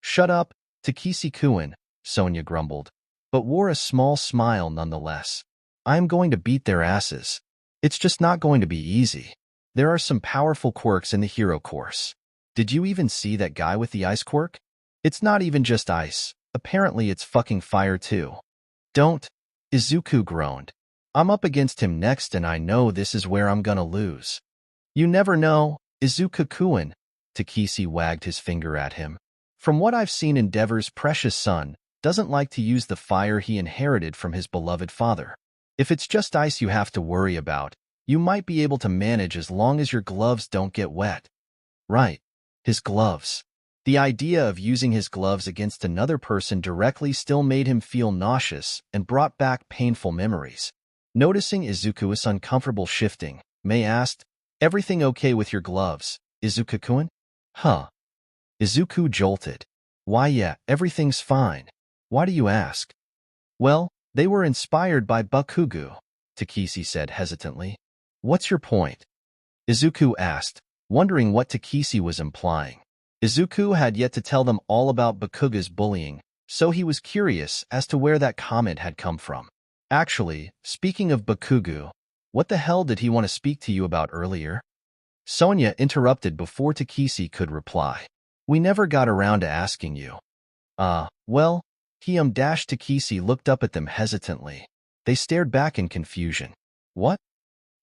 "Shut up, 𝗧𝗪𝗄-kun," Sonia grumbled, but wore a small smile nonetheless. "I'm going to beat their asses. It's just not going to be easy. There are some powerful quirks in the hero course." Did you even see that guy with the ice quirk? It's not even just ice. Apparently it's fucking fire too. Don't. Izuku groaned. I'm up against him next and I know this is where I'm gonna lose. You never know, Izuku-kun. 𝗧𝗵𝗃𝗲 wagged his finger at him. From what I've seen, Endeavor's precious son doesn't like to use the fire he inherited from his beloved father. If it's just ice you have to worry about, you might be able to manage as long as your gloves don't get wet. Right. His gloves. The idea of using his gloves against another person directly still made him feel nauseous and brought back painful memories. Noticing Izuku's uncomfortable shifting, May asked, "Everything okay with your gloves, Izuku-kun?" Huh. Izuku jolted. Why yeah, everything's fine. Why do you ask? Well, they were inspired by Bakugou, 𝗧𝗵𝗃𝗲 said hesitantly. What's your point? Izuku asked, wondering what 𝗧𝗵𝗃𝗲 was implying. Izuku had yet to tell them all about Bakugou's bullying, so he was curious as to where that comment had come from. Actually, speaking of Bakugou, what the hell did he want to speak to you about earlier? Sonia interrupted before 𝗧𝗵𝗃𝗲 could reply. We never got around to asking you. Well, 𝗵𝗃𝗃𝗁 looked up at them hesitantly. They stared back in confusion. What?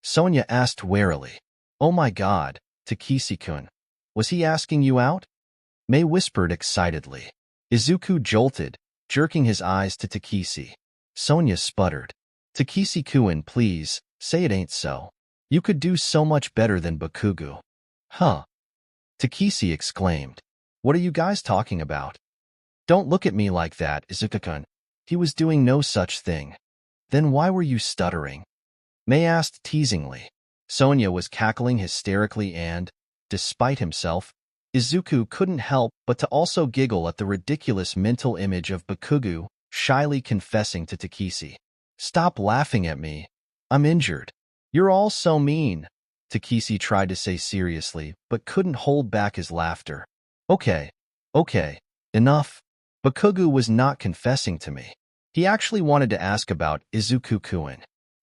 Sonia asked warily. Oh my god, 𝗧𝗵𝗃𝗁. Was he asking you out? May whispered excitedly. Izuku jolted, jerking his eyes to 𝗧𝗵𝗃𝗁. Sonia sputtered. 𝗧𝗵𝗃𝗁, please, say it ain't so. You could do so much better than Bakugou. Huh. 𝗧𝗵𝗃𝗁 exclaimed. What are you guys talking about? Don't look at me like that, Izuku-kun. He was doing no such thing. Then why were you stuttering? May asked teasingly. Sonia was cackling hysterically and, despite himself, Izuku couldn't help but to also giggle at the ridiculous mental image of Bakugou shyly confessing to 𝗧𝗵𝗃𝗁. Stop laughing at me. I'm injured. You're all so mean, 𝗧𝗵𝗃𝗁 tried to say seriously, but couldn't hold back his laughter. Okay, enough. Bakugou was not confessing to me. He actually wanted to ask about Izuku-kun.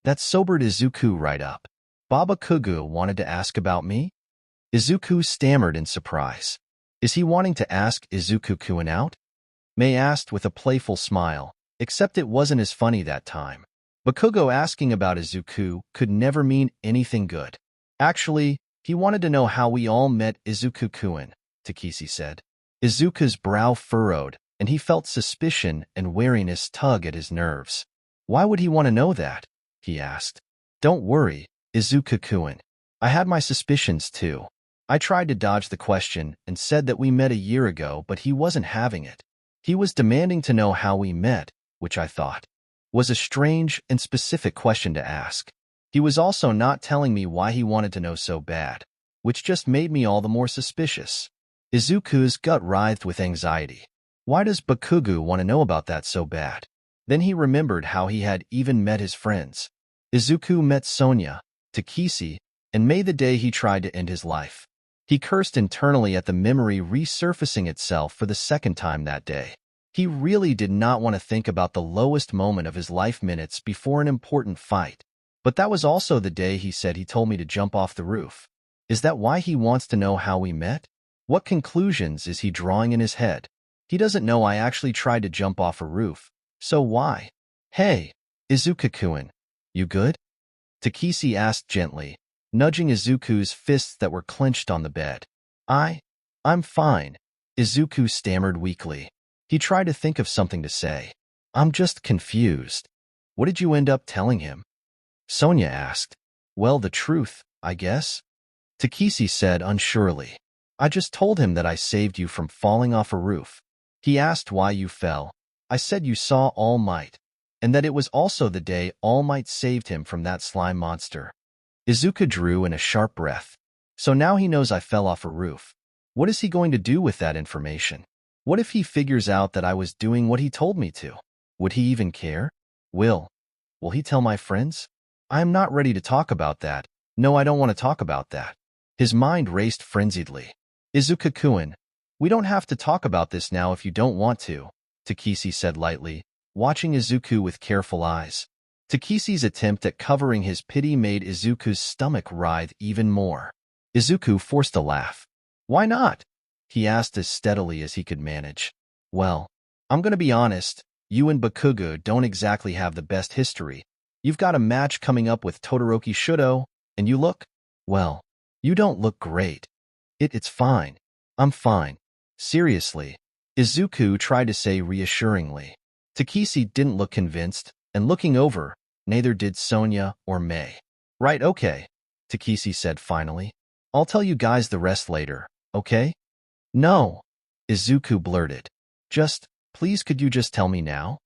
That sobered Izuku right up. Bakugou wanted to ask about me? Izuku stammered in surprise. Is he wanting to ask Izuku-kun out? May asked with a playful smile, except it wasn't as funny that time. Bakugou asking about Izuku could never mean anything good. Actually, he wanted to know how we all met Izuku-kun, 𝗧𝗵𝗃𝗁 said. Izuku's brow furrowed, and he felt suspicion and wariness tug at his nerves. Why would he want to know that? He asked. Don't worry, Izuku-kun. I had my suspicions too. I tried to dodge the question and said that we met a year ago, but he wasn't having it. He was demanding to know how we met, which I thought was a strange and specific question to ask. He was also not telling me why he wanted to know so bad, which just made me all the more suspicious. Izuku's gut writhed with anxiety. Why does Bakugou want to know about that so bad? Then he remembered how he had even met his friends. Izuku met Sonia, 𝗧𝗵𝗃𝗁, and May the day he tried to end his life. He cursed internally at the memory resurfacing itself for the second time that day. He really did not want to think about the lowest moment of his life minutes before an important fight. But that was also the day he said he told me to jump off the roof. Is that why he wants to know how we met? What conclusions is he drawing in his head? He doesn't know I actually tried to jump off a roof. So why? Hey, Izuku-kun, you good? 𝗧𝗵𝗃𝗁 asked gently, nudging Izuku's fists that were clenched on the bed. I'm fine, Izuku stammered weakly. He tried to think of something to say. I'm just confused. What did you end up telling him? Sonia asked. Well, the truth, I guess. 𝗧𝗵𝗃𝗁 said unsurely. I just told him that I saved you from falling off a roof. He asked why you fell. I said you saw All Might, and that it was also the day All Might saved him from that slime monster. Izuku drew in a sharp breath. So now he knows I fell off a roof. What is he going to do with that information? What if he figures out that I was doing what he told me to? Would he even care? Will he tell my friends? I am not ready to talk about that. No, I don't want to talk about that. His mind raced frenziedly. Izuku-kun, we don't have to talk about this now if you don't want to, 𝗧𝗵𝗃𝗁 said lightly, watching Izuku with careful eyes. 𝗧𝗵𝗃𝗁's attempt at covering his pity made Izuku's stomach writhe even more. Izuku forced a laugh. Why not? he asked as steadily as he could manage. Well, I'm gonna be honest, you and Bakugou don't exactly have the best history. You've got a match coming up with 𝗳𝗏𝗄𝗃 𝗧𝗪𝙢, and you look, well, you don't look great. It's fine. I'm fine. Seriously, Izuku tried to say reassuringly. Takeshi didn't look convinced, and looking over, neither did Sonia or May. Right, okay, Takeshi said finally. I'll tell you guys the rest later, okay? No, Izuku blurted. Please could you just tell me now?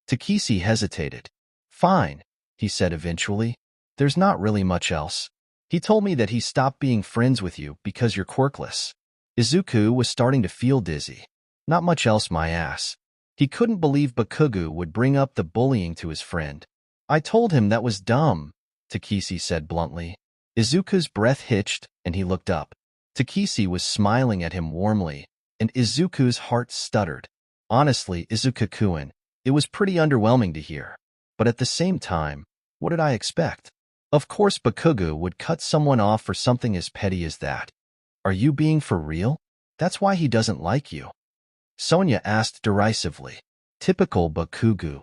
Takeshi hesitated. Fine, he said eventually. There's not really much else. He told me that he stopped being friends with you because you're quirkless. Izuku was starting to feel dizzy. Not much else, my ass. He couldn't believe Bakugou would bring up the bullying to his friend. I told him that was dumb, Takeshi said bluntly. Izuku's breath hitched, and he looked up. Takeshi was smiling at him warmly, and Izuku's heart stuttered. Honestly, Izuku-kun, it was pretty underwhelming to hear. But at the same time, what did I expect? Of course Bakugou would cut someone off for something as petty as that. Are you being for real? That's why he doesn't like you. Sonia asked derisively. Typical Bakugou.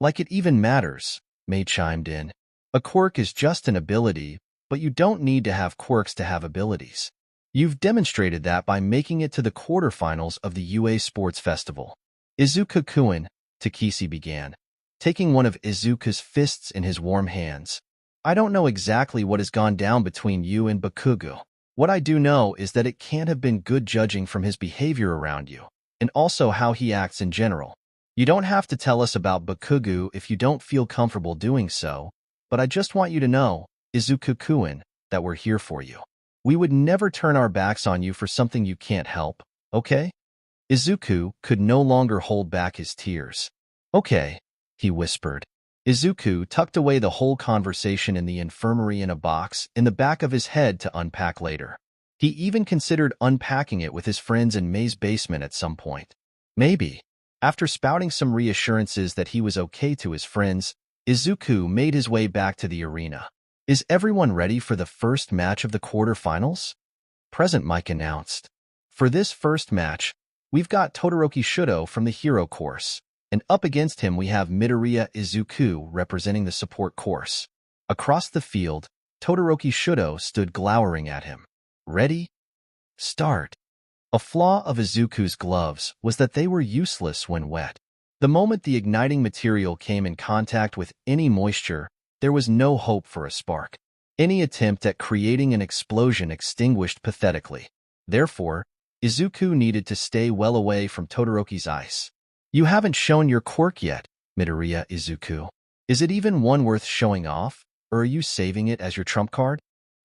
Like it even matters, May chimed in. A quirk is just an ability, but you don't need to have quirks to have abilities. You've demonstrated that by making it to the quarterfinals of the UA Sports Festival. Izuku-kun, Takeshi began, taking one of Izuku's fists in his warm hands. I don't know exactly what has gone down between you and Bakugou. What I do know is that it can't have been good judging from his behavior around you, and also how he acts in general. You don't have to tell us about Bakugou if you don't feel comfortable doing so, but I just want you to know, Izuku-kun, that we're here for you. We would never turn our backs on you for something you can't help, okay? Izuku could no longer hold back his tears. Okay, he whispered. Izuku tucked away the whole conversation in the infirmary in a box in the back of his head to unpack later. He even considered unpacking it with his friends in May's basement at some point. Maybe. After spouting some reassurances that he was okay to his friends, Izuku made his way back to the arena. Is everyone ready for the first match of the quarterfinals? Present Mike announced. For this first match, we've got 𝗳𝗏𝗄𝗃 𝗧𝗪𝙢 from the hero course, and up against him we have Midoriya Izuku representing the support course. Across the field, 𝗳𝗏𝗄𝗃 𝗧𝗪𝙢 stood glowering at him. Ready? Start. A flaw of Izuku's gloves was that they were useless when wet. The moment the igniting material came in contact with any moisture, there was no hope for a spark. Any attempt at creating an explosion extinguished pathetically. Therefore, Izuku needed to stay well away from 𝗳𝗏𝗄𝗃's ice. You haven't shown your quirk yet, Midoriya Izuku. Is it even one worth showing off, or are you saving it as your trump card?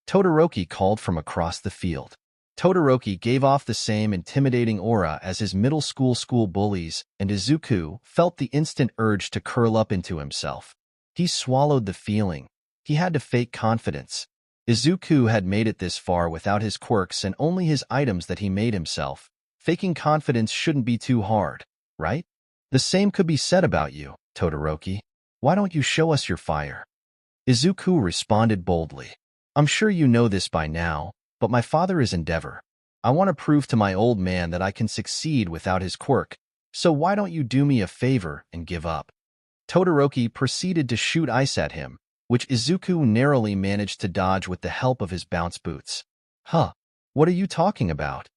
𝗳𝗏𝗄𝗃 called from across the field. 𝗳𝗏𝗄𝗃 gave off the same intimidating aura as his middle school bullies, and Izuku felt the instant urge to curl up into himself. He swallowed the feeling. He had to fake confidence. Izuku had made it this far without his quirks and only his items that he made himself. Faking confidence shouldn't be too hard, right? The same could be said about you, 𝗳𝗏𝗄𝗃. Why don't you show us your fire? Izuku responded boldly. I'm sure you know this by now, but my father is Endeavor. I want to prove to my old man that I can succeed without his quirk, so why don't you do me a favor and give up? 𝗳𝗏𝗄𝗃 proceeded to shoot ice at him, which Izuku narrowly managed to dodge with the help of his bounce boots. Huh, what are you talking about?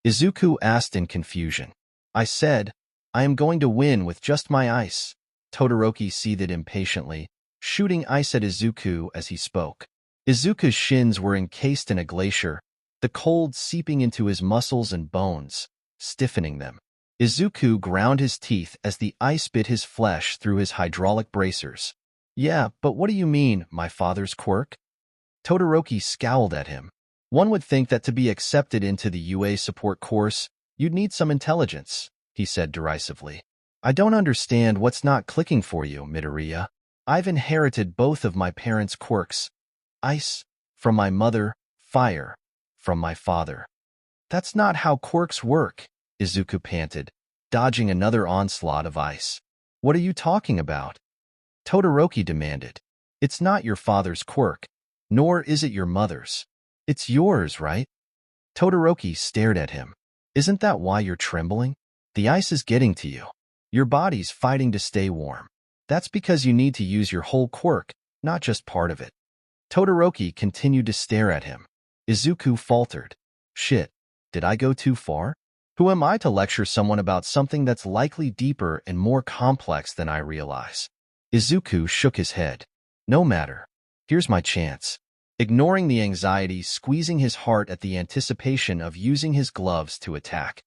Izuku asked in confusion. I said, I am going to win with just my ice. 𝗳𝗏𝗄𝗃 seethed impatiently, shooting ice at Izuku as he spoke. Izuku's shins were encased in a glacier, the cold seeping into his muscles and bones, stiffening them. Izuku ground his teeth as the ice bit his flesh through his hydraulic bracers. Yeah, but what do you mean, my father's quirk? 𝗳𝗏𝗄𝗃 scowled at him. One would think that to be accepted into the UA support course, you'd need some intelligence, he said derisively. I don't understand what's not clicking for you, Midoriya. I've inherited both of my parents' quirks. Ice, from my mother, fire, from my father. That's not how quirks work, Izuku panted, dodging another onslaught of ice. What are you talking about? 𝗳𝗏𝗄𝗃 demanded. It's not your father's quirk, nor is it your mother's. It's yours, right? 𝗳𝗏𝗄𝗃 stared at him. Isn't that why you're trembling? The ice is getting to you. Your body's fighting to stay warm. That's because you need to use your whole quirk, not just part of it. Todoroki continued to stare at him. Izuku faltered. Shit, did I go too far? Who am I to lecture someone about something that's likely deeper and more complex than I realize? Izuku shook his head. No matter. Here's my chance. Ignoring the anxiety, squeezing his heart at the anticipation of using his gloves to attack.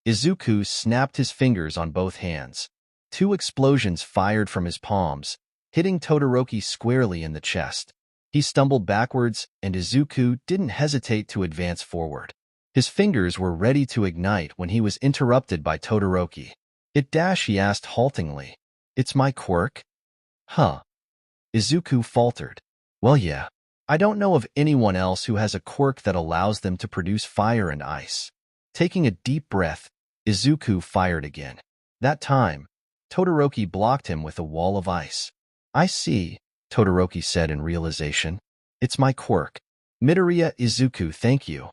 Izuku snapped his fingers on both hands. 2 explosions fired from his palms, hitting Todoroki squarely in the chest. He stumbled backwards, and Izuku didn't hesitate to advance forward. His fingers were ready to ignite when he was interrupted by Todoroki. He asked haltingly. It's my quirk? Huh. Izuku faltered. Well, yeah. I don't know of anyone else who has a quirk that allows them to produce fire and ice. Taking a deep breath, Izuku fired again. That time, Todoroki blocked him with a wall of ice. I see, Todoroki said in realization. It's my quirk. Midoriya Izuku, thank you.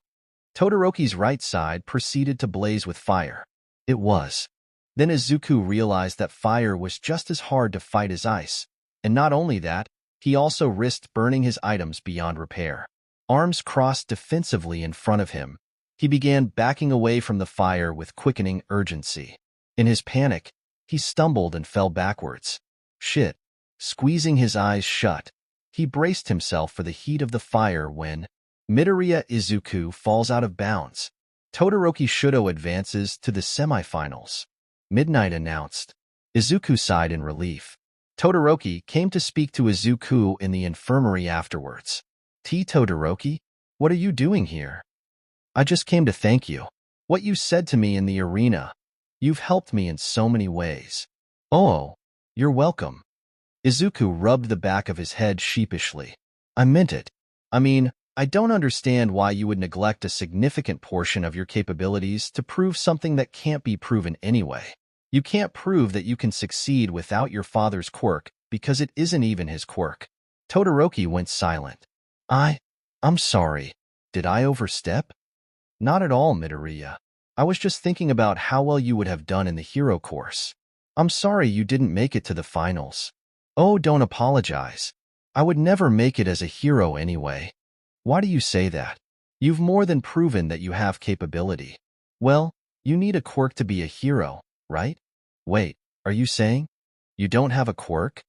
Todoroki's right side proceeded to blaze with fire. It was. Then Izuku realized that fire was just as hard to fight as ice, and not only that, he also risked burning his items beyond repair. Arms crossed defensively in front of him, he began backing away from the fire with quickening urgency. In his panic, he stumbled and fell backwards. Shit. Squeezing his eyes shut, he braced himself for the heat of the fire when Midoriya Izuku falls out of bounds. Todoroki Shudo advances to the semifinals. Midnight announced. Izuku sighed in relief. Todoroki came to speak to Izuku in the infirmary afterwards. Todoroki, what are you doing here? I just came to thank you. What you said to me in the arena. You've helped me in so many ways. Oh, you're welcome. Izuku rubbed the back of his head sheepishly. I meant it. I mean, I don't understand why you would neglect a significant portion of your capabilities to prove something that can't be proven anyway. You can't prove that you can succeed without your father's quirk because it isn't even his quirk. Todoroki went silent. I'm sorry. Did I overstep? Not at all, Midoriya. I was just thinking about how well you would have done in the hero course. I'm sorry you didn't make it to the finals. Oh, don't apologize. I would never make it as a hero anyway. Why do you say that? You've more than proven that you have capability. Well, you need a quirk to be a hero, right? Wait, are you saying you don't have a quirk?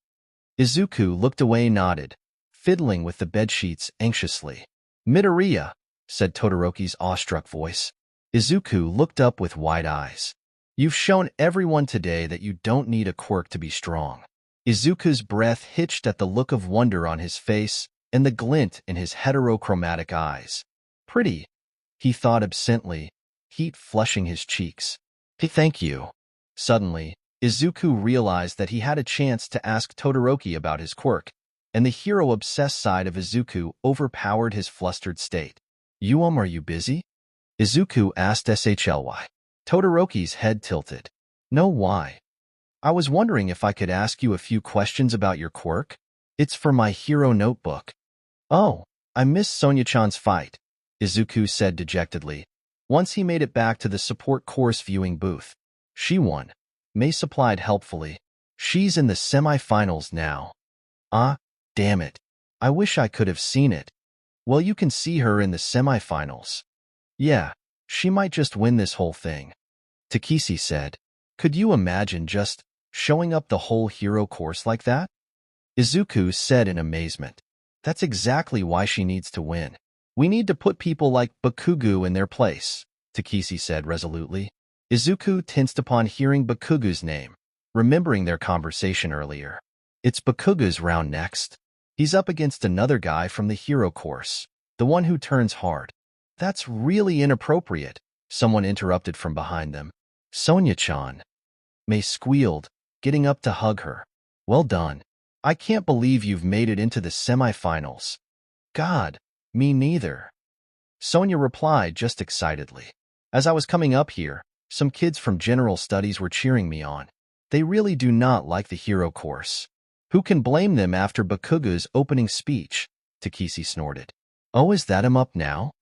Izuku looked away, nodded, fiddling with the bedsheets anxiously. Midoriya, said Todoroki's awestruck voice. Izuku looked up with wide eyes. You've shown everyone today that you don't need a quirk to be strong. Izuku's breath hitched at the look of wonder on his face and the glint in his 𝗎𝗪𝗎𝗄chromatic eyes. Pretty, he thought absently, heat flushing his cheeks. Thank you. Suddenly, Izuku realized that he had a chance to ask Todoroki about his quirk, and the hero-obsessed side of Izuku overpowered his flustered state. Are you busy? Izuku asked 𝗧𝗵𝗲. Todoroki's head tilted. No, why? I was wondering if I could ask you a few questions about your quirk. It's for my hero notebook. Oh, I missed Sonia-chan's fight, Izuku said dejectedly, once he made it back to the support course viewing booth. She won. May supplied helpfully. She's in the semi-finals now. Ah, damn it. I wish I could have seen it. Well, you can see her in the semi-finals. Yeah, she might just win this whole thing. Takeshi said. Could you imagine just showing up the whole hero course like that? Izuku said in amazement. That's exactly why she needs to win. We need to put people like Bakugou in their place, Takeshi said resolutely. Izuku tensed upon hearing Bakugou's name, remembering their conversation earlier. It's Bakugou's round next. He's up against another guy from the hero course, the one who turns hard. That's really inappropriate, someone interrupted from behind them. Sonia-chan. May squealed, getting up to hug her. Well done. I can't believe you've made it into the semi-finals. God, me neither. Sonia replied just excitedly. As I was coming up here, some kids from general studies were cheering me on. They really do not like the hero course. Who can blame them after Bakugou's opening speech? Takeshi snorted. Oh, is that him up now?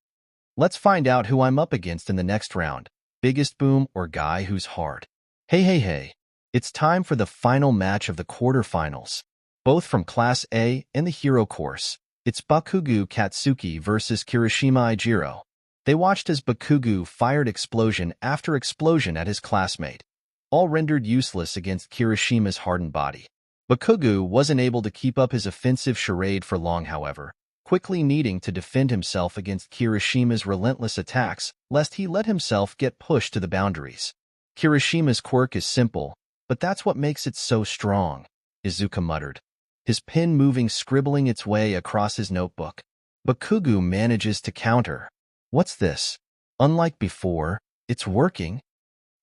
Let's find out who I'm up against in the next round, biggest boom or guy who's hard? Hey. It's time for the final match of the quarterfinals. Both from Class A and the Hero course. It's Bakugou Katsuki versus 𝗵𝗃𝗄𝗃 𝗧𝗪𝙢𝙢𝙢𝙀. They watched as Bakugou fired explosion after explosion at his classmate, all rendered useless against 𝗵𝗃𝗄𝗃's hardened body. Bakugou wasn't able to keep up his offensive charade for long, however, quickly needing to defend himself against 𝗵𝗃𝗄𝗃's relentless attacks, lest he let himself get pushed to the boundaries. 𝗵𝗃𝗄𝗃's quirk is simple, but that's what makes it so strong, Izuku muttered, his pen moving, scribbling its way across his notebook. Bakugou manages to counter. What's this? Unlike before, it's working.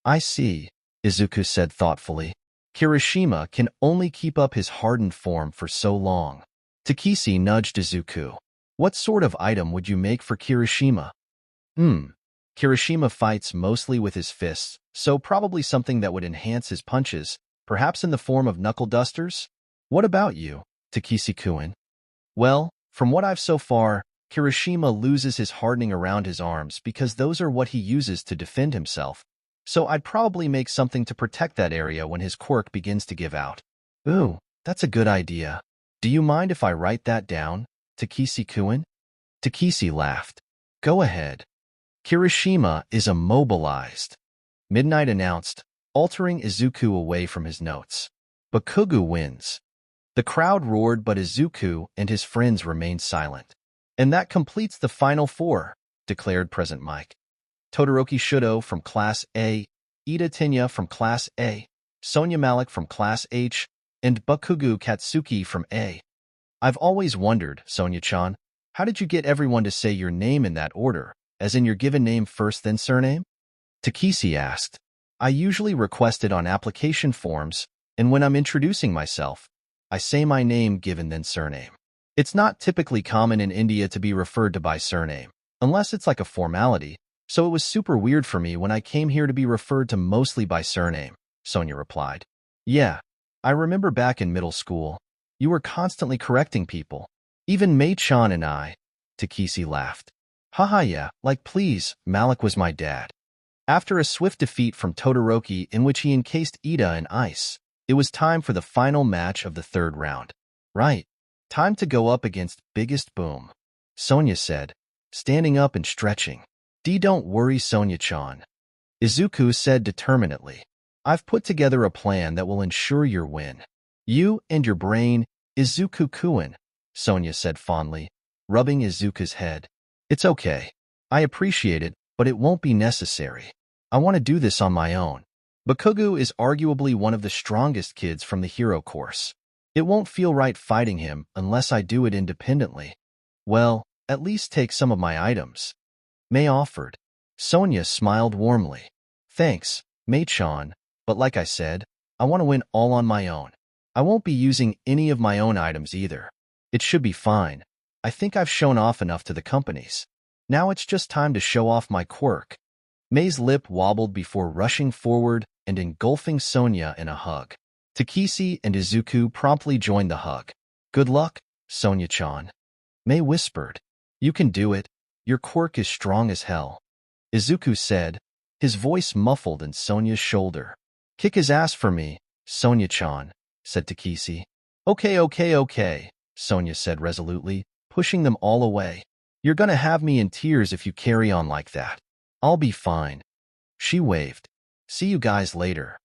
I see, Izuku said thoughtfully. 𝗵𝗃𝗄𝗃 can only keep up his hardened form for so long. 𝗧𝗪𝗧 nudged Izuku. What sort of item would you make for 𝗵𝗃𝗄𝗃? 𝗵𝗃𝗄𝗃 fights mostly with his fists, so probably something that would enhance his punches, perhaps in the form of knuckle dusters? What about you, 𝗧𝗪𝗧-kun? Well, from what I've so far, 𝗵𝗃𝗄𝗃 loses his hardening around his arms because those are what he uses to defend himself. So I'd probably make something to protect that area when his quirk begins to give out. Ooh, that's a good idea. Do you mind if I write that down, 𝗧𝗪𝗧-kun? 𝗧𝗪𝗧 laughed. Go ahead. 𝗵𝗃𝗄𝗃 is immobilized, Midnight announced, altering Izuku away from his notes. Bakugou wins. The crowd roared, but Izuku and his friends remained silent. And that completes the final four, declared Present Mike. Todoroki Shudo from Class A, Ida Tenya from Class A, Sonia Malik from Class H, and Bakugou Katsuki from A. I've always wondered, Sonia-chan, how did you get everyone to say your name in that order, as in your given name first then surname? 𝗧𝗪𝗧 asked. I usually request it on application forms, and when I'm introducing myself, I say my name given then surname. It's not typically common in India to be referred to by surname, unless it's like a formality, so it was super weird for me when I came here to be referred to mostly by surname, Sonia replied. Yeah, I remember back in middle school, you were constantly correcting people. Even Mei-chan and I, 𝗧𝗪𝗧 laughed. Haha, yeah, like please, Malik was my dad. After a swift defeat from Todoroki in which he encased Ida in ice, it was time for the final match of the third round. Right. Time to go up against biggest boom, Sonia said, standing up and stretching. Don't worry, Sonia-chan, Izuku said determinedly. I've put together a plan that will ensure your win. You and your brain, Izuku-kun, Sonia said fondly, rubbing Izuku's head. It's okay. I appreciate it, but it won't be necessary. I want to do this on my own. Bakugou is arguably one of the strongest kids from the hero course. It won't feel right fighting him unless I do it independently. Well, at least take some of my items, Mei offered. Sonia smiled warmly. Thanks, Mei-chan, but like I said, I want to win all on my own. I won't be using any of my own items either. It should be fine. I think I've shown off enough to the companies. Now it's just time to show off my quirk. Mei's lip wobbled before rushing forward and engulfing Sonia in a hug. 𝗧𝗪𝗧 and Izuku promptly joined the hug. Good luck, Sonia-chan, Mei whispered. You can do it. Your quirk is strong as hell, Izuku said, his voice muffled in Sonia's shoulder. Kick his ass for me, Sonia-chan, said 𝗧𝗪𝗧. Okay, Sonia said resolutely, pushing them all away. You're gonna have me in tears if you carry on like that. I'll be fine. She waved. See you guys later.